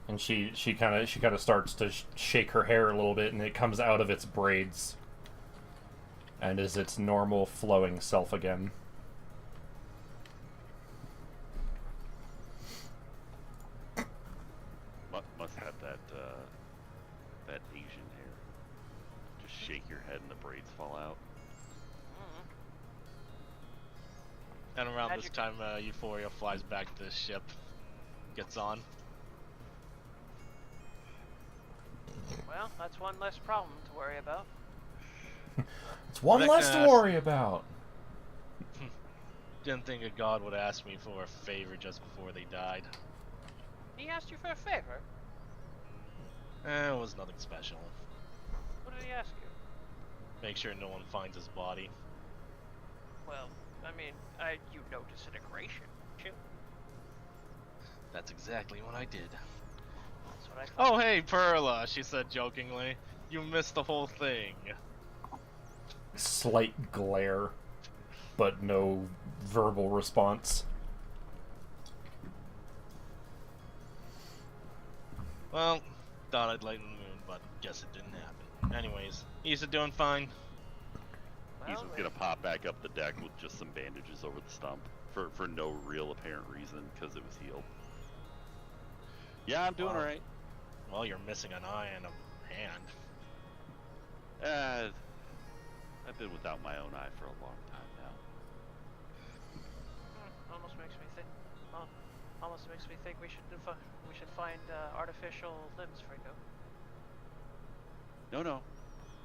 And she kind of starts to shake her hair a little bit, and it comes out of its braids, and is its normal flowing self again. Must have that Asian hair. Just shake your head and the braids fall out. And around this Magic. time, Euphoria flies back to the ship, gets on. Well, that's one less problem to worry about. It's one less to Recognize- worry about. Didn't think a god would ask me for a favor just before they died. He asked you for a favor. It was nothing special. What did he ask you? Make sure no one finds his body. Well, I mean, you know disintegration, don't you? That's exactly what I did. That's what I thought. Oh, hey, Perla, she said jokingly. You missed the whole thing. Slight glare, but no verbal response. Well, thought I'd lighten the mood, but guess it didn't happen. Anyways, Issa doing fine. He's Well, gonna pop back up the deck with just some bandages over the stump for no real apparent reason because it was healed. Yeah, I'm doing Wow. alright. Well, you're missing an eye and a hand. I've been without my own eye for a long time now. almost makes me think. Almost makes me think we should find artificial limbs for you. No,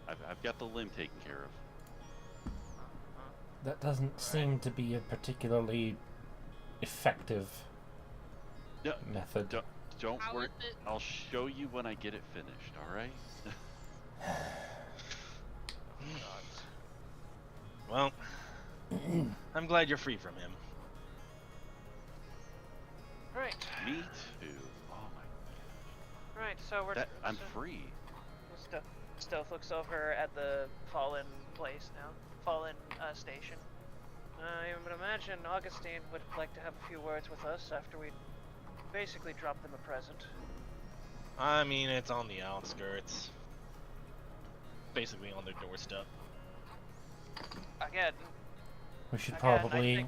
I've got the limb taken care of. That doesn't seem to be a particularly effective No, method. don't How worry. is it? I'll show you when I get it finished. All right. Well, I'm glad you're free from him. Right. Me too. Oh my. Right. So we're. I'm so free. Stealth looks over at the fallen place now. Fallen station. I would imagine Augustine would like to have a few words with us after we basically drop them a present. I mean, it's on the outskirts. Basically on their doorstep. Again. We should again, probably.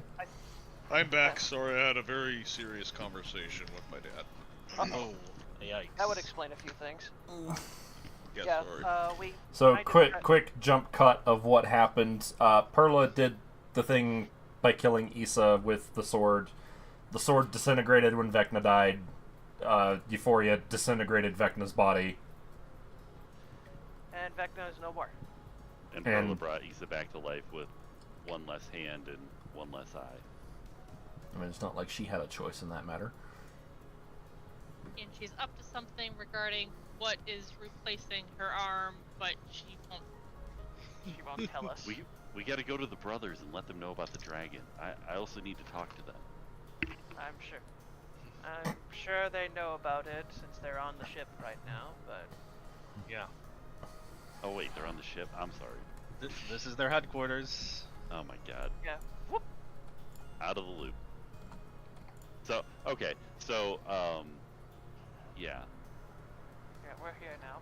I'm back. Sorry, I had a very serious conversation with my dad. Oh, yikes. That would explain a few things. Yeah, sorry. We. So I quick did- quick jump cut of what happened. Perla did the thing by killing Issa with the sword. The sword disintegrated when Vecna died. Euphoria disintegrated Vecna's body. And Vecna is no more. And Perla And- brought Issa back to life with one less hand and one less eye. I mean, it's not like she had a choice in that matter. And she's up to something regarding what is replacing her arm, but she won't. She won't tell us. We got to go to the brothers and let them know about the dragon. I also need to talk to them. I'm sure they know about it since they're on the ship right now, but Yeah. Oh wait, they're on the ship. I'm sorry. This is their headquarters. Oh my god. yeah. Whoop. Out of the loop. So okay, so yeah. Yeah, we're here now.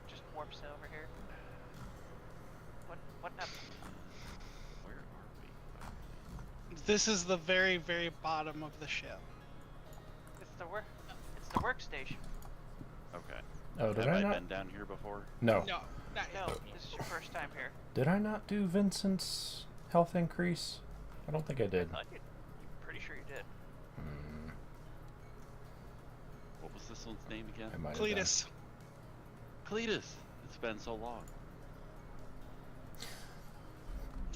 Just warps over here. What happened? Where are we? This is the very, very bottom of the ship. It's the workstation. Okay. Oh, did Have I I not? been down here before? No. No, not yet. No, this is your first time here. Did I not do Vincent's health increase? I don't think I did. I'm pretty sure you did. Hmm, What was this one's name again? I might have done. Cletus. Cletus. It's been so long.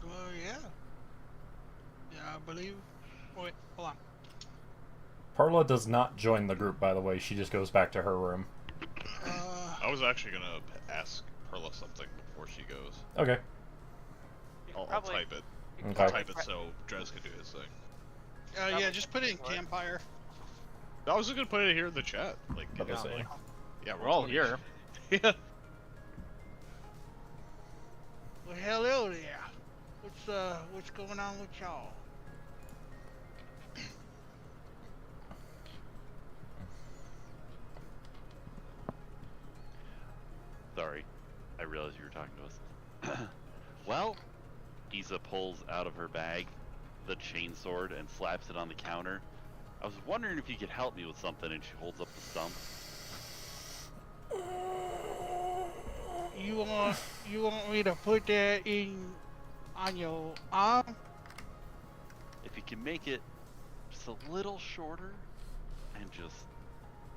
Oh yeah. Yeah, I believe. Oh, wait, hold on. Perla does not join the group, by the way. She just goes back to her room. I was actually gonna ask Perla something before she goes. Okay. You I'll can probably, type it. you can Okay. I'll probably type it so Drez can do his thing. Yeah, Probably just put it in for it. Campfire. I was just gonna put it here in the chat. Like, What yeah, is it? like, yeah, We're all 20. here. Yeah. Well, hello there. What's going on with y'all? sorry. I realized you were talking to us. Well, Isa pulls out of her bag the chainsword and slaps it on the counter. I was wondering if you could help me with something, and she holds up the stump. You want me to put that on your arm? If you can make it just a little shorter and just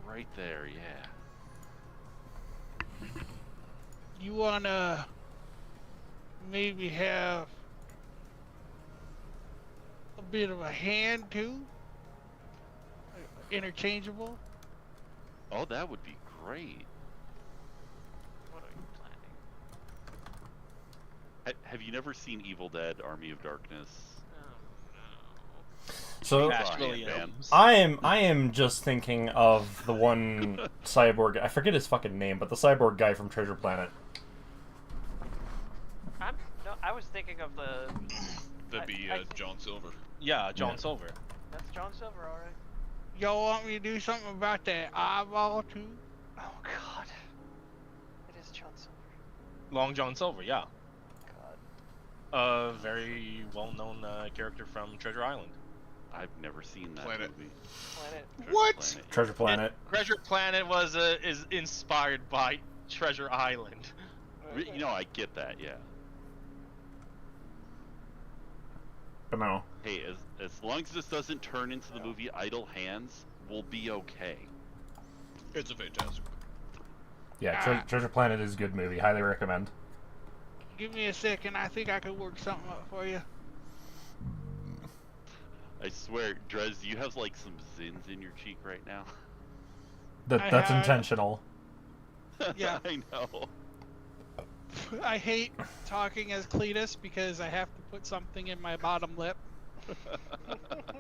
right there, yeah. You wanna maybe have a bit of a hand too? Interchangeable? Oh, that would be great. What are you planning? Have you never seen Evil Dead: Army of Darkness? Oh So Cash Brian, Williams. I am just thinking of the one cyborg. I forget his fucking name, but the cyborg guy from Treasure Planet. no. I was thinking of the. That'd be I- John Silver. Yeah, John Yeah. Silver. That's John Silver, all right. Y'all want me to do something about that eyeball too? Oh God. It is John Silver. Long John Silver, yeah. God. A very well-known character from Treasure Island. I've never seen that Planet. movie. Planet. Treasure What? Planet. Treasure Planet. Treasure Planet was is inspired by Treasure Island. You know, I get that, yeah. But no. Hey, as long as this doesn't turn into the movie Idle Hands, we'll be okay. It's a fantastic. Yeah, Treasure Planet is a good movie. Highly recommend. Give me a second. I think I could work something up for you. I swear, Drez, you have like some zins in your cheek right now. That's intentional. Yeah. I know. I hate talking as Cletus because I have to put something in my bottom lip,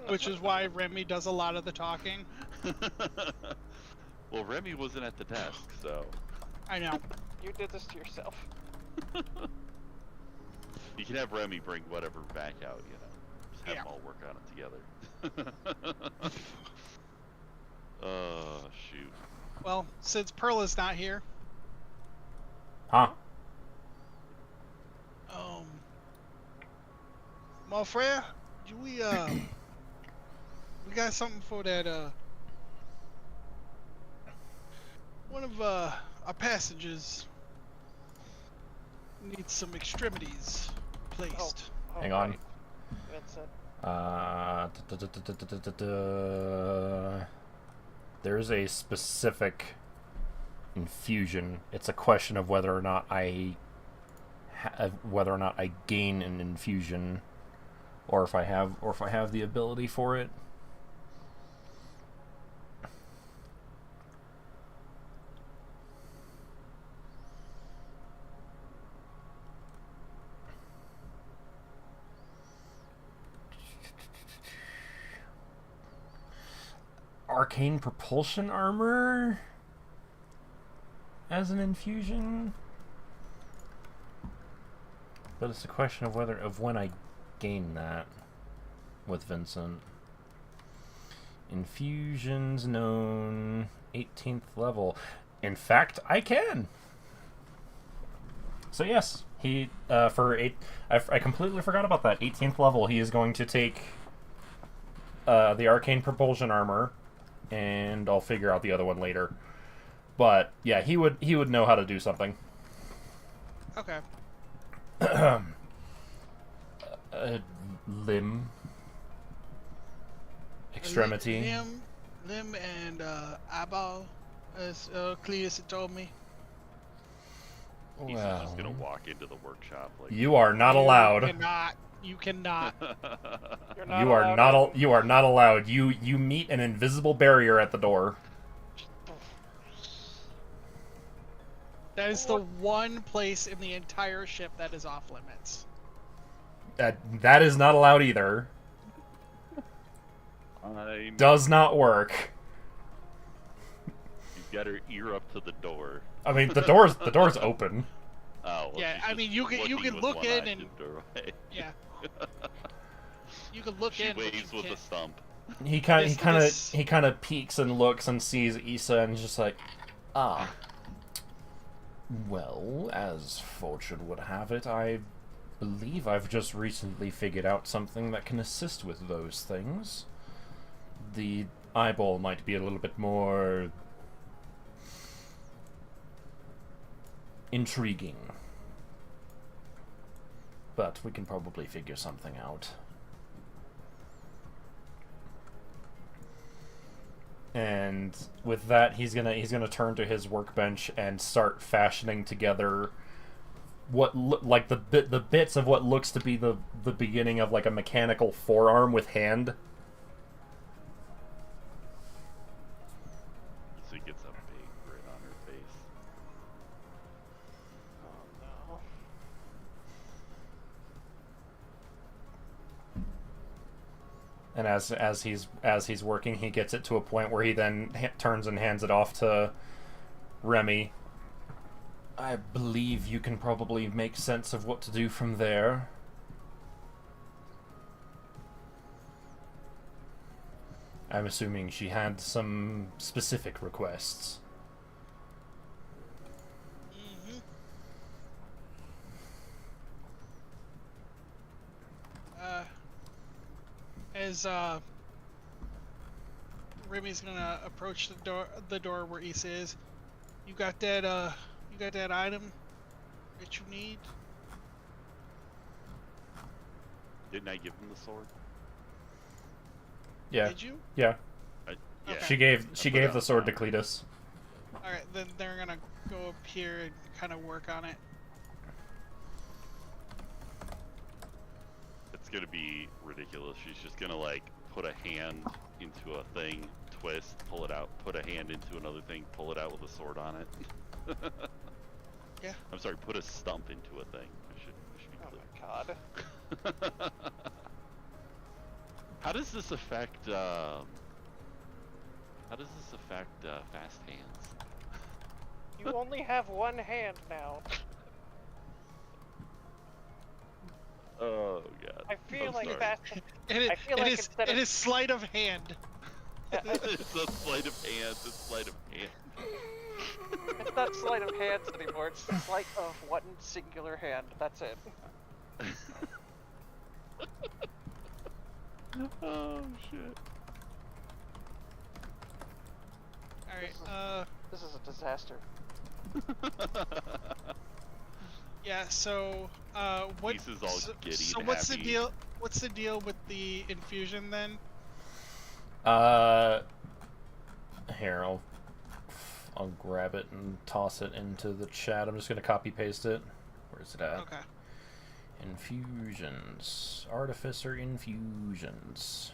which is why Remy does a lot of the talking. Well, Remy wasn't at the desk, so. I know. You did this to yourself. You can have Remy bring whatever back out, you know. Just have them all work on it together. Oh, shoot. Well, since Pearl is not here, Huh? my friend, we got something for that one of our passengers needs some extremities placed. Oh, Hang on. right. Vincent. There's a specific infusion. It's a question of whether or not I gain an infusion, or if I have the ability for it. Arcane propulsion armor as an infusion, but it's a question of when I gain that with Vincent. Infusions known 18th level. In fact, I can. So yes, he I completely forgot about that. 18th level, he is going to take the arcane propulsion armor, and I'll figure out the other one later. But yeah, he would know how to do something. Okay. Limb, extremity. Limb and eyeball, as Cletus had told me. He's Well, just gonna walk into the workshop like. you are not allowed. You cannot. You're You are not. You are not allowed. You meet an invisible barrier at the door. That is the one place in the entire ship that is off limits. That is not allowed either. Does not work. You've got her ear up to the door. I mean, the door's open. Oh. Well, Yeah, she's I just mean, you can looking with look one in eye and- to the doorway. Yeah. You can look She in. but waves you with a can't- stump. He This- kind of peeks and looks and sees Issa and is just like, ah. Well, as fortune would have it, I believe I've just recently figured out something that can assist with those things. The eyeball might be a little bit more intriguing, but we can probably figure something out. And with that, he's gonna turn to his workbench and start fashioning together what like the bits of what looks to be the beginning of like a mechanical forearm with hand. So he gets a big grin on her face. Oh no. And as he's working, he gets it to a point where he then turns and hands it off to Remy. I believe you can probably make sense of what to do from there. I'm assuming she had some specific requests. Mm-hmm. As Remy's gonna approach the door where Issa is. You got that item that you need? Didn't I give him the sword? Yeah. Did you? Yeah. Yeah. Okay. She gave the sword to Cletus. Alright, then they're gonna go up here and kind of work on it. It's gonna be ridiculous. She's just gonna like put a hand into a thing, twist, pull it out, put a hand into another thing, pull it out with a sword on it. Yeah. I'm sorry, put a stump into a thing. I should be Oh clear. my god. How does this affect fast hands? You only have one hand now. Oh god. I feel I'm like sorry. fast. It, I feel it like is instead it of is sleight of hand. It's a sleight of hand. It's sleight of hand. it's not sleight of hands anymore. It's sleight of one singular hand. That's it. Oh shit. Alright, This is a disaster. yeah, so what Lisa's all giddy so and what's happy. the deal with the infusion then? Here, I'll grab it and toss it into the chat. I'm just gonna copy paste it. Where's it at? Okay. Infusions. Artificer infusions.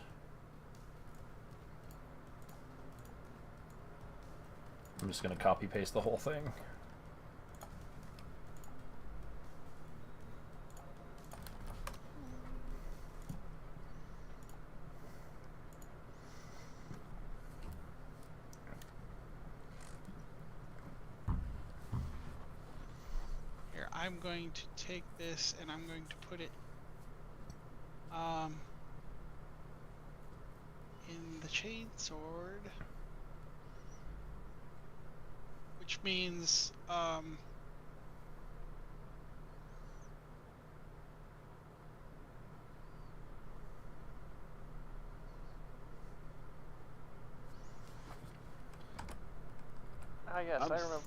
I'm just gonna copy paste the whole thing. Here, I'm going to take this and I'm going to put it in the chain sword, which means Ah yes, I'm I s- remember.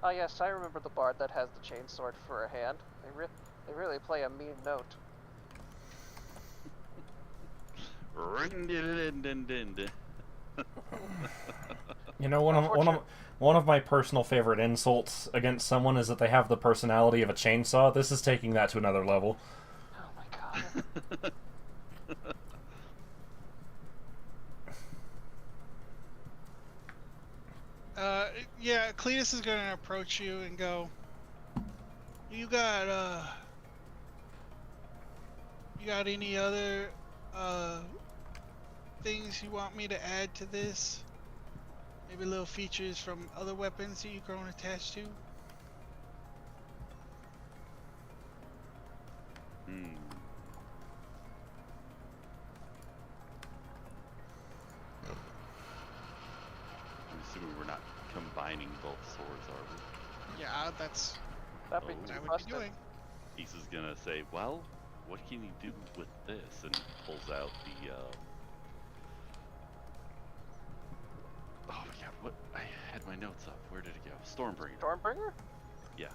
Ah yes, I remember the bard that has the chainsword for a hand. They really play a mean note. Ring-din-din-din-din. You know, one of my personal favorite insults against someone is that they have the personality of a chainsaw. This is taking that to another level. Oh my god. yeah, Cletus is gonna approach you and go, you got any other things you want me to add to this? Maybe little features from other weapons that you've grown attached to? I'm assuming we're not combining both swords, are we? Yeah, that's That'd be Oh. what I would busted. be doing. Ace is gonna say, well, what can you do with this? And pulls out the, oh yeah, what? I had my notes up. Where did it go? Stormbringer. Stormbringer? Yeah.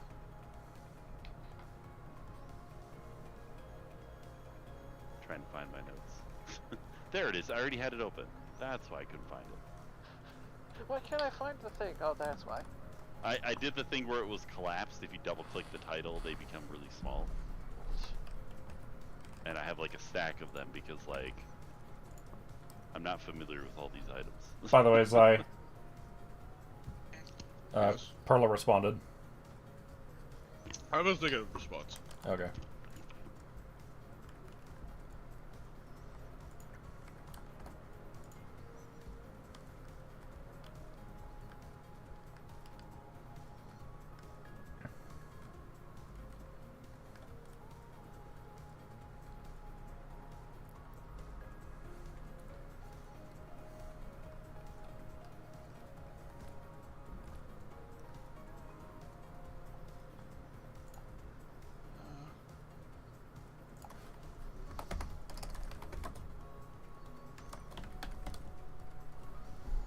Trying to find my notes. There it is. I already had it open. That's why I couldn't find it. Why can't I find the thing? Oh, that's why. I did the thing where it was collapsed. If you double click the title, they become really small. And I have like a stack of them because like I'm not familiar with all these items. By the way, Zai, Yes. Perla responded. I was thinking of response. Okay.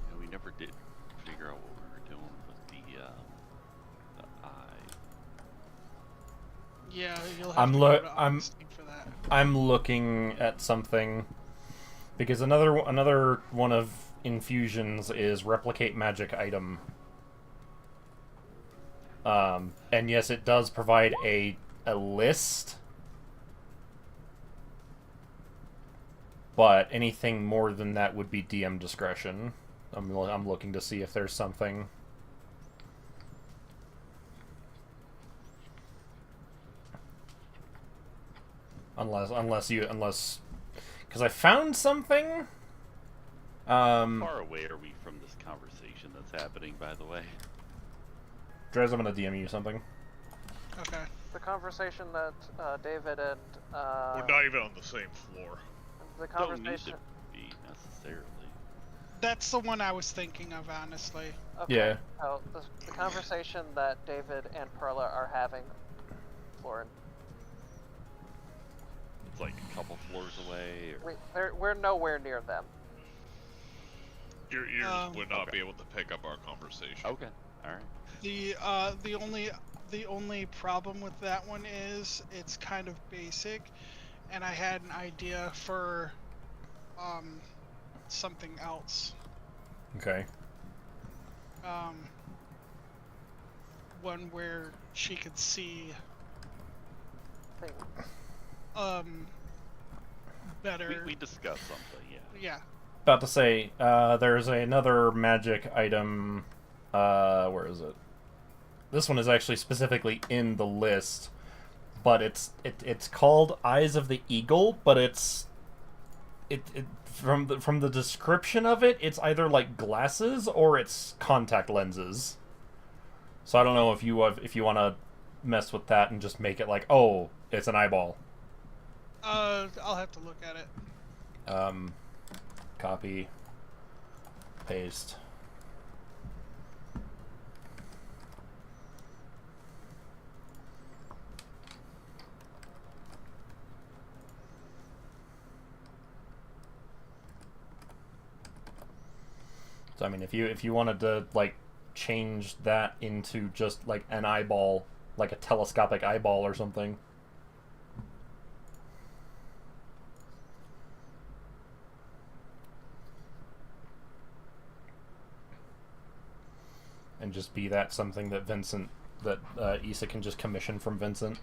Yeah, we never did figure out what we were doing with the eye. Yeah, you'll have I'm to lo- go to I'm- Augustine for that. I'm looking at something because another one of infusions is replicate magic item. And yes, it does provide a list, but anything more than that would be DM discretion. I'm looking to see if there's something. Unless because I found something. How far away are we from this conversation that's happening, by the way? Drez, I'm gonna DM you something. Okay. The conversation that David and We're not even on the same floor. the Don't need to conversation. be necessarily. That's the one I was thinking of, honestly. Okay. Yeah. Oh, the conversation that David and Perla are having, Lauren. It's like a couple floors away. Or... We're nowhere near them. Your ears would not Okay. be able to pick up our conversation. Okay. All right. The only problem with that one is it's kind of basic, and I had an idea for something else. Okay. One where she could see Thing. better. We discussed something, yeah. Yeah. About to say, there's another magic item. Where is it? This one is actually specifically in the list, but it's called Eyes of the Eagle, but it's from the description of it, it's either like glasses or it's contact lenses. So I don't know if you want to mess with that and just make it like, oh, it's an eyeball. I'll have to look at it. Copy, paste. So I mean, if you wanted to like change that into just like an eyeball, like a telescopic eyeball or something. And just be that something that Issa can just commission from Vincent.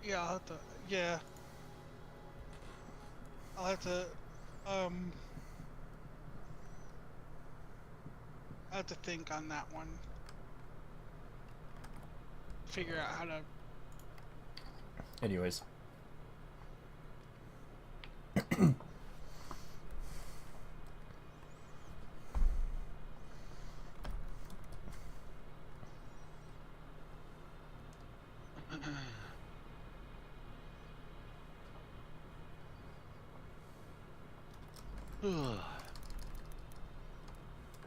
Yeah, I'll have to. Yeah. I'll have to. I'll have to think on that one. Figure out how to. Anyways.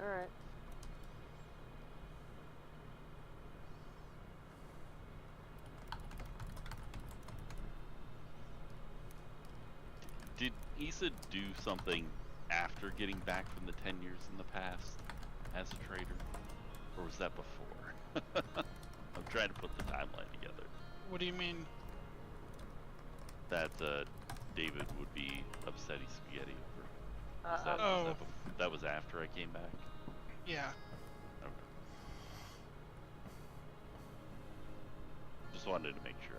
Alright. Did Issa do something after getting back from the 10 years in the past as a trader? Or was that before? I'm trying to put the timeline together. What do you mean? That David would be upsetty spaghetti over. Oh. That was after I came back? Yeah. Okay. Just wanted to make sure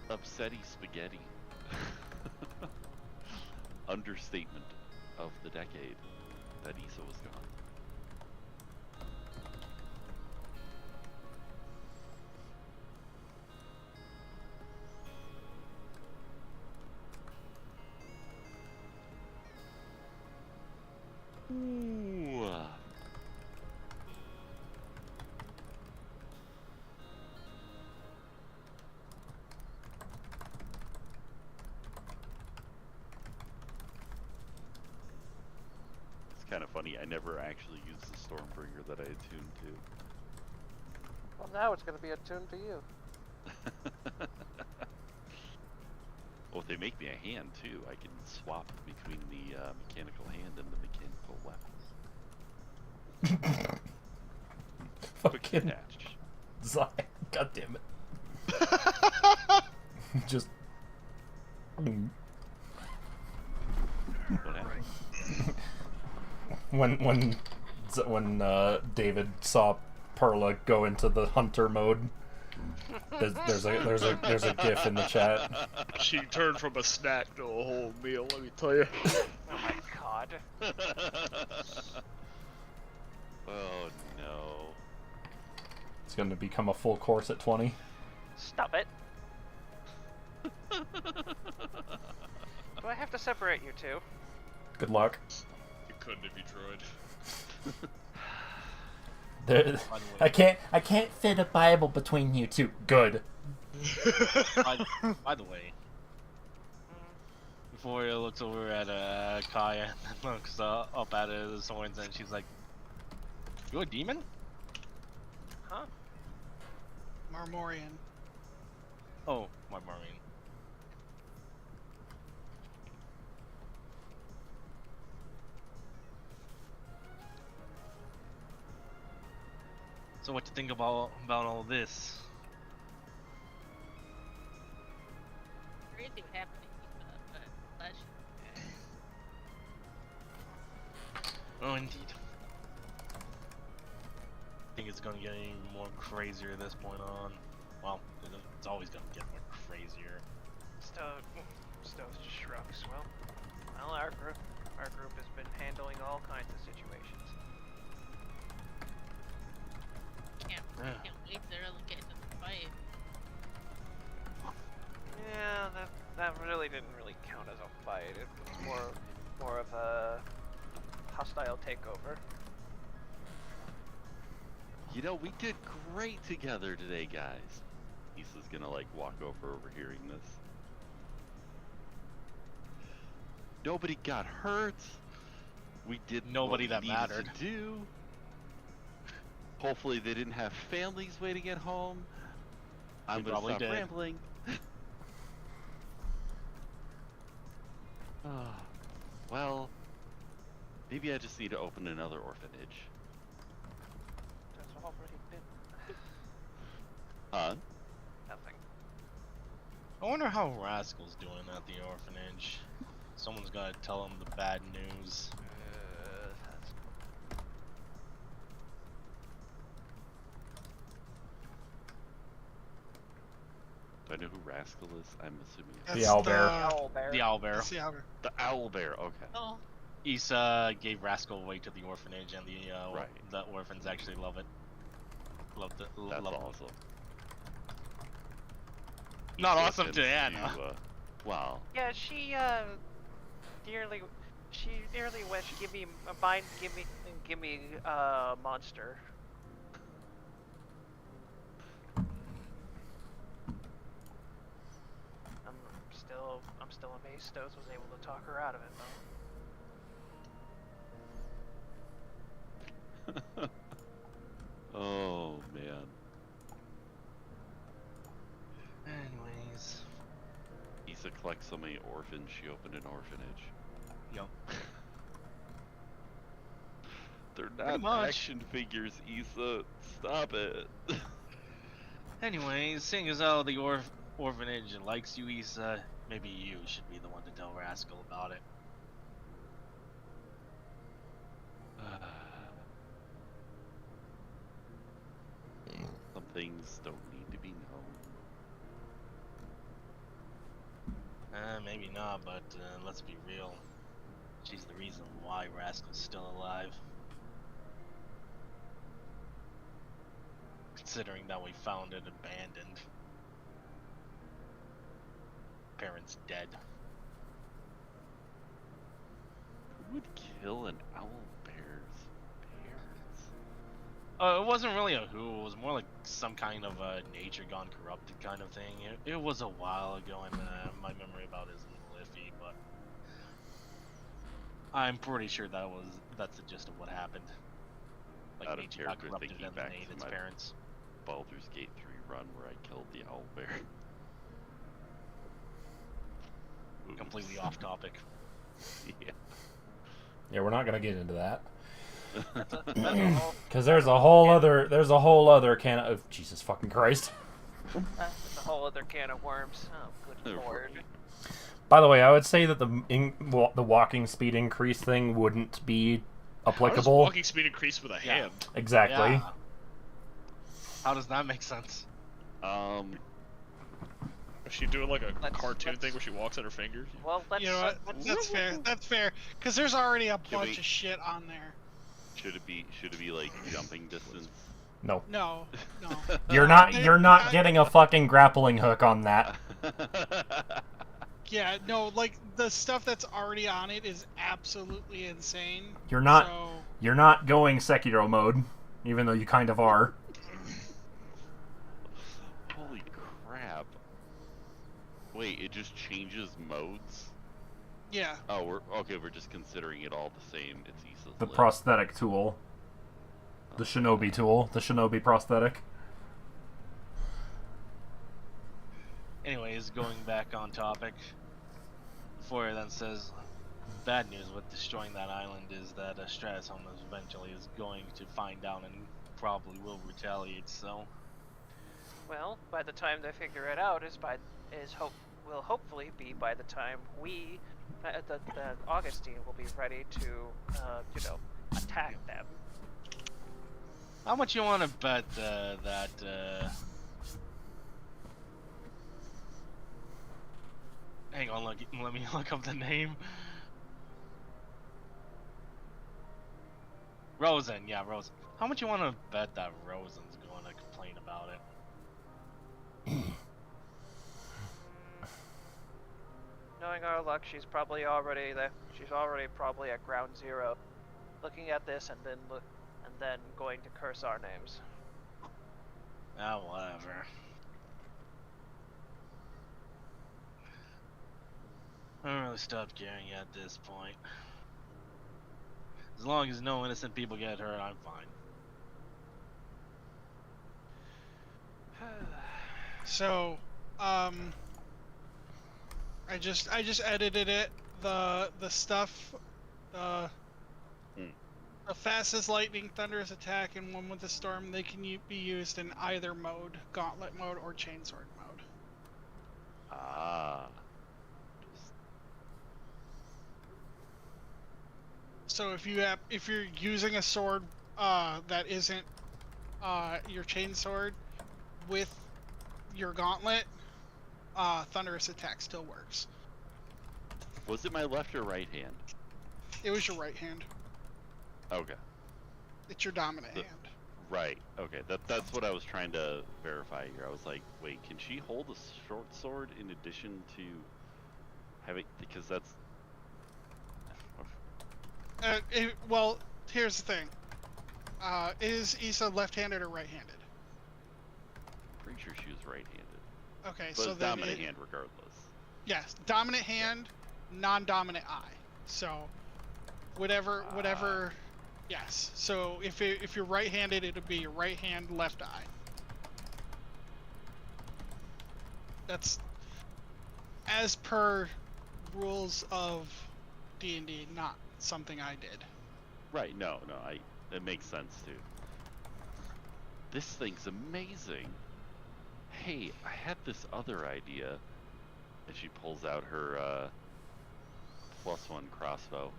I... Upsetty spaghetti. Understatement of the decade that Issa was gone. Ooh. It's kind of funny, I never actually used the Stormbringer that I attuned to. Well, now it's going to be attuned to you. Well, if they make me a hand too, I can swap between the mechanical hand and the mechanical weapons. Quick Fucking attach. Zion. God damn it. Just. What happened? When David saw Perla go into the hunter mode, there's a gif in the chat. She turned from a snack to a whole meal, let me tell you. Oh my god. Oh no. It's going to become a full course at 20. Stop it. Do I have to separate you two? Good luck. You couldn't if you tried. There, I can't fit a Bible between you two. Good. By the way, Euphoria looks over at Kaya and then looks up at the swords and she's like, "You a demon?" Huh? Marmorian. Oh, my Marine. So what you think about all this? Crazy what happened to Eva, but Oh, indeed. I think it's gonna get even more crazier at this point on. Well, it's always gonna get more crazier. Stowe just shrugs. Well, our group has been handling all kinds of situations. can't wait to really get into the fight. Yeah, that really didn't really count as a fight. It was more of a hostile takeover. You know, we did great together today, guys. Issa's gonna like walk over overhearing this. Nobody got hurt. We did Nobody what we that needed mattered. to do. Hopefully they didn't have families waiting at home. I'm gonna probably stop did. rambling. Well, maybe I just need to open another orphanage. That's already been Huh? nothing. I wonder how Rascal's doing at the orphanage. Someone's gotta tell him the bad news. Do I know who Rascal is? I'm assuming it's That's The owlbear. Owlbear. The owlbear. That's the outer. the Owlbear. Okay. Oh, Issa gave Rascal away to the orphanage, and Right. the orphans actually love it. Love it. That's love it. awesome. Not Issa awesome to tends Anna. Well, Yeah, she dearly wished give me monster. I'm still amazed Stones was able to talk her out of it though. Oh man. Anyways. Issa collects so many orphans, she opened an orphanage. Yup. They're Pretty not much. action figures, Issa. Stop it. Anyways, seeing as how the orphanage likes you, Issa, maybe you should be the one to tell Rascal about it. Some things don't need to be known. Maybe not, but let's be real. She's the reason why Rascal's still alive. Considering that we found it abandoned. Parents dead. Who would kill an owlbear's parents? It wasn't really a who, it was more like some kind of nature gone corrupted kind of thing. It was a while ago and my memory about it is a little iffy, but I'm pretty sure that's the gist of what happened. Like Out of nature got character, corrupted thinking and back then ate to its my parents. Baldur's Gate 3 run where I killed the owlbear. Completely off topic. Yeah. Yeah, we're not gonna get into that. That's a whole, Because there's a whole other can of Jesus fucking Christ. that's a whole other can of worms. Oh, good lord. By the way, I would say that the walking speed increase thing wouldn't be How does applicable. walking speed increase with a Yeah. hand? Exactly. Yeah. How does that make sense? Is she doing like a Let's- cartoon let's- thing where she walks on her fingers? Well, let's. You know what? That's fair. That's fair. Because there's already a bunch we- of shit on there. Should it be like jumping distance? No. No, no. You're not getting a fucking grappling hook on that. Yeah, no. Like the stuff that's already on it is absolutely insane. You're not So, you're not going Sekiro mode, even though you kind of are. Holy crap. Wait, it just changes modes? yeah. Oh, we're just considering it all the same. It's Issa's The lip. prosthetic tool. The shinobi tool. The shinobi prosthetic. Anyways, going back on topic, Foyer then says, bad news with destroying that island is that Stratus Homeless eventually is going to find out and probably will retaliate, so... Well, by the time they figure it out, will hopefully be by the time we, the Augustine will be ready to, attack them. How much you want to bet that, hang on, let me look up the name. Rosen, yeah, Rosen. How much you want to bet that Rosen's going to complain about it? Knowing our luck, she's probably already there. She's already probably at ground zero, looking at this and then going to curse our names. Ah, whatever. I don't really stop caring at this point. As long as no innocent people get hurt, I'm fine. So, I just edited it. The stuff, the fastest lightning, thunderous attack, and one with the storm, they can be used in either mode, gauntlet mode or chainsword mode. Ah. So if you're using a sword that isn't your chainsword with your gauntlet, thunderous attack still works. Was it my left or right hand? It was your right hand. Okay. It's your dominant hand. Right. Okay. That's what I was trying to verify here. I was like, wait, can she hold a short sword in addition to having? Because that's. Well, here's the thing. Is Issa left-handed or right-handed? Pretty sure she was right-handed. Okay, But so it's then dominant hand regardless. Yes, dominant hand, non-dominant eye. So, whatever. Yes. So if you're right-handed, it'll be your right hand, left eye. That's as per rules of D&D, not something I did. Right, no, it makes sense too. This thing's amazing. Hey, I had this other idea. And she pulls out her +1 crossbow.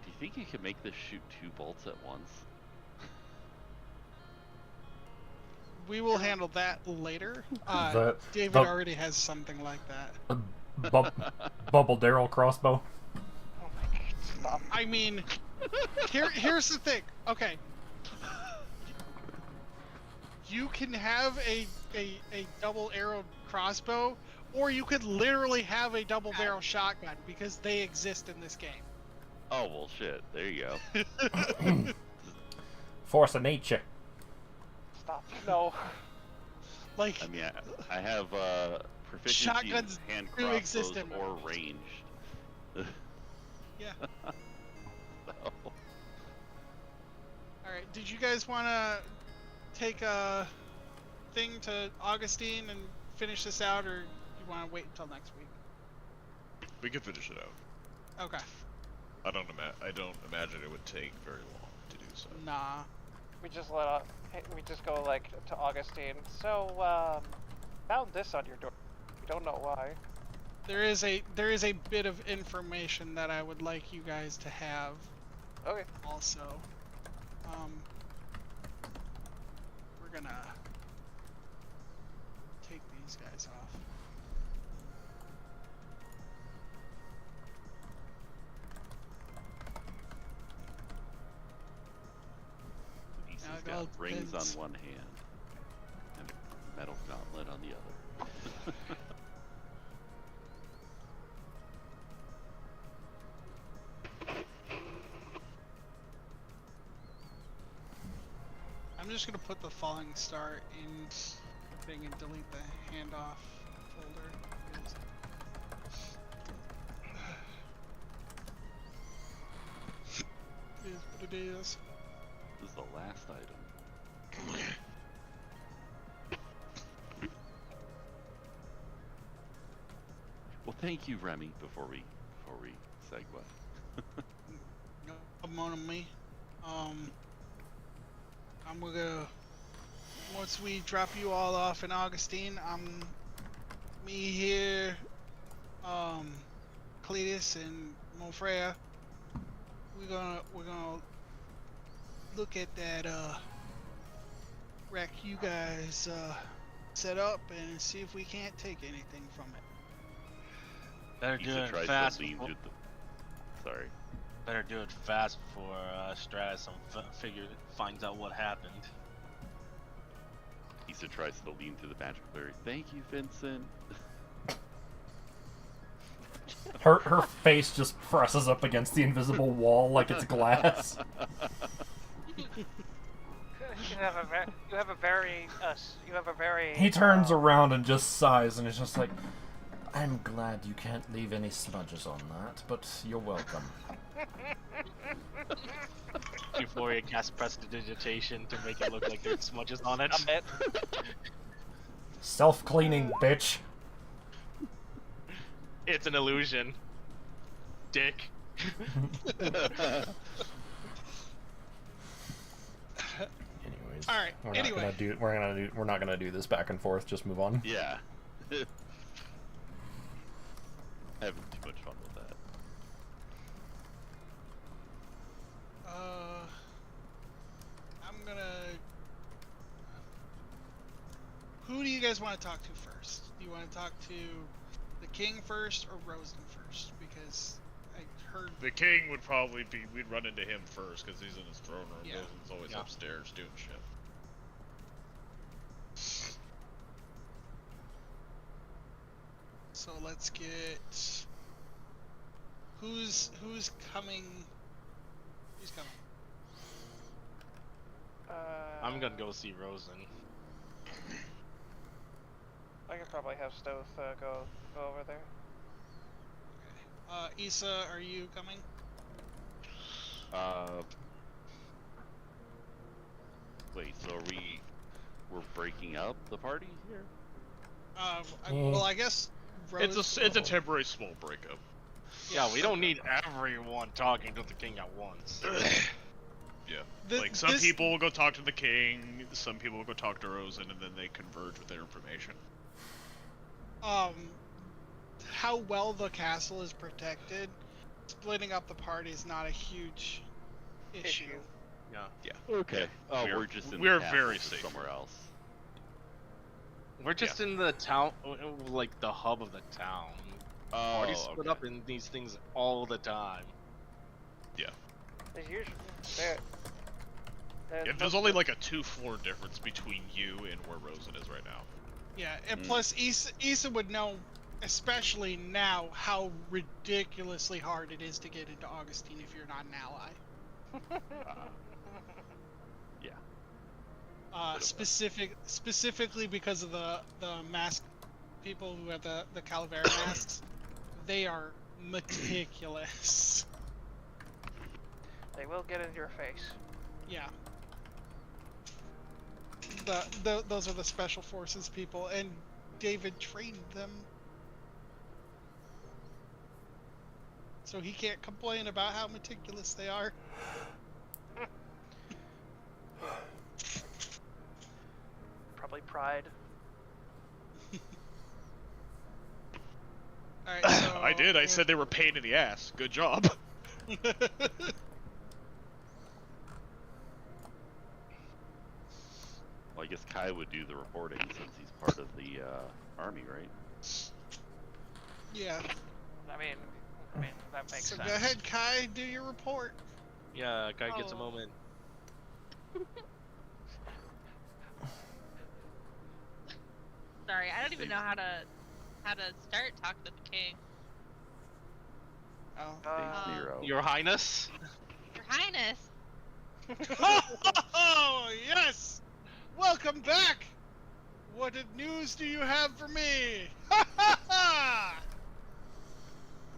Do you think you can make this shoot 2 bolts at once? We will handle that later. David the- already has something like that. Bubble Daryl crossbow. Oh my god, stop. I mean, here's the thing. Okay. You can have a double arrowed crossbow, or you could literally have a double barrel shotgun because they exist in this game. Oh, well, shit. There you go. Force of nature. Stop. No. Like, I mean, I have proficiency Shotguns in hand do exist crossbows in or movies. ranged. yeah. So, Alright, did you guys want to take a thing to Augustine and finish this out, or you want to wait until next week? We can finish it out. Okay. I don't imagine it would take very long to do so. Nah. We just we just go like to Augustine. So found this on your door. We don't know why. There is a bit of information that I would like you guys to have. Okay. Also, we're gonna take these guys off. he's Now it got all rings depends. on one hand and a metal gauntlet on the other. I'm just gonna put the falling star in thing and delete the handoff folder. It is what it is. This is the last item. Well, thank you, Remy. Before we segue. No, on me. I'm gonna, once we drop you all off in Augustine, me here, Cletus and Monfreya, we're gonna look at that wreck you guys set up and see if we can't take anything from it. Better do Issa it tries fast. to lean Before, to the... Sorry. better do it fast before Stratus finds out what happened. Issa tries to lean to the magic cleric. Thank you, Vincent. Her face just presses up against the invisible wall like it's glass. You have a very. He turns around and just sighs and is just like, I'm glad you can't leave any smudges on that, but you're welcome. Before you cast prestidigitation to make it look like there's smudges on it. Self-cleaning, bitch. It's an illusion. Dick. Anyways, All right. we're not gonna do this back and forth. Just move on. Yeah. Having too much fun with that. I'm gonna. Who do you guys want to talk to first? Do you want to talk to the king first or Rosen first? Because I heard. The king would probably be. We'd run into him first because he's in his throne room. Yeah. Rosen's always Yeah. upstairs doing shit. So let's get. Who's coming? Who's coming? I'm gonna go see Rosen. I could probably have Stoth go over there. Issa, are you coming? Wait, so we're breaking up the party here? Well, I guess Rose... It's a temporary small breakup. Yeah, we don't need everyone talking to the king at once. Yeah. Th- Like, some this- people will go talk to the king, some people will go talk to Rosen, and then they converge with their information. How well the castle is protected, splitting up the party is not a huge issue. Yeah. Okay. Oh, We're- we're just in we're the castle very to safe. somewhere else. We're just in the town, like the hub of the town. Parties split okay. up in these things all the time. There's usually There's only like a 2-floor difference between you and where Rosen is right now. Yeah, and plus Issa would know, especially now, how ridiculously hard it is to get into Augustine if you're not an ally. Yeah. Specifically because of the mask people who have the Calavera masks, they are meticulous. They will get in your face. Yeah. Those are the special forces people, and David trained them, so he can't complain about how meticulous they are. Probably pride. All right, so I did. I said they were pain in the ass. Good job. Well, I guess Kai would do the reporting since he's part of the army, right? Yeah. I mean that makes So sense. go ahead, Kai, do your report. Yeah, guy gets a Oh. moment. Sorry, I don't even know how to start talking to the king. Oh. Phase Zero. Your Highness. Your Highness. Oh, yes! Welcome back! What news do you have for me? I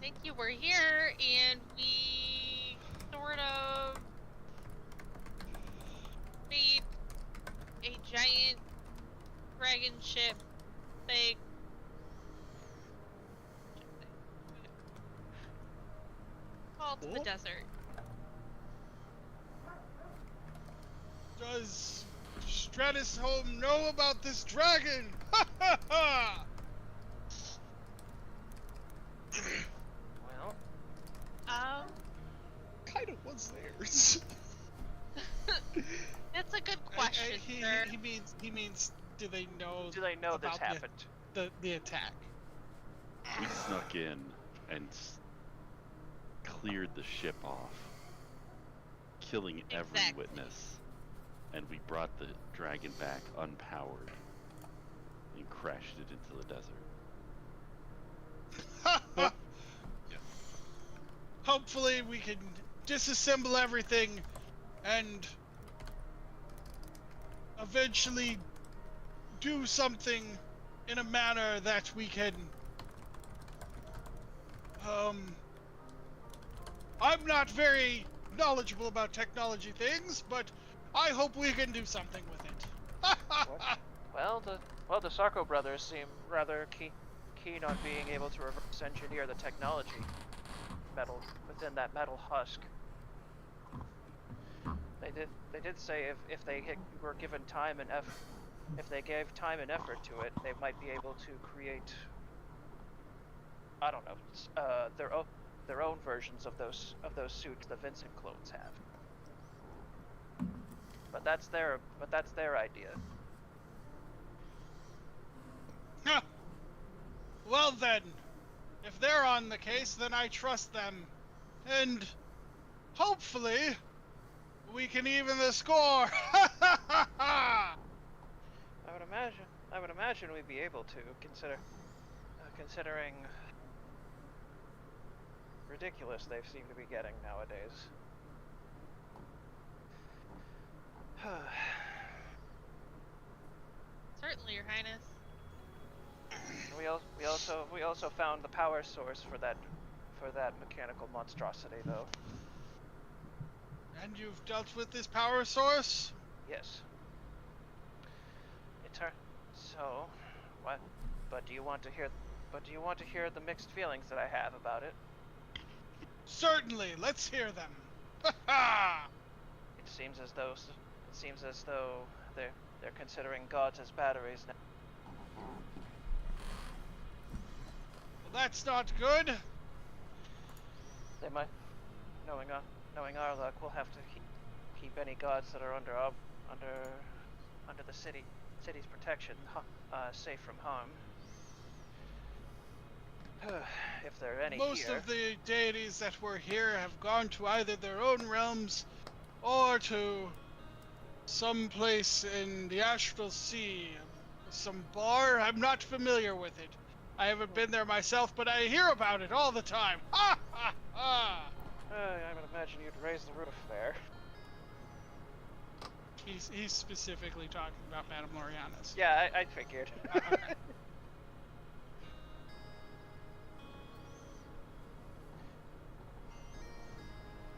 think you were here, and we sort of made a giant dragon ship thing. Fall to the Cool. desert. Does Stratus Home know about this dragon? Ha ha ha! Well, Kinda was theirs. That's a good question, sir. He means, do they know? do they know this about happened? the attack? We snuck in and cleared the ship off, killing every Exactly. witness, and we brought the dragon back unpowered and crashed it into the desert. Hopefully we can disassemble everything and eventually do something in a manner that we can I'm not very knowledgeable about technology things, but I hope we can do something with it. Well, the Sarko brothers seem rather keen on being able to reverse engineer the technology metal within that metal husk. They did say if they were given time and if they gave time and effort to it, they might be able to create, I don't know, their own versions of those suits the Vincent clones have. But that's their idea. Huh. Well then, if they're on the case, then I trust them. And hopefully, we can even the score. I would imagine we'd be able to, considering ridiculous they seem to be getting nowadays. Certainly, Your Highness. We also found the power source for that mechanical monstrosity, though. And you've dealt with this power source? Yes. So, what? But do you want to hear? But do you want to hear the mixed feelings that I have about it? Certainly. Let's hear them. Ha ha! It seems as though they're considering gods as batteries now. Well, that's not good. They might, knowing our luck, we'll have to keep any gods that are under the city's protection safe from harm. If there are any Most here. of the deities that were here have gone to either their own realms or to some place in the astral sea. Some bar? I'm not familiar with it. I haven't been there myself, but I hear about it all the time. Ha ha ha! I would imagine you'd raise the roof there. He's specifically talking about Madame Loriana's. Yeah, I figured. Okay.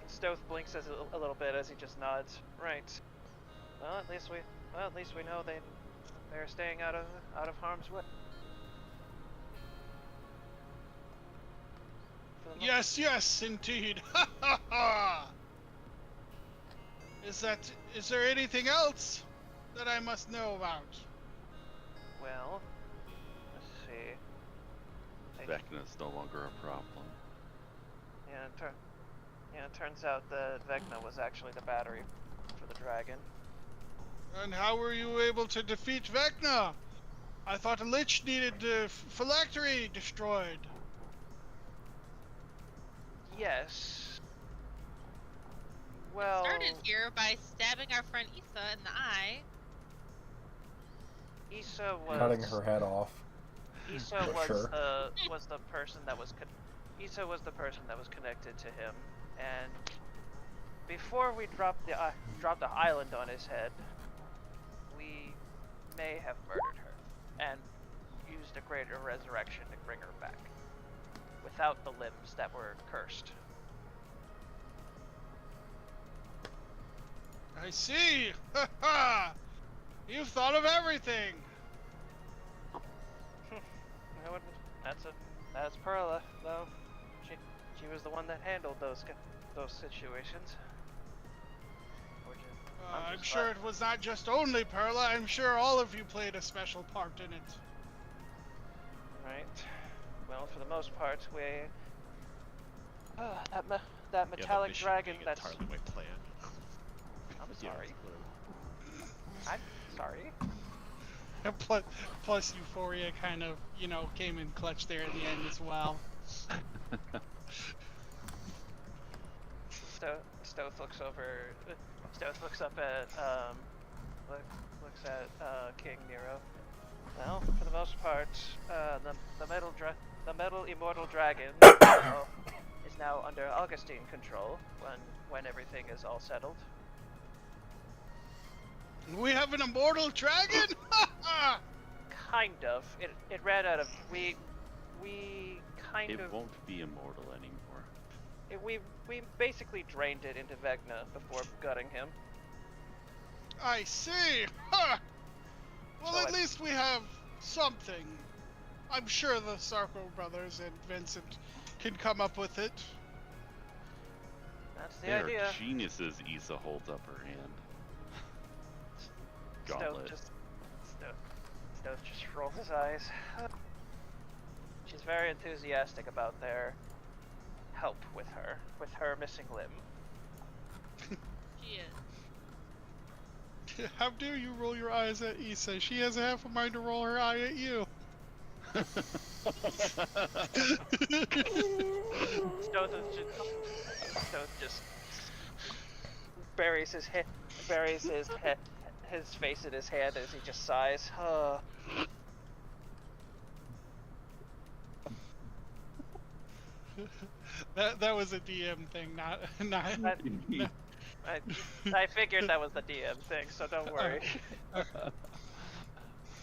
Stoth blinks a little bit as he just nods. Right. Well, at least we know they're staying out of harm's way. Yes, indeed. Ha ha ha! Is there anything else that I must know about? Well, let's see. Vecna's no longer a problem. Yeah, it turns out that Vecna was actually the battery for the dragon. And how were you able to defeat Vecna? I thought a lich needed the phylactery destroyed. Yes. Well, Started here by stabbing our friend Issa in the eye. Issa was Cutting her head off. Issa For was sure. was the person that was Issa was the person that was connected to him, and before we dropped the island on his head, we may have murdered her and used a greater resurrection to bring her back without the limbs that were cursed. I see. Ha ha! You've thought of everything. That's Perla, though. She was the one that handled those situations. I'm sure it was not just only Perla. I'm sure all of you played a special part in it. Right. Well, for the most part, we that metallic dragon. That's entirely my plan. I'm sorry. I'm sorry. Plus Euphoria kind of, came in clutch there at the end as well. Stoth looks over. Stoth looks up at looks at King Nero. Well, for the most part, the metal immortal dragon is now under Augustine control. When everything is all settled. We have an immortal dragon? Kind of. It ran out of. We kind It of. won't be immortal anymore. We basically drained it into Vecna before gutting him. I see. Ha! Well, So at least we have something. I'm sure the Sarko brothers and Vincent can come up with it. That's the They are idea. geniuses. Issa holds up her hand. Gauntlet. Stoth just rolls his eyes. She's very enthusiastic about their help with her missing limb. She is. How dare you roll your eyes at Issa? She has a half a mind to roll her eye at you. Stoth just buries his face in his hand as he just sighs. That was a DM thing, not. I figured that was the DM thing, so don't worry.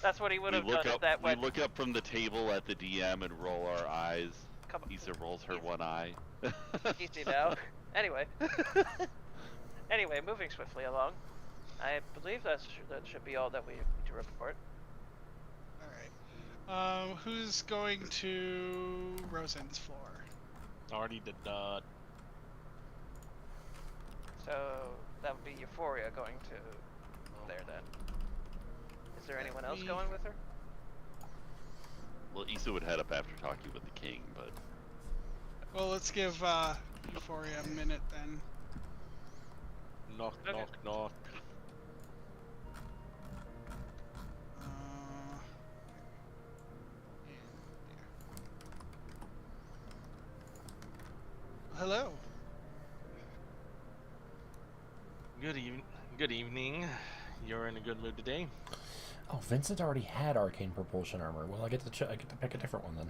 That's what he would We have look done. up. If that We went. look up from the table at the DM and roll our eyes. Come on. Issa rolls her one eye. Easy now. Anyway. Anyway, moving swiftly along. I believe that should be all that we need to report. Alright. Who's going to Rosen's floor? Already did that. So that would be Euphoria going to there then. Is there anyone else going with her? Well, Issa would head up after talking with the king, but Well, let's give Euphoria a minute then. Knock, Okay. knock, knock. Hello. Good evening. You're in a good mood today. Oh, Vincent already had arcane propulsion armor. Well, I get to pick a different one then.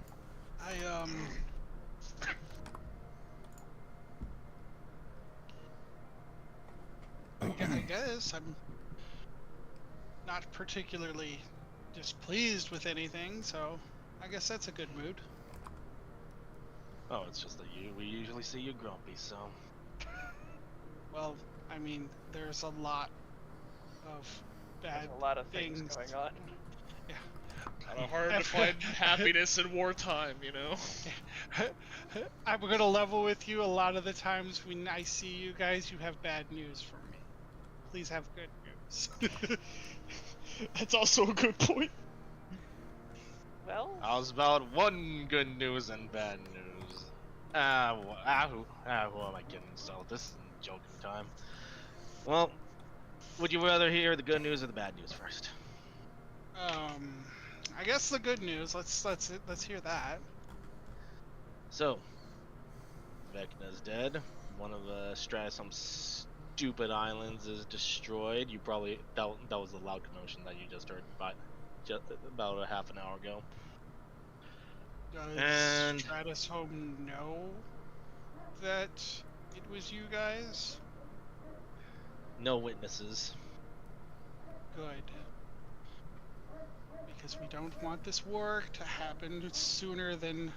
I guess I'm not particularly displeased with anything, so I guess that's a good mood. Oh, it's just that we usually see you grumpy, so. Well, I mean, there's a lot of bad There's a lot of things going on. Yeah. Kind of hard to find happiness in wartime, you know? I'm gonna level with you. A lot of the times when I see you guys, you have bad news for me. Please have good news. That's also a good point. Well, How's about one good news and bad news? Who am I kidding? So this is joking time. Well, would you rather hear the good news or the bad news first? I guess the good news. Let's hear that. So, Vecna's dead. One of the some stupid islands is destroyed. You probably that was the loud commotion that you just heard about a half an hour ago. Does And- Stratus Home know that it was you guys? No witnesses. Good. Because we don't want this war to happen sooner than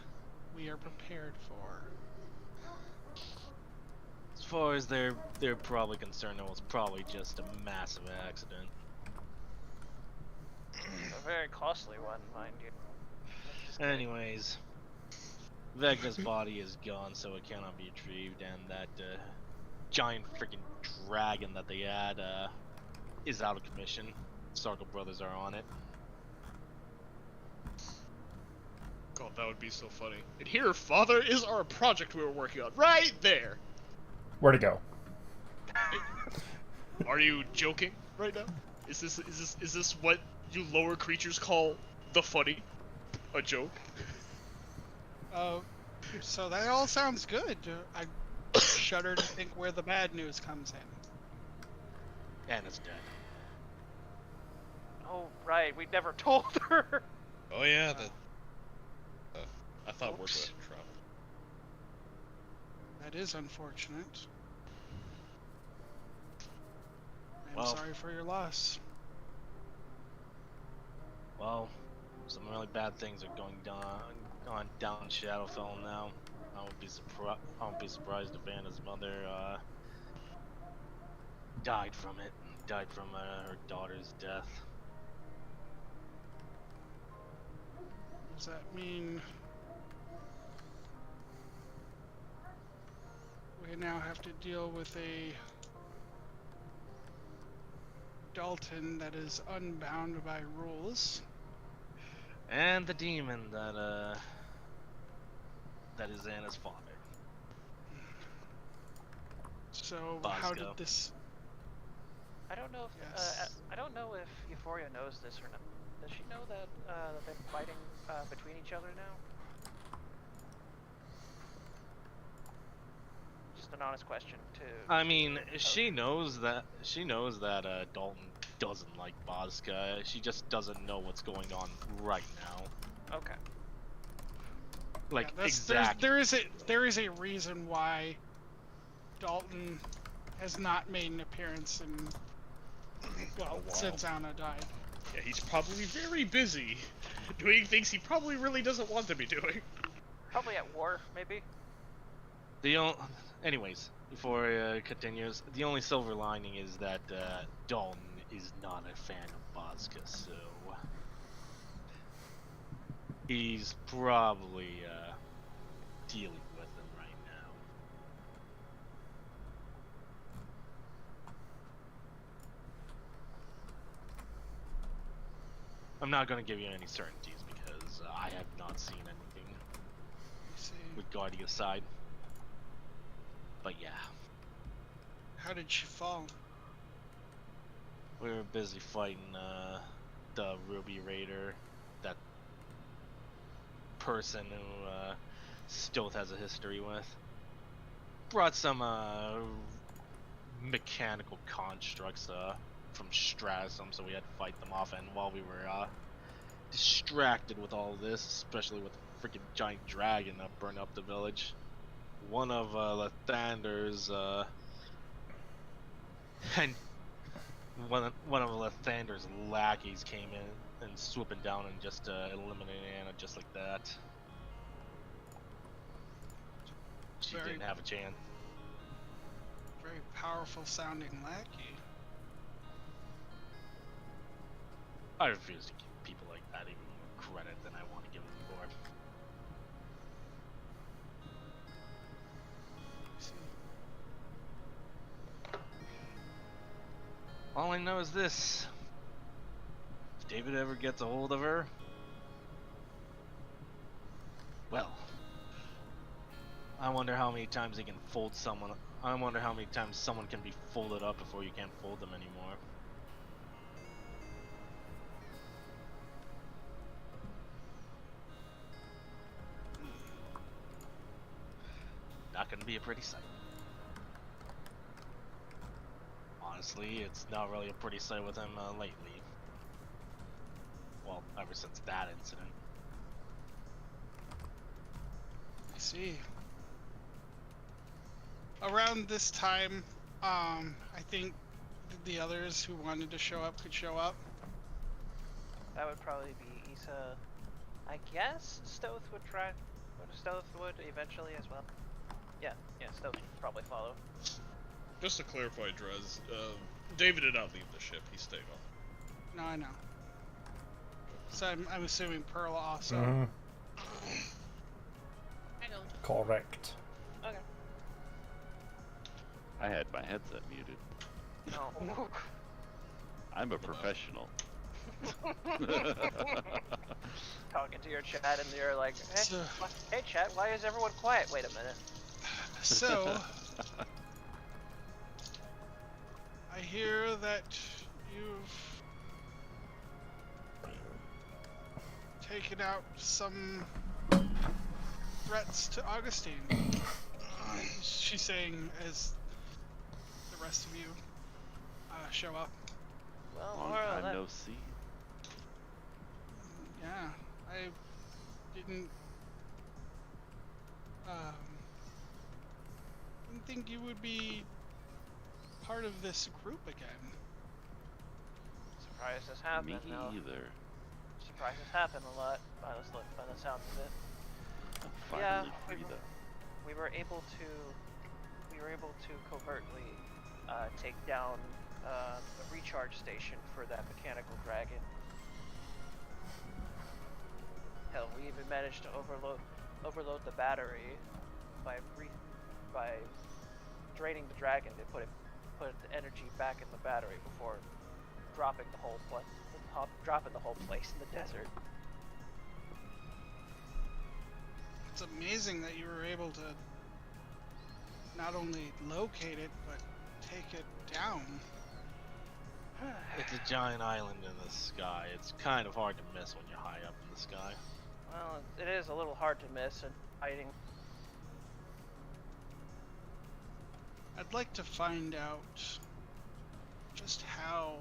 we are prepared for. As far as they're probably concerned, it was probably just a massive accident. a very costly one, mind you. Anyways, Vecna's body is gone, so it cannot be retrieved, and that giant freaking dragon that they had is out of commission. Sarkle Brothers are on it. God, that would be so funny. And here, Father, is our project we were working on. Right there! Where to go? Are you joking right now? Is this what you lower creatures call the funny? A joke? So that all sounds good. I shudder to think where the bad news comes in. And it's dead. Oh, right, we never told her. Oh yeah, that. I thought word Oops. would travel. That is unfortunate. I'm Well- sorry for your loss. Well, some really bad things are going down in Shadowfell now. I won't be surprised if Anna's mother died from it. Died from her daughter's death. Does that mean we now have to deal with a Dalton that is unbound by rules? And the demon that is Anna's father. So how did Bosco. this? I don't know if Yes. I don't know if Euphoria knows this or not. Does she know that they're fighting between each other now? Just an honest question to. I mean, she knows that Dalton doesn't like Bosca. She just doesn't know what's going on right now. Okay. Like Yeah, exactly. there is a reason why Dalton has not made an appearance in while. since Anna died. Yeah, he's probably very busy doing things he probably really doesn't want to be doing. Probably at war, maybe. Anyways, before it continues, the only silver lining is that Dalton is not a fan of vodka, so he's probably dealing with him right now. I'm not going to give you any certainties because I have not seen anything with Guardia side. But yeah. How did she fall? We were busy fighting the Ruby Raider, that person who Stoth has a history with. Brought some mechanical constructs from Strasum, so we had to fight them off, and while we were distracted with all this, especially with the freaking giant dragon that burned up the village, one of Lathander's and one of Lathander's lackeys came in and swooping down and just eliminated Anna just like that. She didn't have a chance. Very powerful sounding lackey. I refuse to give people like that even more credit than I want to give them for. All I know is this. If David ever gets a hold of her, well, I wonder how many times he can fold someone. I wonder how many times someone can be folded up before you can't fold them anymore. Not gonna be a pretty sight. Honestly, it's not really a pretty sight with him lately. Well, ever since that incident. I see. Around this time, I think the others who wanted to show up could show up. That would probably be Issa. I guess Stoth would try. Stoth would eventually as well. Yeah, Stoth would probably follow. Just to clarify, Drez, David did not leave the ship. He stayed on. No, I know. So I'm assuming Pearl also. Mhm. I know. Correct. Okay. I had my headset muted. No. I'm a professional. Talking to your chat and you're like, hey, So- hey chat, why is everyone quiet? Wait a minute. So, I hear that you've taken out some threats to Augustine. She's saying as the rest of you show up. Well, Long Laura, time that, no see. Yeah, I didn't think you would be part of this group again. surprised this happened. Me No. either. Surprised this happened a lot by the sounds of it. I'm Yeah, finally free though. we were able to covertly take down the recharge station for that mechanical dragon. Hell, we even managed to overload the battery by draining the dragon to put the energy back in the battery before dropping the whole place in the desert. It's amazing that you were able to not only locate it, but take it down. It's a giant island in the sky. It's kind of hard to miss when you're high up in the sky. Well, it is a little hard to miss and hiding. I'd like to find out just how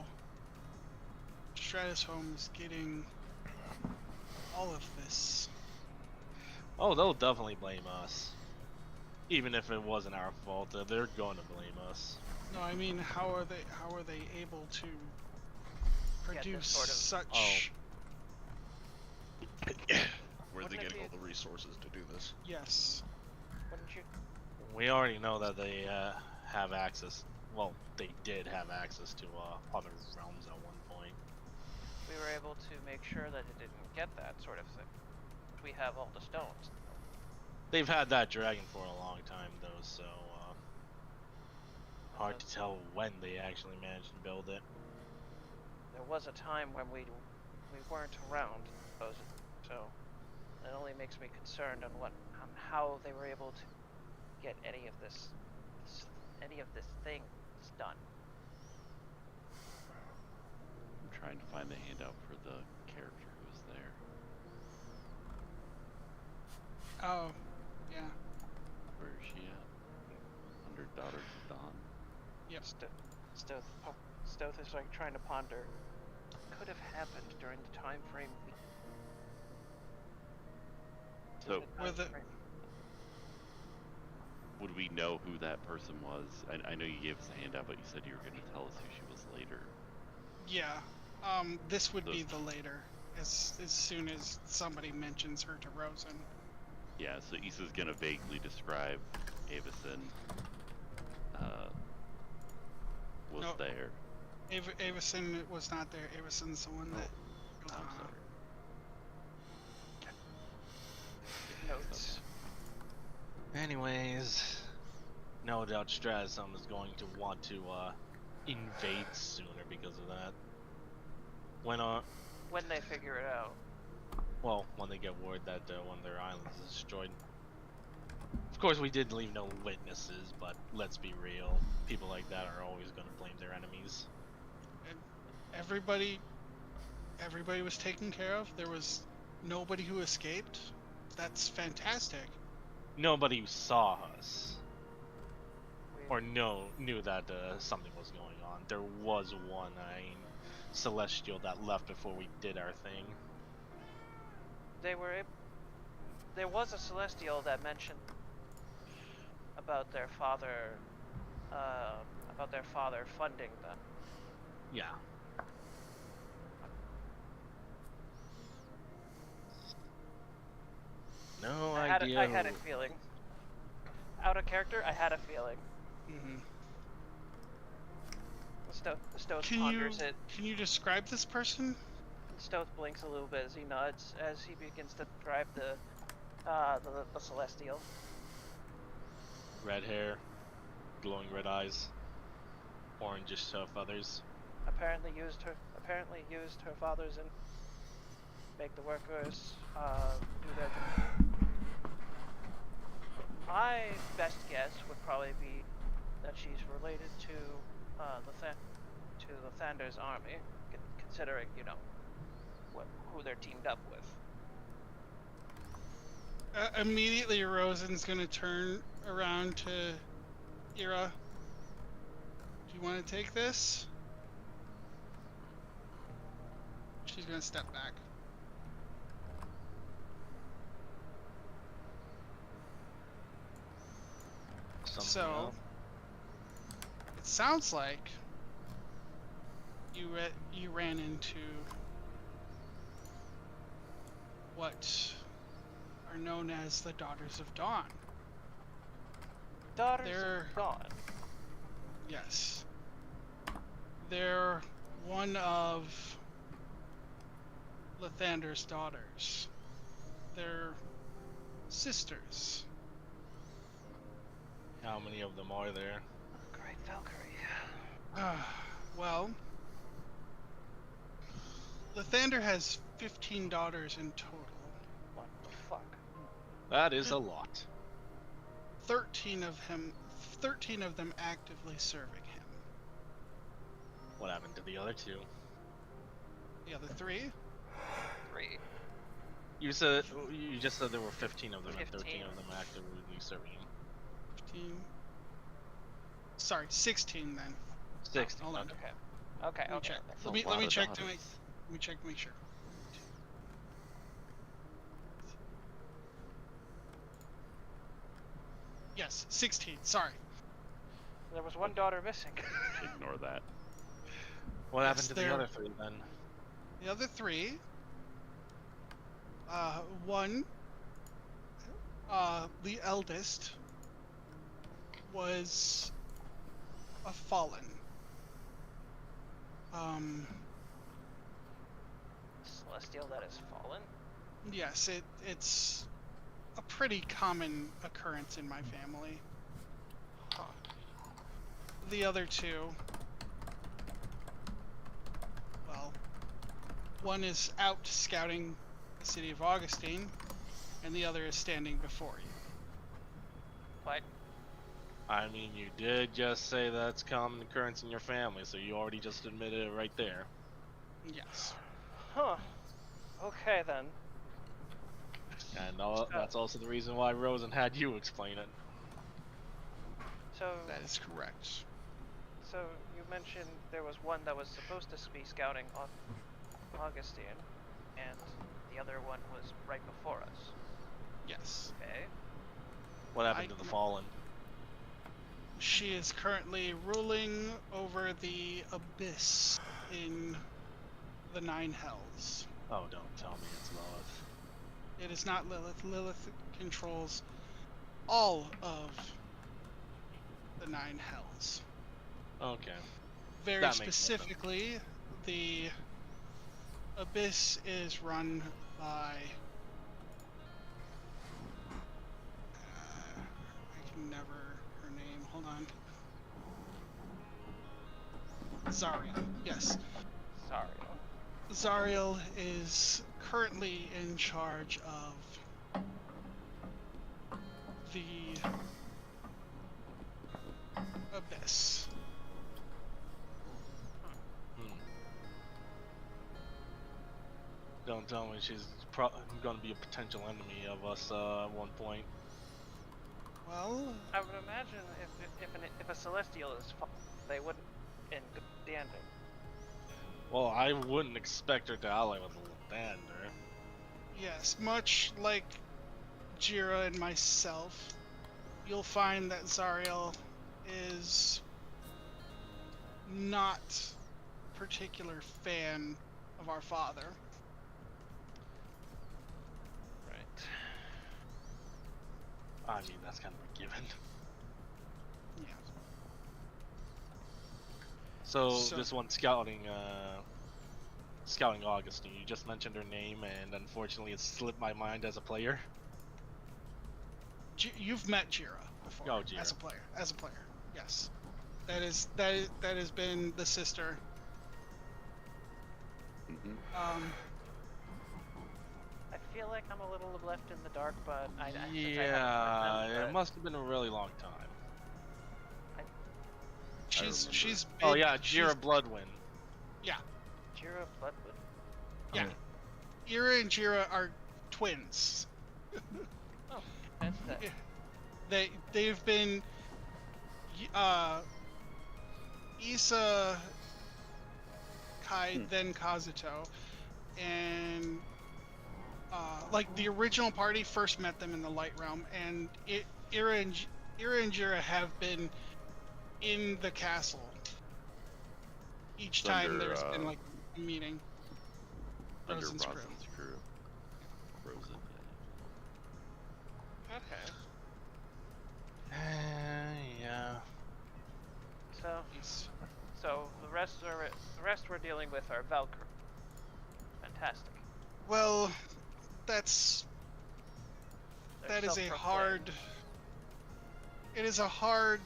Stratusholm is getting all of this. Oh, they'll definitely blame us. Even if it wasn't our fault, they're going to blame us. No, I mean, how are they able to get produce this sort of. such. Where are they Wouldn't it getting be- all the resources to do this? Yes. Wouldn't you? We already know that they have access. Well, they did have access to other realms at one point. We were able to make sure that it didn't get that sort of thing. We have all the stones. They've had that dragon for a long time, though, so hard to tell when they actually managed to build it. There was a time when we weren't around, supposedly, so it only makes me concerned on how they were able to get any of this thing done. I'm trying to find the handout for the character who was there. Oh, yeah. Where is she at? Under Daughters of Dawn. Yep. Stoth is like trying to ponder. Could have happened during the time frame. So, Were the- would we know who that person was? I know you gave us a handout, but you said you were going to tell us who she was later. Yeah. This would So- be the later, as soon as somebody mentions her to Rosen. Yeah, so Issa's going to vaguely describe Avison was No. there. Avison was not there. Avison's the one that. I'm sorry. Notes. Anyways, no doubt Stratusum is going to want to invade sooner because of that. When they figure it out. Well, when they get word that one of their islands is destroyed. Of course, we did leave no witnesses, but let's be real. People like that are always going to blame their enemies. Everybody was taken care of. There was nobody who escaped. That's fantastic. Nobody who saw us We, or knew that something was going on. There was one celestial that left before we did our thing. there was a celestial that mentioned about their father funding them. Yeah. No idea. I had a feeling. Out of character, I had a feeling. Mm-hmm. Stoth Can ponders it. you describe this person? Stoth blinks a little bit as he nods as he begins to describe the celestial. Red hair, glowing red eyes, orangish feathers. Apparently used her fathers and make the workers do their job. My best guess would probably be that she's related to the Thander's army, considering who they're teamed up with. Immediately, Rosen's gonna turn around to Ira. Do you want to take this? She's gonna step back. Something So, else. it sounds like you ran into what are known as the Daughters of Dawn. Daughters They're- of Dawn. Yes. They're one of Lathander's daughters. They're sisters. How many of them are there? Great Valkyrie. Well, Lathander has 15 daughters in total. What the fuck? That is a lot. 13 of them actively serving him. What happened to the other two? The other 3? 3. You just said there were 15 of them and 13 15. of them actively serving him. 15. Sorry, 16 then. 16. Hold on. Okay. Let me check. That's a Let me lot of check to make. daughters. Let me check to make sure. Yes, 16. Sorry. There was one daughter missing. Ignore that. What happened to they're- the other 3 then? The other three, one, the eldest, was a fallen. Celestial that has fallen? Yes, it's a pretty common occurrence in my family. Huh. The other two, well, one is out scouting the city of Augustine, and the other is standing before you. What? I mean, you did just say that's common occurrence in your family, so you already just admitted it right there. Yes. Huh. Okay then. And that's also the reason why Rosen had you explain it. So, That is correct. so you mentioned there was one that was supposed to be scouting on Augustine, and the other one was right before us. Yes. Okay. What happened to the Fallen? She is currently ruling over the abyss in the Nine Hells. Oh, don't tell me it's Lilith. It is not Lilith. Lilith controls all of the Nine Hells. Okay. Very That makes more sense. specifically, the abyss is run by... I can never... her name, hold on. Zariel, yes. Sorry. Zariel is currently in charge of the abyss. Don't tell me she's going to be a potential enemy of us at one point. Well, I would imagine if a celestial is they wouldn't in good standing. Well, I wouldn't expect her to ally with Lathander. yes, much like Jira and myself, you'll find that Zariel is not a particular fan of our father. Right. I mean, that's kind of a given. Yeah. So So- this one scouting Augustine, you just mentioned her name, and unfortunately it slipped my mind as a player. You've met Jira before. Oh, Jira. As a player, yes. That has been the sister. Mm-hmm. I feel like I'm a little left in the dark, but since I haven't met Yeah, them, it must have been a really long time. She's remember. Oh big- yeah, she's- Jira Bloodwind. Yeah, Jira Bloodwood. yeah. Ira and Jira are twins. Oh, that's that. They've been Issa, Kai, then Kazuto, and like the original party first met them in the Light Realm, and Ira and Jira have been in the castle each time Under, there's been like a meeting. Under Rosen's crew. Rosen's crew. Rosen. Okay. Yeah. So the rest we're dealing with are Valkyrie. Fantastic. Well, that They're is a self-proclaimed. hard. It is a hard.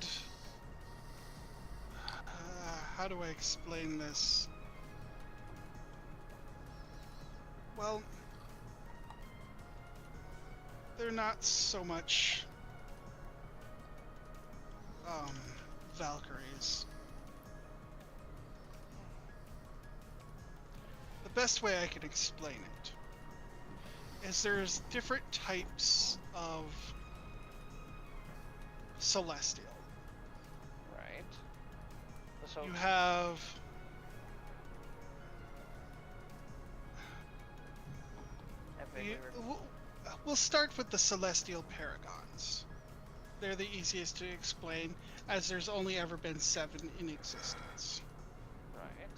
How do I explain this? Well, they're not so much Valkyries. The best way I can explain it is there's different types of celestial. Right. So You have I vaguely we'll start with the celestial paragons. They're the easiest to explain, as there's only ever been 7 in existence. right.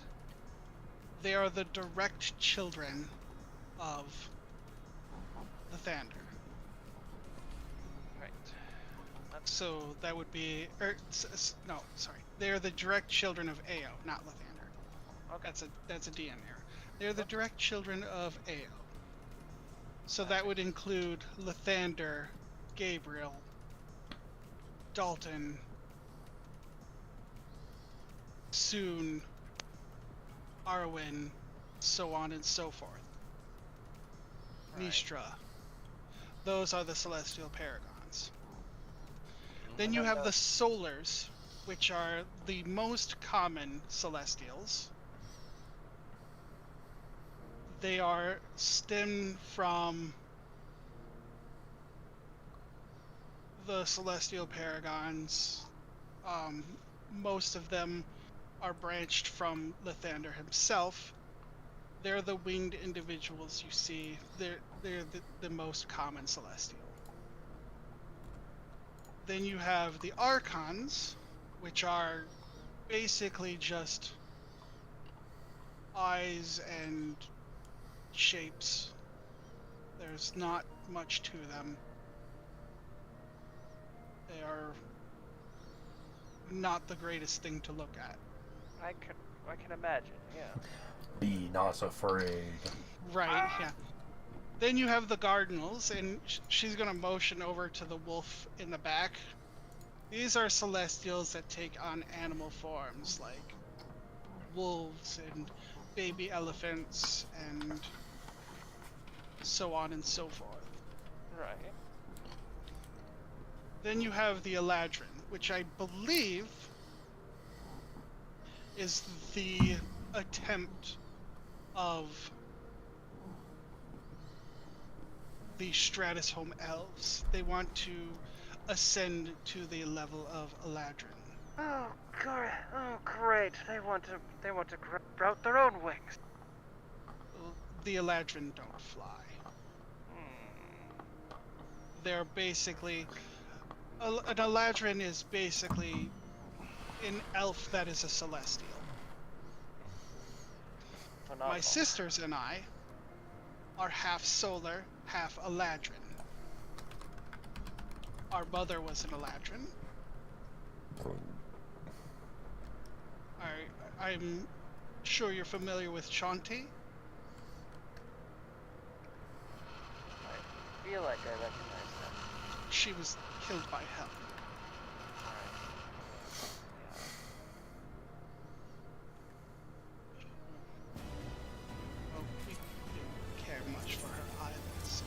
They are the direct children of Lathander. Right. That's So that would be, no, sorry. They are the direct children of Ao, not Lathander. okay. That's a DN error. They're the direct children of Ao. So that would include Lathander, Gabriel, Dalton, Soon, Arwen, so on and so forth. Right. Nistra. Those are the celestial paragons. Then you have the solars, which are the most common celestials. They are stemmed from the celestial paragons. Most of them are branched from Lathander himself. They're the winged individuals you see. They're the most common celestial. Then you have the archons, which are basically just eyes and shapes. There's not much to them. They are not the greatest thing to look at. I can imagine. Yeah. Be not afraid. Right, yeah. Then you have the Cardinals, and she's going to motion over to the wolf in the back. These are celestials that take on animal forms, like wolves and baby elephants and so on and so forth. Right. Then you have the Eladrin, which I believe is the attempt of the Stratus Home Elves. They want to ascend to the level of Eladrin. Oh god! Oh great! They want to grow out their own wings. The Eladrin don't fly. They're basically an Eladrin is basically an elf that is a celestial. Phenomenal. My sisters and I are half solar, half Eladrin. Our mother was an Eladrin. I'm sure you're familiar with Shanti. I feel like I recognize that. She was killed by Hell. Well, we didn't care much for her either, so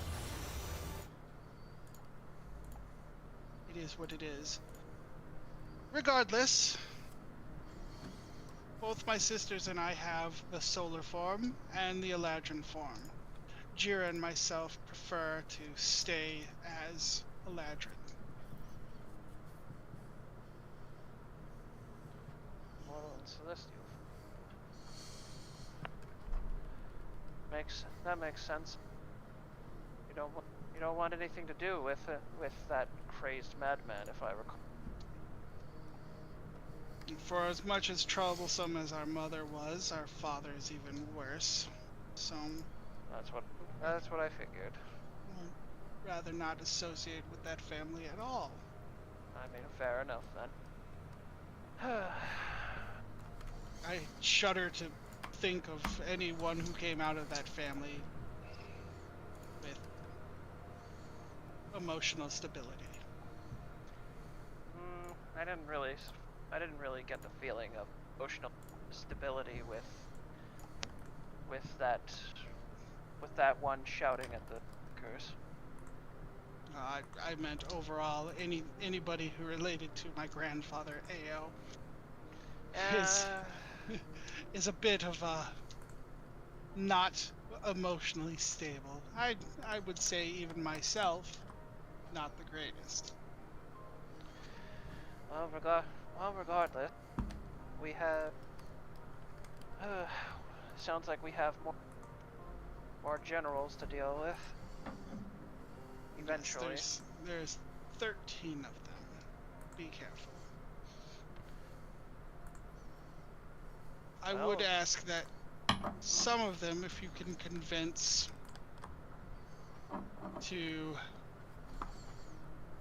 it is what it is. Regardless, both my sisters and I have the solar form and the Eladrin form. Jira and myself prefer to stay as Eladrin. Mortal and celestial. That makes sense. You don't want anything to do with that crazed madman, if I recall. For as much as troublesome as our mother was, our father is even worse. So That's what I figured. I'd rather not associate with that family at all. I mean, fair enough then. I shudder to think of anyone who came out of that family with emotional stability. I didn't really get the feeling of emotional stability with that one shouting at the curse. I meant overall, anybody who related to my grandfather Ao is a bit of a not emotionally stable. I would say even myself, not the greatest. Well, regardless, we have. Sounds like we have more generals to deal with. Eventually. Yes, there's 13 of them. Be careful. I would ask that some of them, if you can convince to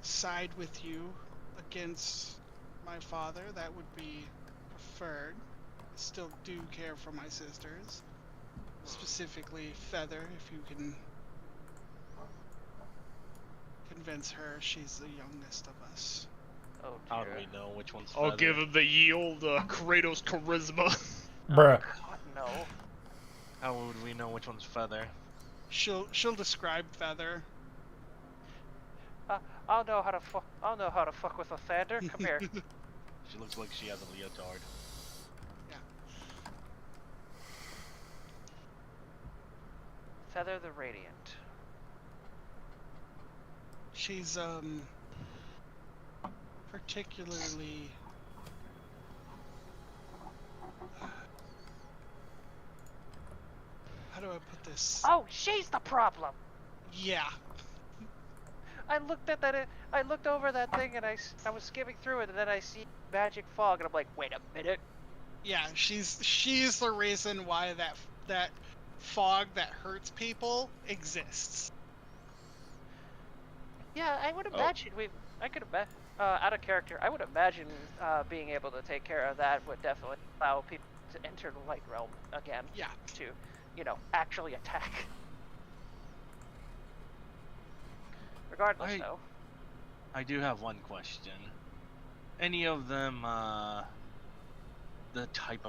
side with you against my father, that would be preferred. I still do care for my sisters, specifically Feather. If you can convince her, she's the youngest of us. Oh How do dear. we know which one's I'll Feather? give him the ye old Kratos charisma. Bruh. God, no. How would we know which one's Feather? She'll describe Feather. I'll know how to fuck with a feather. Come here. She looks like she has a leotard. Feather the Radiant. She's particularly how do I put this? Oh, she's the problem. Yeah. I looked over that thing and I was skimming through it and then I see magic fog and I'm like, wait a minute. Yeah, she's the reason why that fog that hurts people exists. Yeah, I would imagine out of character, I would imagine being able to take care of that would definitely allow people to enter the light realm again. Yeah. To, actually attack. Regardless, though. I do have one question. Any of them the type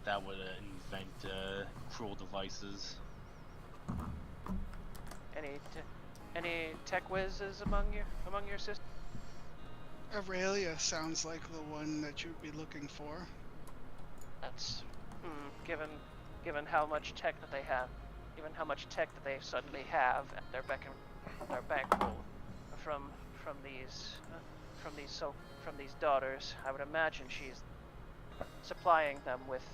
that would invent cruel devices? Any tech whizzes among your sisters? Aurelia sounds like the one that you'd be looking for. That's given how much tech that they have, given how much tech that they suddenly have at their bankroll from these daughters, I would imagine she's supplying them with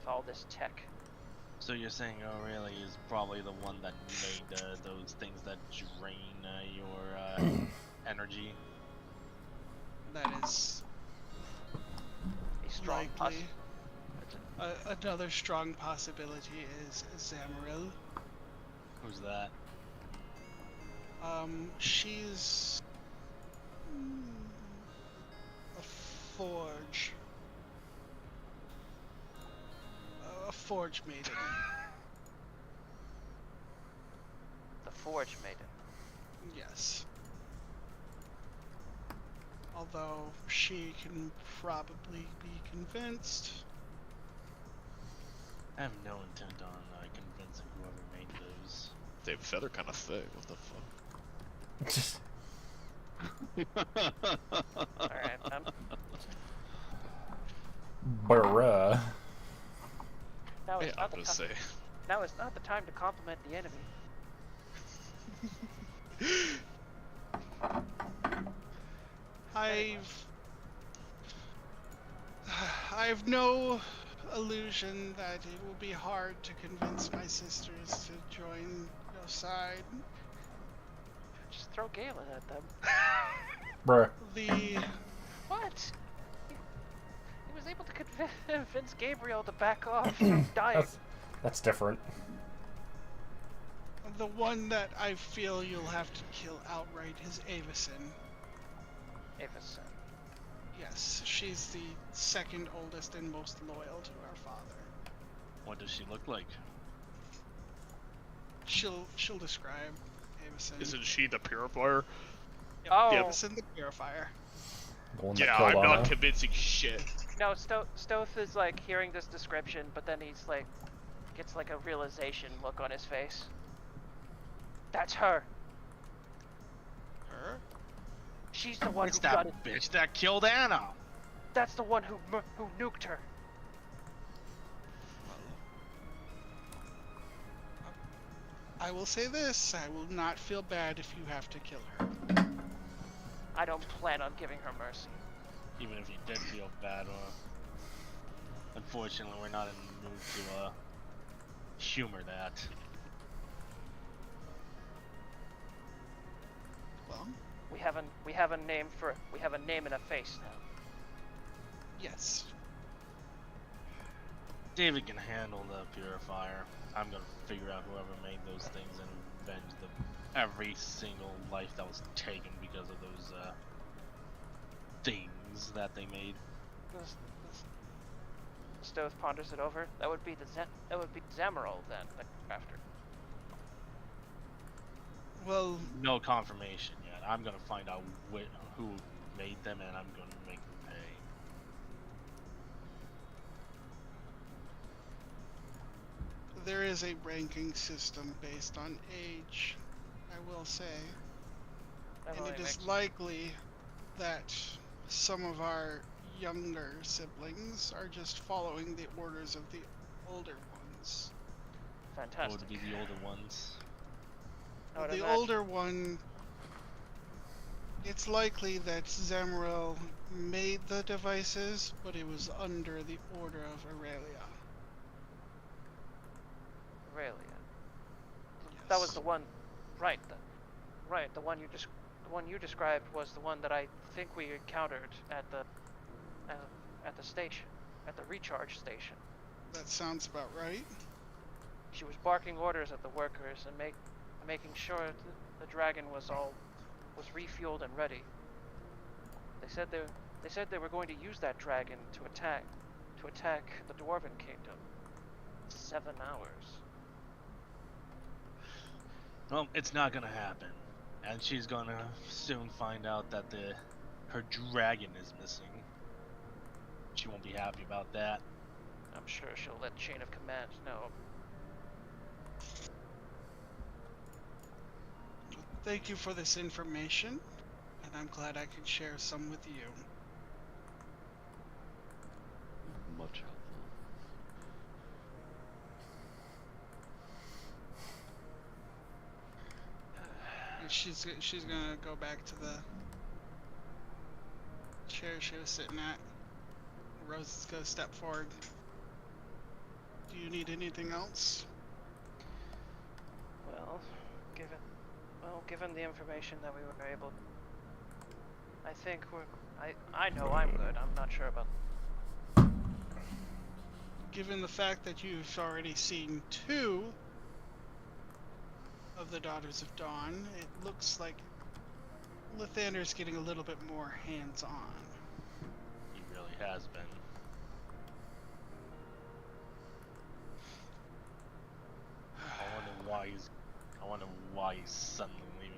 all this tech. So you're saying Aurelia is probably the one that made those things that drain your energy? That is A strong likely. Another strong possibility is Zamaril. Who's that? She's a forge. A forge maiden. The Forge Maiden. Yes. Although she can probably be convinced. I have no intent on convincing whoever made those. Damn, Feather kind of thick. What the fuck? Alright, then. Bruh. Now Yeah, is I'm not the gonna time. say. Now is not the time to compliment the enemy. I've no illusion that it will be hard to convince my sisters to join your side. Just throw Galen at them. Bruh. What? He was able to convince Gabriel to back off from dying. That's different. The one that I feel you'll have to kill outright is Avison. Avison. Yes, she's the second oldest and most loyal to our father. What does she look like? She'll describe Avison. Isn't she the purifier? Yep, Oh. Avison the Purifier. The one that Yeah, killed I'm not Anna. convincing shit. No, Stoth is like hearing this description, but then he's like, gets like a realization look on his face. That's her. Her? She's the one It's who that got it. bitch that killed Anna! That's the one who nuked her. I will say this, I will not feel bad if you have to kill her. I don't plan on giving her mercy. Even if you did feel bad, unfortunately we're not in the mood to humor that. Well, We have a name and a face now. yes. David can handle the purifier. I'm gonna figure out whoever made those things and avenge every single life that was taken because of those things that they made. Stove ponders it over. That would be Zamarol then, the crafter. Well, No confirmation yet. I'm gonna find out who made them, and I'm gonna make them pay. there is a ranking system based on age, I will say. That And only it is makes- likely that some of our younger siblings are just following the orders of the older ones. What Fantastic. would be the older ones? I would The imagine- older one, it's likely that Zamarel made the devices, but it was under the order of Aurelia. Aurelia. That was Yes. the one, right? The one you described was the one that I think we encountered at the station, at the recharge station. That sounds about right. She was barking orders at the workers and making sure the dragon was refueled and ready. They said they were going to use that dragon to attack the Dwarven Kingdom. 7 hours. Well, it's not gonna happen, and she's gonna soon find out that her dragon is missing. She won't be happy about that. I'm sure she'll let Chain of Command know. Thank you for this information, and I'm glad I could share some with you. Much helpful. And she's gonna go back to the chair she was sitting at. Rose is gonna step forward. Do you need anything else? Well, given the information that we were able, I think I know I'm good. I'm not sure about. Given the fact that you've already seen 2 of the Daughters of Dawn, it looks like Lathander's getting a little bit more hands-on. He really has been. I wonder why he's suddenly leaving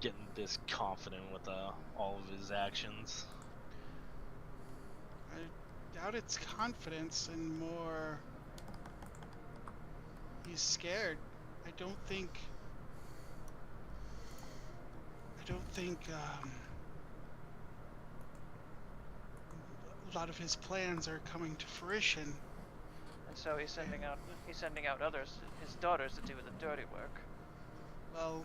getting this confident with all of his actions. I doubt it's confidence and more he's scared. I don't think a lot of his plans are coming to fruition. And so he's sending out his daughters to do the dirty work. Well,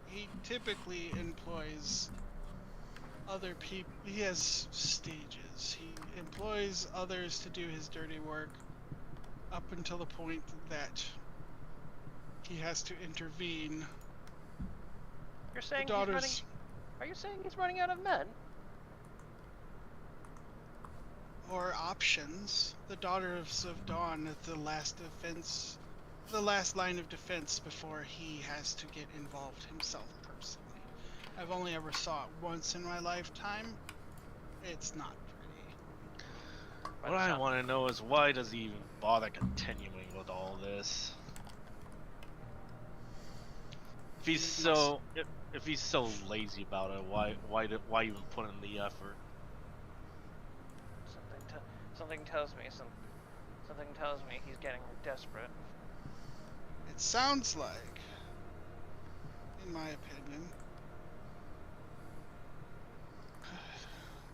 he typically employs other people. He has stages. He employs others to do his dirty work up until the point that he has to intervene. You're saying The daughters, Are you saying he's running out of men? or options. The Daughters of Dawn is the last line of defense before he has to get involved himself personally. I've only ever saw it once in my lifetime. It's not pretty. What I want to know is why does he even bother continuing with all this? If he's so lazy about it, why even put in the effort? Something tells me he's getting desperate. It sounds like, in my opinion,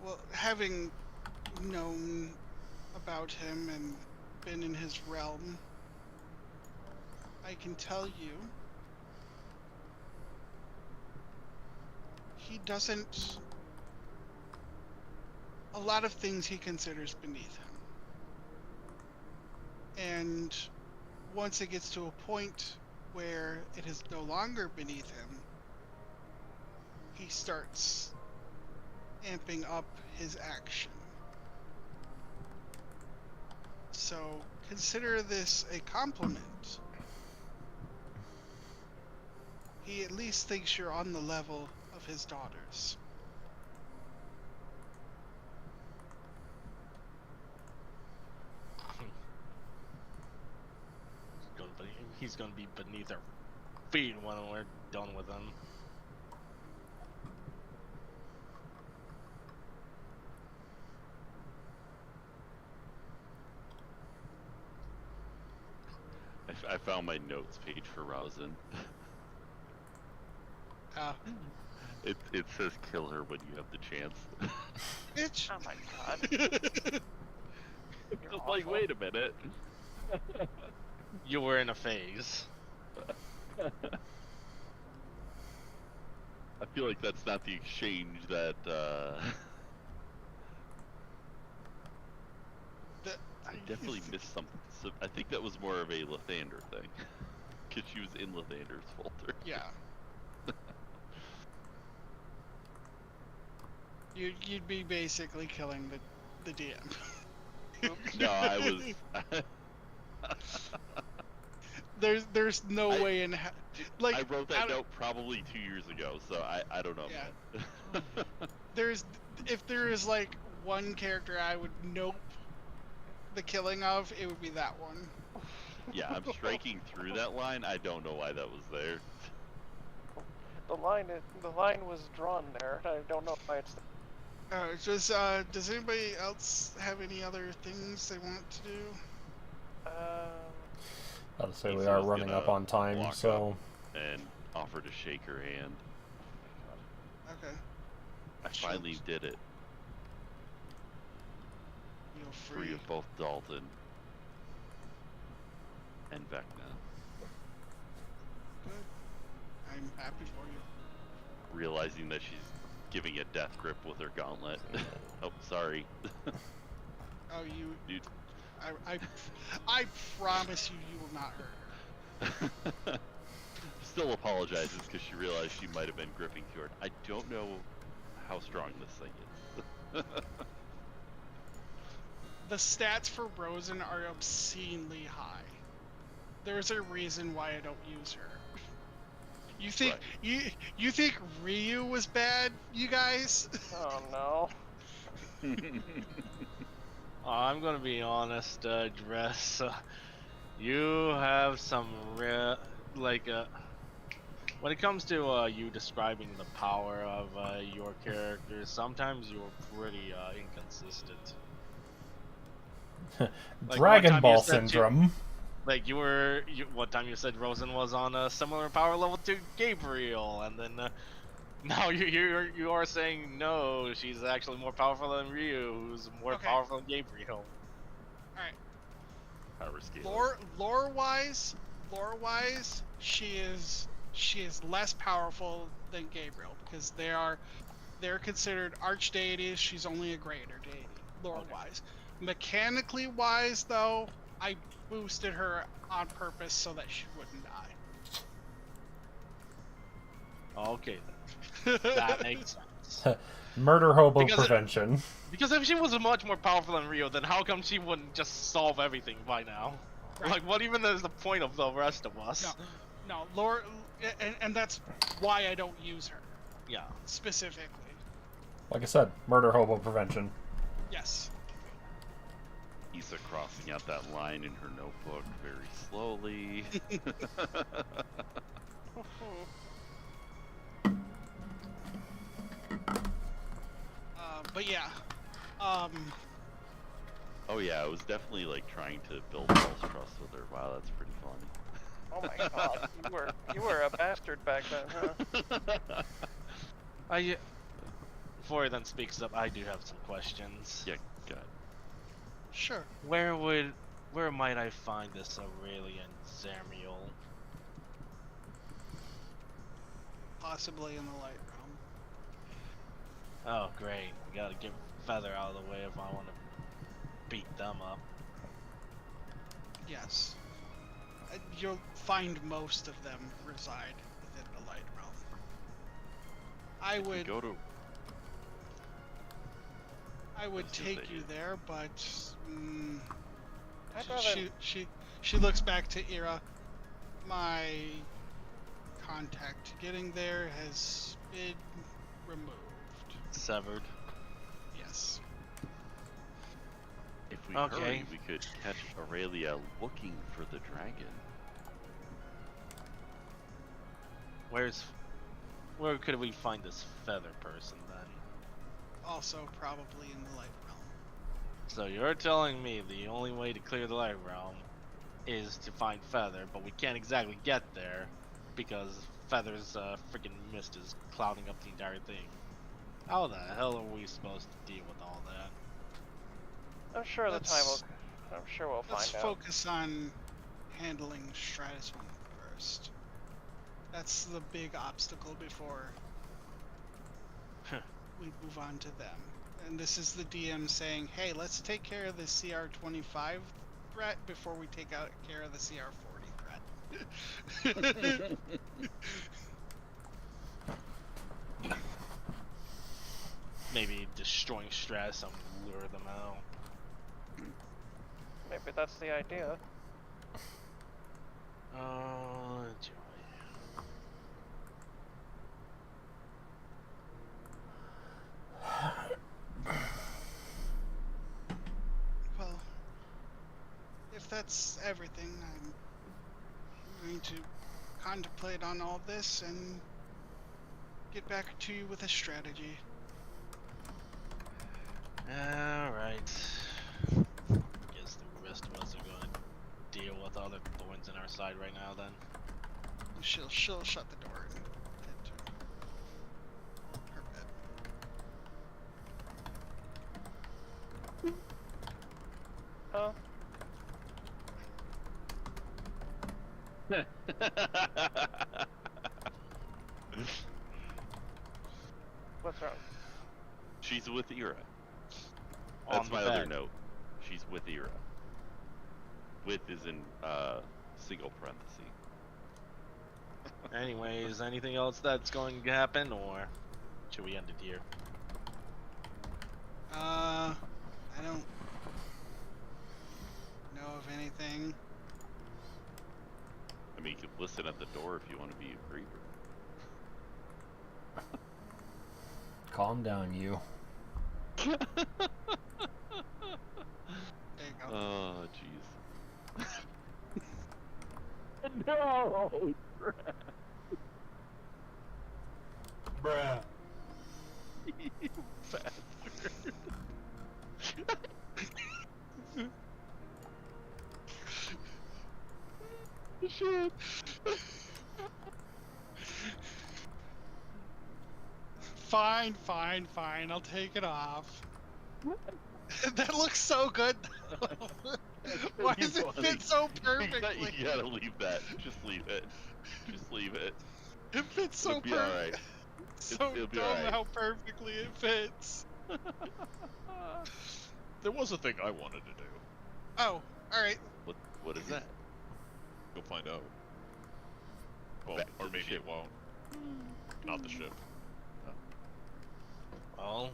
well, having known about him and been in his realm, I can tell you he doesn't. A lot of things he considers beneath him. And once it gets to a point where it is no longer beneath him, he starts amping up his action. So consider this a compliment. He at least thinks you're on the level of his daughters. He's gonna be beneath our feet when we're done with him. I found my notes page for Rosin. It says kill her when you have the chance. Bitch! Oh my god. You're Like, awful. wait a minute. You were in a phase. I feel like that's not the exchange that, I definitely missed something. So I think that was more of a Lathander thing. Because she was in Lathander's folder. Yeah. You'd be basically killing the DM. No, I was... There's no way in like I wrote that note probably 2 years ago, so I don't know. Yeah. If there is like one character I would nope the killing of, it would be that one. Yeah, I'm striking through that line. I don't know why that was there. The line was drawn there. I don't know why it's. Does anybody else have any other things they want to do? I'll say we Ethan are was running gonna up on time, walk so... up and offer to shake her hand. Okay. I finally did it. Feel Free free. of both Dalton and Vecna. Good. I'm happy for you. Realizing that she's giving a death grip with her gauntlet. Oh, sorry. Oh, you. Dude. I promise you will not hurt her. Still apologizes because she realized she might have been gripping toward. I don't know how strong this thing is. The stats for Rosen are obscenely high. There's a reason why I don't use her. You think you think Ryu was bad, you guys? Oh no. I'm gonna be honest, Dress. You have some real, when it comes to you describing the power of your characters, sometimes you're pretty inconsistent. Dragon Ball syndrome. One time you said Rosen was on a similar power level to Gabriel, and then now you are saying no, she's actually more powerful than Ryu, who's more powerful than Gabriel. Alright. Power scale. Lore wise, she is less powerful than Gabriel because they're considered arch deities. She's only a greater deity, lore wise. Mechanically wise, though, I boosted her on purpose so that she wouldn't die. Okay, then. That makes sense. Murder hobo prevention. Because if she was much more powerful than Rio, then how come she wouldn't just solve everything by now? Right. Like, what even is the point of the rest of us? No, lore, and that's why I don't use her. Yeah. Specifically. Like I said, murder hobo prevention. Yes. Issa crossing out that line in her notebook very slowly. But yeah. Oh yeah, I was definitely like trying to build false trust with her. Wow, that's pretty funny. Oh my god, you were a bastard back then, huh? Before he then speaks up, I do have some questions. Yeah, go ahead. Sure. Where might I find this Aurelian Zermiel? Possibly in the light realm. Oh great, we gotta get Feather out of the way if I want to beat them up. Yes. You'll find most of them reside within the light realm. I would take you there, but I'd rather. She looks back to Ira. My contact getting there has been removed. Severed. Yes. If we Okay. hurry, we could catch Aurelia looking for the dragon. Where could we find this feather person then? Also probably in the light realm. So you're telling me the only way to clear the light realm is to find feather, but we can't exactly get there because feather's freaking mist is clouding up the entire thing. How the hell are we supposed to deal with all that? I'm sure the time will. I'm sure we'll Let's find out. focus on handling Stratus one first. That's the big obstacle before we move on to them. And this is the DM saying, hey, let's take care of the CR25 threat before we take care of the CR40 threat. Maybe destroying Stratus and lure them out. Maybe that's the idea. Joy. Well, if that's everything, I'm going to contemplate on all this and get back to you with a strategy. Alright. Guess the rest of us are going to deal with all the thorns in our side right now then. She'll shut the door and head to her bed. Oh. What's wrong? She's with Ira. On That's the my other bed. note. She's with Ira. With is in single parenthesis. Anyways, anything else that's going to happen, or should we end it here? I don't know of anything. I mean, you could listen at the door if you want to be a creeper. Calm down, you. There you go. Oh, jeez. No! Bruh. Bastard. Shit. Fine. I'll take it off. That looks so good. Why does it fit so perfectly? You gotta leave that. Just leave it. Just leave it. It fits so It'll be perfectly. alright. So it'll be dumb alright. how perfectly it fits. There was a thing I wanted to do. Oh, alright. What is that? Go find out. Well, Back to or the maybe ship. it won't. Not the ship. Well,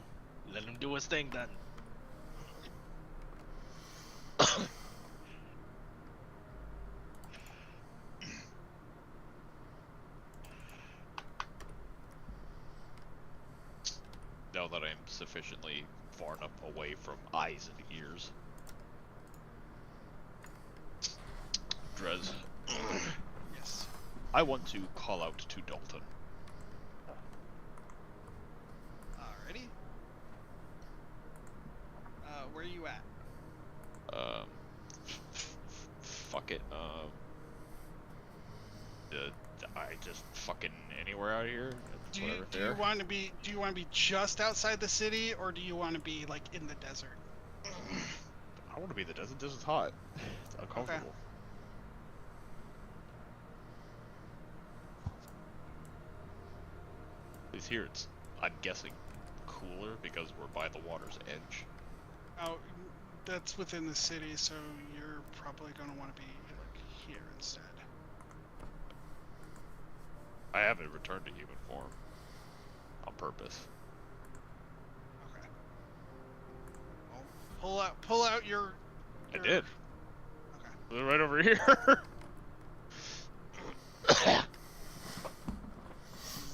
let him do his thing then. Now that I'm sufficiently far enough away from eyes and ears. Drez, Yes. I want to call out to Dalton. Alrighty. Where are you at? Fuck it. I just fucking anywhere out here. Do Whatever you there. want to be just outside the city, or do you want to be like in the desert? I want to be in the desert. This is hot. It's uncomfortable. At least here it's, I'm guessing, cooler because we're by the water's edge. Oh, that's within the city, so you're probably going to want to be like here instead. I haven't returned to human form. On purpose. Okay. Well, pull out your I did. They're right over here.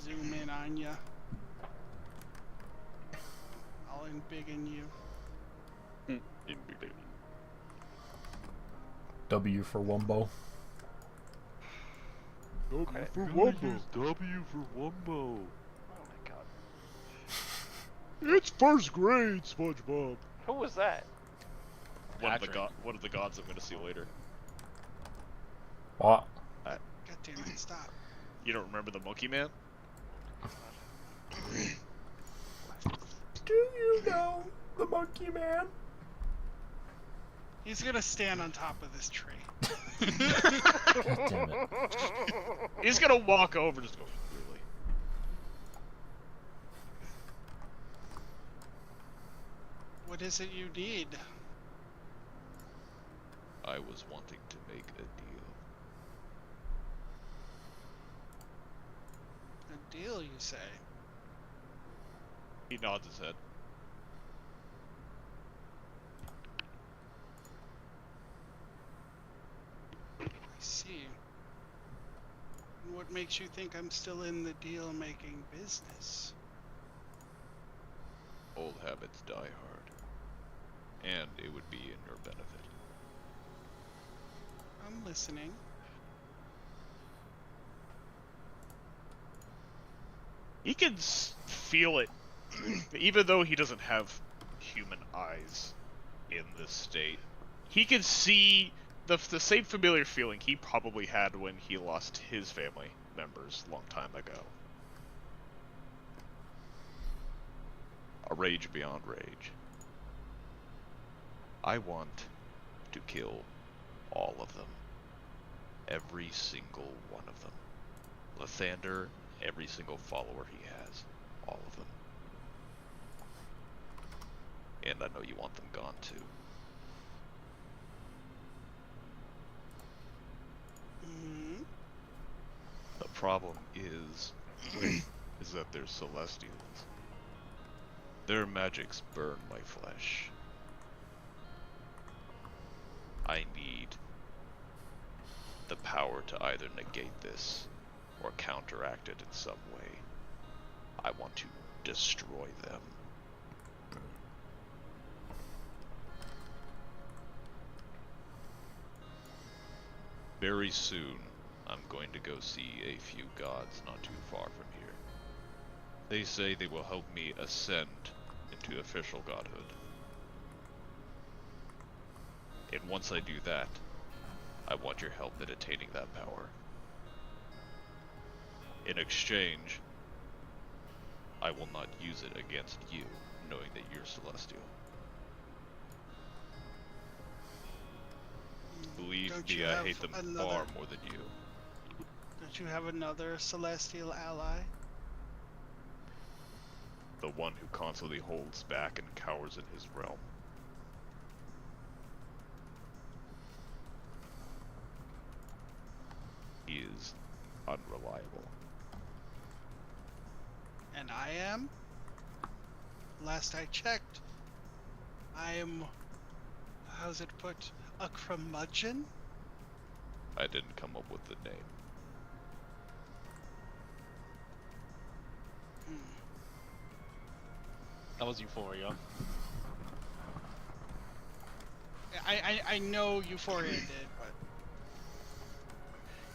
Zoom in on ya. I'll embiggen you. W for Wumbo. W Okay. for Who Wumbo. used W for Wumbo? Oh my god. It's first grade, SpongeBob. Who was that? One of Patrick. the gods I'm gonna see later. What? God damn it, stop. You don't remember the Monkey Man? Do you know the Monkey Man? He's gonna stand on top of this tree. Damn it. He's gonna walk over, just go. Really? What is it you need? I was wanting to make a deal. A deal, you say? He nods his head. I see. And what makes you think I'm still in the deal-making business? Old habits die hard. And it would be in your benefit. I'm listening. He can feel it, even though he doesn't have human eyes in this state. He can see the same familiar feeling he probably had when he lost his family members a long time ago. A rage beyond rage. I want to kill all of them. Every single one of them. Lathander, every single follower he has. All of them. And I know you want them gone too. Hmm. The problem is that they're celestials. Their magics burn my flesh. I need the power to either negate this or counteract it in some way. I want to destroy them. Very soon, I'm going to go see a few gods not too far from here. They say they will help me ascend into official godhood. And once I do that, I want your help in attaining that power. In exchange, I will not use it against you, knowing that you're celestial. Believe Don't me, you I have hate them another- far more than you. Don't you have another celestial ally? The one who constantly holds back and cowers in his realm. He is unreliable. And I am? Last I checked, I am, how's it put, a curmudgeon? I didn't come up with the name. That was Euphoria. I know Euphoria did, but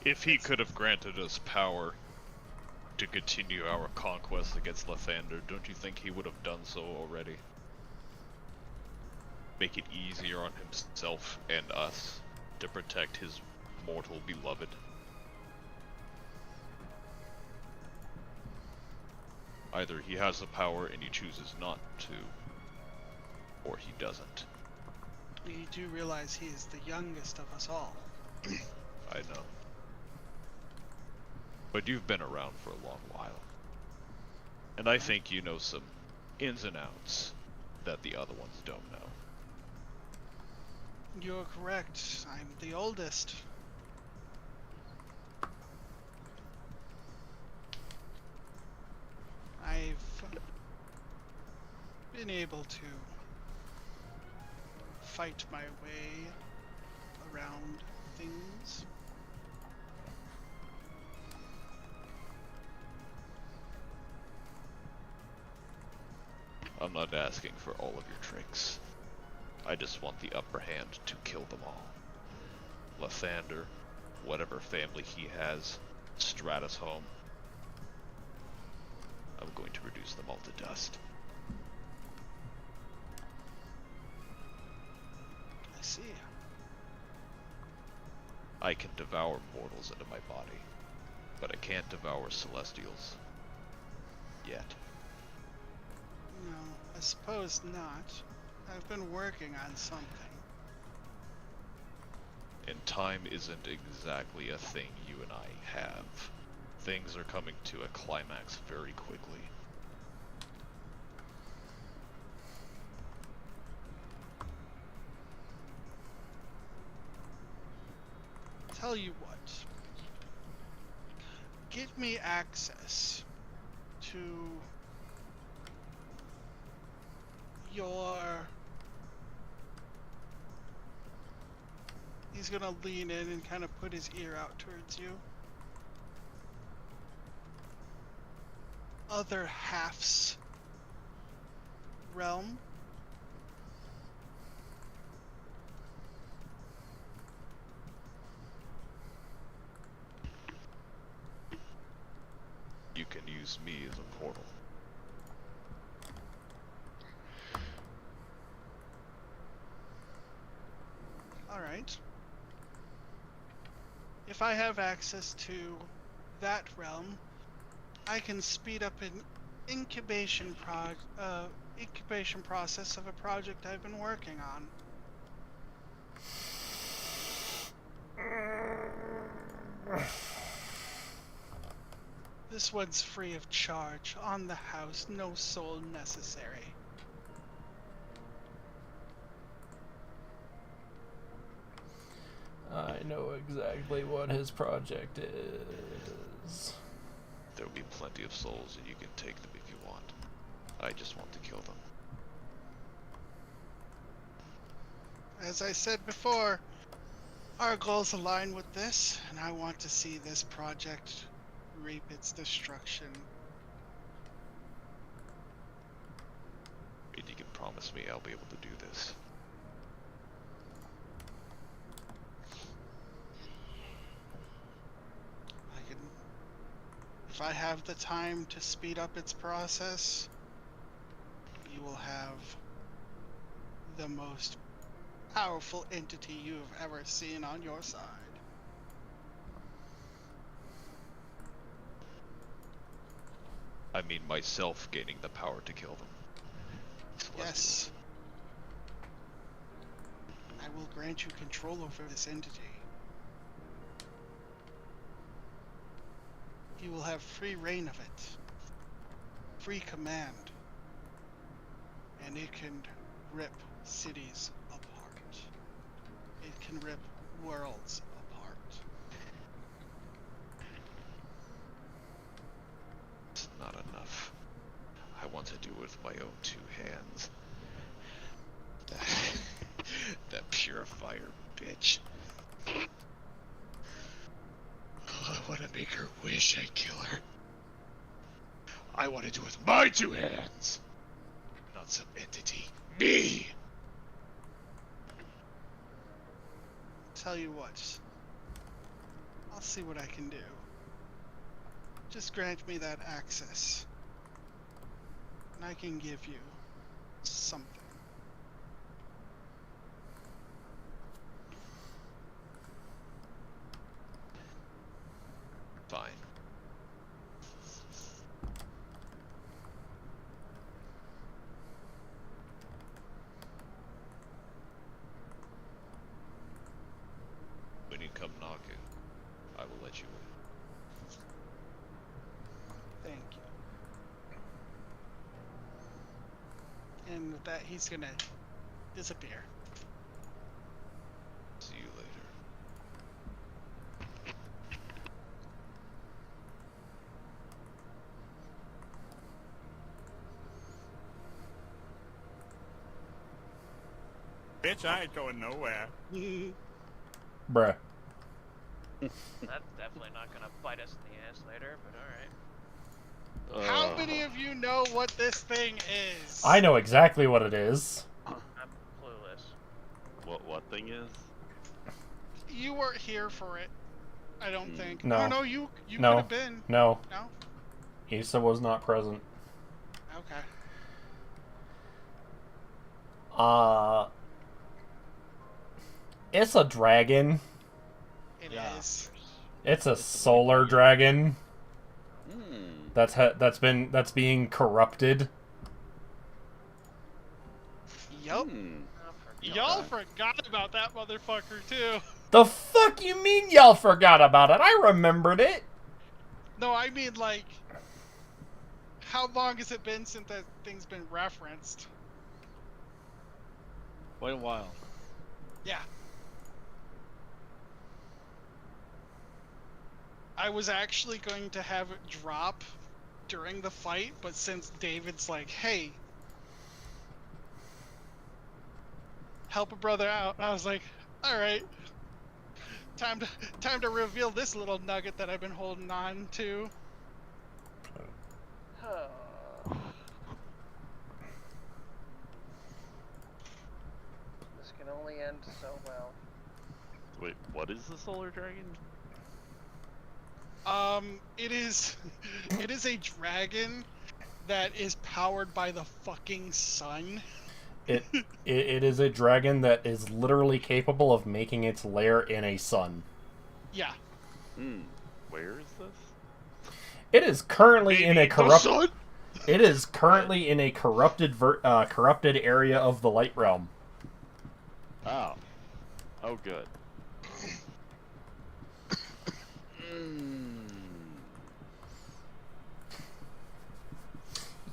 If he could have granted us power to continue our conquest against Lathander, don't you think he would have done so already? Make it easier on himself and us to protect his mortal beloved. Either he has the power and he chooses not to, or he doesn't. you do realize he is the youngest of us all. I know. But you've been around for a long while. And I think you know some ins and outs that the other ones don't know. You're correct. I'm the oldest. I've been able to fight my way around I'm not asking for all of your tricks. I just want the upper hand to kill them all. Lathander, whatever family he has, Stratus home. I'm going to reduce them all to dust. I see. I can devour mortals into my body, but I can't devour celestials. Yet. No, I suppose not. I've been working on something. And time isn't exactly a thing you and I have. Things are coming to a climax very quickly. Tell you what. Give me access to your... He's gonna lean in and kind of put his ear out towards you. Other half's realm. You can use me as a portal. Alright. If I have access to that realm, I can speed up an incubation process of a project I've been working on. This one's free of charge, on the house, no soul necessary. I know exactly what his project is. There'll be plenty of souls and you can take them if you want. I just want to kill them. As I said before, our goals align with this, and I want to see this project reap its destruction. And you can promise me I'll be able to do this. If I have the time to speed up its process, you will have the most powerful entity you have ever seen on your side. I mean myself gaining the power to kill them. Yes. I will grant you control over this entity. You will have free reign of it. Free command. And it can rip cities apart. It can rip worlds apart. It's not enough. I want to do it with my own two hands. That purifier bitch. I want to make her wish I'd kill her. I want to do it with my two hands. Not some entity. Me! Tell you what. I'll see what I can do. Just grant me that access. And I can give you something. Fine. When you come knocking, I will let you in. Thank you. And with that, he's gonna disappear. See you later. Bitch, I ain't going nowhere. Bruh. That's definitely not gonna bite us in the ass later, but alright. How many of you know what this thing is? I know exactly what it is. I'm clueless. What thing is? You weren't here for it. I don't think. No. Oh, no, you No. could have been. No, No? Issa was not present. Okay. It's a dragon. It is. It's a solar dragon. Hmm. That's being corrupted. Yup. Hmm. Y'all forgot about that motherfucker, too. The fuck you mean y'all forgot about it? I remembered it. No, I mean, like, how long has it been since that thing's been referenced? Quite a while. Yeah. I was actually going to have it drop during the fight, but since David's like, hey, help a brother out, I was like, alright. Time to reveal this little nugget that I've been holding on to. This can only end so well. Wait, what is the solar dragon? It is a dragon that is powered by the fucking sun. It is a dragon that is literally capable of making its lair in a sun. Yeah. Hmm. Where is this? It is currently in a The sun? It is currently in a corrupted area of the light realm. Oh. Oh, good.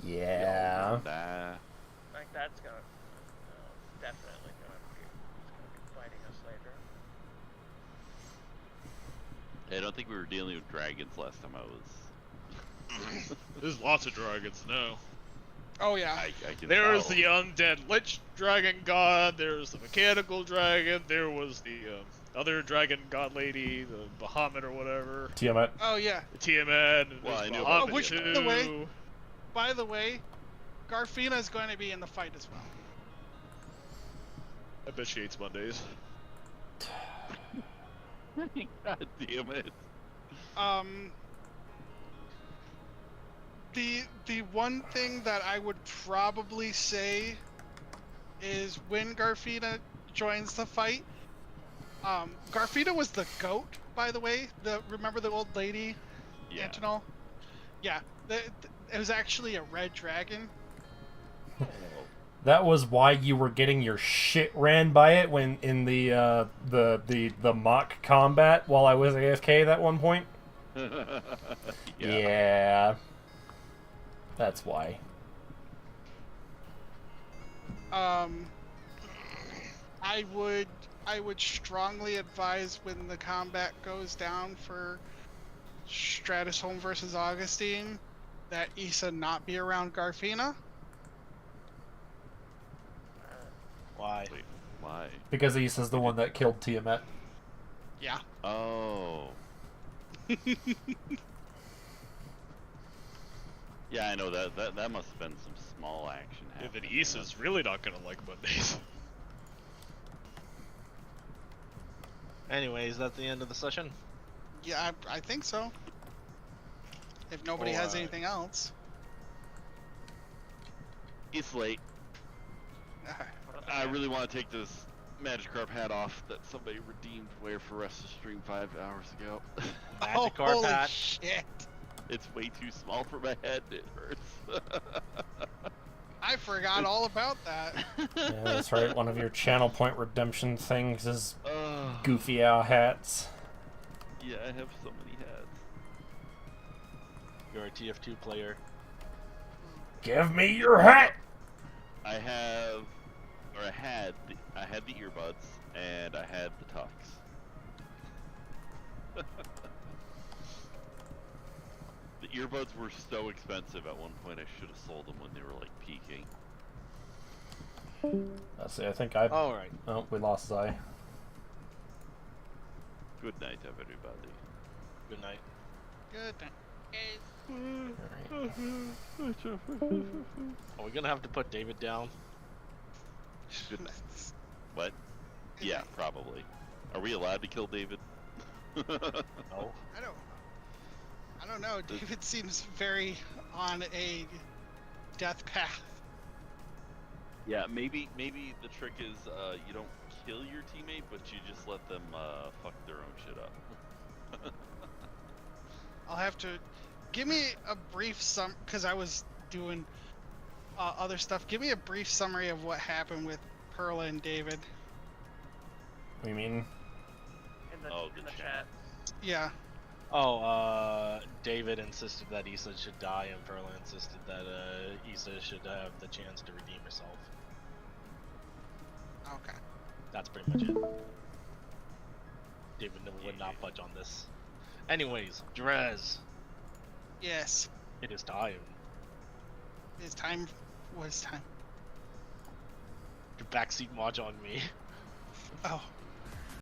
Yeah. Nah. Like that's gonna definitely gonna be fighting us later. I don't think we were dealing with dragons last time I was. There's lots of dragons now. Oh yeah. I can There's tell. the undead lich dragon god, there's the mechanical dragon, there was the other dragon god lady, the Bahamut or whatever. Tiamat. Oh yeah. The Tiamat, and Well, I there's knew about Bahamut which, the by the way- too. By the way, Garfina is going to be in the fight as well. I bet she hates Mondays. God damn it. The one thing that I would probably say is when Garfina joins the fight. Garfina was the goat, by the way. Remember the old lady, Yeah. Antonol? Yeah. It was actually a red dragon. That was why you were getting your shit ran by it when in the mock combat while I was AFK that one point. Yeah. That's why. I would strongly advise when the combat goes down for Stratus Home versus Augustine that Issa not be around Garfina. Why? Wait, why? Because Issa's the one that killed Tiamat. Yeah. Oh. Yeah, I know that must have been some small action Yeah, happening. then Issa's really not gonna like Mondays. Anyway, is that the end of the session? Yeah, I think so. If nobody has Alright. anything else. It's late. I really want to take this Magikarp hat off that somebody redeemed wear for rest of the stream 5 hours ago. Magikarp holy hat. shit! It's way too small for my head. It hurts. I forgot all about that. Yeah, that's right. One of your channel point redemption things is Ugh. goofy owl hats. Yeah, I have so many hats. You're a TF2 player. Give me your hat! I had the earbuds and I had the tux. The earbuds were so expensive at one point. I should have sold them when they were like peaking. Let's see. I think I. All right. Oh, we lost Zai. Good night, everybody. Good night. Good. guys. Alright. Are we gonna have to put David down? That's- What? Yeah, probably. Are we allowed to kill David? No. I don't know. David seems very on a death path. Yeah, maybe the trick is you don't kill your teammate, but you just let them fuck their own shit up. I'll have to give me a brief because I was doing other stuff. Give me a brief summary of what happened with Perla and David. What do you mean? In the, Oh, in the the chat. chat. Yeah. Oh, David insisted that Issa should die, and Perla insisted that Issa should have the chance to redeem herself. Okay. That's pretty much it. David would not budge on this. Anyways, Drez, Yes. it is time. It's time. What is time? Your backseat mahjong me. Oh.